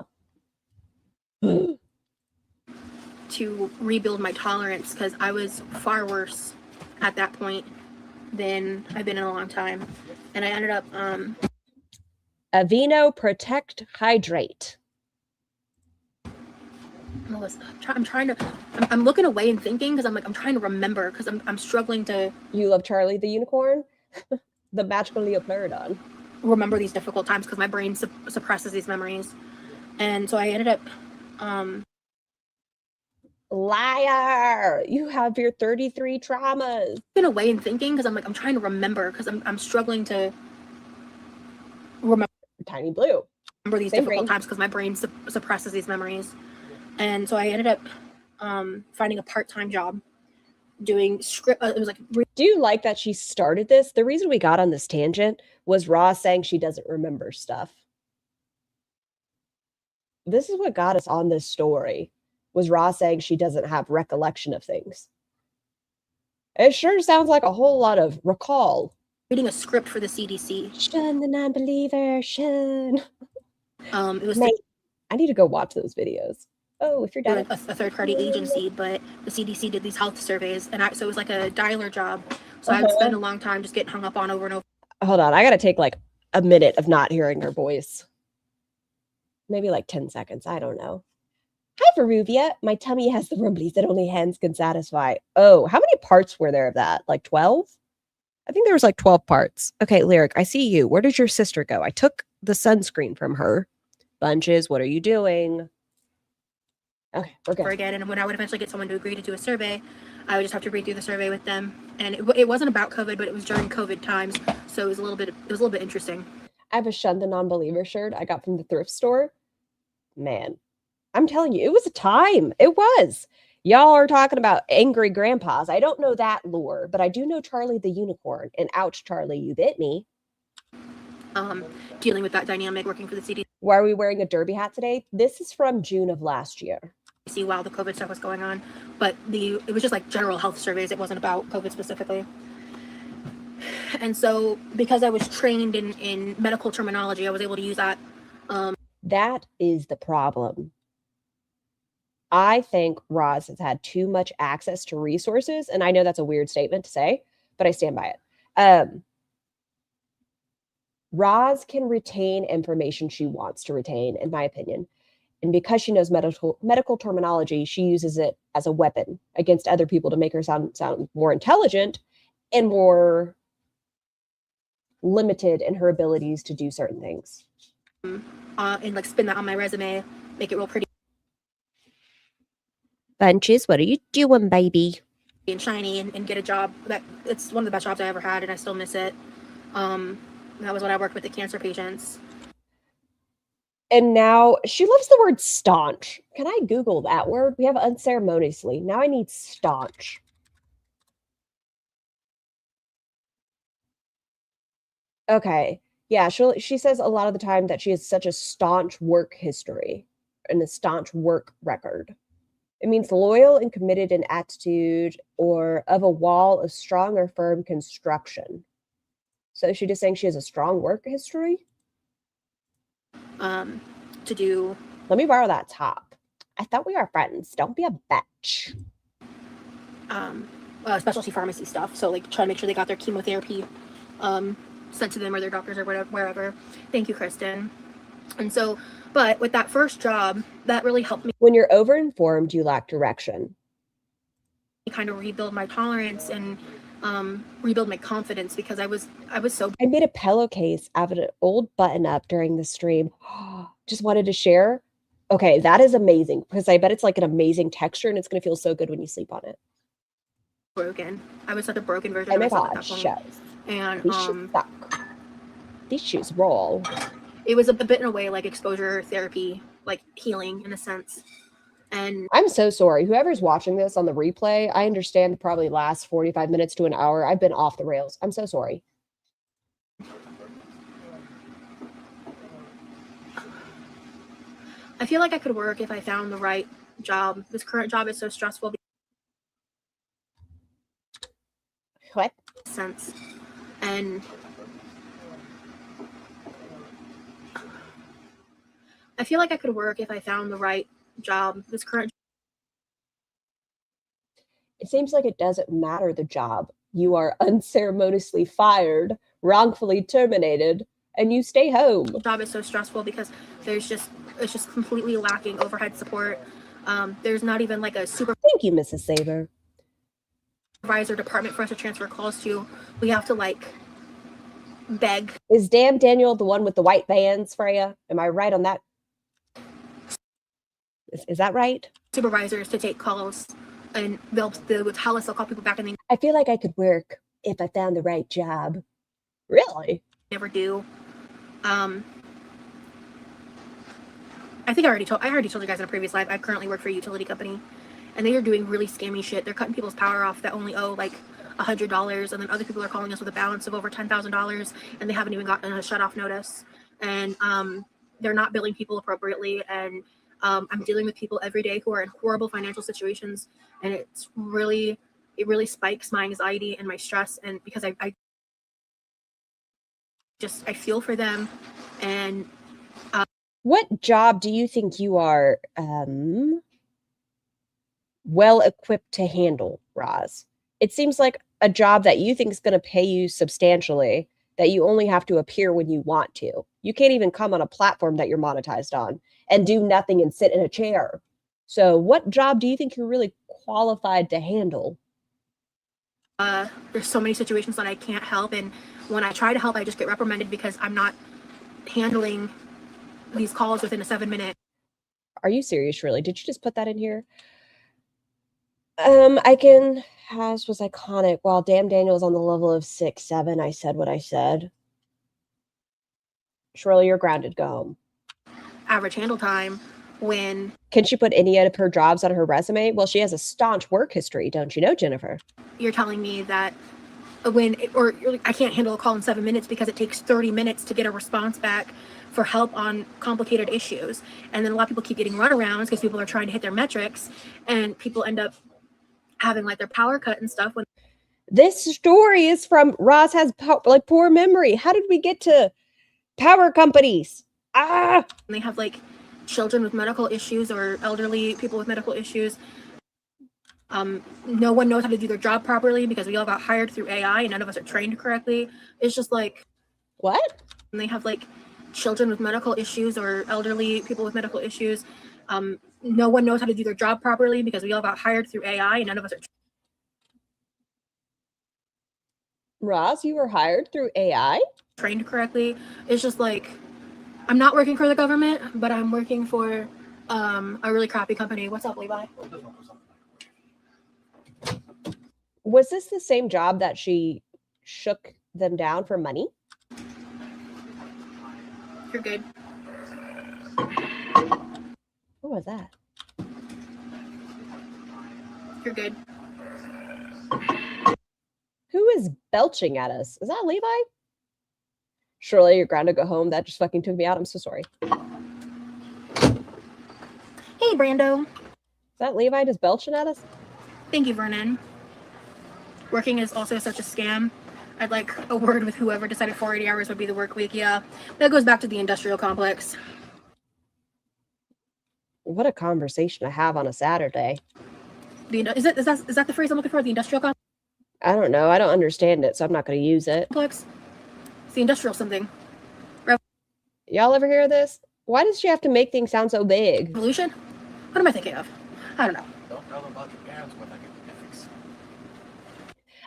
Speaker 3: To rebuild my tolerance because I was far worse at that point than I've been in a long time. And I ended up
Speaker 2: Aveeno Protect Hydrate.
Speaker 3: I'm looking away and thinking because I'm trying to remember because I'm struggling to.
Speaker 2: You love Charlie the Unicorn? The magical leopardon.
Speaker 3: Remember these difficult times because my brain suppresses these memories. And so I ended up
Speaker 2: Liar! You have your 33 traumas.
Speaker 3: looking away and thinking because I'm trying to remember because I'm struggling to remember
Speaker 2: Tiny Blue.
Speaker 3: These
Speaker 2: Same
Speaker 3: difficult
Speaker 2: brain.
Speaker 3: times because my brain suppresses these memories. And so I ended up finding a part-time job doing script. It was like
Speaker 2: Do you like that she started this? The reason we got on this tangent was Ross saying she doesn't remember stuff. This is what got us on this story, was Ross saying she doesn't have recollection of things. It sure sounds like a whole lot of recall.
Speaker 3: reading a script for the CDC.
Speaker 2: Shun the non-believer, shun.
Speaker 3: It was
Speaker 2: Mate, I need to go watch those videos. Oh, if you're done.
Speaker 3: a third-party agency, but the CDC did these health surveys, and so it was like a dialer job. So I'd spend a long time just getting hung up on over and over.
Speaker 2: Hold on, I gotta take like a minute of not hearing her voice. Maybe like 10 seconds, I don't know. Hi, Veruvia. My tummy has the rumblies that only hands can satisfy. Oh, how many parts were there of that? Like 12? I think there was like 12 parts. Okay, Lyric, I see you. Where did your sister go? I took the sunscreen from her. Bunches, what are you doing? Okay, we're good.
Speaker 3: Again, and when I would eventually get someone to agree to do a survey, I would just have to read through the survey with them. And it wasn't about COVID, but it was during COVID times, so it was a little bit interesting.
Speaker 2: I have a Shun the Non-Believer shirt I got from the thrift store. Man, I'm telling you, it was a time. It was. Y'all are talking about angry grandpas. I don't know that lore, but I do know Charlie the Unicorn. And ouch, Charlie, you bit me.
Speaker 3: Dealing with that dynamic, working for the CDC
Speaker 2: Why are we wearing a derby hat today? This is from June of last year.
Speaker 3: while the COVID stuff was going on, but it was just like general health surveys. It wasn't about COVID specifically. And so because I was trained in medical terminology, I was able to use that.
Speaker 2: That is the problem. I think Roz has had too much access to resources, and I know that's a weird statement to say, but I stand by it. Roz can retain information she wants to retain, in my opinion. And because she knows medical terminology, she uses it as a weapon against other people to make her sound more intelligent and more limited in her abilities to do certain things.
Speaker 3: And like spin that on my resume, make it real pretty.
Speaker 2: Bunches, what are you doing, baby?
Speaker 3: and shiny and get a job. That it's one of the best jobs I ever had, and I still miss it. That was when I worked with the cancer patients.
Speaker 2: And now she loves the word staunch. Can I Google that word? We have unceremoniously. Now I need staunch. Okay. Yeah, she says a lot of the time that she has such a staunch work history and a staunch work record. It means loyal and committed in attitude or of a wall of strong or firm construction. So is she just saying she has a strong work history?
Speaker 3: To do.
Speaker 2: Let me borrow that top. I thought we were friends. Don't be a bitch.
Speaker 3: Specialty pharmacy stuff. So like try to make sure they got their chemotherapy sent to them or their doctors or whatever, wherever. Thank you, Kristen. And so, but with that first job, that really helped me.
Speaker 2: When you're overinformed, you lack direction.
Speaker 3: Kind of rebuild my tolerance and rebuild my confidence because I was so.
Speaker 2: I made a pillowcase out of an old button up during the stream. Just wanted to share. Okay, that is amazing because I bet it's like an amazing texture and it's going to feel so good when you sleep on it.
Speaker 3: Broken. I was such a broken version
Speaker 2: Oh
Speaker 3: of
Speaker 2: my
Speaker 3: myself
Speaker 2: god,
Speaker 3: at that point.
Speaker 2: shows.
Speaker 3: And
Speaker 2: These shoes suck. These shoes roll.
Speaker 3: It was a bit in a way like exposure therapy, like healing in a sense. And
Speaker 2: I'm so sorry. Whoever's watching this on the replay, I understand probably lasts 45 minutes to an hour. I've been off the rails. I'm so sorry.
Speaker 3: I feel like I could work if I found the right job. This current job is so stressful.
Speaker 2: What?
Speaker 3: Sense. And I feel like I could work if I found the right job. This current.
Speaker 2: It seems like it doesn't matter the job. You are unceremoniously fired, wrongfully terminated, and you stay home.
Speaker 3: Job is so stressful because it's just completely lacking overhead support. There's not even like a
Speaker 2: Thank you, Mrs. Saber.
Speaker 3: supervisor department for us to transfer calls to. We have to like beg.
Speaker 2: Is Damn Daniel the one with the white vans, Freya? Am I right on that? Is that right?
Speaker 3: Supervisors to take calls, and they'll tell us, they'll call people back and they
Speaker 2: I feel like I could work if I found the right job. Really?
Speaker 3: never do. I think I already told you guys in a previous live. I currently work for a utility company, and they are doing really scammy shit. They're cutting people's power off that only owe like $100, and then other people are calling us with a balance of over $10,000, and they haven't even gotten a shut-off notice. And they're not billing people appropriately, and I'm dealing with people every day who are in horrible financial situations, and it really spikes my anxiety and my stress, and because I feel for them. And
Speaker 2: what job do you think you are well equipped to handle, Roz? It seems like a job that you think is going to pay you substantially, that you only have to appear when you want to. You can't even come on a platform that you're monetized on and do nothing and sit in a chair. So what job do you think you're really qualified to handle?
Speaker 3: There's so many situations that I can't help, and when I try to help, I just get reprimanded because I'm not handling these calls within a 7-minute.
Speaker 2: Are you serious, really? Did you just put that in here? Icon has was iconic. While Damn Daniel's on the level of 6-7, I said what I said. Shirley, you're grounded. Go home.
Speaker 3: Average handle time when.
Speaker 2: Can she put any of her jobs on her resume? Well, she has a staunch work history, don't you know, Jennifer?
Speaker 3: You're telling me that I can't handle a call in 7 minutes because it takes 30 minutes to get a response back for help on complicated issues. And then a lot of people keep getting runarounds because people are trying to hit their metrics, and people end up having like their power cut and stuff. When
Speaker 2: this story is from Roz has poor memory. How did we get to power companies?
Speaker 3: They have like children with medical issues or elderly people with medical issues. No one knows how to do their job properly because we all got hired through AI and none of us are trained correctly. It's just like,
Speaker 2: what?
Speaker 3: And they have like children with medical issues or elderly people with medical issues. No one knows how to do their job properly because we all got hired through AI and none of us are
Speaker 2: Roz, you were hired through AI?
Speaker 3: Trained correctly. It's just like, I'm not working for the government, but I'm working for a really crappy company. What's up, Levi?
Speaker 2: Was this the same job that she shook them down for money?
Speaker 3: You're good.
Speaker 2: What was that?
Speaker 3: You're good.
Speaker 2: Who is belching at us? Is that Levi? Surely you're ground to go home. That just fucking took me out. I'm so sorry.
Speaker 3: Hey, Brando.
Speaker 2: Is that Levi just belching at us?
Speaker 3: Thank you, Vernon. Working is also such a scam. I'd like a word with whoever decided 480 hours would be the work week. Yeah, that goes back to the industrial complex.
Speaker 2: What a conversation to have on a Saturday.
Speaker 3: Is that the phrase I'm looking for? The industrial complex?
Speaker 2: I don't know. I don't understand it, so I'm not going to use it.
Speaker 3: It's the industrial something.
Speaker 2: Y'all ever hear of this? Why does she have to make things sound so big?
Speaker 3: Revolution? What am I thinking of? I don't know.
Speaker 9: Don't tell them about your parents when I get the ethics.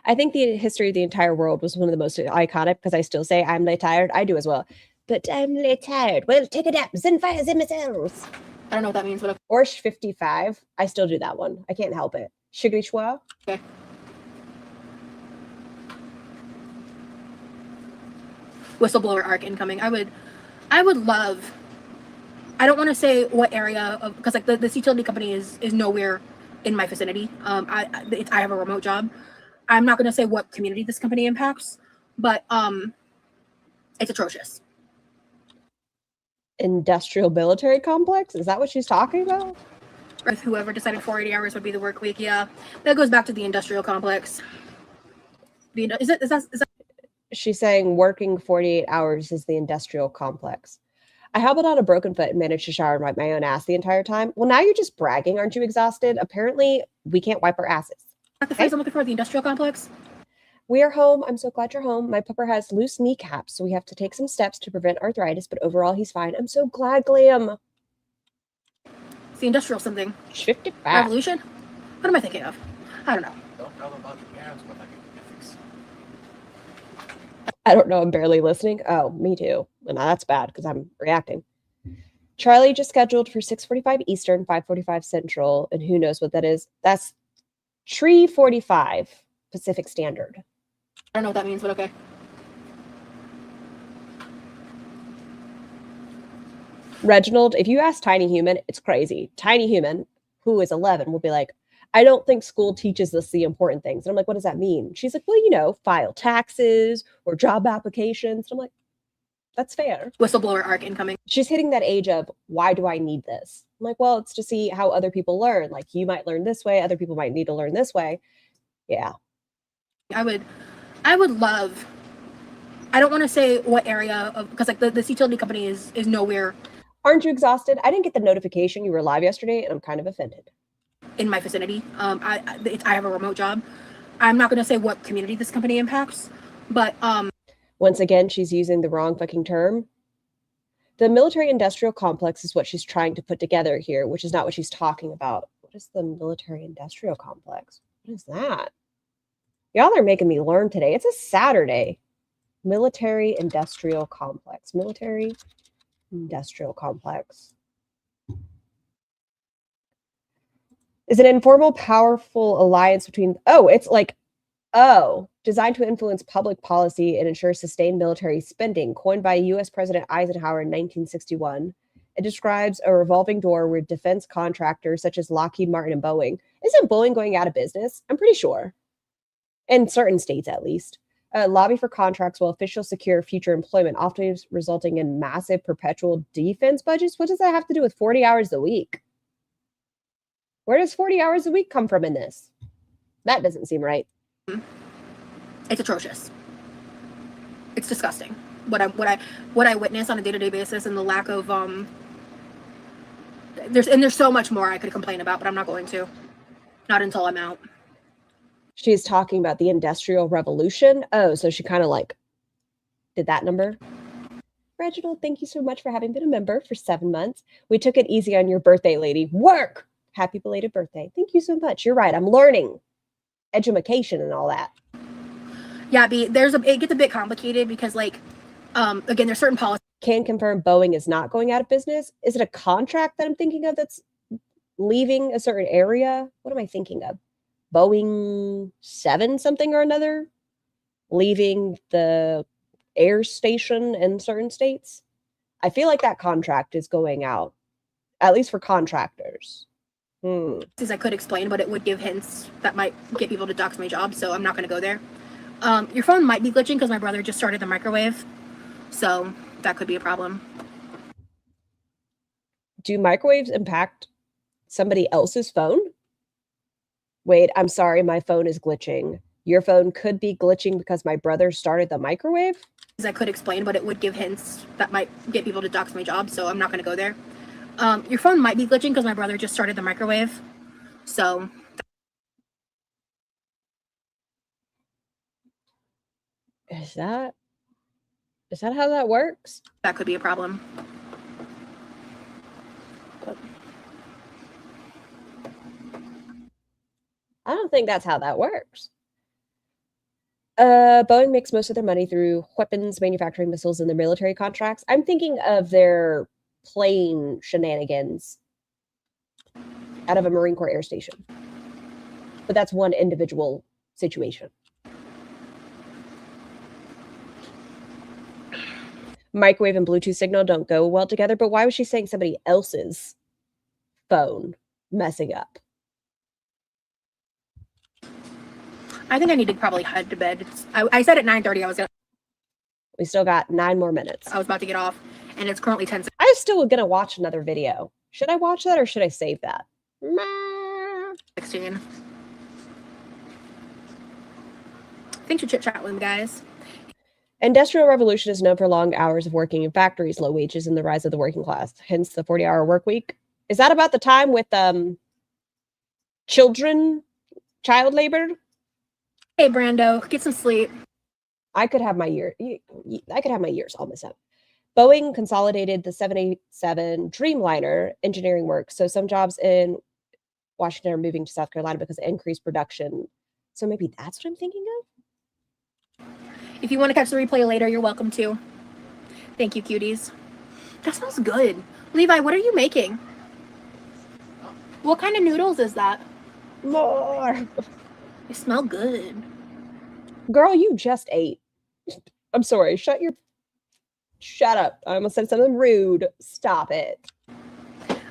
Speaker 2: I think the history of the entire world was one of the most iconic because I still say I'm late tired. I do as well. But I'm late tired. Well, take a nap. Zen fire the missiles.
Speaker 3: I don't know what that means, but
Speaker 2: Or 55. I still do that one. I can't help it. Shiggity schwa.
Speaker 3: okay. Whistleblower arc incoming. I would love. I don't want to say what area of, because like this utility company is nowhere in my vicinity. I have a remote job. I'm not going to say what community this company impacts, but it's atrocious.
Speaker 2: Industrial military complex? Is that what she's talking about?
Speaker 3: If whoever decided 480 hours would be the work week, yeah, that goes back to the industrial complex. Is that?
Speaker 2: She's saying working 48 hours is the industrial complex. I hobbled on a broken foot and managed to shower and wipe my own ass the entire time. Well, now you're just bragging. Aren't you exhausted? Apparently, we can't wipe our asses.
Speaker 3: The phrase I'm looking for, the industrial complex?
Speaker 2: We are home. I'm so glad you're home. My pupper has loose kneecaps, so we have to take some steps to prevent arthritis, but overall, he's fine. I'm so glad, Glam.
Speaker 3: It's the industrial something.
Speaker 2: 55.
Speaker 3: Revolution? What am I thinking of? I don't know.
Speaker 9: Don't tell them about your parents when I get the ethics.
Speaker 2: I don't know. I'm barely listening. Oh, me too. And that's bad because I'm reacting. Charlie just scheduled for 6:45 Eastern, 5:45 Central, and who knows what that is. That's 3:45 Pacific Standard.
Speaker 3: I don't know what that means, but okay.
Speaker 2: Reginald, if you ask Tiny Human, it's crazy. Tiny Human, who is 11, will be like, I don't think school teaches us the important things. And I'm like, what does that mean? She's like, well, you know, file taxes or job applications. And I'm like, that's fair.
Speaker 3: Whistleblower arc incoming.
Speaker 2: She's hitting that age of, why do I need this? I'm like, well, it's to see how other people learn. Like, you might learn this way. Other people might need to learn this way. Yeah.
Speaker 3: I would love, I don't want to say what area of, because like this utility company is nowhere.
Speaker 2: Aren't you exhausted? I didn't get the notification you were live yesterday, and I'm kind of offended.
Speaker 3: In my vicinity. I have a remote job. I'm not going to say what community this company impacts, but
Speaker 2: once again, she's using the wrong fucking term. The military industrial complex is what she's trying to put together here, which is not what she's talking about. What is the military industrial complex? What is that? Y'all are making me learn today. It's a Saturday. Military industrial complex. Military industrial complex. Is an informal, powerful alliance between, designed to influence public policy and ensure sustained military spending, coined by U.S. President Eisenhower in 1961. It describes a revolving door where defense contractors such as Lockheed Martin and Boeing, isn't Boeing going out of business? I'm pretty sure. In certain states, at least. Lobby for contracts while officials secure future employment, often resulting in massive perpetual defense budgets. What does that have to do with 40 hours a week? Where does 40 hours a week come from in this? That doesn't seem right.
Speaker 3: It's atrocious. It's disgusting. What I witness on a day-to-day basis, and the lack of there's so much more I could complain about, but I'm not going to. Not until I'm out.
Speaker 2: She's talking about the Industrial Revolution. Oh, so she kind of like did that number. Reginald, thank you so much for having been a member for 7 months. We took it easy on your birthday, lady. Work! Happy belated birthday. Thank you so much. You're right. I'm learning education and all that.
Speaker 3: Yeah, it gets a bit complicated because, like, again, there's certain policies.
Speaker 2: Can confirm Boeing is not going out of business. Is it a contract that I'm thinking of that's leaving a certain area? What am I thinking of? Boeing 7 something or another leaving the air station in certain states. I feel like that contract is going out, at least for contractors.
Speaker 3: As I could explain, but it would give hints that might get people to dox my job, so I'm not going to go there. Your phone might be glitching because my brother just started the microwave, so that could be a problem.
Speaker 2: Do microwaves impact somebody else's phone? Wait, I'm sorry, my phone is glitching. Your phone could be glitching because my brother started the microwave?
Speaker 3: As I could explain, but it would give hints that might get people to dox my job, so I'm not going to go there. Your phone might be glitching because my brother just started the microwave, so...
Speaker 2: Is that how that works?
Speaker 3: That could be a problem.
Speaker 2: I don't think that's how that works. Boeing makes most of their money through weapons manufacturing, missiles, and their military contracts. I'm thinking of their plane shenanigans out of a Marine Corps air station. But that's one individual situation. Microwave and Bluetooth signal don't go well together, but why was she saying somebody else's phone messing up?
Speaker 3: I think I need to probably head to bed. I said at 9:30 I was gonna.
Speaker 2: We still got 9 more minutes.
Speaker 3: I was about to get off, and it's currently 10.
Speaker 2: I'm still gonna watch another video. Should I watch that or should I save that?
Speaker 3: 16. Thanks for chit chat with me, guys.
Speaker 2: Industrial revolution is known for long hours of working in factories, low wages, and the rise of the working class. Hence the 40-hour work week. Is that about the time with child labor?
Speaker 3: Hey, Brando, get some sleep.
Speaker 2: I could have my years all messed up. Boeing consolidated the 787 Dreamliner engineering work, so some jobs in Washington are moving to South Carolina because of increased production. So maybe that's what I'm thinking of?
Speaker 3: If you want to catch the replay later, you're welcome to. Thank you, cuties. That smells good. Levi, what are you making? What kind of noodles is that?
Speaker 2: More.
Speaker 3: They smell good.
Speaker 2: Girl, you just ate. I'm sorry. Shut up. I almost said something rude. Stop it.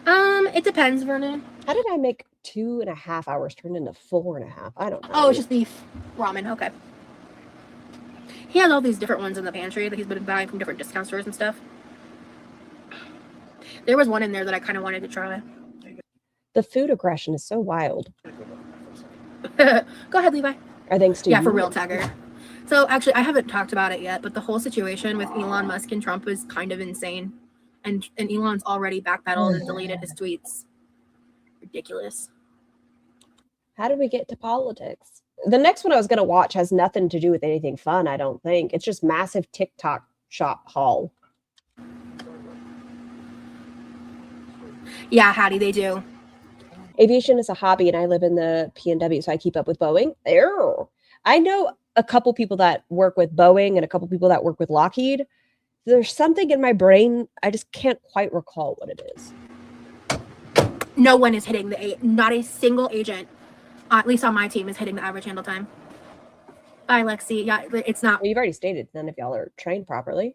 Speaker 3: It depends, Vernon.
Speaker 2: How did I make 2.5 hours turn into 4.5? I don't know.
Speaker 3: Oh, it's just beef ramen. Okay. He has all these different ones in the pantry that he's been buying from different discount stores and stuff. There was one in there that I kind of wanted to try.
Speaker 2: The food aggression is so wild.
Speaker 3: Go ahead, Levi.
Speaker 2: Are thanks to you?
Speaker 3: For real, Tagger. So actually, I haven't talked about it yet, but the whole situation with Elon Musk and Trump is kind of insane. And Elon's already backpedaled and deleted his tweets. Ridiculous.
Speaker 2: How did we get to politics? The next one I was going to watch has nothing to do with anything fun, I don't think. It's just massive TikTok shop haul.
Speaker 3: Yeah, howdy, they do.
Speaker 2: Aviation is a hobby, and I live in the PNW, so I keep up with Boeing. Ew. I know a couple people that work with Boeing and a couple people that work with Lockheed. There's something in my brain, I just can't quite recall what it is.
Speaker 3: No one is hitting not a single agent, at least on my team, is hitting the average handle time. Bye, Lexi. Yeah, it's not.
Speaker 2: Well, you've already stated none of y'all are trained properly.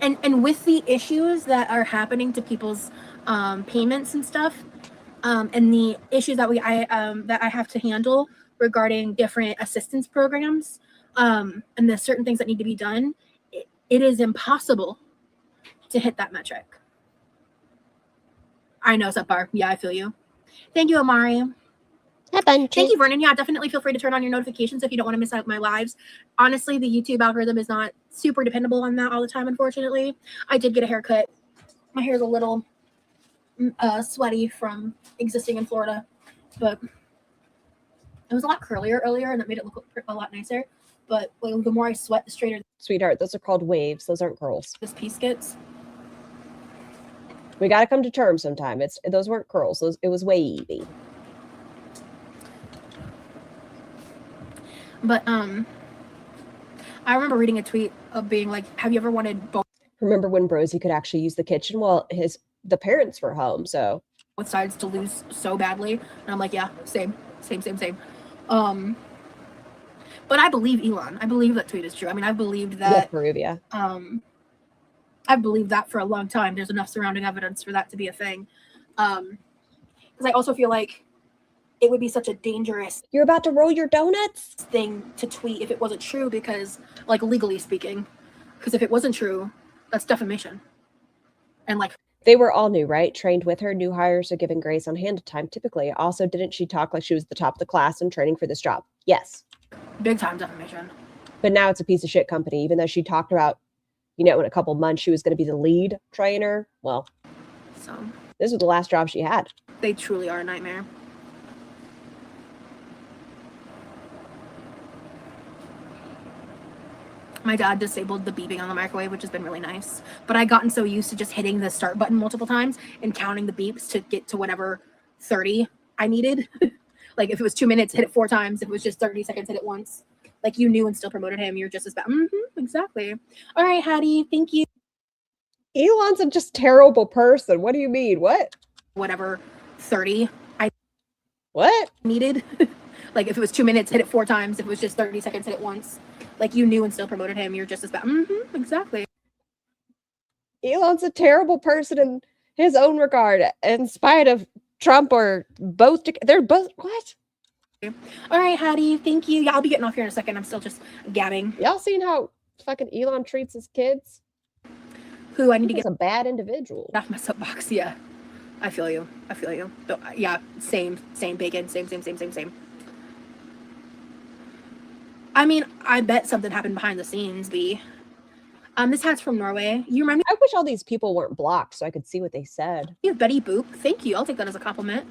Speaker 3: And with the issues that are happening to people's payments and stuff, and the issues that I have to handle regarding different assistance programs, and the certain things that need to be done, it is impossible to hit that metric. I know, subpar. Yeah, I feel you. Thank you, Amari. Thank you, Vernon. Yeah, definitely feel free to turn on your notifications if you don't want to miss out my lives. Honestly, the YouTube algorithm is not super dependable on that all the time, unfortunately. I did get a haircut. My hair is a little sweaty from existing in Florida, but it was a lot curlier earlier, and that made it look a lot nicer. But the more I sweat, the straighter.
Speaker 2: Sweetheart, those are called waves. Those aren't curls.
Speaker 3: This piece gets.
Speaker 2: We got to come to terms sometime. Those weren't curls. It was wavy.
Speaker 3: But I remember reading a tweet of being like, "Have you ever wanted both?"
Speaker 2: Remember when Brosey could actually use the kitchen? Well, the parents were home, so
Speaker 3: both sides to lose so badly, and I'm like, yeah, same. But I believe Elon. I believe that tweet is true. I mean, I believed
Speaker 2: Yeah,
Speaker 3: that.
Speaker 2: Peruvia.
Speaker 3: I've believed that for a long time. There's enough surrounding evidence for that to be a thing. Because I also feel like it would be such a dangerous
Speaker 2: You're about to roll your donuts?
Speaker 3: thing to tweet if it wasn't true, because, like, legally speaking, because if it wasn't true, that's defamation. And, like,
Speaker 2: They were all new, right? Trained with her. New hires are given grace on hand time typically. Also, didn't she talk like she was the top of the class and training for this job? Yes.
Speaker 3: big time defamation.
Speaker 2: But now it's a piece of shit company, even though she talked about, you know, in a couple months she was going to be the lead trainer. Well,
Speaker 3: So
Speaker 2: this was the last job she had.
Speaker 3: they truly are a nightmare. My dad disabled the beeping on the microwave, which has been really nice. But I'd gotten so used to just hitting the start button multiple times and counting the beeps to get to whatever 30 I needed. Like, if it was 2 minutes, hit it 4 times. If it was just 30 seconds, hit it once. Like, you knew and still promoted him. You're just as bad. Exactly. All right, Hattie, thank you.
Speaker 2: Elon's a just terrible person. What do you mean? What?
Speaker 3: Whatever 30 I
Speaker 2: What?
Speaker 3: needed. Like, if it was 2 minutes, hit it 4 times. If it was just 30 seconds, hit it once. Like, you knew and still promoted him. You're just as bad. Exactly.
Speaker 2: Elon's a terrible person in his own regard, in spite of Trump or both. They're both. What?
Speaker 3: All right, Hattie, thank you. Yeah, I'll be getting off here in a second. I'm still just gabbing.
Speaker 2: Y'all seen how fucking Elon treats his kids?
Speaker 3: Who I need to
Speaker 2: He's
Speaker 3: get
Speaker 2: a bad individual.
Speaker 3: off my soapbox. Yeah, I feel you. Yeah, same bacon. Same. I mean, I bet something happened behind the scenes, B. This hat's from Norway. You remind me
Speaker 2: I wish all these people weren't blocked so I could see what they said.
Speaker 3: of Betty Boop. Thank you. I'll take that as a compliment.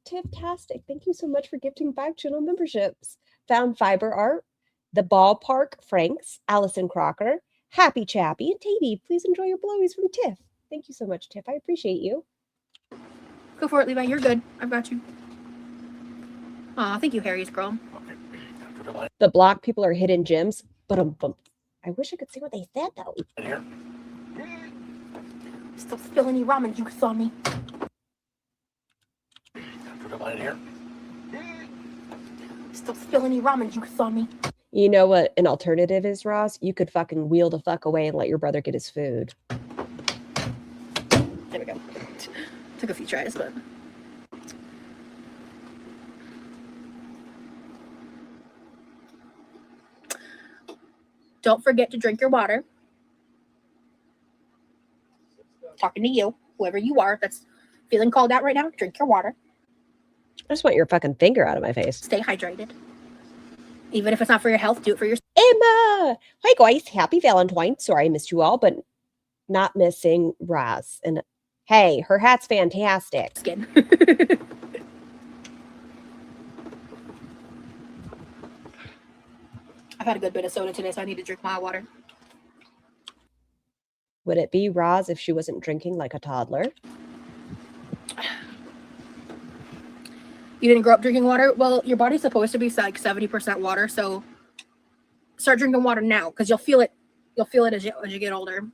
Speaker 2: Fantastic. Thank you so much for gifting 5 channel memberships. Found Fiber Art, The Ballpark Franks, Allison Crocker, Happy Chappy, and Tabby. Please enjoy your blowies from Tiff. Thank you so much, Tiff. I appreciate you.
Speaker 3: Go for it, Levi. You're good. I've got you. Aw, thank you, Harry's girl.
Speaker 2: The block people are hidden gems. But I wish I could see what they said though.
Speaker 3: Still spilling any ramen juice on me. Still spilling any ramen juice on me.
Speaker 2: You know what an alternative is, Ross? You could fucking wheel the fuck away and let your brother get his food.
Speaker 3: There we go. Took a few tries, but. Don't forget to drink your water. Talking to you, whoever you are that's feeling called out right now, drink your water.
Speaker 2: I just want your fucking finger out of my face.
Speaker 3: Stay hydrated. Even if it's not for your health, do it for your
Speaker 2: Emma! Hi guys, happy Valentine's. Sorry I missed you all, but not missing Roz. And hey, her hat's fantastic.
Speaker 3: skin. I've had a good bit of soda today, so I need to drink my water.
Speaker 2: Would it be Roz if she wasn't drinking like a toddler?
Speaker 3: You didn't grow up drinking water? Well, your body's supposed to be like 70% water, so start drinking water now because you'll feel it. You'll feel it as you get older.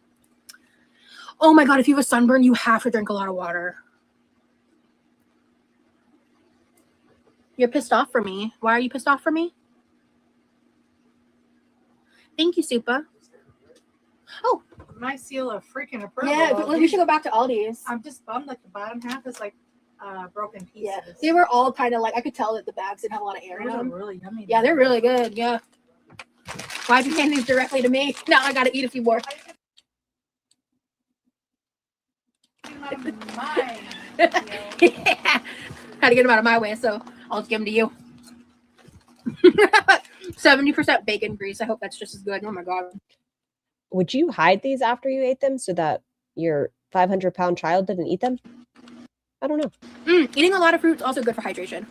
Speaker 3: Oh my god, if you have a sunburn, you have to drink a lot of water. You're pissed off for me. Why are you pissed off for me? Thank you, Supa. Oh,
Speaker 6: My seal of freaking approval.
Speaker 3: yeah, but we should go back to Aldi's.
Speaker 6: I'm just bummed like the bottom half is like broken pieces.
Speaker 3: Yeah, they were all kind of like, I could tell that the bags didn't have a lot of air in
Speaker 6: Those are
Speaker 3: them.
Speaker 6: really yummy.
Speaker 3: Yeah, they're really good. Yeah. Why'd you hand these directly to me? Now I gotta eat a few more.
Speaker 6: Mine.
Speaker 3: Yeah. Had to get them out of my way, so I'll just give them to you. 70% bacon grease. I hope that's just as good. Oh my god.
Speaker 2: Would you hide these after you ate them so that your 500-pound child didn't eat them? I don't know.
Speaker 3: Eating a lot of fruits also good for hydration.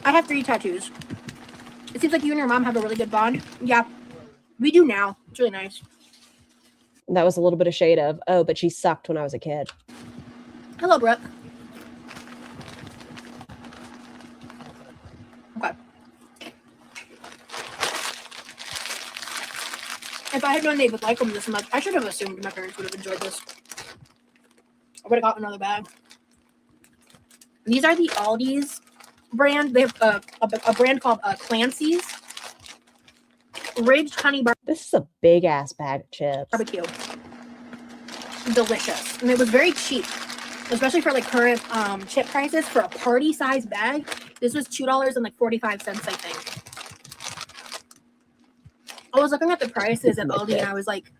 Speaker 3: I have 3 tattoos. It seems like you and your mom have a really good bond. Yeah, we do now. It's really nice.
Speaker 2: And that was a little bit of shade of, oh, but she sucked when I was a kid.
Speaker 3: Hello, Brooke. Okay. If I had known they would like them this much, I should have assumed my parents would have enjoyed this. I would have got another bag. These are the Aldi's brand. They have a brand called Clancy's Ridged Honey
Speaker 2: This is a big ass bag of chips.
Speaker 3: Barbecue. Delicious, and it was very cheap, especially for like current chip prices for a party size bag. This was $2.45, I think. I was looking at the prices at Aldi, and I was like,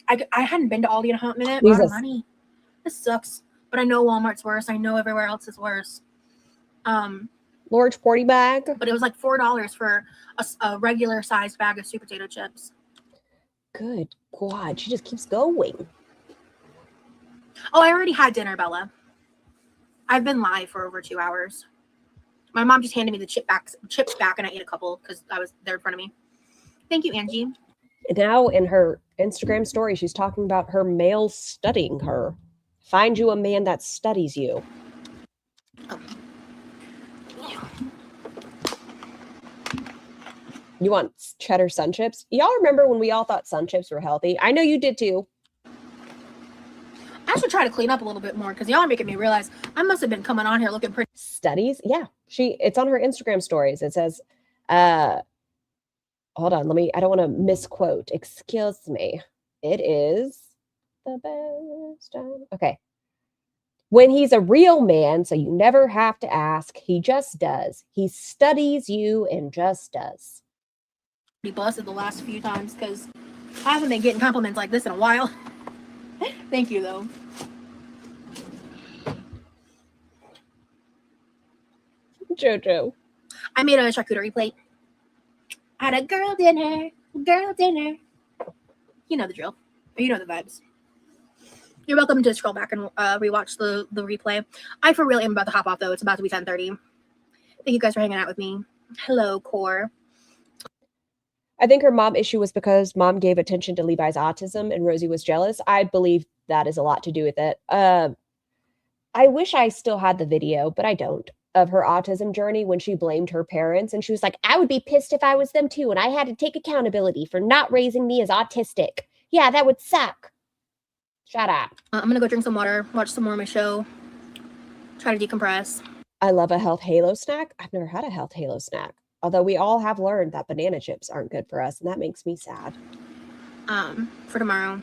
Speaker 3: I hadn't been to Aldi in a hot minute. A lot of money. This sucks. But I know Walmart's worse. I know everywhere else is worse.
Speaker 2: Large 40 bag.
Speaker 3: But it was like $4 for a regular sized bag of sweet potato chips.
Speaker 2: Good God, she just keeps going.
Speaker 3: Oh, I already had dinner, Bella. I've been live for over 2 hours. My mom just handed me the chips back, and I ate a couple because I was there in front of me. Thank you, Angie.
Speaker 2: Now in her Instagram story, she's talking about her male studying her. Find you a man that studies you.
Speaker 3: Oh.
Speaker 2: You want cheddar sun chips? Y'all remember when we all thought sun chips were healthy? I know you did too.
Speaker 3: I should try to clean up a little bit more because y'all are making me realize I must have been coming on here looking pretty.
Speaker 2: Studies? Yeah. It's on her Instagram stories. It says, hold on, I don't want to misquote. Excuse me. It is the best time. Okay. When he's a real man, so you never have to ask, he just does. He studies you and just does.
Speaker 3: Pretty busted the last few times because I haven't been getting compliments like this in a while. Thank you, though.
Speaker 2: Jojo.
Speaker 3: I made a charcuterie plate. I had a girl dinner. You know the drill. You know the vibes. You're welcome to scroll back and rewatch the replay. I for real am about to hop off, though. It's about to be 10:30. Thank you guys for hanging out with me. Hello, Core.
Speaker 2: I think her mom issue was because mom gave attention to Levi's autism and Rosie was jealous. I believe that is a lot to do with it. I wish I still had the video, but I don't, of her autism journey when she blamed her parents. And she was like, I would be pissed if I was them too. And I had to take accountability for not raising me as autistic. Yeah, that would suck. Shut up.
Speaker 3: I'm going to go drink some water, watch some more of my show, try to decompress.
Speaker 2: I love a health halo snack. I've never had a health halo snack. Although we all have learned that banana chips aren't good for us, and that makes me sad.
Speaker 3: For tomorrow,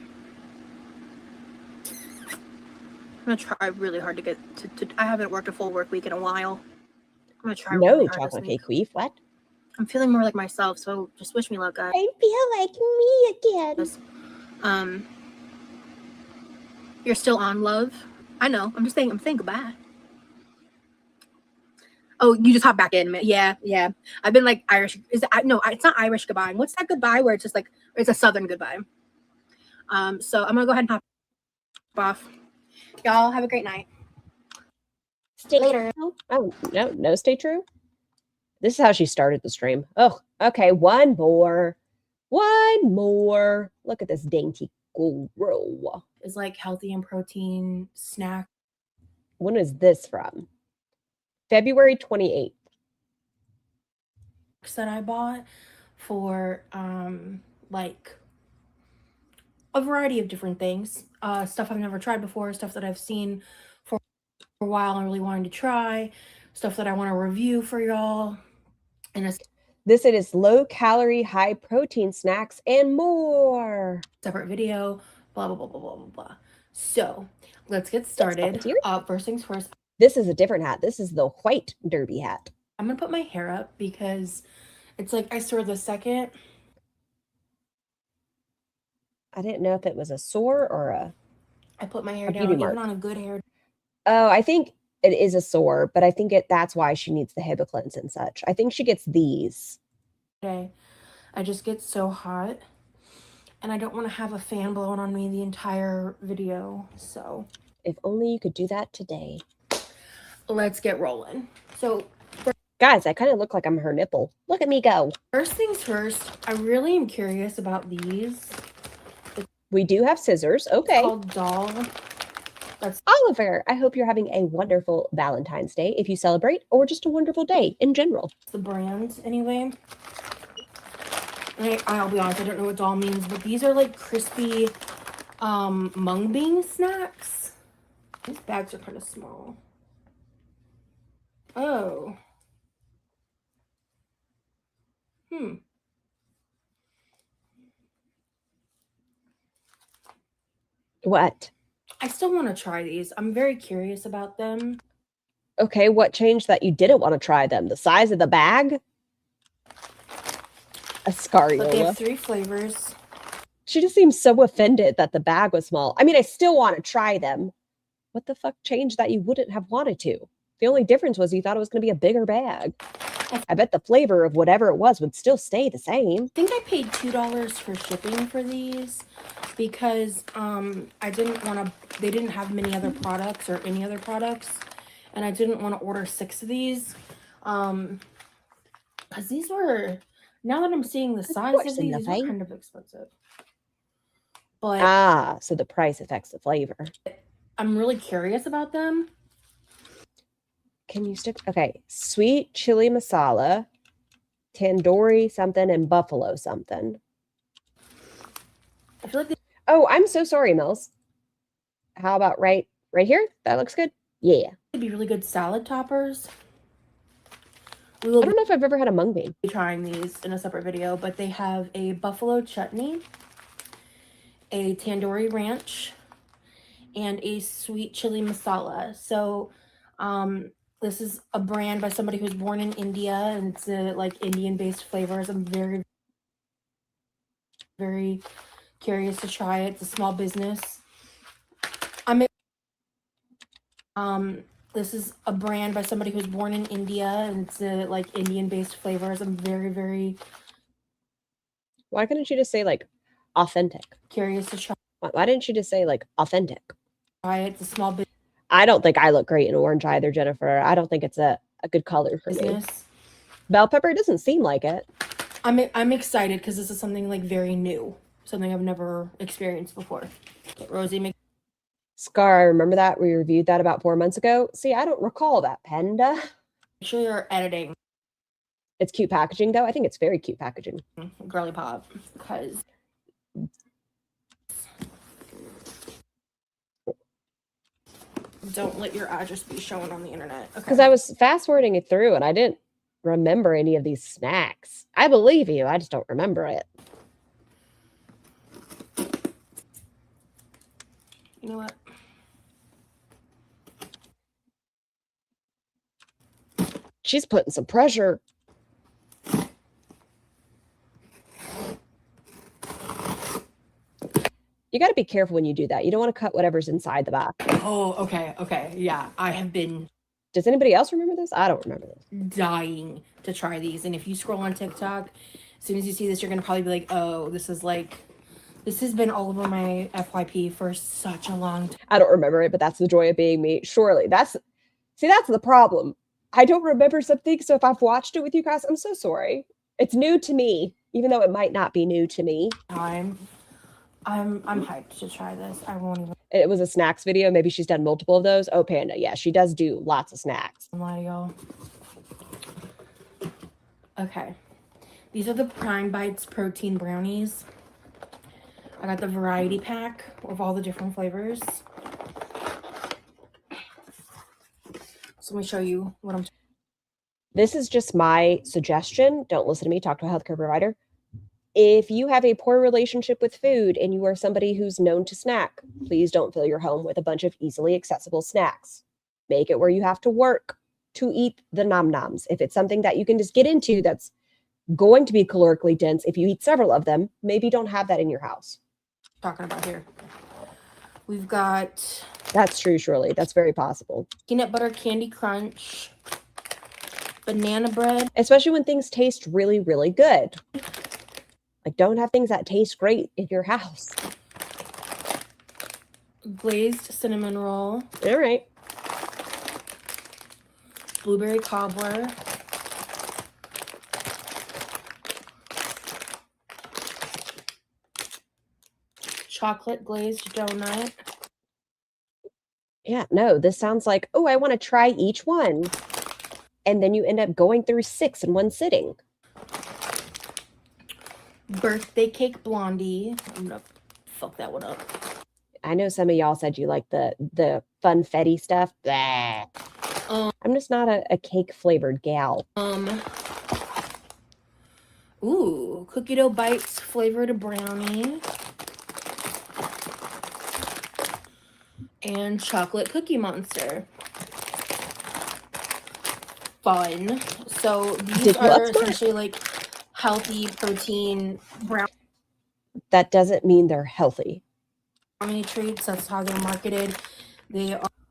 Speaker 3: I'm gonna try really hard to get to. I haven't worked a full work week in a while. I'm gonna try.
Speaker 2: No
Speaker 3: really hard
Speaker 2: chocolate
Speaker 3: this week.
Speaker 2: cake queef. What?
Speaker 3: I'm feeling more like myself, so just wish me luck, guys.
Speaker 2: I feel like me again.
Speaker 3: You're still on, love. I know. I'm saying goodbye. Oh, you just hop back in. Yeah. I've been like Irish. No, it's not Irish goodbye. What's that goodbye where it's just like, it's a Southern goodbye. So I'm going to go ahead and hop off. Y'all have a great night.
Speaker 2: Stay later. Oh, no, stay true. This is how she started the stream. Oh, okay. One more. Look at this dainty girl.
Speaker 11: Is like healthy and protein snack.
Speaker 2: When is this from? February 28th.
Speaker 11: That I bought for like a variety of different things. Stuff I've never tried before, stuff that I've seen for a while and really wanted to try, stuff that I want to review for y'all. And
Speaker 2: this it is low calorie, high protein snacks and more.
Speaker 11: Separate video, blah blah blah blah blah blah blah. So let's get started. First things first.
Speaker 2: This is a different hat. This is the white derby hat.
Speaker 11: I'm going to put my hair up because it's like I saw the second.
Speaker 2: I didn't know if it was a sore or a...
Speaker 11: I put my hair down even on a good hair.
Speaker 2: Oh, I think it is a sore, but I think that's why she needs the Hibiclins and such. I think she gets these.
Speaker 11: Okay. I just get so hot and I don't want to have a fan blowing on me the entire video. So
Speaker 2: if only you could do that today.
Speaker 11: Let's get rolling. So
Speaker 2: guys, I kind of look like I'm her nipple. Look at me go.
Speaker 11: First things first, I really am curious about these.
Speaker 2: We do have scissors. Okay.
Speaker 11: It's called Doll.
Speaker 2: That's Oliver. I hope you're having a wonderful Valentine's Day if you celebrate, or just a wonderful day in general.
Speaker 11: The brand anyway. I'll be honest, I don't know what Doll means, but these are like crispy mung bean snacks. These bags are kind of small. Oh,
Speaker 2: What?
Speaker 11: I still want to try these. I'm very curious about them.
Speaker 2: Okay, what changed that you didn't want to try them? The size of the bag? A
Speaker 11: But they
Speaker 2: scariola.
Speaker 11: have 3 flavors.
Speaker 2: She just seems so offended that the bag was small. I mean, I still want to try them. What the fuck changed that you wouldn't have wanted to? The only difference was you thought it was going to be a bigger bag. I bet the flavor of whatever it was would still stay the same.
Speaker 11: I think I paid $2 for shipping for these because I didn't want to, they didn't have many other products or any other products, and I didn't want to order 6 of these because these were, now that I'm seeing the size of these were kind of expensive. But
Speaker 2: so the price affects the flavor.
Speaker 11: I'm really curious about them.
Speaker 2: Can you stick? Okay, sweet chili masala, tandoori something, and buffalo something.
Speaker 11: I feel like
Speaker 2: Oh, I'm so sorry, Mills. How about right here? That looks good. Yeah.
Speaker 11: they'd be really good salad toppers.
Speaker 2: I don't know if I've ever had a mung bean.
Speaker 11: Be trying these in a separate video, but they have a buffalo chutney, a tandoori ranch, and a sweet chili masala. So this is a brand by somebody who's born in India, and it's like Indian-based flavors. I'm very, very curious to try it. It's a small business. This is a brand by somebody who's born in India, and it's like Indian-based flavors. I'm very, very
Speaker 2: Why couldn't you just say like authentic?
Speaker 11: curious to try.
Speaker 2: Why didn't you just say like authentic?
Speaker 11: It's a small business.
Speaker 2: I don't think I look great in orange either, Jennifer. I don't think it's a good color for me. Bell pepper doesn't seem like it.
Speaker 11: I'm excited because this is something like very new, something I've never experienced before. But Rosie, make
Speaker 2: Scar, I remember that we reviewed that about 4 months ago. See, I don't recall that, Panda.
Speaker 11: sure you're editing.
Speaker 2: It's cute packaging, though. I think it's very cute packaging.
Speaker 11: Girly pop, because don't let your address be shown on the internet.
Speaker 2: Because I was fast forwarding it through and I didn't remember any of these snacks. I believe you. I just don't remember it.
Speaker 11: You know what?
Speaker 2: She's putting some pressure. You got to be careful when you do that. You don't want to cut whatever's inside the box.
Speaker 11: Oh, okay. Yeah, I have been.
Speaker 2: Does anybody else remember this? I don't remember this.
Speaker 11: Dying to try these. And if you scroll on TikTok, as soon as you see this, you're going to probably be like, oh, this has been all over my FYP for such a long time.
Speaker 2: I don't remember it, but that's the joy of being me. Surely. That's the problem. I don't remember something, so if I've watched it with you guys, I'm so sorry. It's new to me, even though it might not be new to me.
Speaker 11: I'm hyped to try this. I won't even
Speaker 2: It was a snacks video. Maybe she's done multiple of those. Oh, Panda. Yeah, she does do lots of snacks.
Speaker 11: lie to y'all. Okay. These are the Prime Bites protein brownies. I got the variety pack of all the different flavors. So let me show you what I'm.
Speaker 2: This is just my suggestion. Don't listen to me. Talk to a healthcare provider. If you have a poor relationship with food and you are somebody who's known to snack, please don't fill your home with a bunch of easily accessible snacks. Make it where you have to work to eat the nom-noms. If it's something that you can just get into that's going to be calorically dense, if you eat several of them, maybe don't have that in your house.
Speaker 11: Talking about here. We've got.
Speaker 2: That's true, Shirley. That's very possible.
Speaker 11: Peanut butter candy crunch. Banana bread.
Speaker 2: Especially when things taste really, really good. Like, don't have things that taste great in your house.
Speaker 11: Glazed cinnamon roll.
Speaker 2: All right.
Speaker 11: Blueberry cobbler. Chocolate glazed donut.
Speaker 2: Yeah, no, this sounds like, oh, I want to try each one. And then you end up going through 6 in one sitting.
Speaker 11: Birthday cake blondie. I'm gonna fuck that one up.
Speaker 2: I know some of y'all said you like the funfetti stuff. Blah. I'm just not a cake flavored gal.
Speaker 11: Ooh, cookie dough bites flavored brownie. And chocolate cookie monster. Fun. So these are essentially like healthy protein brownie
Speaker 2: That doesn't mean they're healthy.
Speaker 11: treats. That's how they're marketed.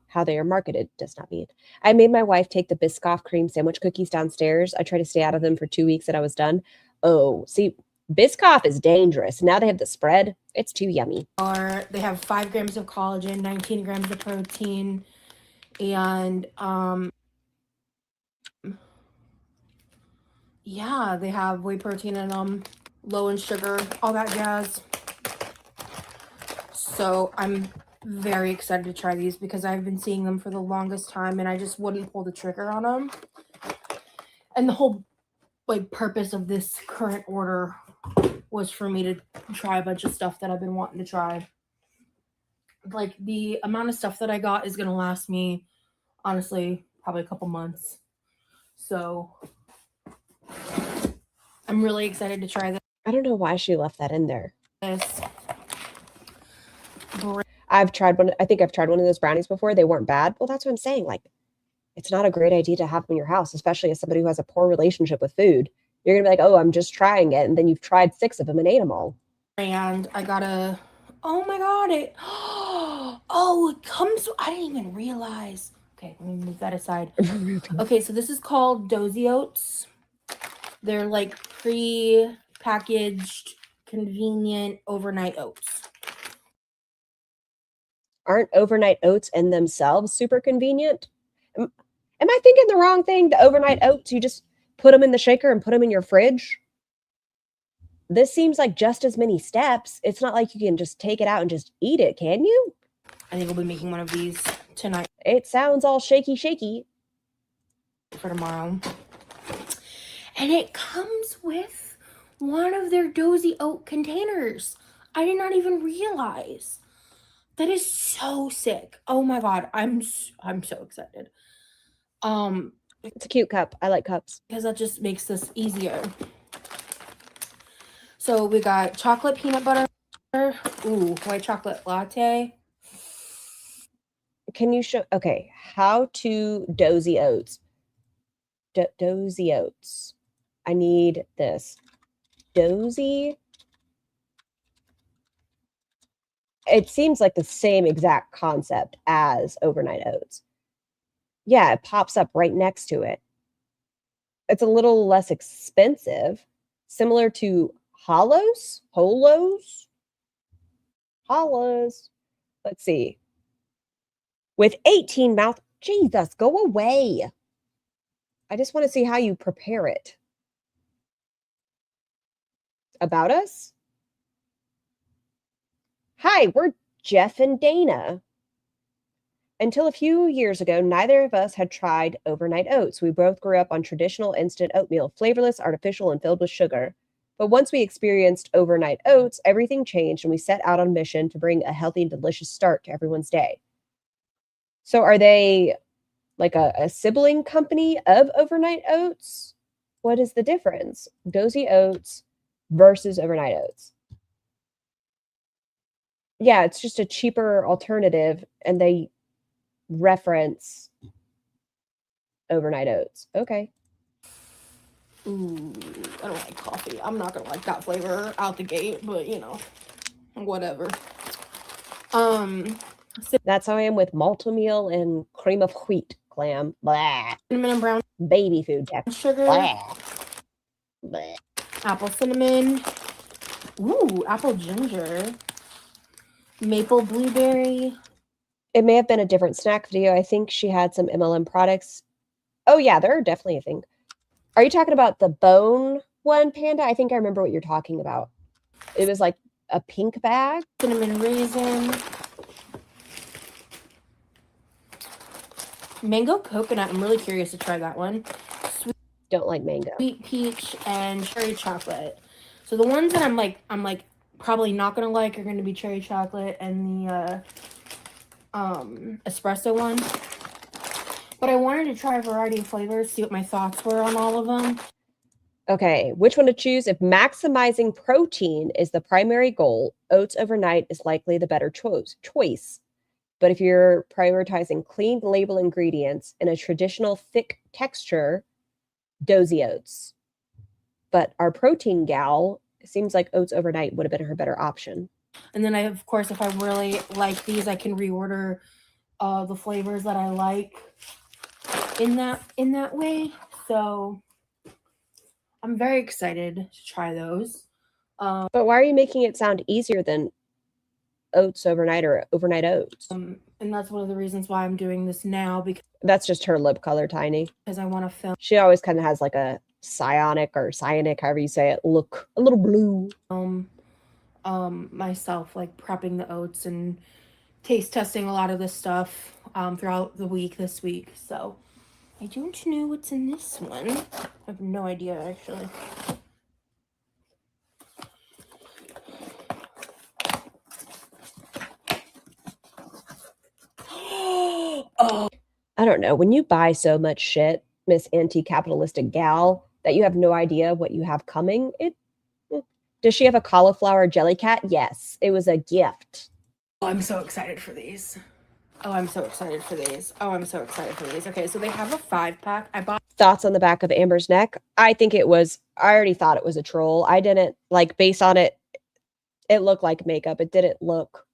Speaker 2: How they are marketed does not mean. I made my wife take the Biscoff cream sandwich cookies downstairs. I tried to stay out of them for 2 weeks and I was done. Oh, see, Biscoff is dangerous. Now they have the spread. It's too yummy.
Speaker 11: They have 5 grams of collagen, 19 grams of protein, and yeah, they have whey protein in them, low in sugar, all that jazz. So I'm very excited to try these because I've been seeing them for the longest time and I just wouldn't pull the trigger on them. And the whole like purpose of this current order was for me to try a bunch of stuff that I've been wanting to try. Like the amount of stuff that I got is going to last me, honestly, probably a couple months. So I'm really excited to try this.
Speaker 2: I don't know why she left that in there. I've tried one. I think I've tried one of those brownies before. They weren't bad. Well, that's what I'm saying. Like, it's not a great idea to have them in your house, especially as somebody who has a poor relationship with food. You're going to be like, oh, I'm just trying it. And then you've tried 6 of them and ate them all.
Speaker 11: And I got a, oh my God, it comes, I didn't even realize. Okay, let me move that aside. Okay, so this is called Dozy Oats. They're like pre-packaged, convenient overnight oats.
Speaker 2: Aren't overnight oats in themselves super convenient? Am I thinking the wrong thing? The overnight oats, you just put them in the shaker and put them in your fridge? This seems like just as many steps. It's not like you can just take it out and just eat it, can you?
Speaker 11: I think we'll be making one of these tonight.
Speaker 2: It sounds all shaky.
Speaker 11: For tomorrow. And it comes with one of their Dozy Oat containers. I did not even realize. That is so sick. Oh my God. I'm so excited.
Speaker 2: It's a cute cup. I like cups.
Speaker 11: Because that just makes this easier. So we got chocolate peanut butter. Ooh, white chocolate latte.
Speaker 2: Can you show? Okay, how to Dozy Oats. Dozy Oats. I need this. Dozy. It seems like the same exact concept as overnight oats. Yeah, it pops up right next to it. It's a little less expensive, similar to Holos. Let's see. With 18 mouth, Jesus, go away. I just want to see how you prepare it. About us? Hi, we're Jeff and Dana. Until a few years ago, neither of us had tried overnight oats. We both grew up on traditional instant oatmeal, flavorless, artificial, and filled with sugar. But once we experienced overnight oats, everything changed and we set out on a mission to bring a healthy and delicious start to everyone's day. So are they like a sibling company of overnight oats? What is the difference? Dozy Oats versus overnight oats. Yeah, it's just a cheaper alternative, and they reference overnight oats. Okay.
Speaker 11: Ooh, I don't like coffee. I'm not gonna like that flavor out the gate, but you know, whatever.
Speaker 2: That's how I am with maltomeal and cream of wheat, clam. Blah.
Speaker 11: Cinnamon and brown
Speaker 2: baby food.
Speaker 11: Sugar.
Speaker 2: Blah. Blah.
Speaker 11: Apple cinnamon. Ooh, apple ginger. Maple blueberry.
Speaker 2: It may have been a different snack video. I think she had some MLM products. Oh yeah, they're definitely a thing. Are you talking about the bone one, Panda? I think I remember what you're talking about. It was like a pink bag.
Speaker 11: Cinnamon raisin. Mango coconut. I'm really curious to try that one.
Speaker 2: Don't like mango.
Speaker 11: Sweet peach and cherry chocolate. So the ones that I'm like probably not gonna like are gonna be cherry chocolate and the espresso one. But I wanted to try a variety of flavors, see what my thoughts were on all of them.
Speaker 2: Okay, which one to choose? If maximizing protein is the primary goal, oats overnight is likely the better choice. But if you're prioritizing clean label ingredients and a traditional thick texture, dozy oats. But our protein gal, it seems like oats overnight would have been her better option.
Speaker 11: And then of course, if I really like these, I can reorder the flavors that I like in that way. So I'm very excited to try those.
Speaker 2: But why are you making it sound easier than oats overnight or overnight oats?
Speaker 11: And that's one of the reasons why I'm doing this now, because
Speaker 2: that's just her lip color, Tiny.
Speaker 11: Because I want to film.
Speaker 2: She always kind of has like a cyanic, however you say it, look a little blue.
Speaker 11: Myself like prepping the oats and taste testing a lot of this stuff throughout the week this week. So I don't know what's in this one. I have no idea actually.
Speaker 2: Oh, I don't know. When you buy so much shit, Miss Anti-Capitalistic Gal, that you have no idea what you have coming, does she have a cauliflower jelly cat? Yes, it was a gift.
Speaker 11: Oh, I'm so excited for these. Oh, I'm so excited for these. Oh, I'm so excited for these. Okay, so they have a 5-pack. I bought
Speaker 2: thoughts on the back of Amber's neck. I already thought it was a troll. I didn't like based on it. It looked like makeup. It didn't look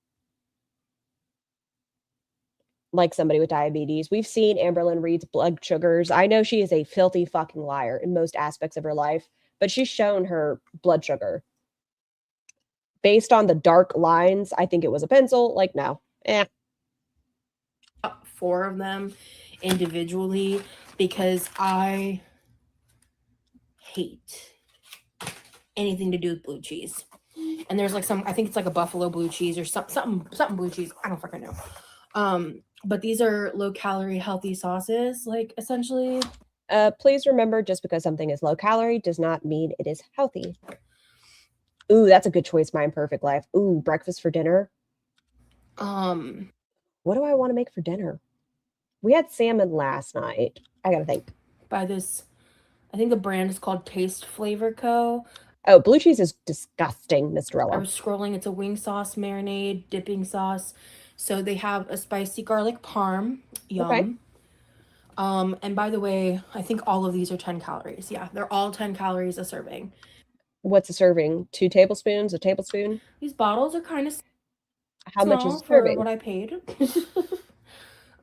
Speaker 2: like somebody with diabetes. We've seen Amberlynn Reid's blood sugars. I know she is a filthy fucking liar in most aspects of her life, but she's shown her blood sugar. Based on the dark lines, I think it was a pencil. Like, no.
Speaker 11: 4 of them individually because I hate anything to do with blue cheese. And there's like I think it's like a buffalo blue cheese or something blue cheese. I don't fucking know. But these are low calorie healthy sauces, like essentially.
Speaker 2: Please remember, just because something is low calorie does not mean it is healthy. Ooh, that's a good choice, My Imperfect Life. Ooh, breakfast for dinner. What do I want to make for dinner? We had salmon last night. I gotta think.
Speaker 11: By this, I think the brand is called Taste Flavor Co.
Speaker 2: Oh, blue cheese is disgusting, Miss Dorella.
Speaker 11: I was scrolling. It's a wing sauce, marinade, dipping sauce. So they have a spicy garlic parm. Yum.
Speaker 2: Okay.
Speaker 11: And by the way, I think all of these are 10 calories. Yeah, they're all 10 calories a serving.
Speaker 2: What's a serving? 2 tablespoons? A tablespoon?
Speaker 11: These bottles are kind of
Speaker 2: how much is
Speaker 11: for
Speaker 2: serving?
Speaker 11: what I paid.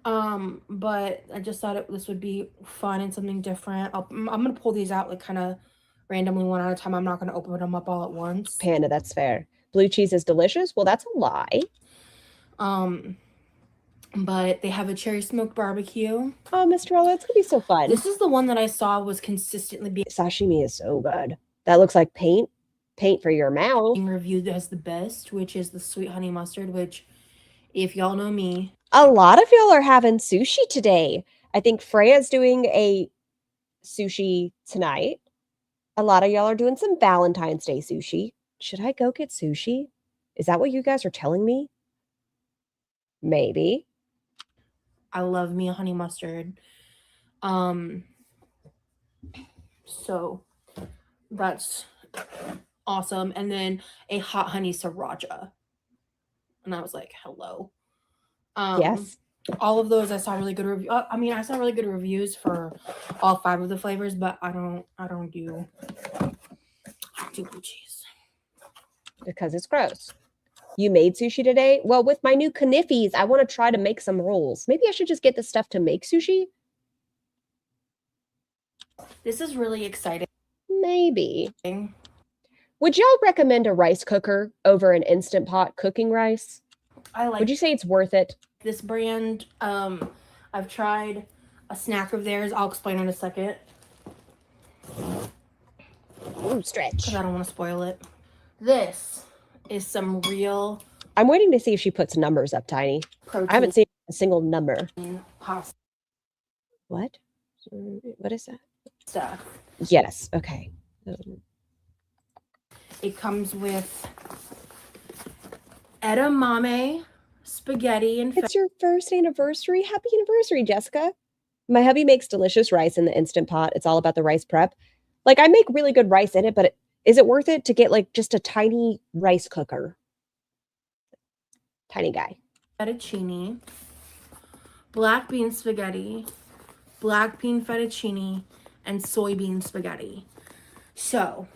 Speaker 11: But I just thought this would be fun and something different. I'm gonna pull these out like kind of randomly one at a time. I'm not gonna open them up all at once.
Speaker 2: Panda, that's fair. Blue cheese is delicious. Well, that's a lie.
Speaker 11: But they have a cherry smoked barbecue.
Speaker 2: Oh, Mr. Rolla, it's gonna be so fun.
Speaker 11: This is the one that I saw was consistently being
Speaker 2: sashimi is so good. That looks like paint for your mouth.
Speaker 11: Being reviewed as the best, which is the sweet honey mustard, which if y'all know me,
Speaker 2: a lot of y'all are having sushi today. I think Freya's doing a sushi tonight. A lot of y'all are doing some Valentine's Day sushi. Should I go get sushi? Is that what you guys are telling me? Maybe.
Speaker 11: I love me a honey mustard. So that's awesome. And then a hot honey sriracha. And I was like, hello.
Speaker 2: Yes.
Speaker 11: All of those I saw really good reviews. I saw really good reviews for all 5 of the flavors, but I don't do blue cheese.
Speaker 2: Because it's gross. You made sushi today? Well, with my new kanifis, I want to try to make some rolls. Maybe I should just get the stuff to make sushi.
Speaker 11: This is really exciting.
Speaker 2: Maybe. Would y'all recommend a rice cooker over an Instant Pot cooking rice? Would you say it's worth it?
Speaker 11: This brand, I've tried a snack of theirs. I'll explain in a second.
Speaker 2: Ooh, stretch.
Speaker 11: Because I don't want to spoil it. This is some real...
Speaker 2: I'm waiting to see if she puts numbers up, Tiny. I haven't seen a single number.
Speaker 11: Pasta.
Speaker 2: What? What is that?
Speaker 11: Stuff.
Speaker 2: Yes, okay.
Speaker 11: It comes with edamame, spaghetti, and...
Speaker 2: It's your first anniversary. Happy anniversary, Jessica. My hubby makes delicious rice in the Instant Pot. It's all about the rice prep. Like I make really good rice in it, but is it worth it to get like just a tiny rice cooker? Tiny guy.
Speaker 11: Fettuccine, black bean spaghetti, black bean fettuccine, and soybean spaghetti. So,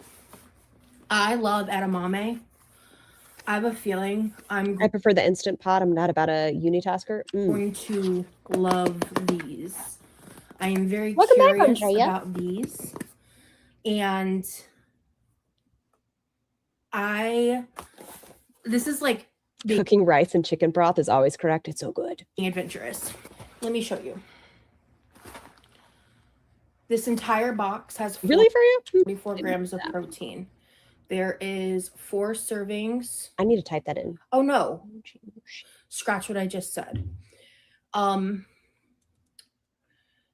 Speaker 11: I love edamame. I have a feeling I'm
Speaker 2: I prefer the Instant Pot. I'm not about a unitasker.
Speaker 11: going to love these. I am very
Speaker 2: Welcome back,
Speaker 11: curious
Speaker 2: Andrea.
Speaker 11: about these. And this is like
Speaker 2: Cooking rice and chicken broth is always correct. It's so good.
Speaker 11: being adventurous. Let me show you. This entire box has
Speaker 2: Really for you?
Speaker 11: 44 grams of protein. There is 4 servings.
Speaker 2: I need to type that in.
Speaker 11: Oh no. Scratch what I just said.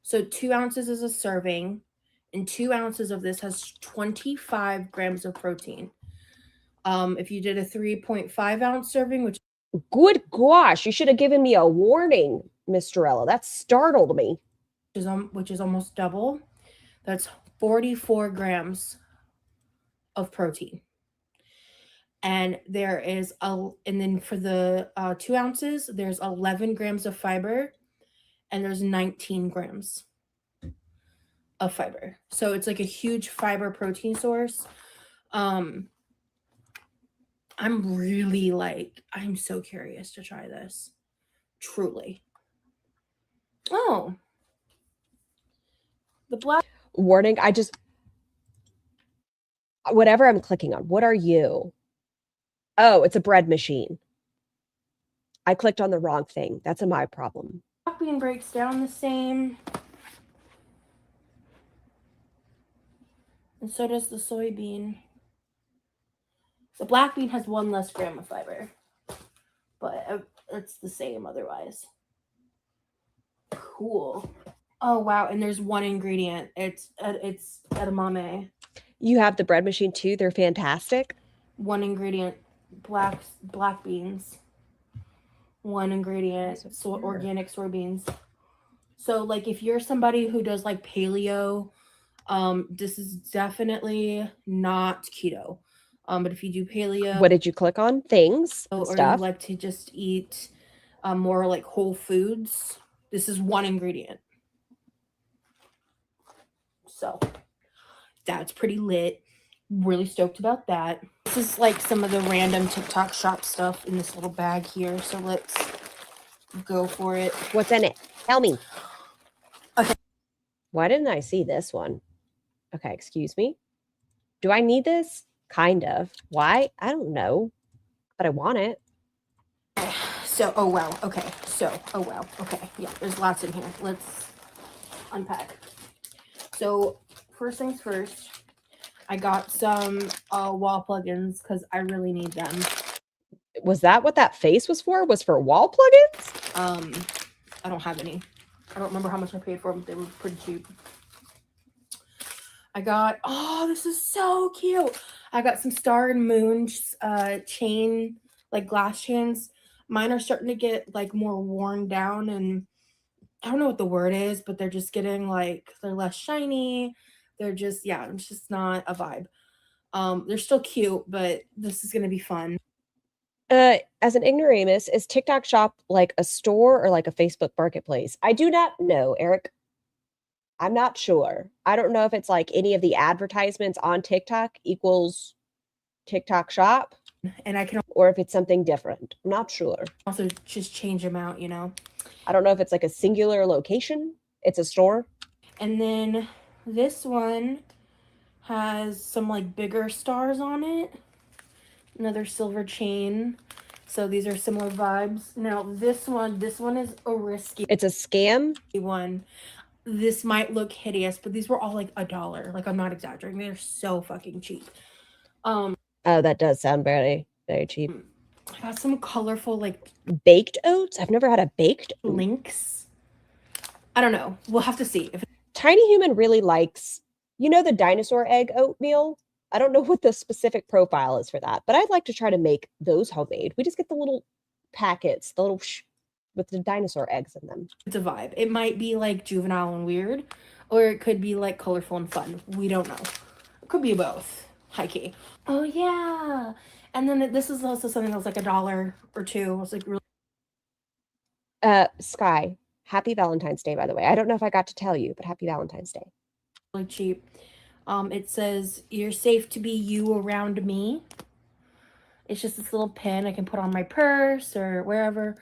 Speaker 11: So 2 ounces is a serving, and 2 ounces of this has 25 grams of protein. If you did a 3.5 ounce serving, which
Speaker 2: Good gosh, you should have given me a warning, Mistrella. That startled me.
Speaker 11: which is almost double, that's 44 grams of protein. And there is and then for the 2 ounces, there's 11 grams of fiber, and there's 19 grams of fiber. So it's like a huge fiber protein source. I'm so curious to try this. Truly. Oh. The black
Speaker 2: Warning, whatever I'm clicking on, what are you? Oh, it's a bread machine. I clicked on the wrong thing. That's my problem.
Speaker 11: black bean breaks down the same. And so does the soybean. The black bean has 1 less gram of fiber, but it's the same otherwise. Cool. Oh wow! And there's 1 ingredient. It's edamame.
Speaker 2: You have the bread machine too. They're fantastic.
Speaker 11: 1 ingredient, black beans. 1 ingredient, organic soybeans. So like if you're somebody who does like paleo, this is definitely not keto. But if you do paleo,
Speaker 2: What did you click on? Things and
Speaker 11: or
Speaker 2: stuff.
Speaker 11: you like to just eat more like whole foods, this is 1 ingredient. So that's pretty lit. Really stoked about that. This is like some of the random TikTok shop stuff in this little bag here. So let's go for it.
Speaker 2: What's in it? Tell me.
Speaker 11: Okay.
Speaker 2: Why didn't I see this one? Okay, excuse me. Do I need this? Kind of. Why? I don't know. But I want it.
Speaker 11: So, oh wow. Okay. So, oh wow. Okay. Yeah, there's lots in here. Let's unpack. So, first things first, I got some wall plugins because I really need them.
Speaker 2: Was that what that face was for? Was for wall plugins?
Speaker 11: I don't have any. I don't remember how much I paid for them. They were pretty cheap. I got, oh, this is so cute. I got some Star and Moon chain, like glass chains. Mine are starting to get like more worn down, and I don't know what the word is, but they're just getting like, they're less shiny. They're just, yeah, it's just not a vibe. They're still cute, but this is going to be fun.
Speaker 2: As an ignoramus, is TikTok Shop like a store or like a Facebook marketplace? I do not know, Eric. I'm not sure. I don't know if it's like any of the advertisements on TikTok equals TikTok Shop,
Speaker 11: and I can,
Speaker 2: or if it's something different. I'm not sure.
Speaker 11: Also just change them out, you know.
Speaker 2: I don't know if it's like a singular location. It's a store.
Speaker 11: And then this one has some like bigger stars on it. Another silver chain. So these are similar vibes. Now this one is a risky.
Speaker 2: It's a scam
Speaker 11: one. This might look hideous, but these were all like $1. Like I'm not exaggerating. They're so fucking cheap.
Speaker 2: Oh, that does sound very, very cheap.
Speaker 11: I got some colorful like
Speaker 2: baked oats. I've never had a baked
Speaker 11: links. I don't know. We'll have to see. If
Speaker 2: Tiny Human really likes, you know, the dinosaur egg oatmeal. I don't know what the specific profile is for that, but I'd like to try to make those homemade. We just get the little packets, the little with the dinosaur eggs in them.
Speaker 11: It's a vibe. It might be like juvenile and weird, or it could be like colorful and fun. We don't know. It could be both. High key. Oh yeah. And then this is also something that was like $1 or $2. It was like really
Speaker 2: Sky, happy Valentine's Day, by the way. I don't know if I got to tell you, but happy Valentine's Day.
Speaker 11: really cheap. It says, "You're safe to be you around me." It's just this little pin I can put on my purse or wherever.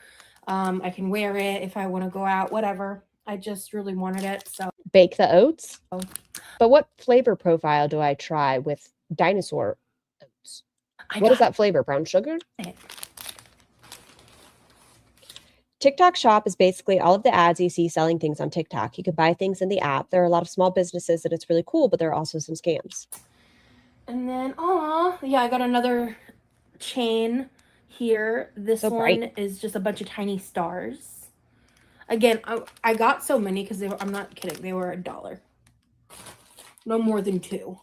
Speaker 11: I can wear it if I want to go out, whatever. I just really wanted it, so.
Speaker 2: Bake the oats? But what flavor profile do I try with dinosaur oats? What is that flavor? Brown sugar? TikTok Shop is basically all of the ads you see selling things on TikTok. You can buy things in the app. There are a lot of small businesses and it's really cool, but there are also some scams.
Speaker 11: And then, yeah, I got another chain here. This
Speaker 2: So
Speaker 11: one
Speaker 2: bright.
Speaker 11: is just a bunch of tiny stars. Again, I got so many because they were, I'm not kidding, they were $1. No more than 2.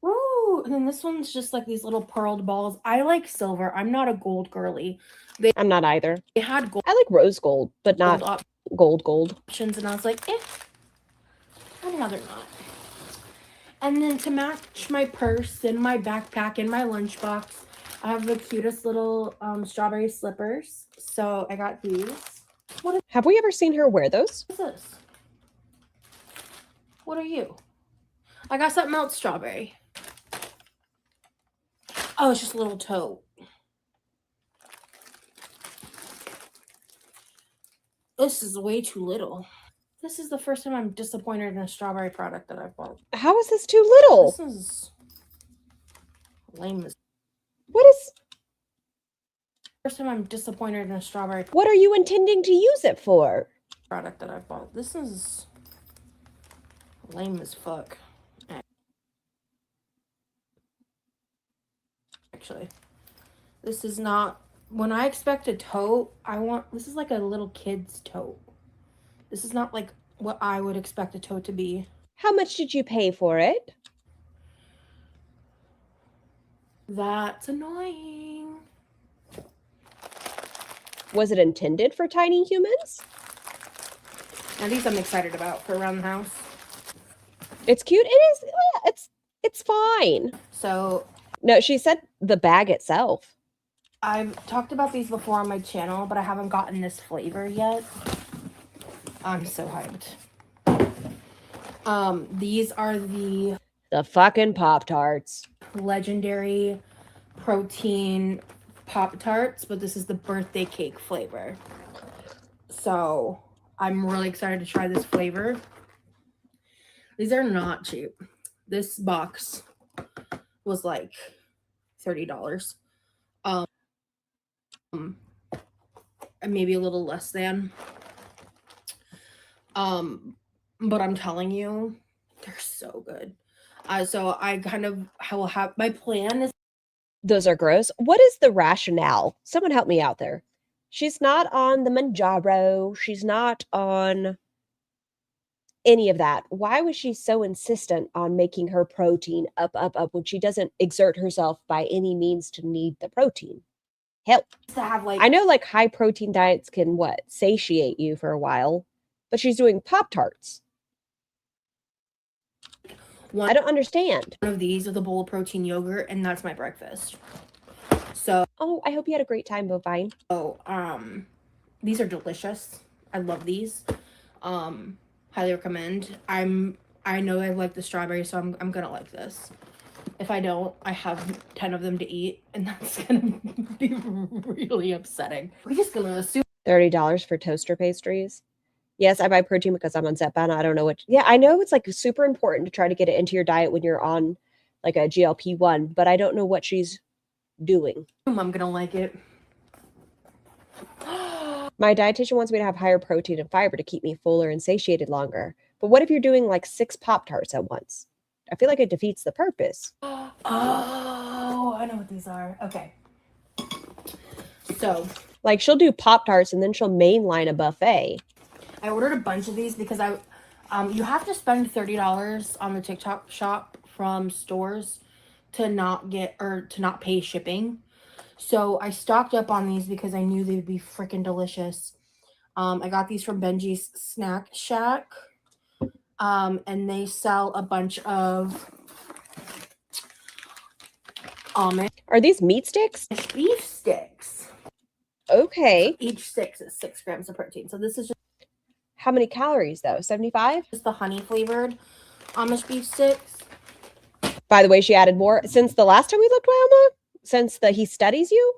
Speaker 11: Woo! And then this one's just like these little pearled balls. I like silver. I'm not a gold girly.
Speaker 2: I'm not either.
Speaker 11: They had gold.
Speaker 2: I like rose gold, but not gold.
Speaker 11: Options, and I was like, I'd rather not. And then to match my purse and my backpack and my lunchbox, I have the cutest little strawberry slippers. So I got these.
Speaker 2: Have we ever seen her wear those?
Speaker 11: What is this? What are you? I got something else strawberry. Oh, it's just a little tote. This is way too little. This is the first time I'm disappointed in a strawberry product that I've bought.
Speaker 2: How is this too little?
Speaker 11: This is lame as.
Speaker 2: What is...
Speaker 11: First time I'm disappointed in a strawberry
Speaker 2: What are you intending to use it for?
Speaker 11: product that I've bought. This is lame as fuck. Actually, this is not. When I expect a tote, this is like a little kid's tote. This is not like what I would expect a tote to be.
Speaker 2: How much did you pay for it?
Speaker 11: That's annoying.
Speaker 2: Was it intended for tiny humans?
Speaker 11: Now these I'm excited about for around the house.
Speaker 2: It's cute. It is. It's fine.
Speaker 11: So
Speaker 2: no, she said the bag itself.
Speaker 11: I've talked about these before on my channel, but I haven't gotten this flavor yet. I'm so hyped. These are the
Speaker 2: fucking Pop-Tarts.
Speaker 11: Legendary protein Pop-Tarts, but this is the birthday cake flavor. So I'm really excited to try this flavor. These are not cheap. This box was like $30. Maybe a little less than. But I'm telling you, they're so good. So I will have my plan is.
Speaker 2: Those are gross. What is the rationale? Someone help me out there. She's not on the Manjaro. She's not on any of that. Why was she so insistent on making her protein up when she doesn't exert herself by any means to need the protein? Help.
Speaker 11: To have like,
Speaker 2: I know like high protein diets can satiate you for a while, but she's doing Pop-Tarts. I don't understand.
Speaker 11: One of these with a bowl of protein yogurt, and that's my breakfast. So
Speaker 2: I hope you had a great time, Bovine.
Speaker 11: These are delicious. I love these. Highly recommend. I know I like the strawberry, so I'm gonna like this. If I don't, I have 10 of them to eat, and that's gonna be really upsetting. We're just gonna assume
Speaker 2: $30 for toaster pastries. Yes, I buy protein because I'm on Zepbound. I don't know what. Yeah, I know it's like super important to try to get it into your diet when you're on like a GLP-1, but I don't know what she's doing.
Speaker 11: I'm gonna like it.
Speaker 2: My dietitian wants me to have higher protein and fiber to keep me fuller and satiated longer. But what if you're doing like 6 Pop-Tarts at once? I feel like it defeats the purpose.
Speaker 11: Oh, I know what these are. Okay. So,
Speaker 2: like she'll do Pop-Tarts and then she'll mainline a buffet.
Speaker 11: I ordered a bunch of these because you have to spend $30 on the TikTok shop from stores to not pay shipping. So I stocked up on these because I knew they'd be freaking delicious. I got these from Benji's Snack Shack. and they sell a bunch of Amish
Speaker 2: Are these meat sticks?
Speaker 11: beef sticks.
Speaker 2: Okay.
Speaker 11: Each stick is 6 grams of protein. So this is
Speaker 2: How many calories though? 75?
Speaker 11: just the honey flavored Amish beef sticks.
Speaker 2: By the way, she added more since the last time we looked, Wilma? Since the He Studies You?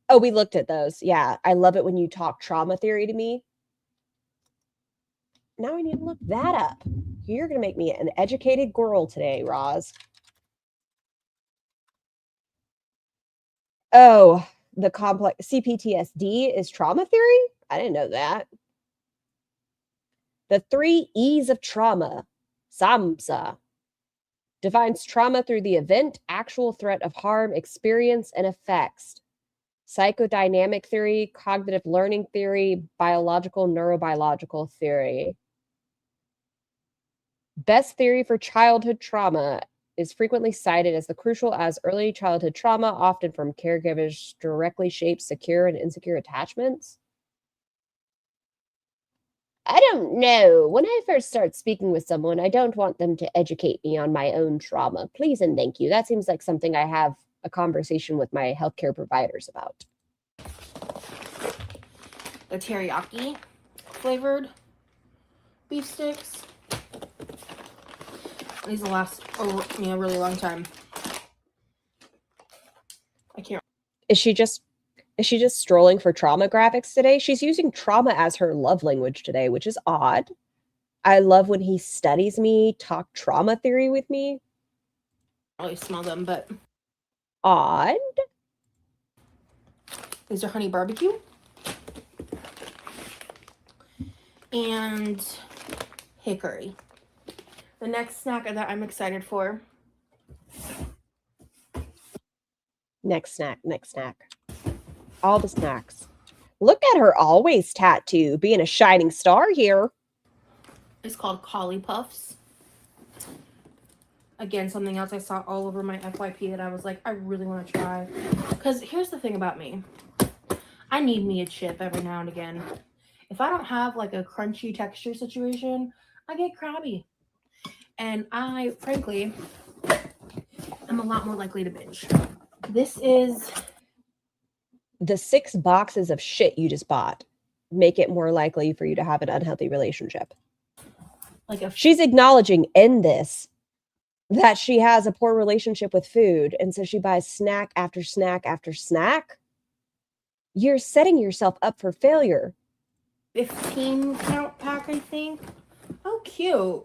Speaker 2: Oh, we looked at those. Yeah, I love it when you talk trauma theory to me. Now I need to look that up. You're going to make me an educated girl today, Roz. Oh, the complex CPTSD is trauma theory? I didn't know that. The 3 E's of trauma, SAMHSA, defines trauma through the event, actual threat of harm, experience, and effects. Psychodynamic theory, cognitive learning theory, biological, neurobiological theory. Best theory for childhood trauma is frequently cited as the crucial as early childhood trauma, often from caregivers, directly shapes secure and insecure attachments. I don't know. When I first start speaking with someone, I don't want them to educate me on my own trauma. Please and thank you. That seems like something I have a conversation with my healthcare providers about.
Speaker 11: The teriyaki flavored beef sticks. These will last me a really long time. I can't.
Speaker 2: Is she just strolling for trauma graphics today? She's using trauma as her love language today, which is odd. I love when he studies me, talk trauma theory with me.
Speaker 11: I really smell them, but
Speaker 2: Odd.
Speaker 11: these are honey barbecue. And hickory. The next snack that I'm excited for.
Speaker 2: Next snack. All the snacks. Look at her always tattoo, being a shining star here.
Speaker 11: It's called Collie Puffs. Again, something else I saw all over my FYP that I was like, I really want to try. Because here's the thing about me. I need me a chip every now and again. If I don't have like a crunchy texture situation, I get crabby. And I, frankly, am a lot more likely to binge. This is
Speaker 2: the 6 boxes of shit you just bought make it more likely for you to have an unhealthy relationship.
Speaker 11: like a
Speaker 2: She's acknowledging in this that she has a poor relationship with food, and so she buys snack after snack after snack. You're setting yourself up for failure.
Speaker 11: 15 count pack, I think. Oh, cute.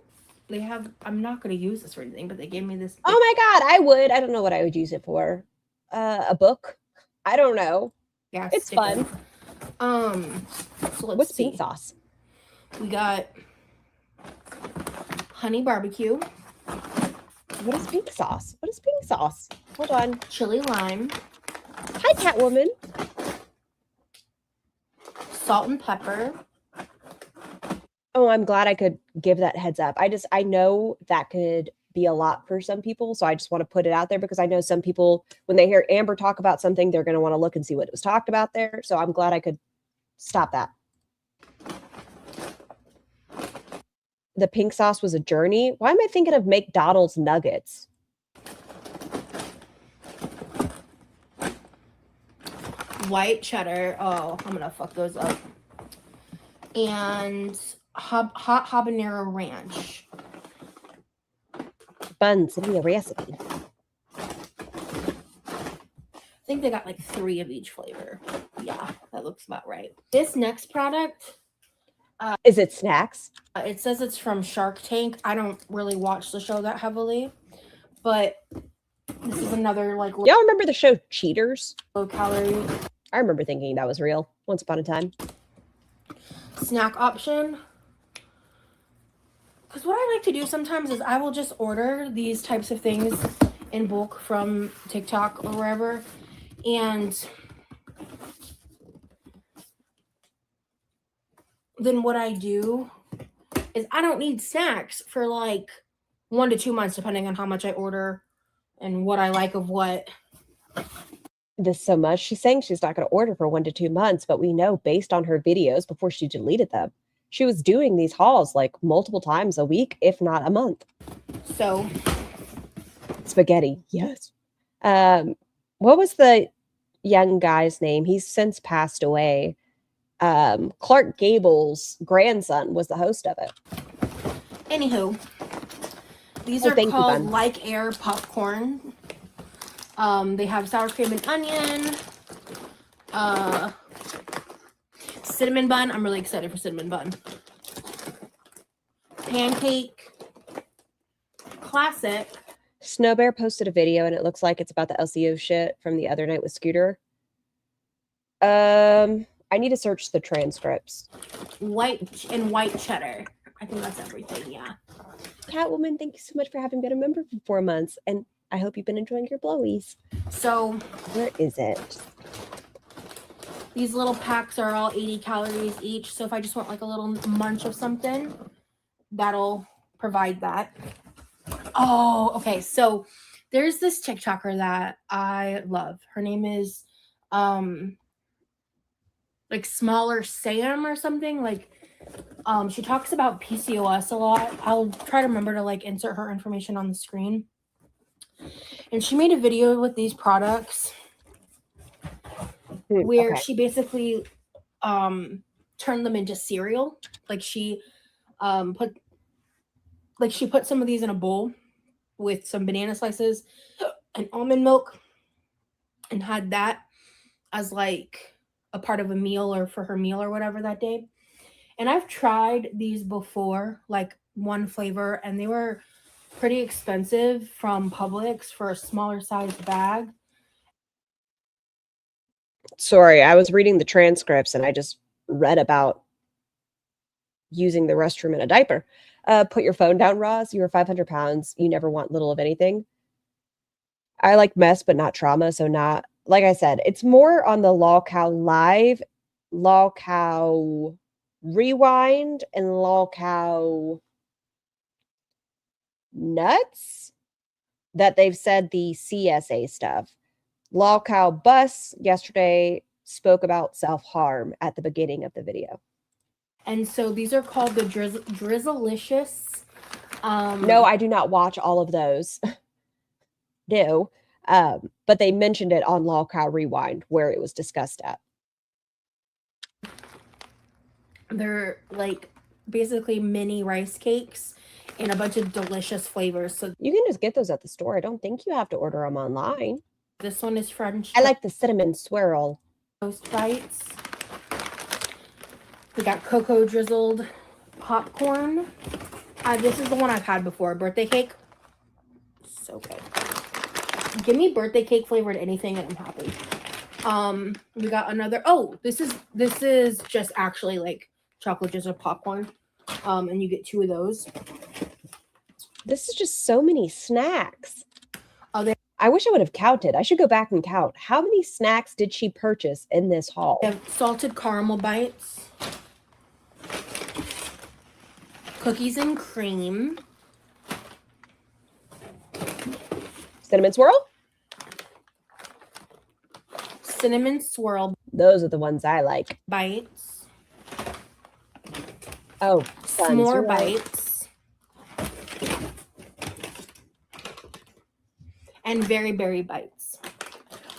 Speaker 11: They have, I'm not going to use this for anything, but they gave me this.
Speaker 2: Oh my God, I would. I don't know what I would use it for. A book? I don't know.
Speaker 11: Yeah,
Speaker 2: It's fun.
Speaker 11: So let's
Speaker 2: What's
Speaker 11: see.
Speaker 2: pink sauce?
Speaker 11: We got honey barbecue.
Speaker 2: What is pink sauce? What is pink sauce? Hold on.
Speaker 11: Chili lime.
Speaker 2: Hi, Catwoman.
Speaker 11: Salt and pepper.
Speaker 2: Oh, I'm glad I could give that heads up. I know that could be a lot for some people, so I just want to put it out there because I know some people, when they hear Amber talk about something, they're going to want to look and see what was talked about there. So I'm glad I could stop that. The pink sauce was a journey. Why am I thinking of McDonald's nuggets?
Speaker 11: White cheddar. Oh, I'm gonna fuck those up. And hot habanero ranch.
Speaker 2: Buns, send me a recipe.
Speaker 11: I think they got like 3 of each flavor. Yeah, that looks about right. This next product.
Speaker 2: Is it snacks?
Speaker 11: It says it's from Shark Tank. I don't really watch the show that heavily, but this is another like
Speaker 2: Y'all remember the show Cheaters?
Speaker 11: low calorie
Speaker 2: I remember thinking that was real once upon a time.
Speaker 11: snack option. Because what I like to do sometimes is I will just order these types of things in bulk from TikTok or wherever, and then what I do is I don't need snacks for like 1 to 2 months, depending on how much I order and what I like of what.
Speaker 2: This so much. She's saying she's not going to order for 1 to 2 months, but we know based on her videos before she deleted them she was doing these hauls like multiple times a week, if not a month.
Speaker 11: So
Speaker 2: Spaghetti, yes. What was the young guy's name? He's since passed away. Clark Gable's grandson was the host of it.
Speaker 11: anywho, these
Speaker 2: Oh,
Speaker 11: are
Speaker 2: thank you,
Speaker 11: called
Speaker 2: Bun.
Speaker 11: Like Air popcorn. They have sour cream and onion. Cinnamon bun. I'm really excited for cinnamon bun. Pancake. Classic.
Speaker 2: Snow Bear posted a video and it looks like it's about the LCO shit from the other night with Scooter. I need to search the transcripts.
Speaker 11: White cheddar. I think that's everything, yeah.
Speaker 2: Catwoman, thank you so much for having been a member for 4 months, and I hope you've been enjoying your blowies.
Speaker 11: So
Speaker 2: where is it?
Speaker 11: These little packs are all 80 calories each. So if I just want like a little munch of something, that'll provide that. Oh, okay. So there's this TikToker that I love. Her name is like Smaller Sam or something. Like she talks about PCOS a lot. I'll try to remember to like insert her information on the screen. And she made a video with these products where she basically turned them into cereal. Like she put some of these in a bowl with some banana slices and almond milk and had that as like a part of a meal or for her meal or whatever that day. And I've tried these before, like one flavor, and they were pretty expensive from Publix for a smaller size bag.
Speaker 2: Sorry, I was reading the transcripts and I just read about using the restroom in a diaper. Put your phone down, Roz. You are 500 pounds. You never want little of anything. I like mess, but not trauma. So not, like I said, it's more on the Lol Cow Live, Lol Cow Rewind, and Lol Cow Nuts that they've said the CSA stuff. Lol Cow Bus yesterday spoke about self-harm at the beginning of the video.
Speaker 11: And so these are called the Drizzlicious.
Speaker 2: No, I do not watch all of those. No. But they mentioned it on Lol Cow Rewind where it was discussed at.
Speaker 11: They're like basically mini rice cakes in a bunch of delicious flavors. So
Speaker 2: you can just get those at the store. I don't think you have to order them online.
Speaker 11: This one is French.
Speaker 2: I like the cinnamon swirl.
Speaker 11: Toast bites. We got cocoa drizzled popcorn. This is the one I've had before. Birthday cake. So good. Give me birthday cake flavored anything and I'm happy. We got another. Oh, this is just actually like chocolate drizzled popcorn. And you get 2 of those.
Speaker 2: This is just so many snacks.
Speaker 11: Oh,
Speaker 2: I wish I would have counted. I should go back and count. How many snacks did she purchase in this haul?
Speaker 11: They have salted caramel bites. Cookies and cream.
Speaker 2: Cinnamon swirl?
Speaker 11: Cinnamon swirl.
Speaker 2: Those are the ones I like.
Speaker 11: Bites.
Speaker 2: Oh,
Speaker 11: s'more bites. And very berry bites.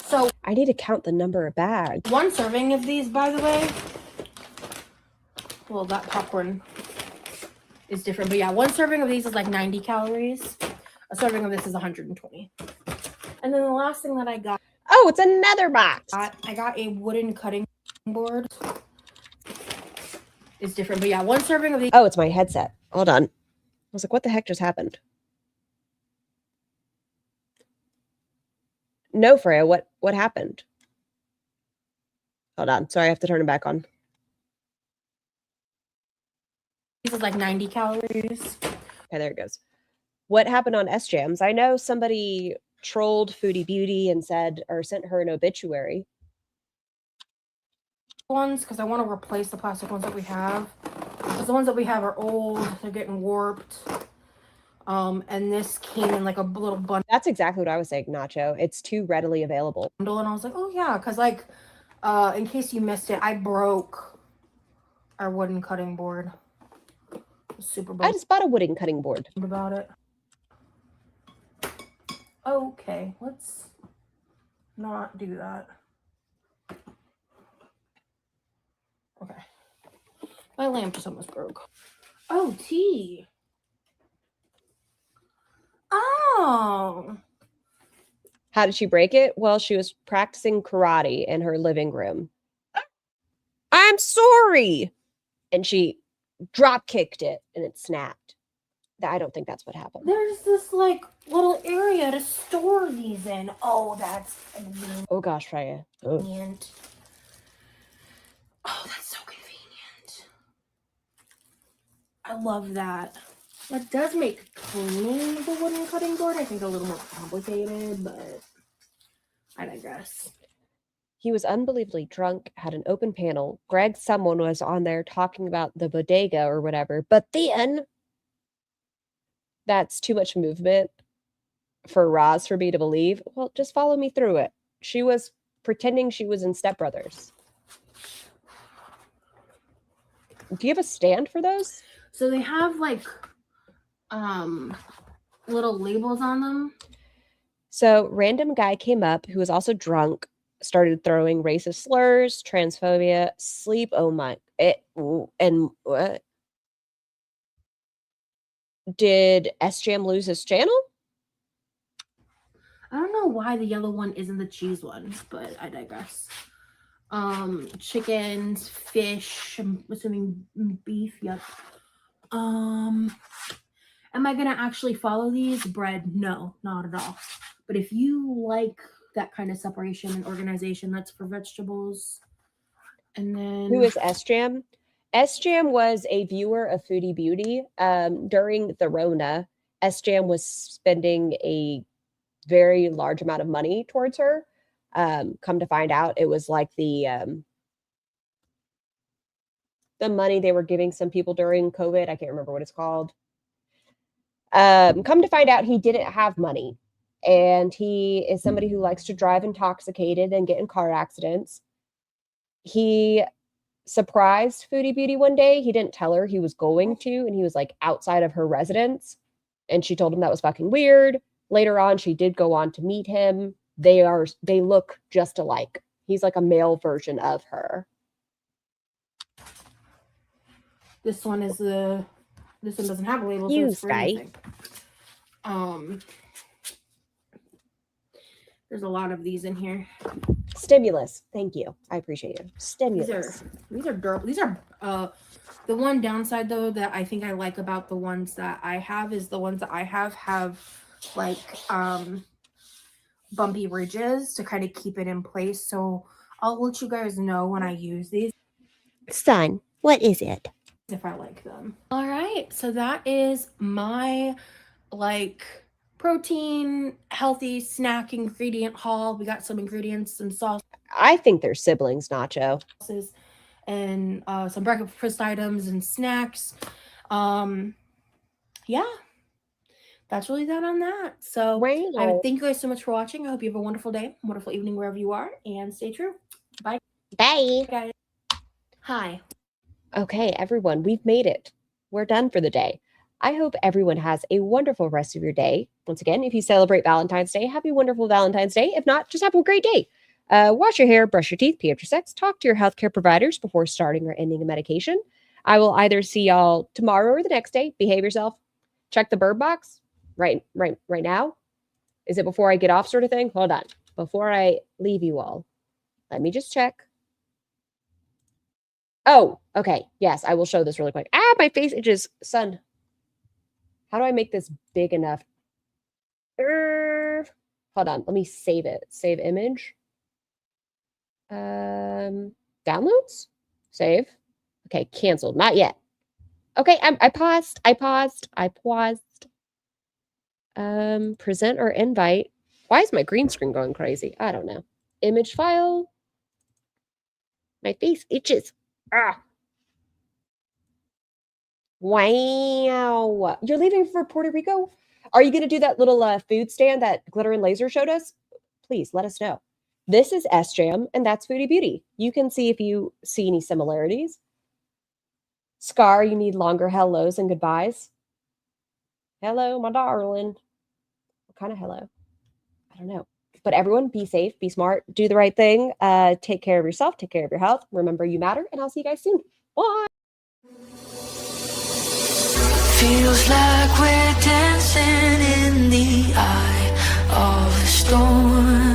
Speaker 11: So
Speaker 2: I need to count the number of bags.
Speaker 11: 1 serving of these, by the way. Well, that popcorn is different, but yeah, 1 serving of these is like 90 calories. A serving of this is 120. And then the last thing that I got.
Speaker 2: Oh, it's another box.
Speaker 11: I got a wooden cutting board. It's different, but yeah, 1 serving of these.
Speaker 2: Oh, it's my headset. Hold on. I was like, what the heck just happened? No, Freya, what happened? Hold on. Sorry, I have to turn it back on.
Speaker 11: This is like 90 calories.
Speaker 2: Okay, there it goes. What happened on S-Jams? I know somebody trolled Foodie Beauty and said, or sent her an obituary.
Speaker 11: Ones, because I want to replace the plastic ones that we have. Because the ones that we have are old. They're getting warped. And this came in like a little bundle.
Speaker 2: That's exactly what I was saying, Nacho. It's too readily available.
Speaker 11: And I was like, oh yeah, because like, in case you missed it, I broke our wooden cutting board. Super
Speaker 2: I just bought a wooden cutting board.
Speaker 11: about it. Okay, let's not do that. Okay. My lamp just almost broke. Oh, tea. Oh.
Speaker 2: How did she break it? Well, she was practicing karate in her living room. I'm sorry. And she drop kicked it and it snapped. I don't think that's what happened.
Speaker 11: There's this like little area to store these in. Oh, that's convenient.
Speaker 2: Oh gosh, Freya. Oh.
Speaker 11: Oh, that's so convenient. I love that. That does make cleaning the wooden cutting board, I think, a little more complicated, but I digress.
Speaker 2: He was unbelievably drunk, had an open panel. Greg, someone was on there talking about the bodega or whatever, but then that's too much movement for Roz for me to believe. Well, just follow me through it. She was pretending she was in Step Brothers. Do you have a stand for those?
Speaker 11: So they have like little labels on them.
Speaker 2: So random guy came up who was also drunk, started throwing racist slurs, transphobia, sleep. Oh my! And what? Did SJM lose his channel?
Speaker 11: I don't know why the yellow one isn't the cheese one, but I digress. Chickens, fish, I'm assuming beef, yep. Am I gonna actually follow these? Bread? No, not at all. But if you like that kind of separation and organization, that's for vegetables. And then
Speaker 2: Who is SJam? SJam was a viewer of Foodie Beauty. During the Rona, SJam was spending a very large amount of money towards her. Come to find out, it was like the money they were giving some people during COVID. I can't remember what it's called. Come to find out, he didn't have money. And he is somebody who likes to drive intoxicated and get in car accidents. He surprised Foodie Beauty one day. He didn't tell her he was going to, and he was like outside of her residence. And she told him that was fucking weird. Later on, she did go on to meet him. They look just alike. He's like a male version of her.
Speaker 11: this one doesn't have a label, so
Speaker 2: You
Speaker 11: it's for anything. There's a lot of these in here.
Speaker 2: Stimulus. Thank you. I appreciate you. Stimulus.
Speaker 11: These are durable. These are the one downside though that I think I like about the ones that I have is the ones that I have like bumpy ridges to kind of keep it in place. So I'll let you guys know when I use these.
Speaker 2: Son, what is it?
Speaker 11: If I like them. All right, so that is my like protein healthy snack ingredient haul. We got some ingredients, some sauce.
Speaker 2: I think they're siblings, Nacho.
Speaker 11: And some breakfast items and snacks. Yeah, that's really that on that. So thank you guys so much for watching. I hope you have a wonderful day, wonderful evening wherever you are, and stay true. Bye.
Speaker 2: Bye.
Speaker 11: Guys. Hi.
Speaker 2: Okay, everyone, we've made it. We're done for the day. I hope everyone has a wonderful rest of your day. Once again, if you celebrate Valentine's Day, happy wonderful Valentine's Day. If not, just have a great day. Wash your hair, brush your teeth, pee after sex, talk to your healthcare providers before starting or ending a medication. I will either see y'all tomorrow or the next day. Behave yourself. Check the bird box right now. Is it before I get off sort of thing? Hold on. Before I leave you all, let me just check. Oh, okay. Yes, I will show this really quick. Ah, my face itches. Son, how do I make this big enough? Hold on. Let me save it. Save image. Downloads? Save. Okay, canceled. Not yet. Okay, I paused. Present or invite. Why is my green screen going crazy? I don't know. Image file. My face itches. Ah. Wow. You're leaving for Puerto Rico? Are you going to do that little food stand that Glitter and Laser showed us? Please let us know. This is SJam, and that's Foodie Beauty. You can see if you see any similarities. Scar, you need longer hellos and goodbyes. Hello, my darling. What kind of hello? I don't know. But everyone, be safe, be smart, do the right thing. Take care of yourself, take care of your health. Remember, you matter, and I'll see you guys soon. Bye.
Speaker 1: Feels like we're dancing in the eye of the storm.